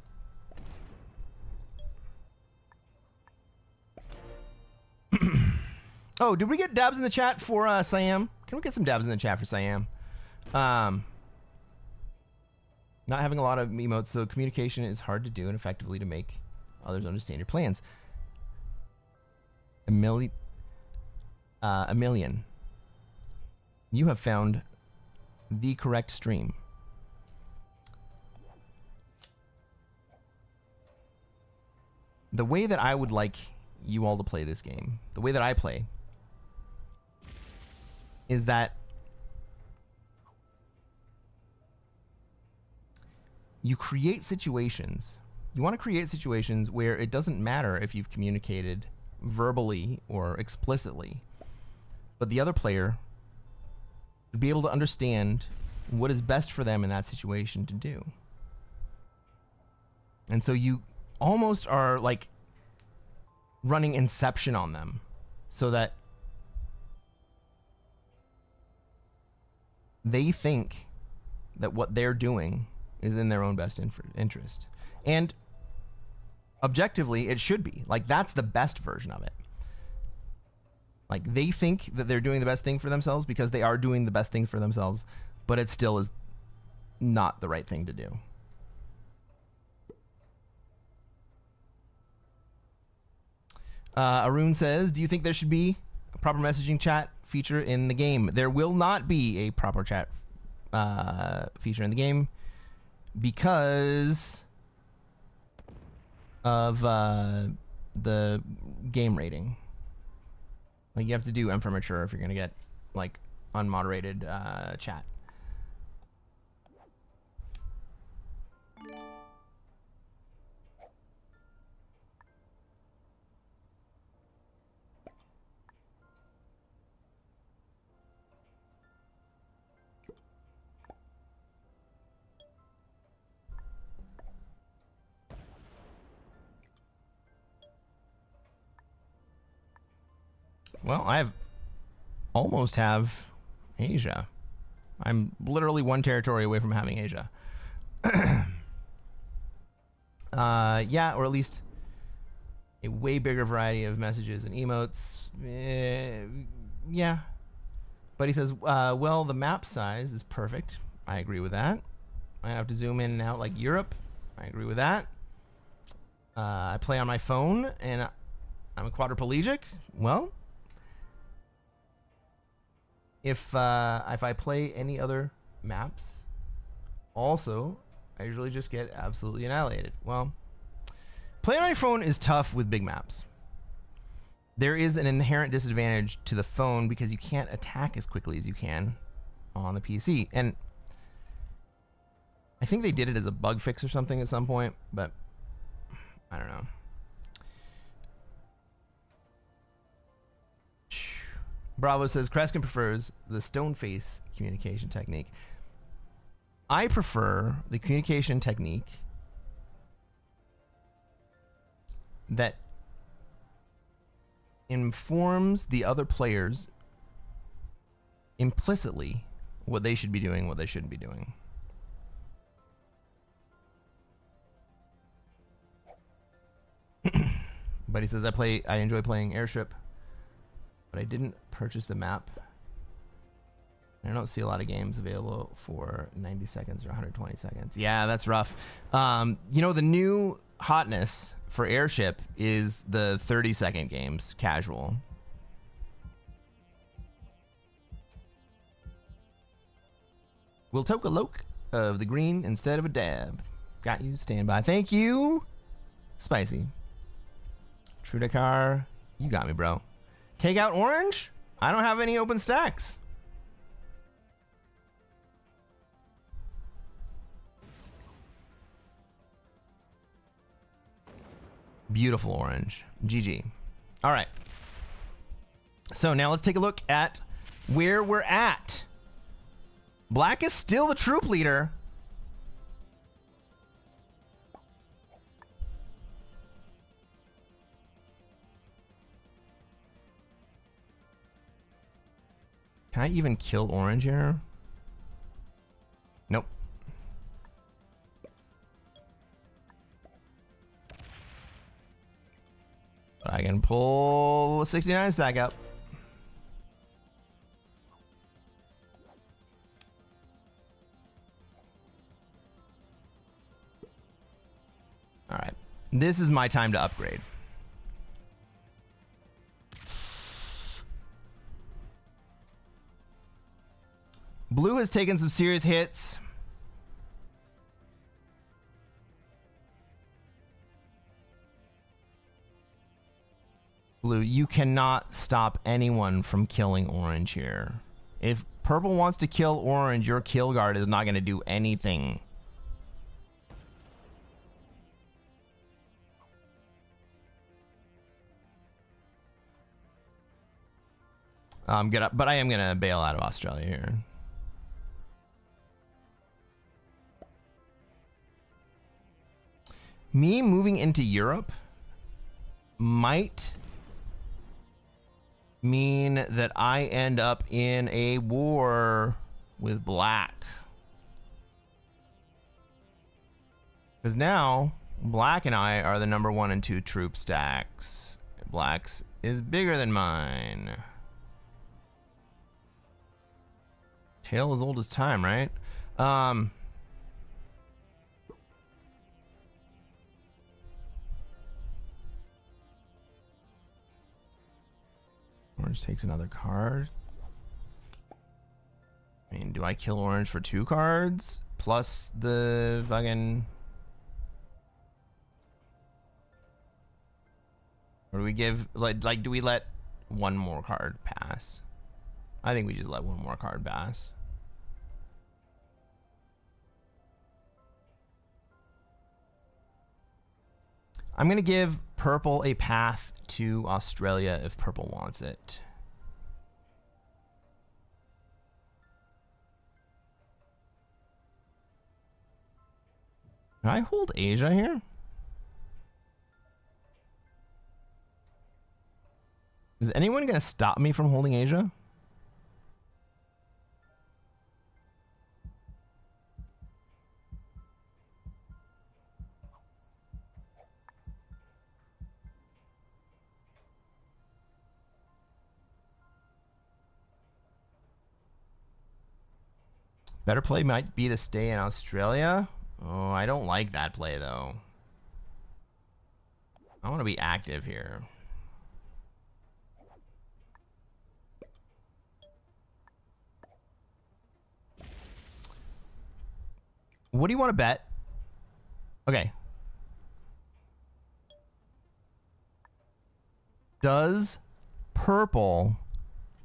Oh, did we get dabs in the chat for Siam? Can we get some dabs in the chat for Siam? Not having a lot of emotes, so communication is hard to do and effectively to make others understand your plans. A million. You have found the correct stream. The way that I would like you all to play this game, the way that I play, is that you create situations. You want to create situations where it doesn't matter if you've communicated verbally or explicitly, but the other player would be able to understand what is best for them in that situation to do. And so you almost are like running Inception on them so that they think that what they're doing is in their own best interest. And objectively, it should be. Like, that's the best version of it. Like, they think that they're doing the best thing for themselves because they are doing the best thing for themselves, but it still is not the right thing to do. Arun says, do you think there should be a proper messaging chat feature in the game? There will not be a proper chat feature in the game because of the game rating. Like, you have to do M for mature if you're gonna get like unmoderated chat. Well, almost have Asia. I'm literally one territory away from having Asia. Yeah, or at least a way bigger variety of messages and emotes. Yeah. But he says, well, the map size is perfect. I agree with that. I have to zoom in and out like Europe. I agree with that. I play on my phone and I'm a quadriplegic. Well, if I play any other maps, also, I usually just get absolutely annihilated. Well, playing on your phone is tough with big maps. There is an inherent disadvantage to the phone because you can't attack as quickly as you can on the PC. And I think they did it as a bug fix or something at some point, but I don't know. Bravo says, Cresquin prefers the stone face communication technique. I prefer the communication technique that informs the other players implicitly what they should be doing, what they shouldn't be doing. But he says, I enjoy playing Airship, but I didn't purchase the map. I don't see a lot of games available for 90 seconds or 120 seconds. Yeah, that's rough. You know, the new hotness for Airship is the 30-second games, casual. Will Toka Loke of the green instead of a dab. Got you. Stand by. Thank you. Spicy. Trudakar, you got me, bro. Take out orange? I don't have any open stacks. Beautiful orange. GG. All right. So now let's take a look at where we're at. Black is still the troop leader. Can I even kill orange here? Nope. But I can pull 69 stack up. All right. This is my time to upgrade. Blue has taken some serious hits. Blue, you cannot stop anyone from killing orange here. If purple wants to kill orange, your kill guard is not going to do anything. But I am going to bail out of Australia here. Me moving into Europe might mean that I end up in a war with black. Because now, black and I are the number 1 and 2 troop stacks. Black's is bigger than mine. Tale as old as time, right? Orange takes another card. I mean, do I kill orange for 2 cards? Plus the fucking... Or do we give... Like, do we let 1 more card pass? I think we just let 1 more card pass. I'm going to give purple a path to Australia if purple wants it. Can I hold Asia here? Is anyone going to stop me from holding Asia? Better play might be to stay in Australia. Oh, I don't like that play, though. I want to be active here. What do you want to bet? Okay. Does purple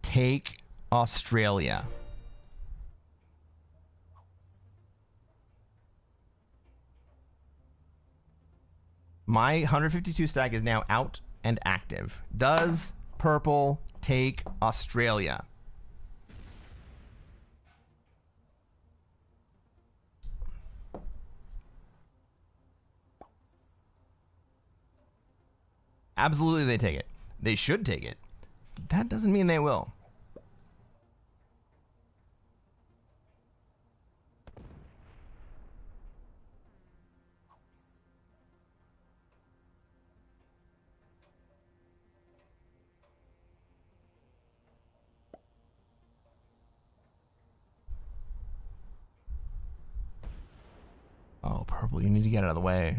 take Australia? My 152 stack is now out and active. Does purple take Australia? Absolutely they take it. They should take it. That doesn't mean they will. Oh, purple, you need to get out of the way.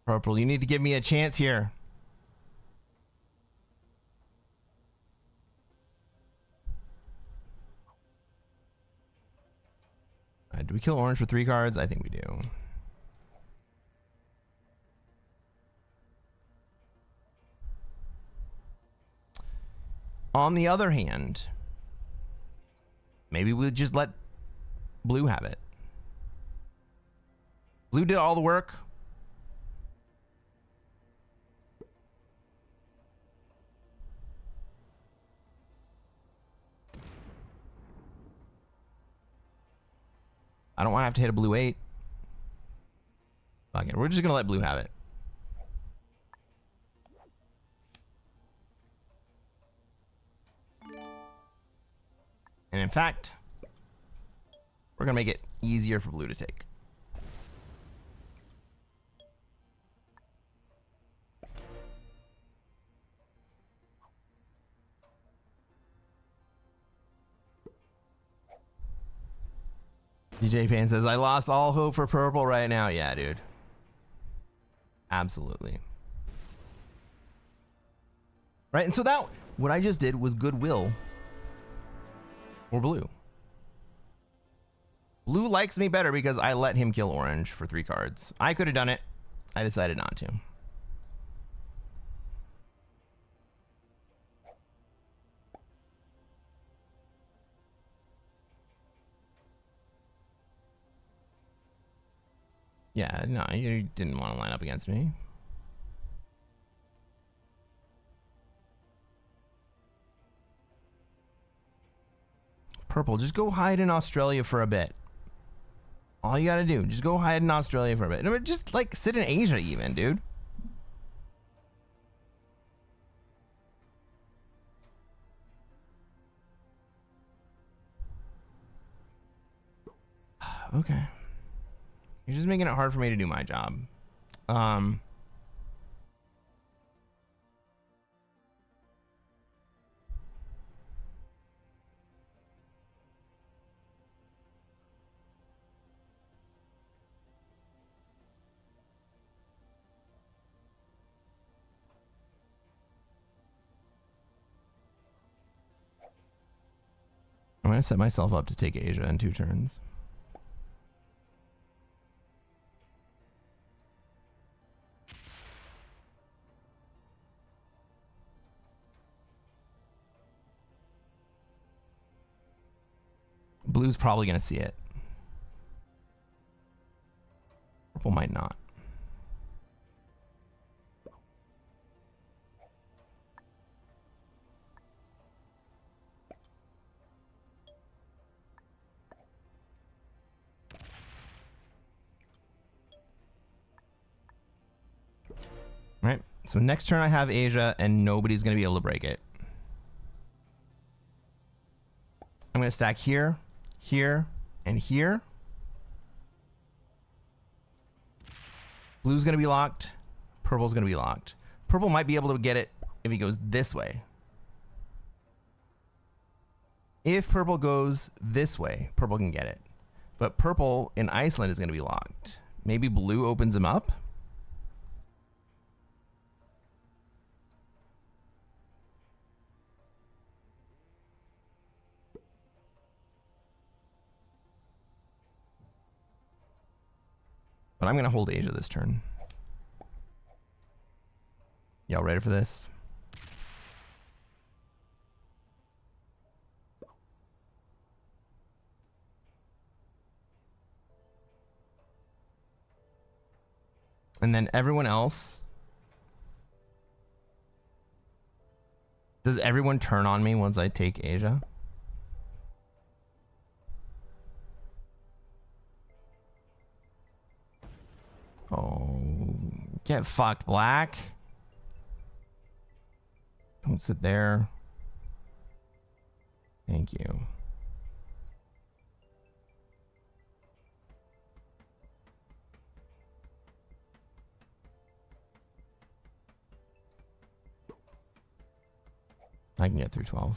Purple, you need to give me a chance here. Do we kill orange for 3 cards? I think we do. On the other hand, maybe we'll just let blue have it. Blue did all the work. I don't want to have to hit a blue 8. Fuck it. We're just going to let blue have it. And in fact, we're going to make it easier for blue to take. DJ Payne says, I lost all hope for purple right now. Yeah, dude. Absolutely. Right, and so that, what I just did was goodwill for blue. Blue likes me better because I let him kill orange for 3 cards. I could have done it. I decided not to. Yeah, no, you didn't want to line up against me. Purple, just go hide in Australia for a bit. All you gotta do, just go hide in Australia for a bit. No, just like sit in Asia even, dude. Okay. You're just making it hard for me to do my job. I'm going to set myself up to take Asia in 2 turns. Blue's probably going to see it. Purple might not. Right, so next turn I have Asia and nobody's going to be able to break it. I'm going to stack here, here, and here. Blue's going to be locked. Purple's going to be locked. Purple might be able to get it if he goes this way. If purple goes this way, purple can get it. But purple in Iceland is going to be locked. Maybe blue opens him up. But I'm going to hold Asia this turn. Y'all ready for this? And then everyone else. Does everyone turn on me once I take Asia? Oh, get fucked, black. Don't sit there. Thank you. I can get through 12.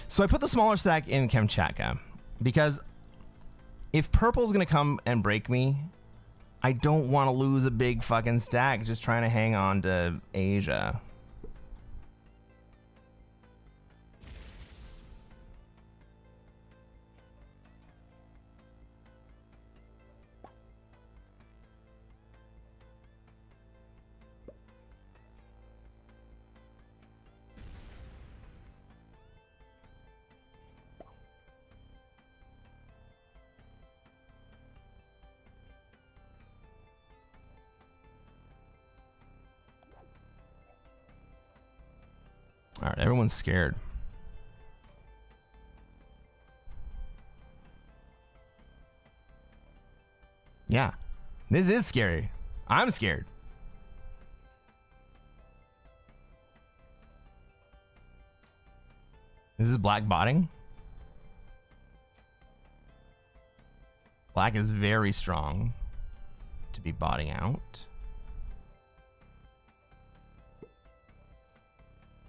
So I put the smaller stack in Kamchatka because if purple's going to come and break me, I don't want to lose a big fucking stack just trying to hang on to Asia. All right, everyone's scared. Yeah, this is scary. I'm scared. This is black botting. Black is very strong to be botting out.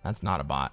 That's not a bot.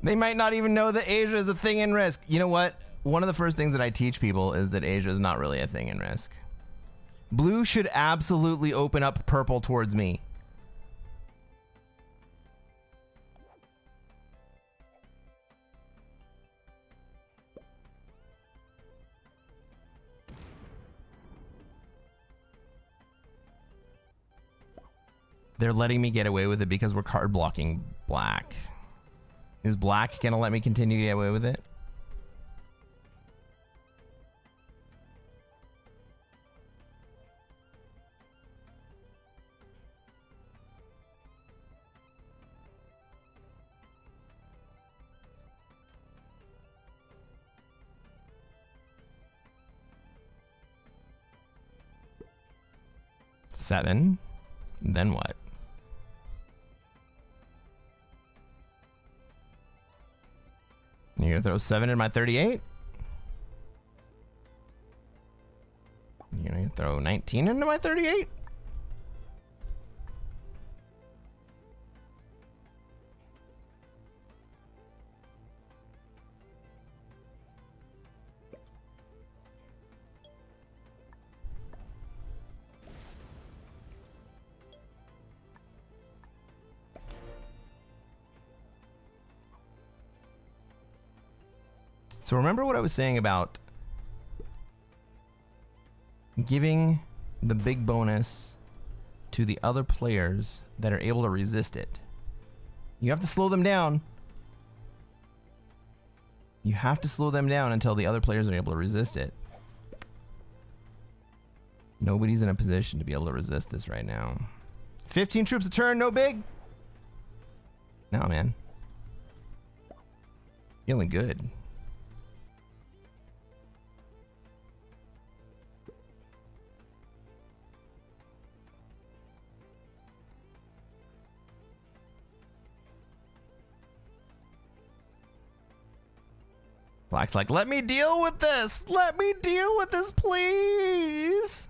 They might not even know that Asia is a thing in Risk. You know what? One of the first things that I teach people is that Asia is not really a thing in Risk. Blue should absolutely open up purple towards me. They're letting me get away with it because we're card blocking black. Is black gonna let me continue to get away with it? Seven. Then what? You're gonna throw 7 in my 38? You're gonna throw 19 into my 38? So remember what I was saying about giving the big bonus to the other players that are able to resist it. You have to slow them down. You have to slow them down until the other players are able to resist it. Nobody's in a position to be able to resist this right now. 15 troops a turn, no big. No, man. Feeling good. Black's like, let me deal with this. Let me deal with this, please.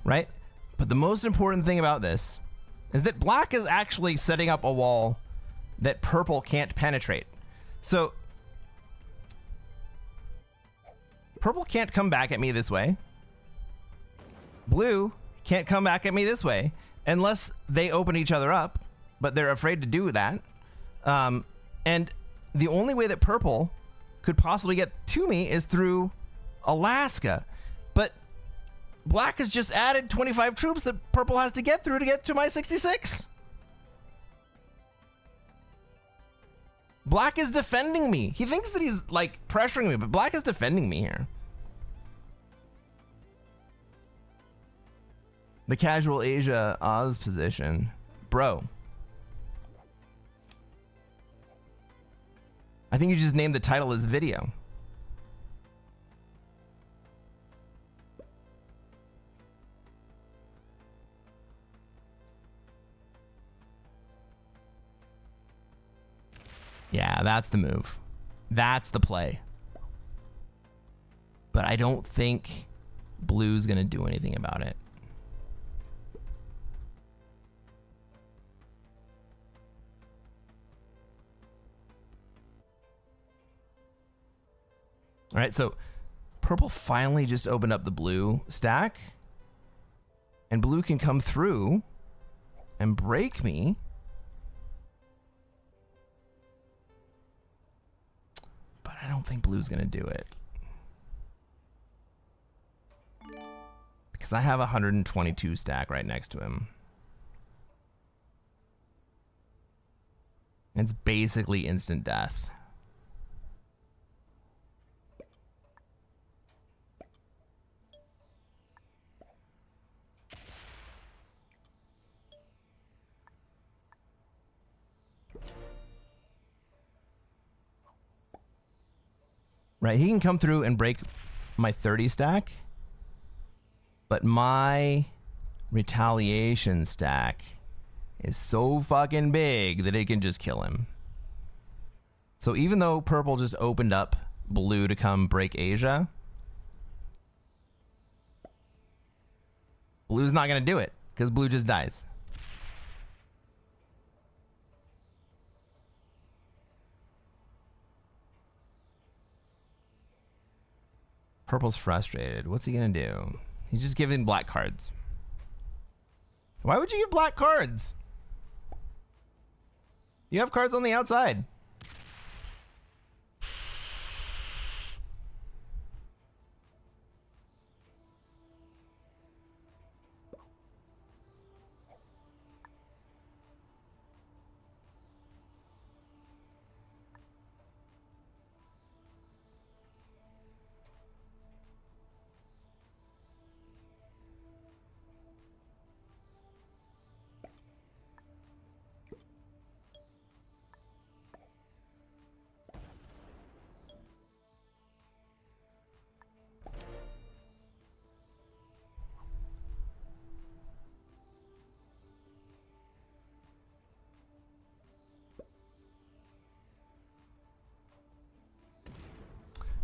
Right? But the most important thing about this is that black is actually setting up a wall that purple can't penetrate. So Purple can't come back at me this way. Blue can't come back at me this way unless they open each other up, but they're afraid to do that. And the only way that purple could possibly get to me is through Alaska. But black has just added 25 troops that purple has to get through to get to my 66. Black is defending me. He thinks that he's like pressuring me, but black is defending me here. The casual Asia Oz position. Bro. I think you just named the title of this video. Yeah, that's the move. That's the play. But I don't think blue's gonna do anything about it. All right, so purple finally just opened up the blue stack, and blue can come through and break me. But I don't think blue's gonna do it. Because I have a 122 stack right next to him. It's basically instant death. Right, he can come through and break my 30 stack, but my retaliation stack is so fucking big that it can just kill him. So even though purple just opened up blue to come break Asia, blue's not gonna do it because blue just dies. Purple's frustrated. What's he gonna do? He's just giving black cards. Why would you give black cards? You have cards on the outside.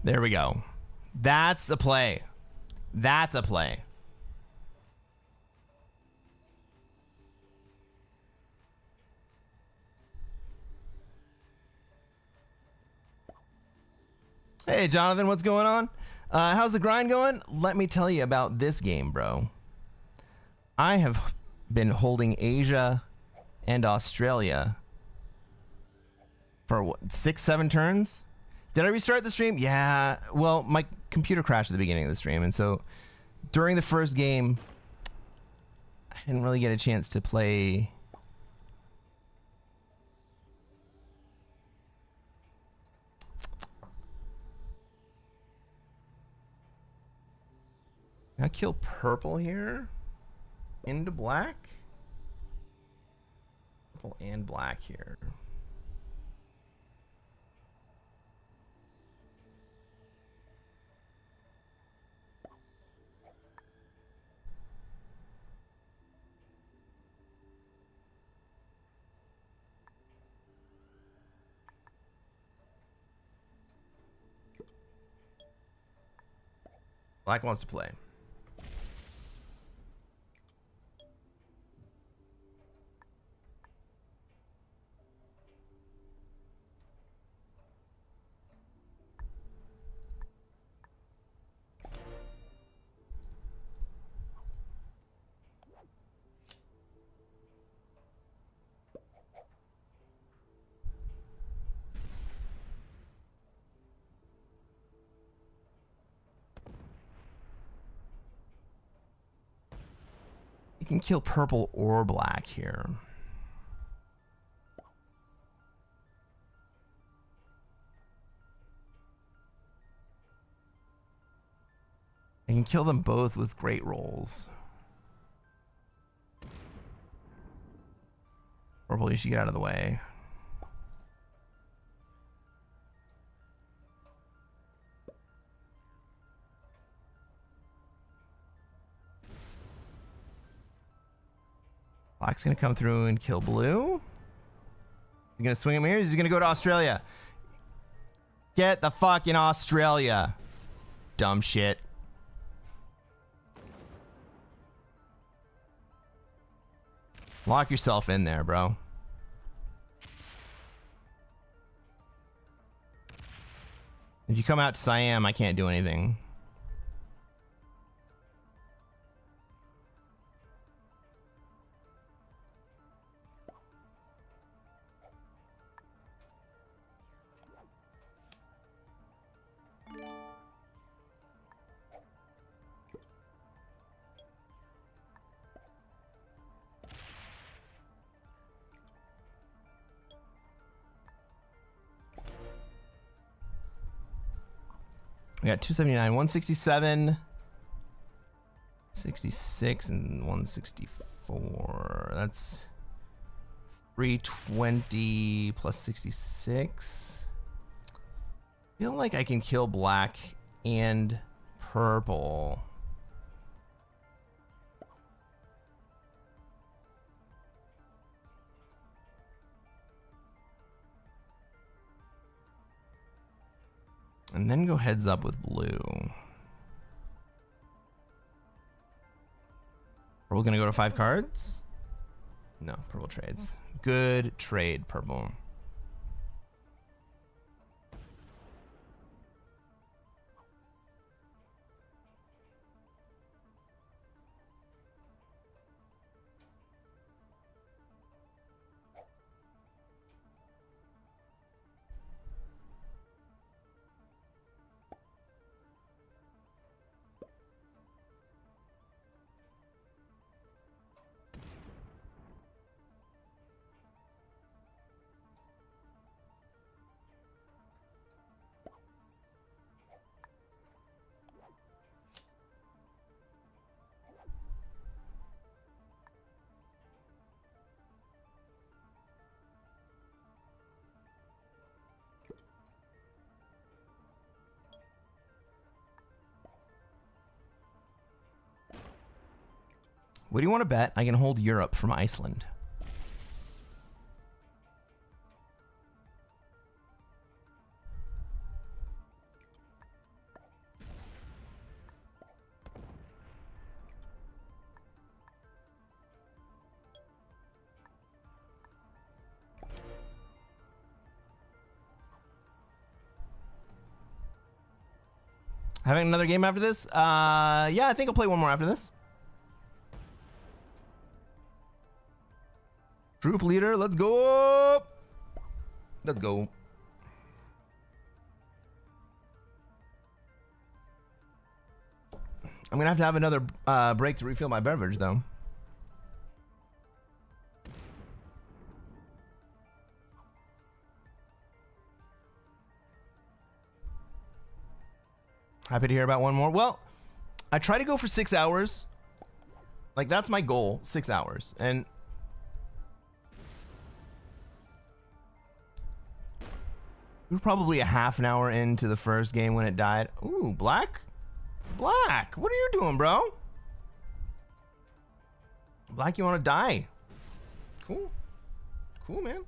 There we go. That's a play. That's a play. Hey, Jonathan, what's going on? How's the grind going? Let me tell you about this game, bro. I have been holding Asia and Australia for what, 6-7 turns? Did I restart the stream? Yeah. Well, my computer crashed at the beginning of the stream, and so during the first game, I didn't really get a chance to play. Can I kill purple here? Into black? Purple and black here. Black wants to play. can kill purple or black here. I can kill them both with great rolls. Purple, you should get out of the way. Black's gonna come through and kill blue. You gonna swing him here? He's gonna go to Australia. Get the fuck in Australia. Dumb shit. Lock yourself in there, bro. If you come out to Siam, I can't do anything. We got 279, 167, 66, and 164. That's 320 plus 66. I feel like I can kill black and purple. And then go heads up with blue. Purple gonna go to 5 cards? No, purple trades. Good trade, purple. What do you want to bet? I can hold Europe from Iceland. Having another game after this? Yeah, I think I'll play one more after this. Troop leader, let's go. Let's go. I'm gonna have another break to refill my beverage, though. Happy to hear about one more. Well, I try to go for 6 hours. Like, that's my goal, 6 hours. And we were probably a half an hour into the first game when it died. Ooh, black? Black, what are you doing, bro? Black, you want to die? Cool. Cool, man.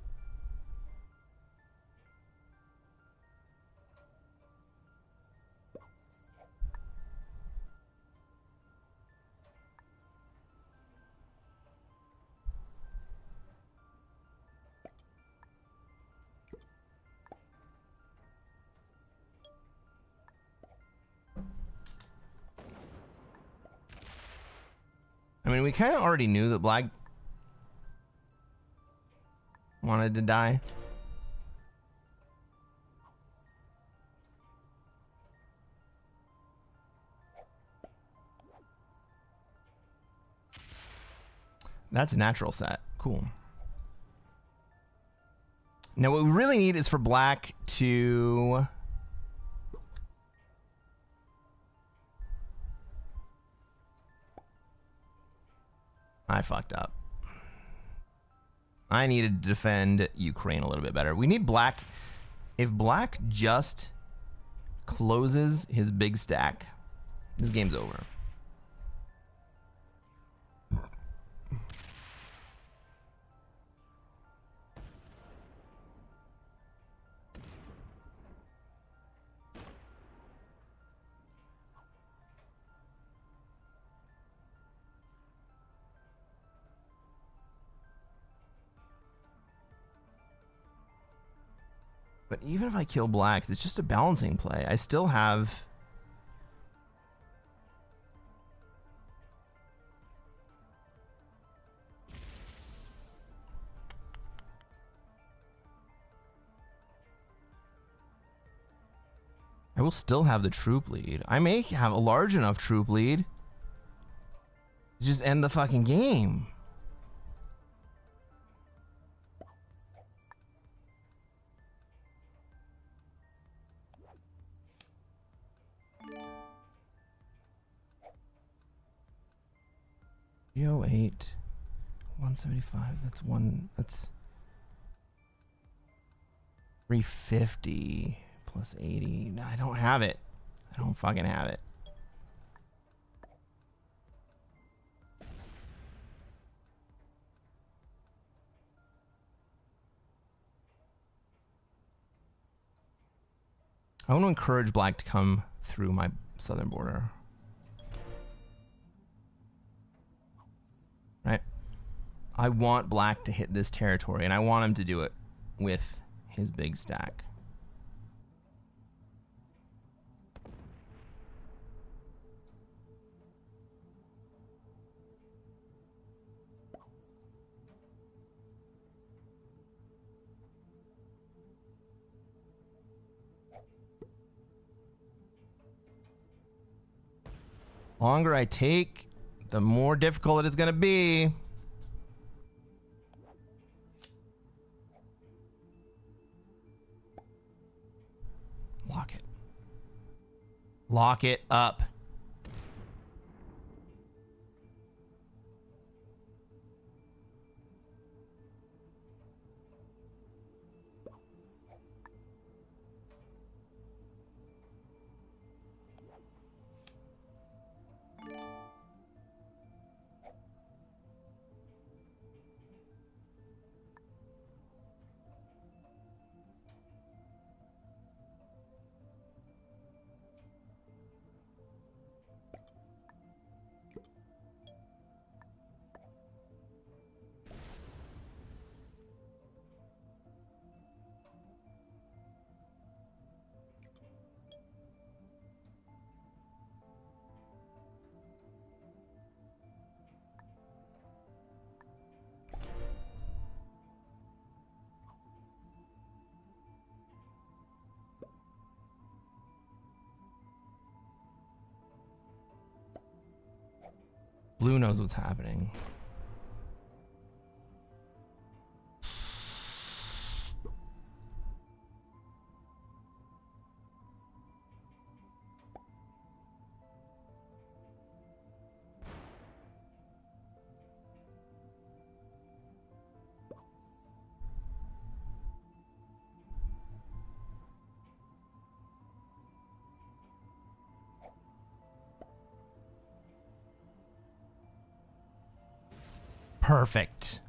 I mean, we kind of already knew that black wanted to die. That's a natural set. Cool. Now what we really need is for black to... I fucked up. I needed to defend Ukraine a little bit better. We need black. If black just closes his big stack, this game's over. But even if I kill black, it's just a balancing play. I still have... I will still have the troop lead. I may have a large enough troop lead to just end the fucking game. Yo, 8, 175. That's 350 plus 80. No, I don't have it. I don't fucking have it. I want to encourage black to come through my southern border. Right? I want black to hit this territory, and I want him to do it with his big stack. Longer I take, the more difficult it is going to be. Lock it. Lock it up. Blue knows what's happening. Perfect.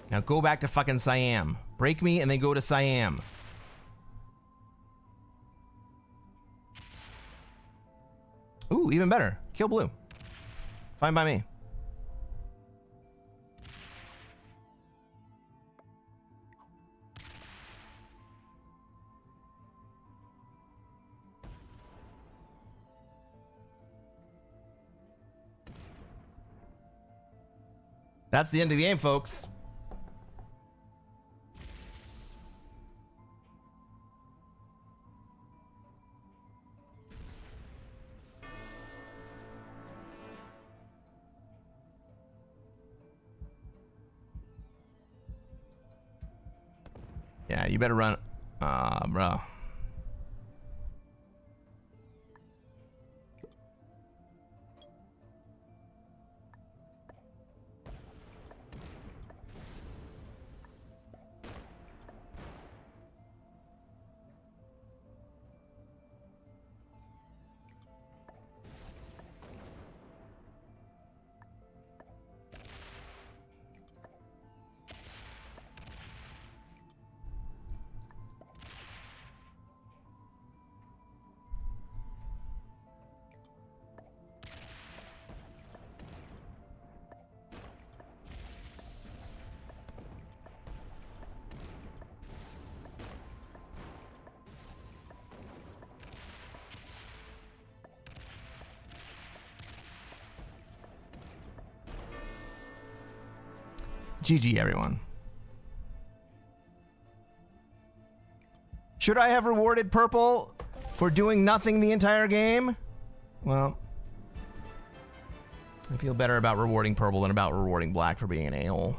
Now go back to fucking Siam. Break me and then go to Siam. Ooh, even better. Kill blue. Fine by me. That's the end of the game, folks. Yeah, you better run. Bro. GG, everyone. Should I have rewarded purple for doing nothing the entire game? Well, I feel better about rewarding purple than about rewarding black for being an a-hole.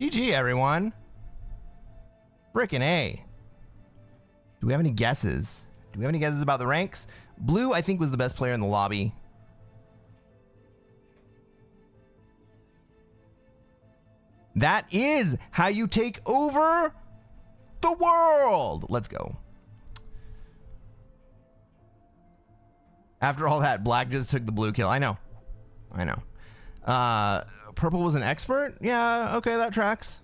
GG, everyone. Frickin' A. Do we have any guesses? Do we have any guesses about the ranks? Blue, I think, was the best player in the lobby. That is how you take over the world. Let's go. After all that, black just took the blue kill. I know. Purple was an expert? Yeah, okay, that tracks.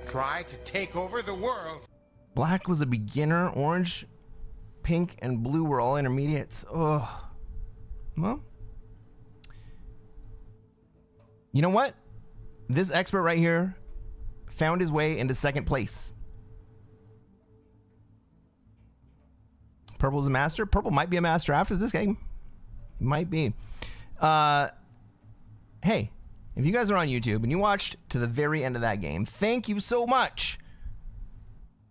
Try to take over the world. Black was a beginner. Orange, pink, and blue were all intermediates. Oh. Well. You know what? This expert right here found his way into second place. Purple's a master. Purple might be a master after this game. Might be. Hey, if you guys are on YouTube and you watched to the very end of that game, thank you so much.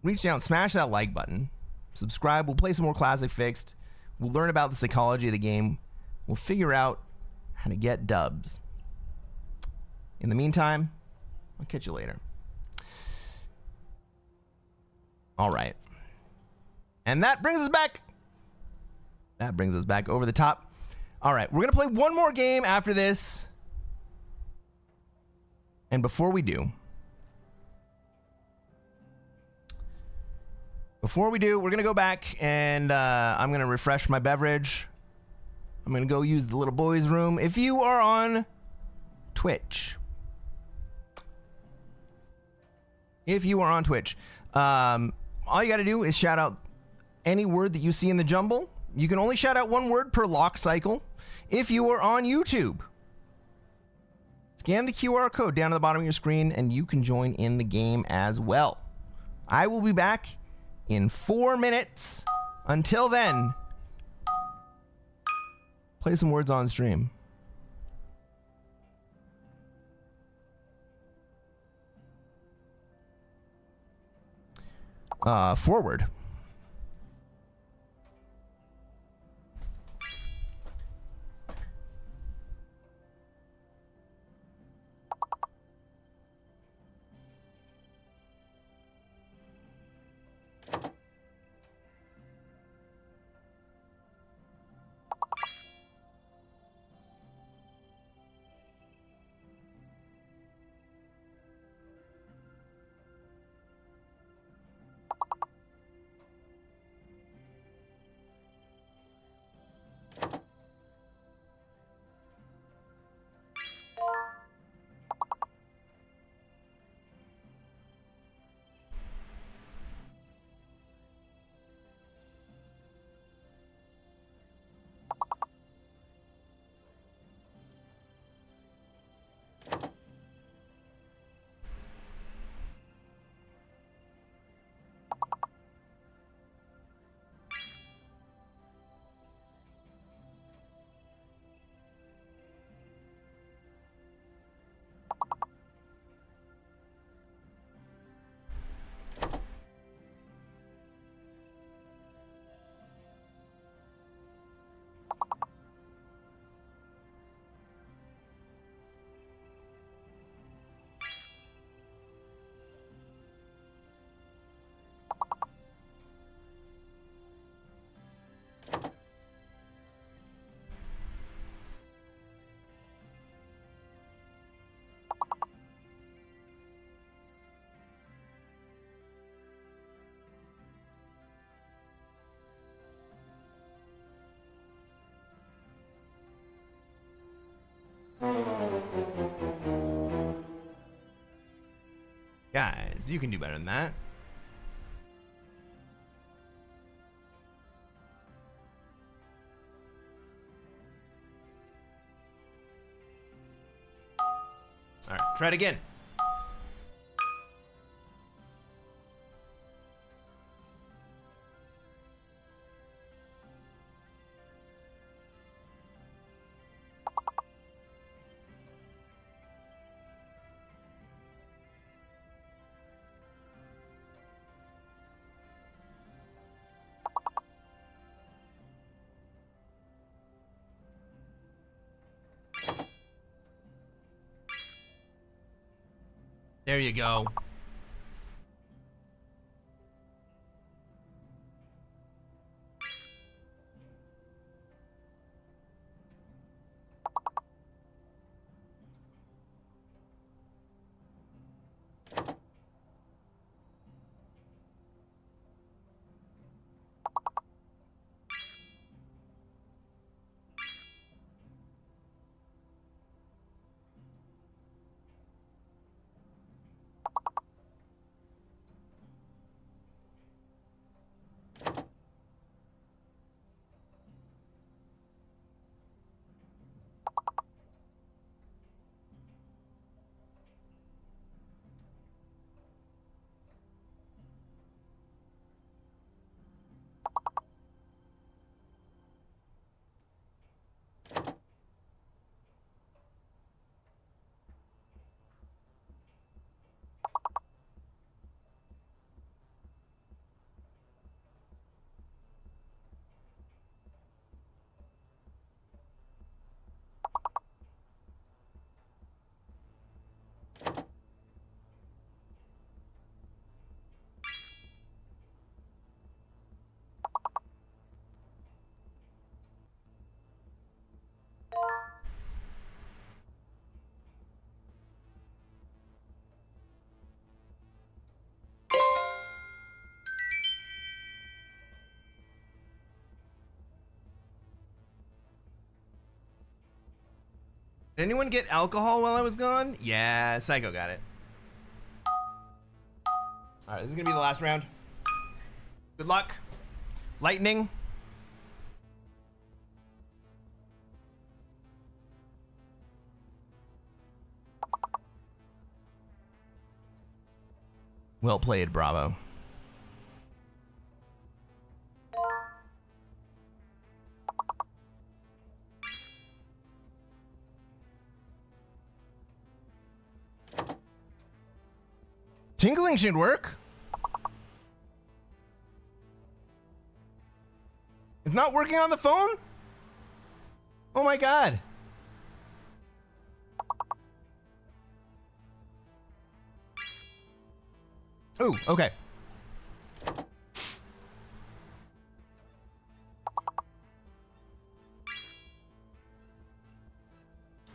Reach down, smash that like button, subscribe. We'll play some more Classic Fixed. We'll learn about the psychology of the game. We'll figure out how to get dubs. In the meantime, I'll catch you later. All right. And that brings us back. That brings us back over the top. All right, we're going to play one more game after this. And before we do, we're going to go back and I'm going to refresh my beverage. I'm going to go use the little boys' room. If you are on Twitch, all you got to do is shout out any word that you see in the jumble. You can only shout out one word per lock cycle. If you are on YouTube, scan the QR code down at the bottom of your screen and you can join in the game as well. I will be back in 4 minutes. Until then, play some words on stream. Forward. Guys, you can do better than that. All right, try it again. There you go. Did anyone get alcohol while I was gone? Yeah, Psycho got it. All right, this is gonna be the last round. Good luck. Lightning. Well played, Bravo. Tinkling should work. It's not working on the phone? Oh my god. Ooh, okay.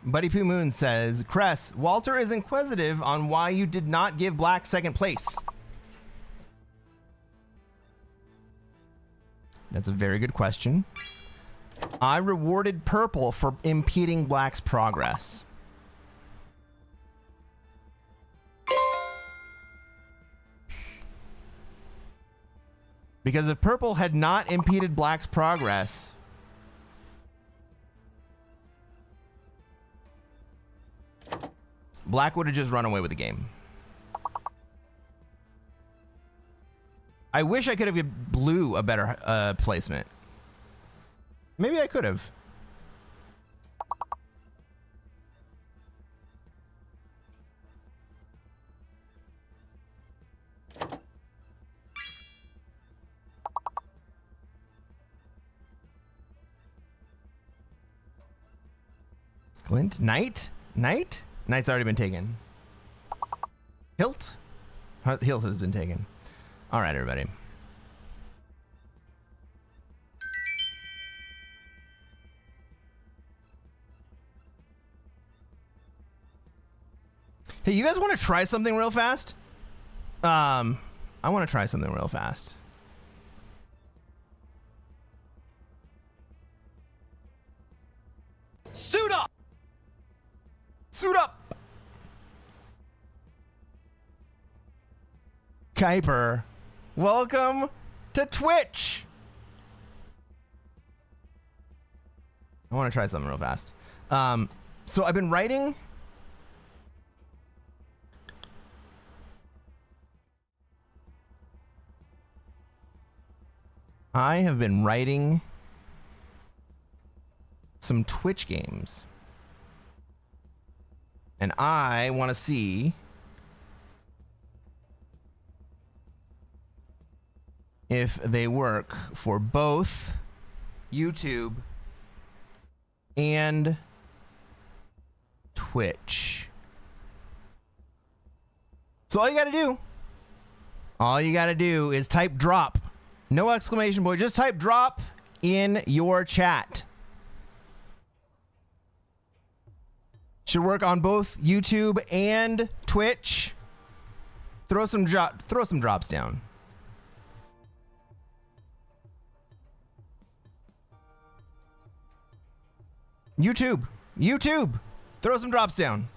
Buddy Poo Moon says, Cress, Walter is inquisitive on why you did not give Black second place. That's a very good question. I rewarded Purple for impeding Black's progress. Because if Purple had not impeded Black's progress, Black would have just run away with the game. I wish I could have given Blue a better placement. Maybe I could have. Glint? Knight? Knight? Knight's already been taken. Hilt? Hilt has been taken. All right, everybody. Hey, you guys want to try something real fast? I want to try something real fast. Suit up! Suit up! Kuiper, welcome to Twitch. I want to try something real fast. So I've been writing. I have been writing some Twitch games. And I want to see if they work for both YouTube and Twitch. So all you gotta do is type drop. No exclamation point, just type drop in your chat. Should work on both YouTube and Twitch. Throw some drops down. YouTube, throw some drops down.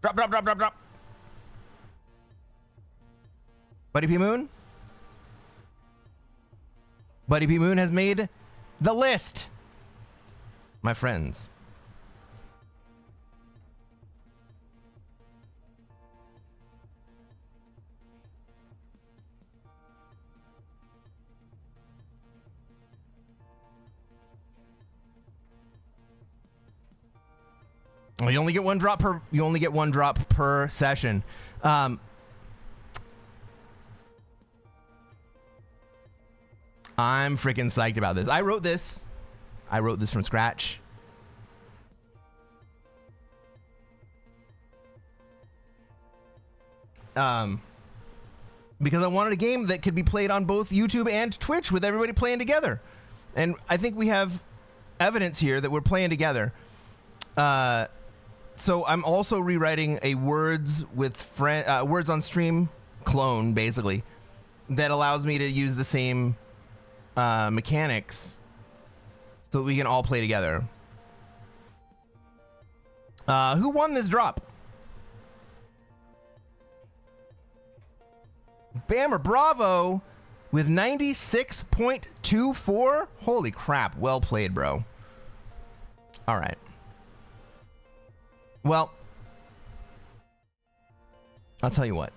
Drop. Buddy P Moon? Buddy P Moon has made the list. My friends. Oh, you only get one drop per session. I'm freaking psyched about this. I wrote this from scratch. Because I wanted a game that could be played on both YouTube and Twitch with everybody playing together. And I think we have evidence here that we're playing together. So I'm also rewriting a words on stream clone, basically, that allows me to use the same mechanics so that we can all play together. Who won this drop? Bammer Bravo with 96.24. Holy crap. Well played, bro. All right. Well, I'll tell you what.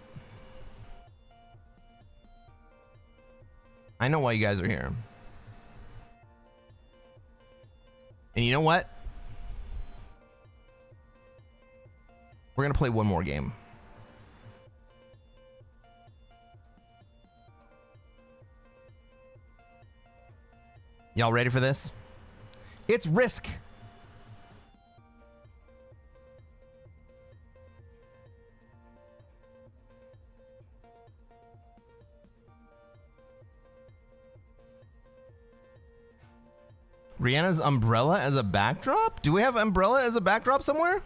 I know why you guys are here. And you know what? We're going to play one more game. Y'all ready for this? It's Risk. Rihanna's umbrella as a backdrop? Do we have umbrella as a backdrop somewhere?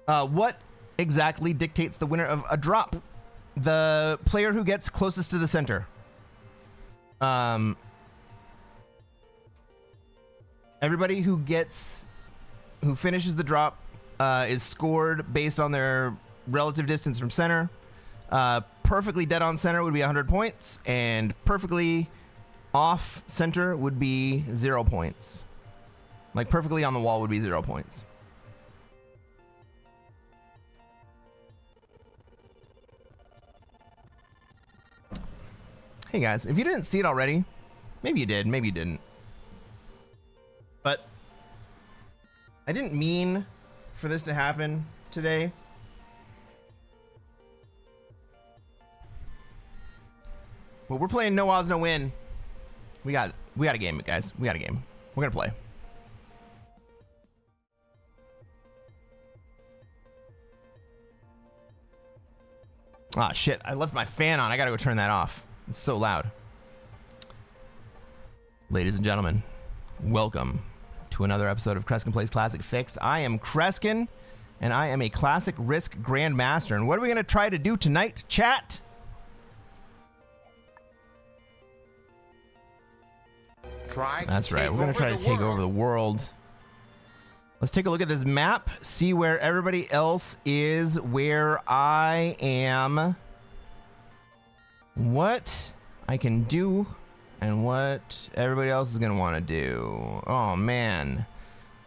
What exactly dictates the winner of a drop? The player who gets closest to the center. Everybody who finishes the drop is scored based on their relative distance from center. Perfectly dead on center would be 100 points, and perfectly off center would be 0 points. Like perfectly on the wall would be 0 points. Hey guys, if you didn't see it already, maybe you did, maybe you didn't. But I didn't mean for this to happen today. But we're playing No Oz, No Win. We got a game, guys. We got a game. We're gonna play. Ah, shit. I left my fan on. I gotta go turn that off. It's so loud. Ladies and gentlemen, welcome to another episode of Cresquin Plays Classic Fixed. I am Cresquin, and I am a Classic Risk Grandmaster. And what are we gonna try to do tonight, chat? try That's to right. take We're going to over try the to take over world. the world. Let's take a look at this map, see where everybody else is, where I am, what I can do, and what everybody else is going to want to do. Oh, man.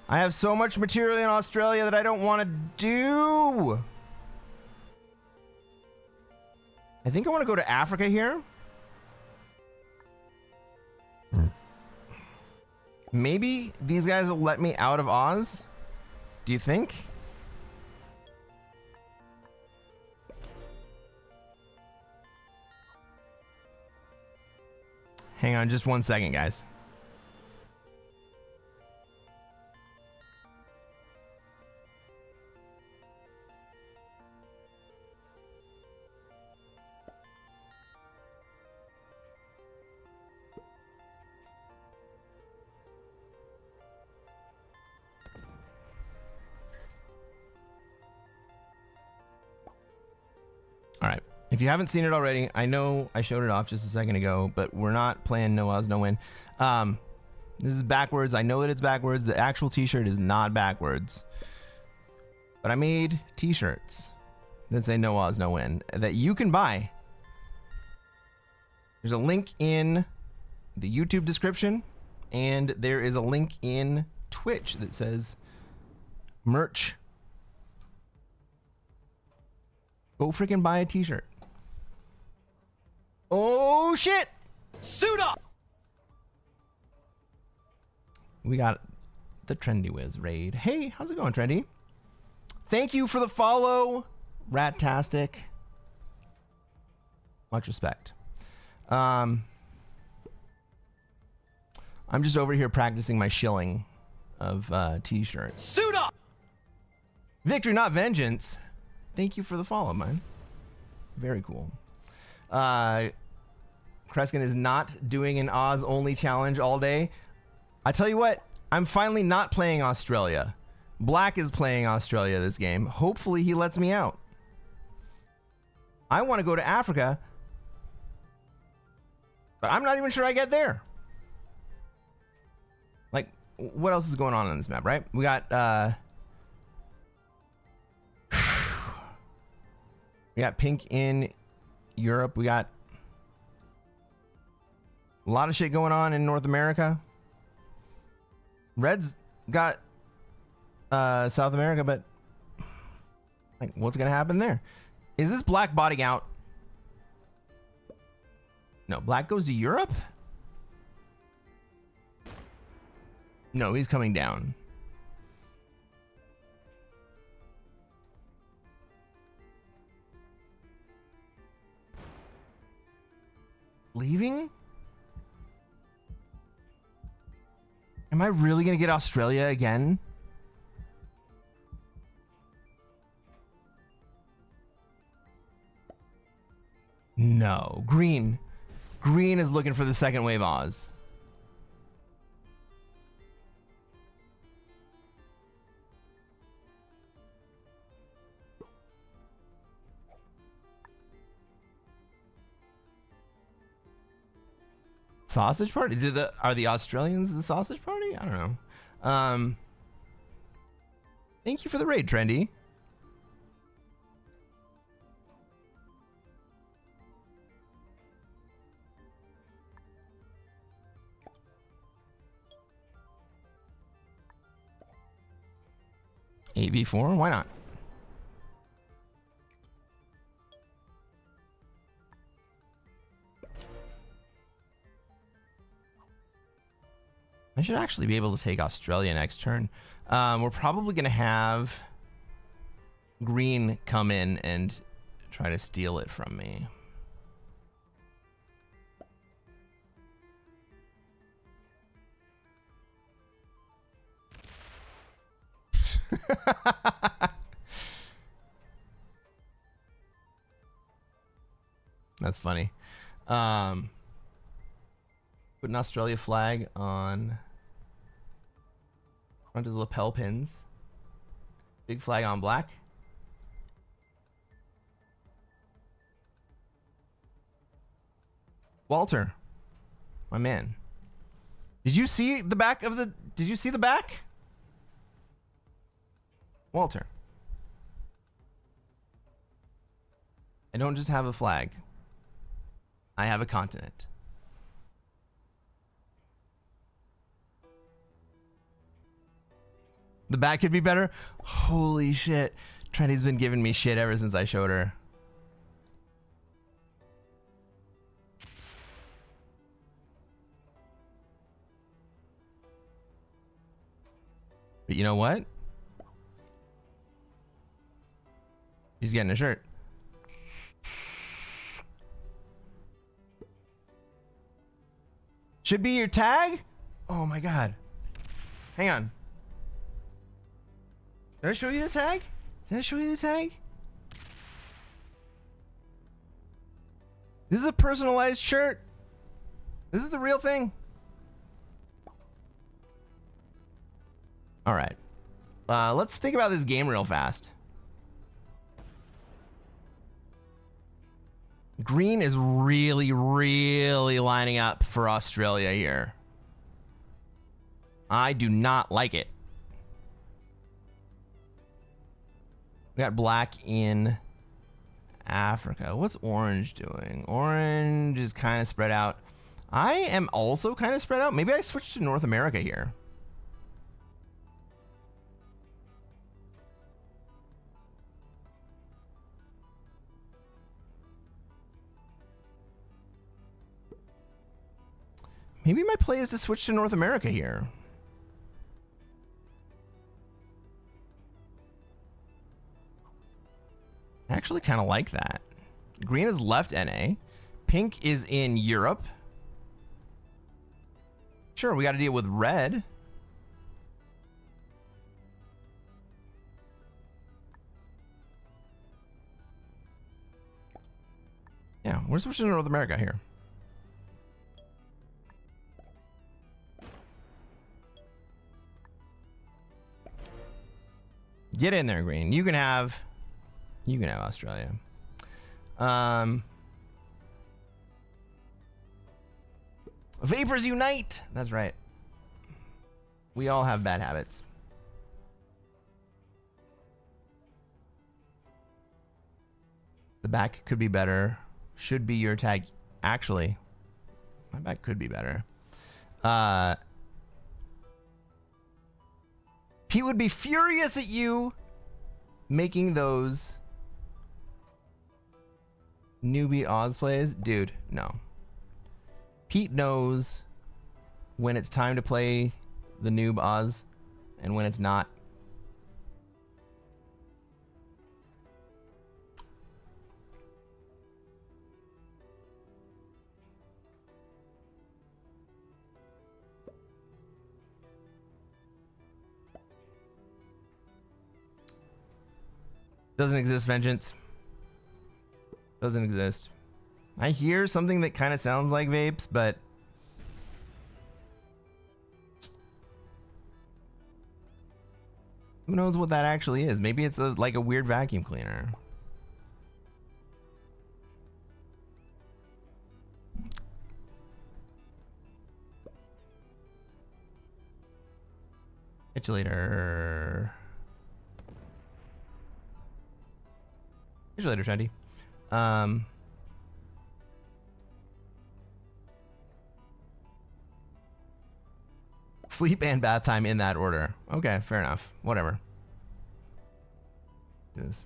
I have so much material in Australia that I don't want to do. I think I want to go to Africa here. Maybe these guys will let me out of Oz. Do you think? Hang on just 1 second, guys. All right. If you haven't seen it already, I know I showed it off just a second ago, but we're not playing No Oz, No Win. This is backwards. I know that it's backwards. The actual t-shirt is not backwards. But I made t-shirts that say No Oz, No Win that you can buy. There's a link in the YouTube description, and there is a link in Twitch that says merch. Go freaking buy a t-shirt. Oh shit! Suit up! We got the Trendy Wiz raid. Hey, how's it going, Trendy? Thank you for the follow, Ratastic. Much respect. I'm just over here practicing my shilling of t-shirts. Suit up! Victory, not vengeance. Thank you for the follow, man. Very cool. Cresquin is not doing an Oz only challenge all day. I tell you what, I'm finally not playing Australia. Black is playing Australia this game. Hopefully he lets me out. I want to go to Africa, but I'm not even sure I get there. Like, what else is going on this map, right? We got we got pink in Europe. We got a lot of shit going on in North America. Red's got South America, but like, what's gonna happen there? Is this black botting out? No, black goes to Europe? No, he's coming down. Leaving? Am I really gonna get Australia again? No. Green. Green is looking for the second wave Oz. Sausage party? Are the Australians the sausage party? I don't know. Thank you for the raid, Trendy. AV4? Why not? I should actually be able to take Australia next turn. We're probably going to have green come in and try to steal it from me. That's funny. Put an Australia flag on front of the lapel pins. Big flag on black. Walter, my man. Did you see the back of the... Did you see the back? Walter. I don't just have a flag. I have a continent. The back could be better? Holy shit. Trendy's been giving me shit ever since I showed her. But you know what? He's getting a shirt. Should be your tag? Oh my god. Hang on. Did I show you the tag? Did I show you the tag? This is a personalized shirt. This is the real thing. All right. Let's think about this game real fast. Green is really, really lining up for Australia here. I do not like it. We got black in Africa. What's orange doing? Orange is kind of spread out. I am also kind of spread out. Maybe I switch to North America here. Maybe my play is to switch to North America here. I actually kind of like that. Green is left NA. Pink is in Europe. Sure, we got to deal with red. Yeah, we're switching to North America here. Get in there, Green. You can have Australia. Vapors unite. That's right. We all have bad habits. The back could be better. Should be your tag. Actually, my back could be better. Pete would be furious at you making those newbie Oz plays. Dude, no. Pete knows when it's time to play the noob Oz and when it's not. Doesn't exist, Vengeance. Doesn't exist. I hear something that kind of sounds like vapes, but who knows what that actually is? Maybe it's like a weird vacuum cleaner. Catch you later. Catch you later, Trendy. Sleep and bath time in that order. Okay, fair enough. Whatever. This.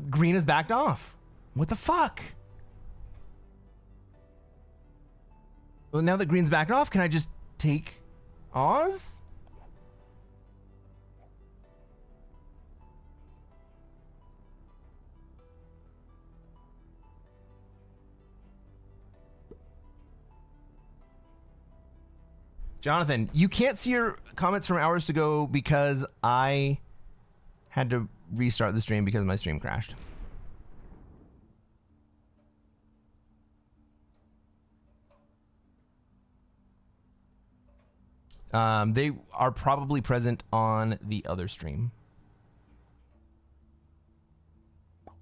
Green is backed off. What the fuck? Well, now that green's backed off, can I just take Oz? Jonathan, you can't see your comments from hours ago because I had to restart the stream because my stream crashed. They are probably present on the other stream.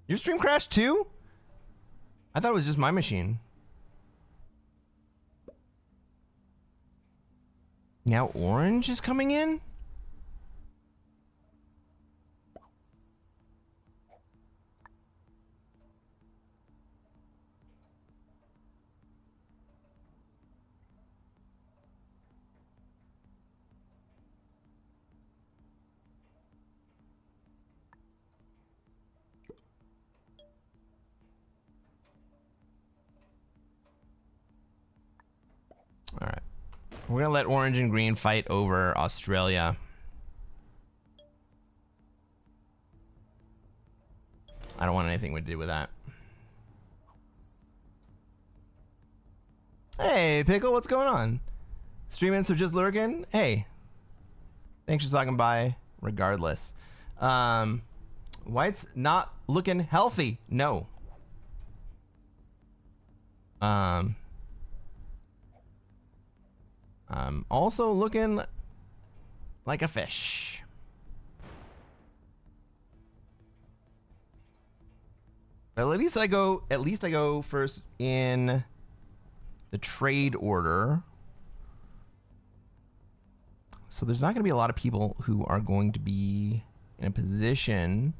Your stream crashed too? I thought it was just my machine. Now orange is coming in? All right. We're going to let orange and green fight over Australia. I don't want anything to do with that. Hey, Pickle, what's going on? Streaming, so just lurking? Hey. Thanks for stopping by, regardless. White's not looking healthy. No. I'm also looking like a fish. But at least I go first in the trade order. So there's not going to be a lot of people who are going to be in a position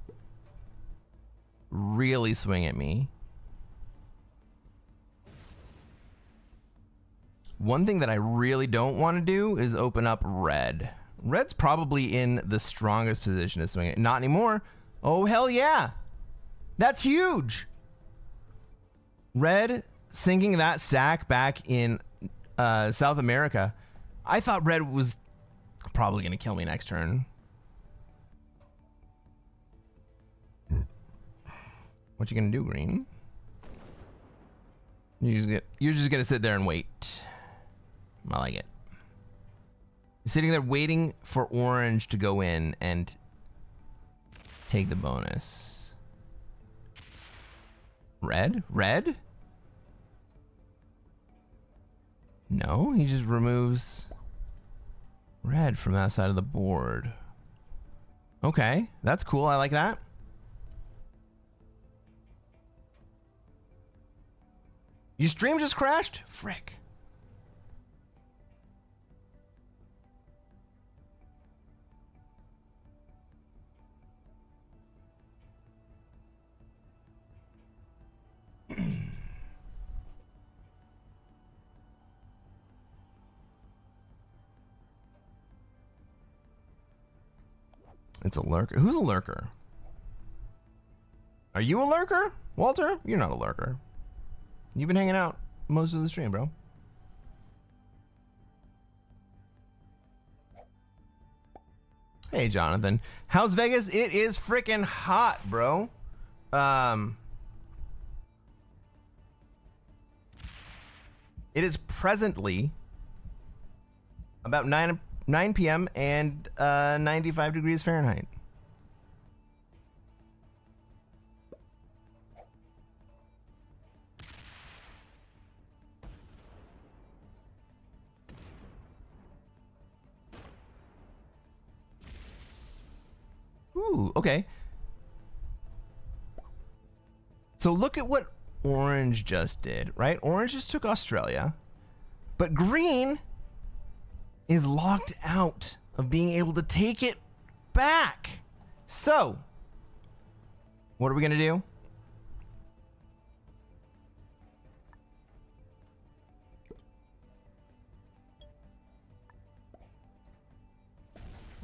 really swing at me. One thing that I really don't want to do is open up red. Red's probably in the strongest position to swing it. Not anymore. Oh, hell yeah. That's huge. Red sinking that stack back in South America. I thought red was probably going to kill me next turn. What you going to do, green? You're just going to sit there and wait. I like it. You're sitting there waiting for orange to go in and take the bonus. Red? Red? No, he just removes red from that side of the board. Okay, that's cool. I like that. Your stream just crashed? Frick. It's a lurker. Who's a lurker? Are you a lurker, Walter? You're not a lurker. You've been hanging out most of the stream, bro. Hey, Jonathan. How's Vegas? It is freaking hot, bro. It is presently about 9 p.m. and 95 degrees Fahrenheit. Ooh, okay. So look at what orange just did, right? Orange just took Australia, but green is locked out of being able to take it back. So, what are we gonna do?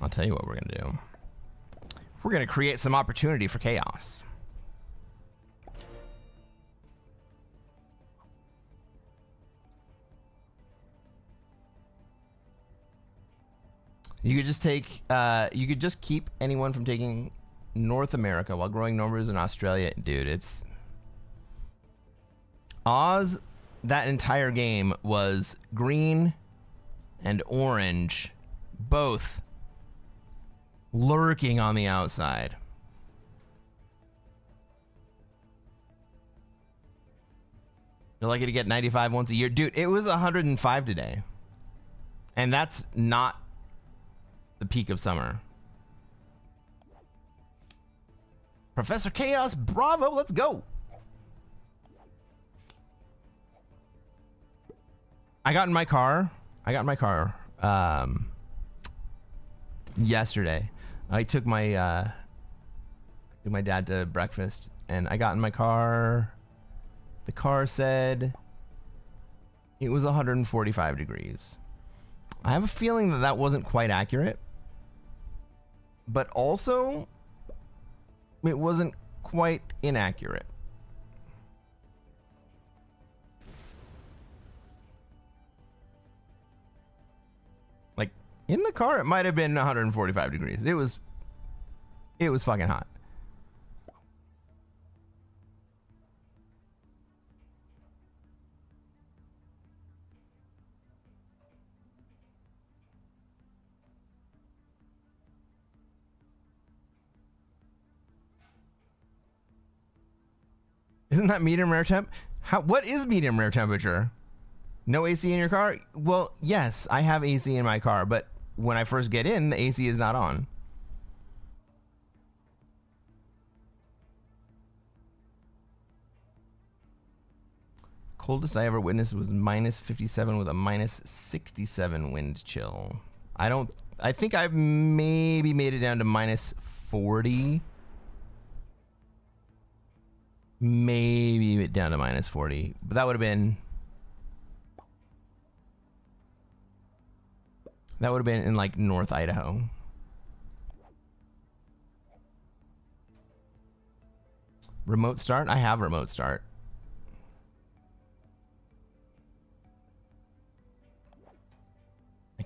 I'll tell you what we're gonna do. We're gonna create some opportunity for chaos. You could just take, you could just keep anyone from taking North America while growing numbers in Australia. Dude, it's... Oz, that entire game was green and orange, both lurking on the outside. You're lucky to get 95 once a year. Dude, it was 105 today. And that's not the peak of summer. Professor Chaos, bravo, let's go. I got in my car yesterday. I took my dad to breakfast, and I got in my car. The car said it was 145 degrees. I have a feeling that that wasn't quite accurate, but also it wasn't quite inaccurate. Like, in the car, it might have been 145 degrees. It was fucking hot. Isn't that medium rare temp? What is medium rare temperature? No AC in your car? Well, yes, I have AC in my car, but when I first get in, the AC is not on. Coldest I ever witnessed was minus 57 with a minus 67 wind chill. I think I've maybe made it down to minus 40. Maybe down to minus 40, but that would have been in like North Idaho. Remote start? I have remote start.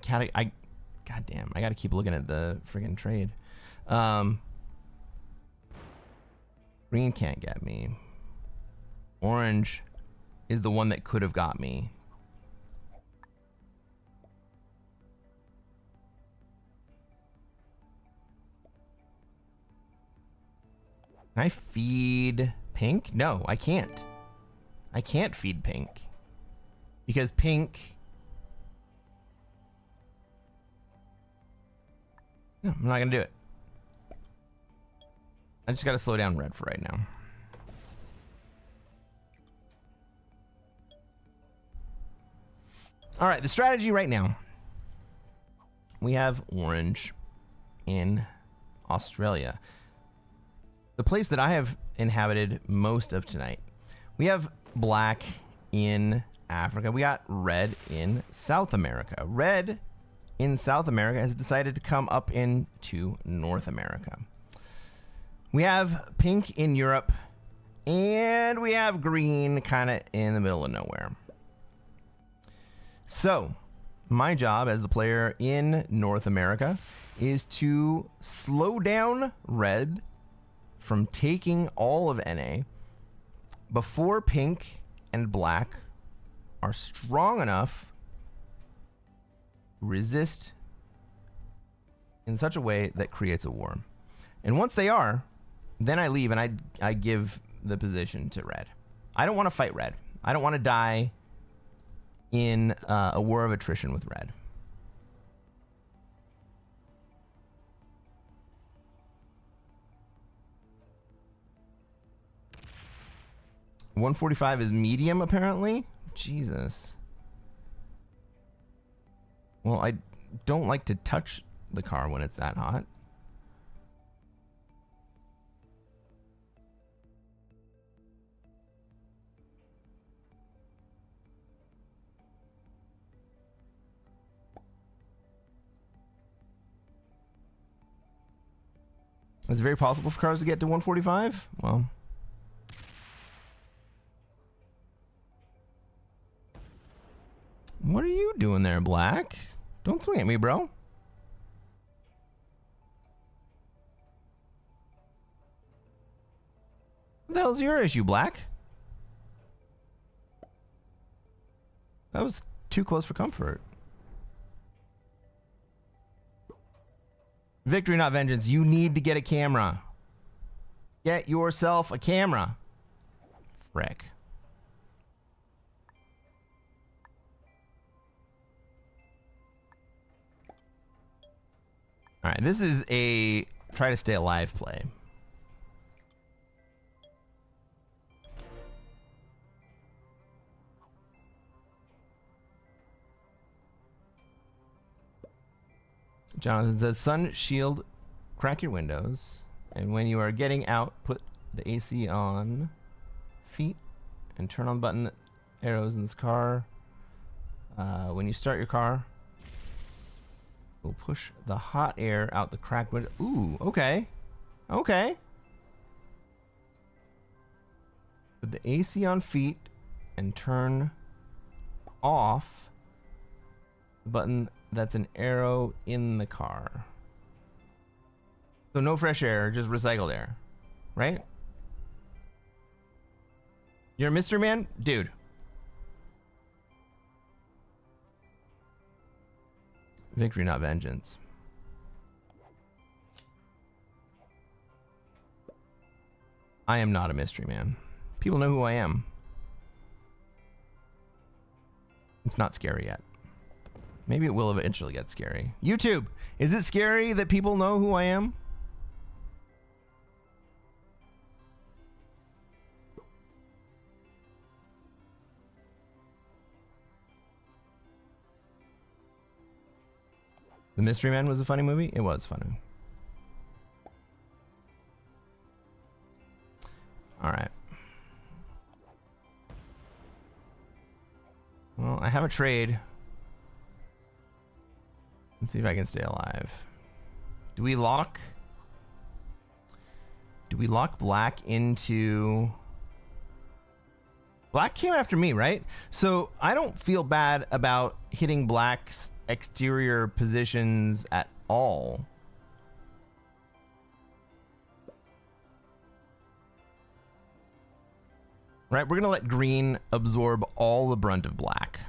Goddamn, I gotta keep looking at the friggin' trade. Green can't get me. Orange is the one that could have got me. Can I feed pink? No, I can't. I can't feed pink. Because pink... No, I'm not gonna do it. I just gotta slow down red for right now. All right, the strategy right now. We have orange in Australia. The place that I have inhabited most of tonight. We have black in Africa. We got red in South America. Red in South America has decided to come up into North America. We have pink in Europe, and we have green kind of in the middle of nowhere. So, my job as the player in North America is to slow down red from taking all of NA before pink and black are strong enough to resist in such a way that creates a war. And once they are, then I leave and I give the position to red. I don't want to fight red. I don't want to die in a war of attrition with red. $145 is medium, apparently. Jesus. Well, I don't like to touch the car when it's that hot. It's very possible for cars to get to 145. Well, what are you doing there, Black? Don't swing at me, bro. What the hell's your issue, Black? That was too close for comfort. Victory, not vengeance. You need to get a camera. Get yourself a camera. Frick. All right, this is a try to stay alive play. Jonathan says, sun shield, crack your windows, and when you are getting out, put the AC on feet and turn on button arrows in this car. When you start your car, we'll push the hot air out the cracked window. Ooh, okay. Okay. Put the AC on feet and turn off the button that's an arrow in the car. So no fresh air, just recycled air, right? You're a mystery man? Dude. Victory, not vengeance. I am not a mystery man. People know who I am. It's not scary yet. Maybe it will eventually get scary. YouTube, is it scary that people know who I am? The Mystery Man was a funny movie? It was funny. Alright. Well, I have a trade. Let's see if I can stay alive. Do we lock black into... Black came after me, right? So I don't feel bad about hitting black's exterior positions at all. Right, we're gonna let green absorb all the brunt of black.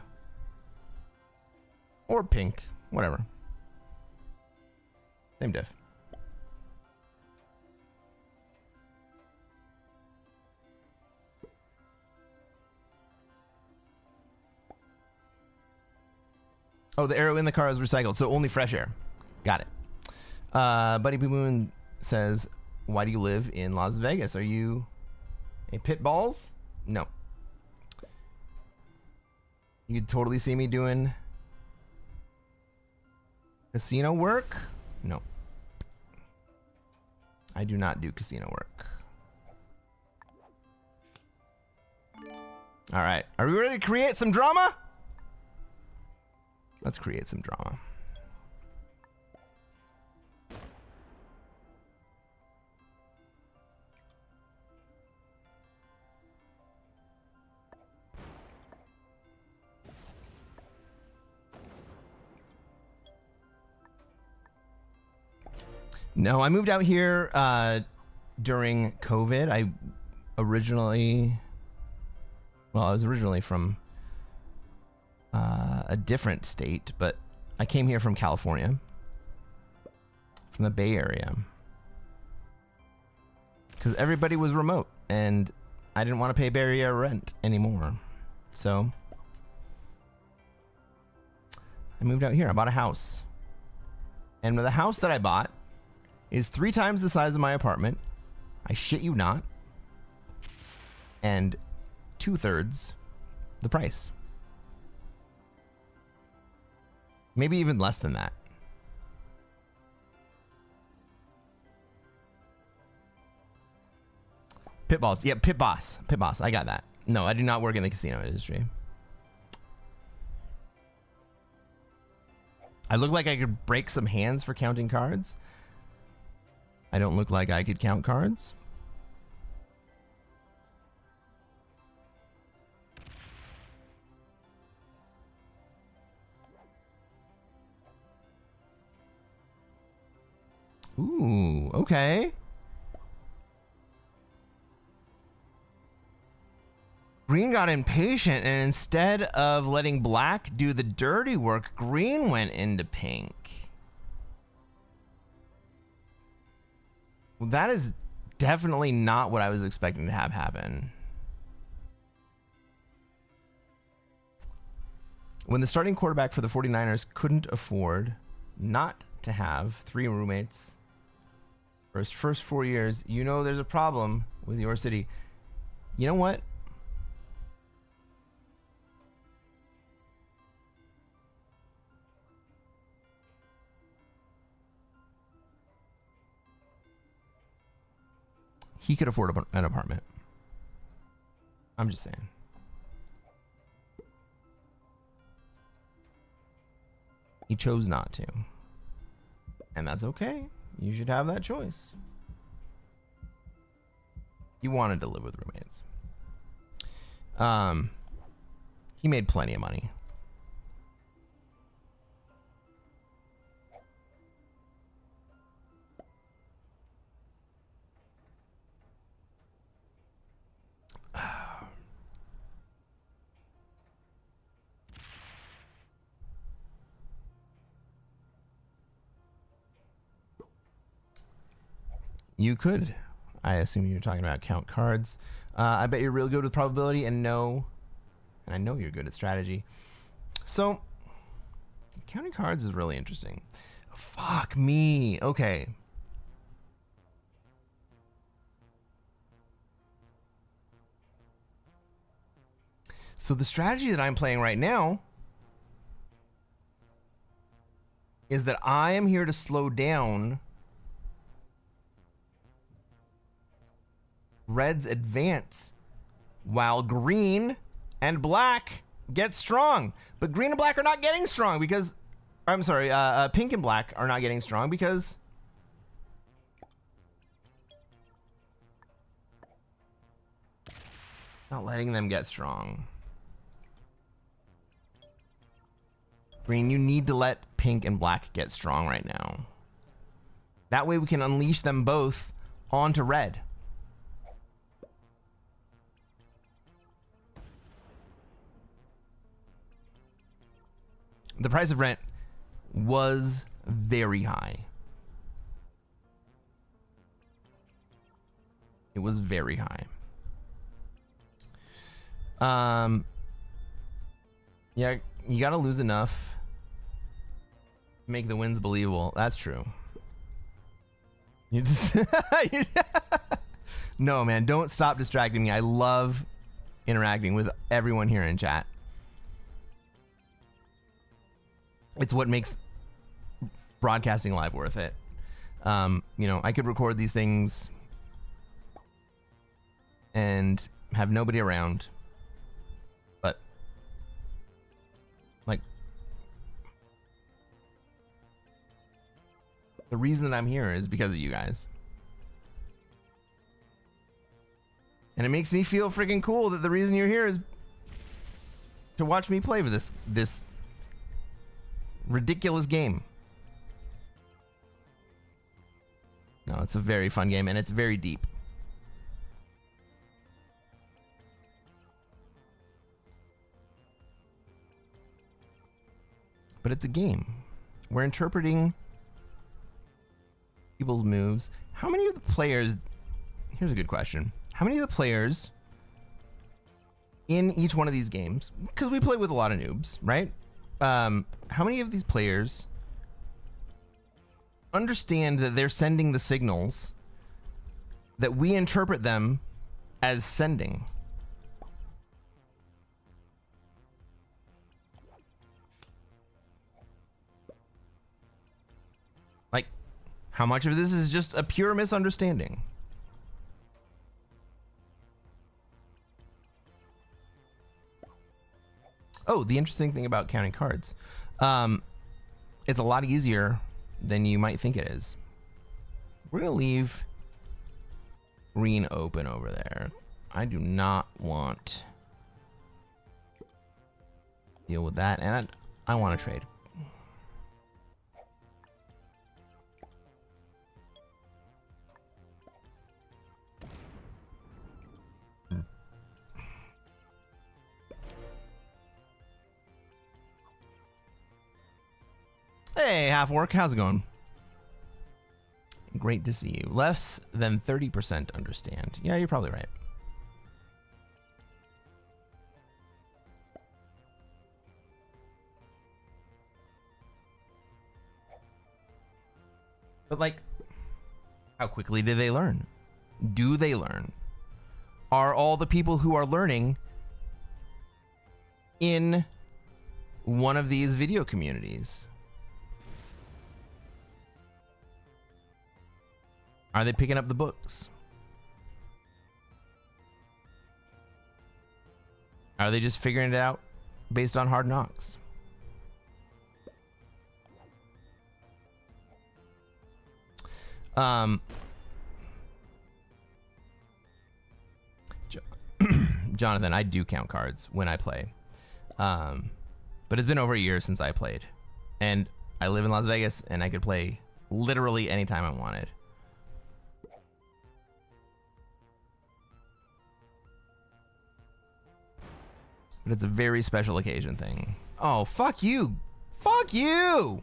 Or pink, whatever. Same diff. Oh, the arrow in the car is recycled, so only fresh air. Got it. Buddy Boo Moon says, why do you live in Las Vegas? Are you a pit balls? No. You'd totally see me doing casino work? No. I do not do casino work. All right. Are we ready to create some drama? Let's create some drama. No, I moved out here during COVID. I was originally from a different state, but I came here from California, from the Bay Area, because everybody was remote and I didn't want to pay Bay Area rent anymore. So I moved out here. I bought a house, and the house that I bought is 3 times the size of my apartment. I shit you not. And 2/3 the price. Maybe even less than that. Pit balls. Yeah, pit boss. Pit boss. I got that. No, I do not work in the casino industry. I look like I could break some hands for counting cards. I don't look like I could count cards. Ooh, okay. Green got impatient, and instead of letting black do the dirty work, green went into pink. Well, that is definitely not what I was expecting to have happen. When the starting quarterback for the 49ers couldn't afford not to have 3 roommates for his first 4 years, you know there's a problem with your city. You know what? he could afford an apartment. I'm just saying. He chose not to. And that's okay. You should have that choice. He wanted to live with roommates. He made plenty of money. You could. I assume you're talking about count cards. I bet you're real good with probability and I know you're good at strategy. So, counting cards is really interesting. Fuck me. Okay. So the strategy that I'm playing right now is that I am here to slow down Red's advance while green and black get strong. But green and black are not getting strong because, I'm sorry, pink and black are not getting strong because not letting them get strong. Green, you need to let pink and black get strong right now. That way we can unleash them both onto red. The price of rent was very high. It was very high. Yeah, you gotta lose enough to make the wins believable. That's true. You just no, man, don't stop distracting me. I love interacting with everyone here in chat. It's what makes broadcasting live worth it. You know, I could record these things and have nobody around, but like the reason that I'm here is because of you guys. And it makes me feel freaking cool that the reason you're here is to watch me play with this ridiculous game. No, it's a very fun game and it's very deep. But it's a game. We're interpreting people's moves. How many of the players... Here's a good question. How many of the players in each one of these games, because we play with a lot of noobs, right? How many of these players understand that they're sending the signals that we interpret them as sending? Like, how much of this is just a pure misunderstanding? Oh, the interesting thing about counting cards. It's a lot easier than you might think it is. We're going to leave green open over there. I do not want to deal with that, and I want to trade. Hey, half work, how's it going? Great to see you. Less than 30% understand. Yeah, you're probably right. But like, how quickly do they learn? Do they learn? Are all the people who are learning in one of these video communities? Are they picking up the books? Are they just figuring it out based on hard knocks? Jonathan, I do count cards when I play. But it's been over a year since I played. And I live in Las Vegas, and I could play literally anytime I wanted. But it's a very special occasion thing. Oh, fuck you. Fuck you!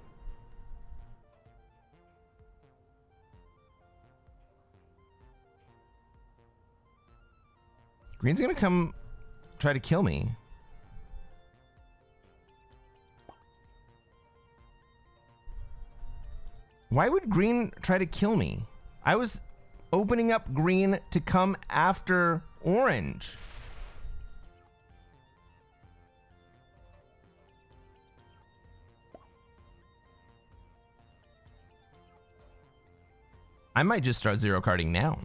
Green's gonna come try to kill me. Why would green try to kill me? I was opening up green to come after orange. I might just start zero carding now.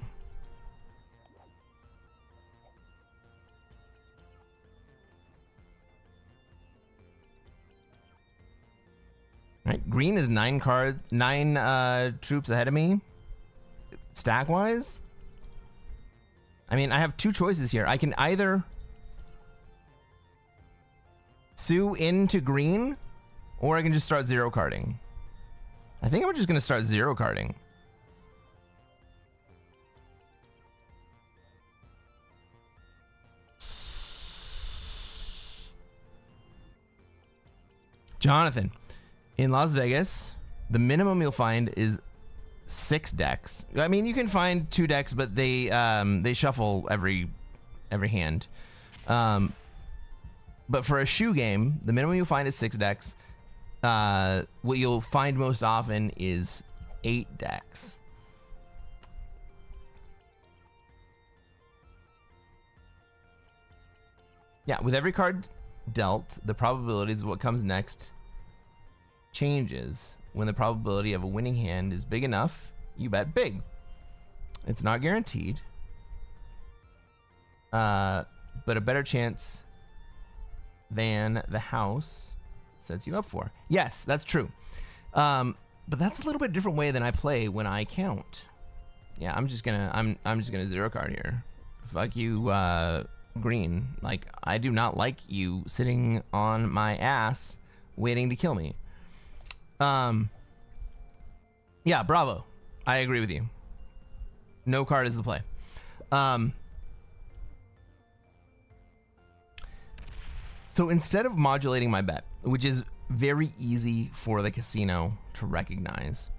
Right, green is 9 troops ahead of me, stack wise. I mean, I have two choices here. I can either sue into green, or I can just start zero carding. I think I'm just gonna start zero carding. Jonathan. In Las Vegas, the minimum you'll find is 6 decks. I mean, you can find 2 decks, but they shuffle every hand. But for a shoe game, the minimum you'll find is 6 decks. What you'll find most often is 8 decks. Yeah, with every card dealt, the probabilities of what comes next changes. When the probability of a winning hand is big enough, you bet big. It's not guaranteed, but a better chance than the house sets you up for. Yes, that's true. But that's a little bit different way than I play when I count. Yeah, I'm just gonna zero card here. Fuck you, green. Like, I do not like you sitting on my ass waiting to kill me. Yeah, bravo. I agree with you. No card is the play. So instead of modulating my bet, which is very easy for the casino to recognize,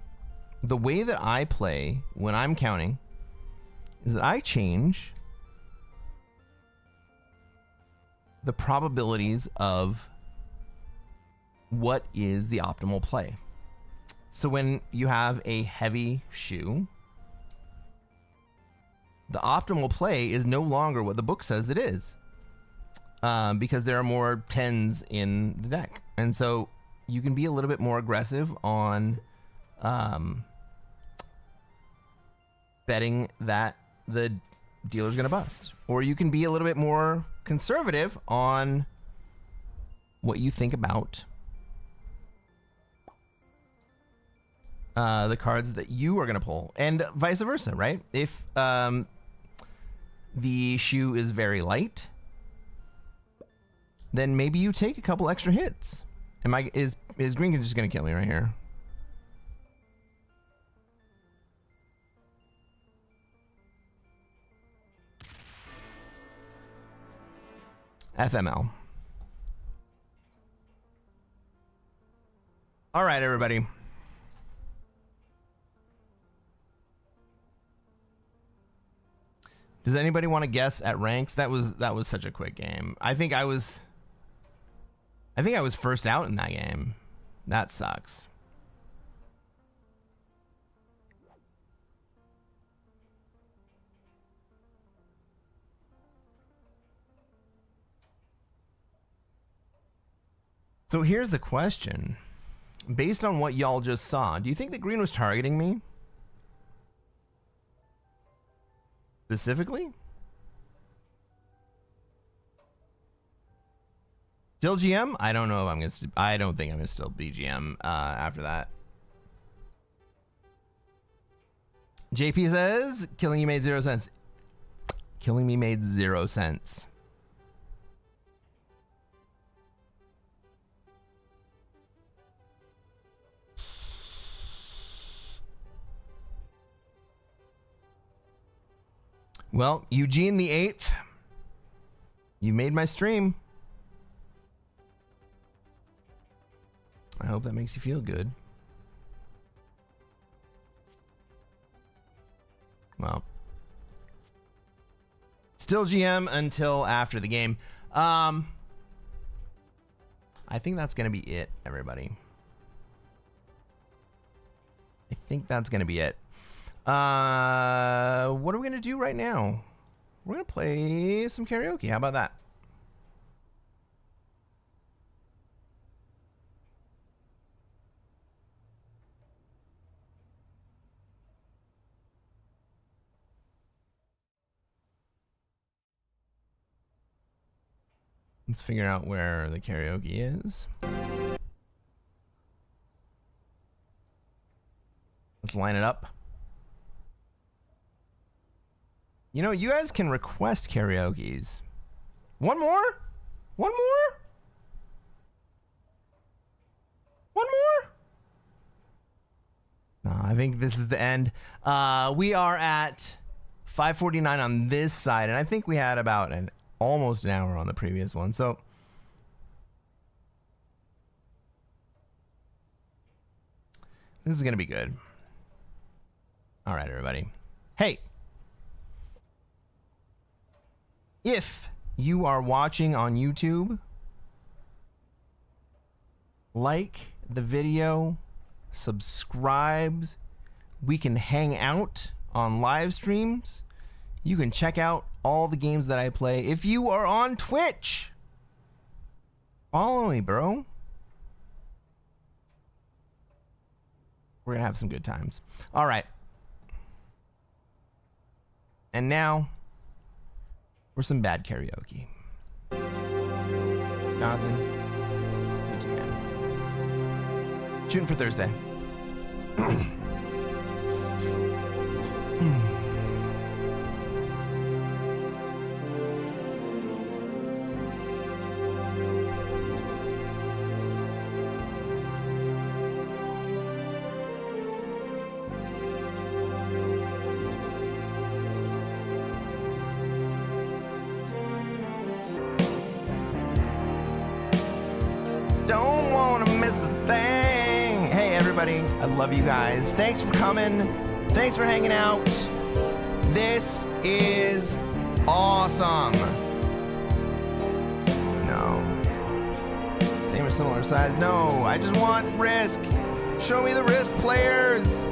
the way that I play when I'm counting is that I change the probabilities of what is the optimal play. So when you have a heavy shoe, the optimal play is no longer what the book says it is, because there are more 10s in the deck. And so you can be a little bit more aggressive on betting that the dealer's going to bust. Or you can be a little bit more conservative on what you think about the cards that you are going to pull, and vice versa, right? If the shoe is very light, then maybe you take a couple extra hits. Is green just going to kill me right here? FML. All right, everybody. Does anybody want to guess at ranks? That was such a quick game. I think I was first out in that game. That sucks. So here's the question. Based on what y'all just saw, do you think that green was targeting me? Specifically? Still GM? I don't know if I'm gonna. I don't think I'm gonna still be GM after that. JP says, "Killing you made 0 cents." Killing me made 0 cents. Well, Eugene the 8th, you made my stream. I hope that makes you feel good. Well, still GM until after the game. I think that's going to be it, everybody. I think that's going to be it. What are we going to do right now? We're going to play some karaoke. How about that? Let's figure out where the karaoke is. Let's line it up. You know, you guys can request karaokes. One more? One more? One more? No, I think this is the end. We are at 5:49 on this side, and I think we had about almost an hour on the previous one. So this is going to be good. All right, everybody. Hey. If you are watching on YouTube, like the video, subscribes. We can hang out on live streams. You can check out all the games that I play. If you are on Twitch, follow me, bro. We're going to have some good times. All right. And now, for some bad karaoke. Jonathan, you too, man. Shooting for Thursday. Don't want to miss a thing. Hey, everybody. I love you guys. Thanks for coming. Thanks for hanging out. This is awesome. No. Same or similar size? No. I just want Risk. Show me the Risk players.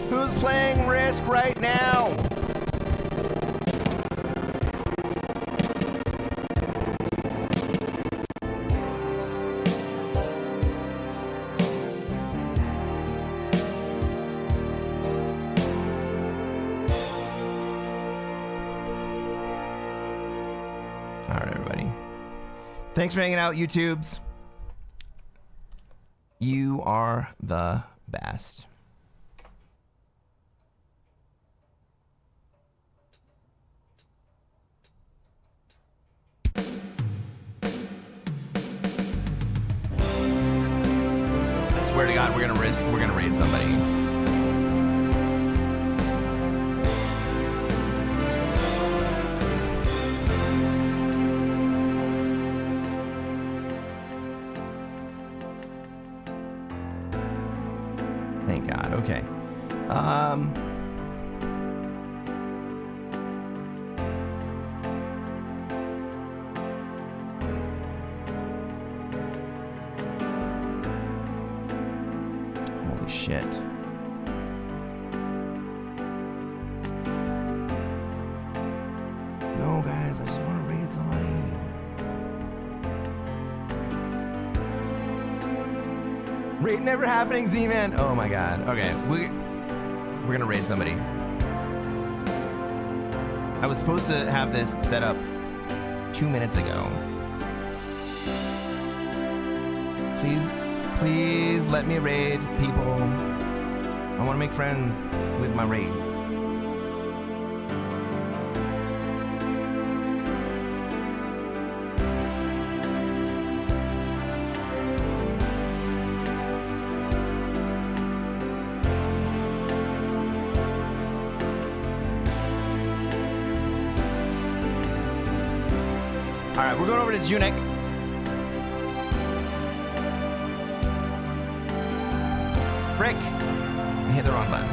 Who's playing Risk right now? Thanks for hanging out, YouTubes. You are the best. I swear to God, we're gonna raid somebody. Thank God. Okay. Holy shit. No, guys, I just want to raid somebody. Raid never happening, Z-Man. Oh my God. Okay, we're gonna raid somebody. I was supposed to have this set up 2 minutes ago. Please let me raid people. I want to make friends with my raids. All right, we're going over to Junik. Frick. I hit the wrong button.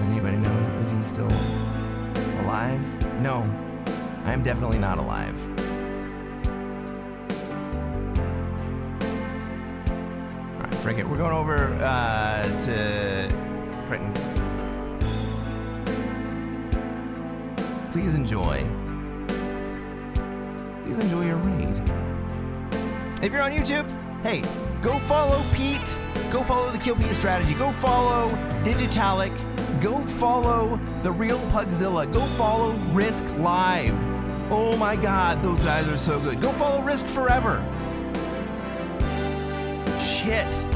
Anybody know if he's still alive? No, I am definitely not alive. All right, frick it. We're going over to Cresquin. Please enjoy your raid. If you're on YouTube, hey, go follow Pete. Go follow the Kill Pete strategy. Go follow Digitalic. Go follow The Real Pugzilla. Go follow Risk Live. Oh my God, those guys are so good. Go follow Risk Forever. Shit.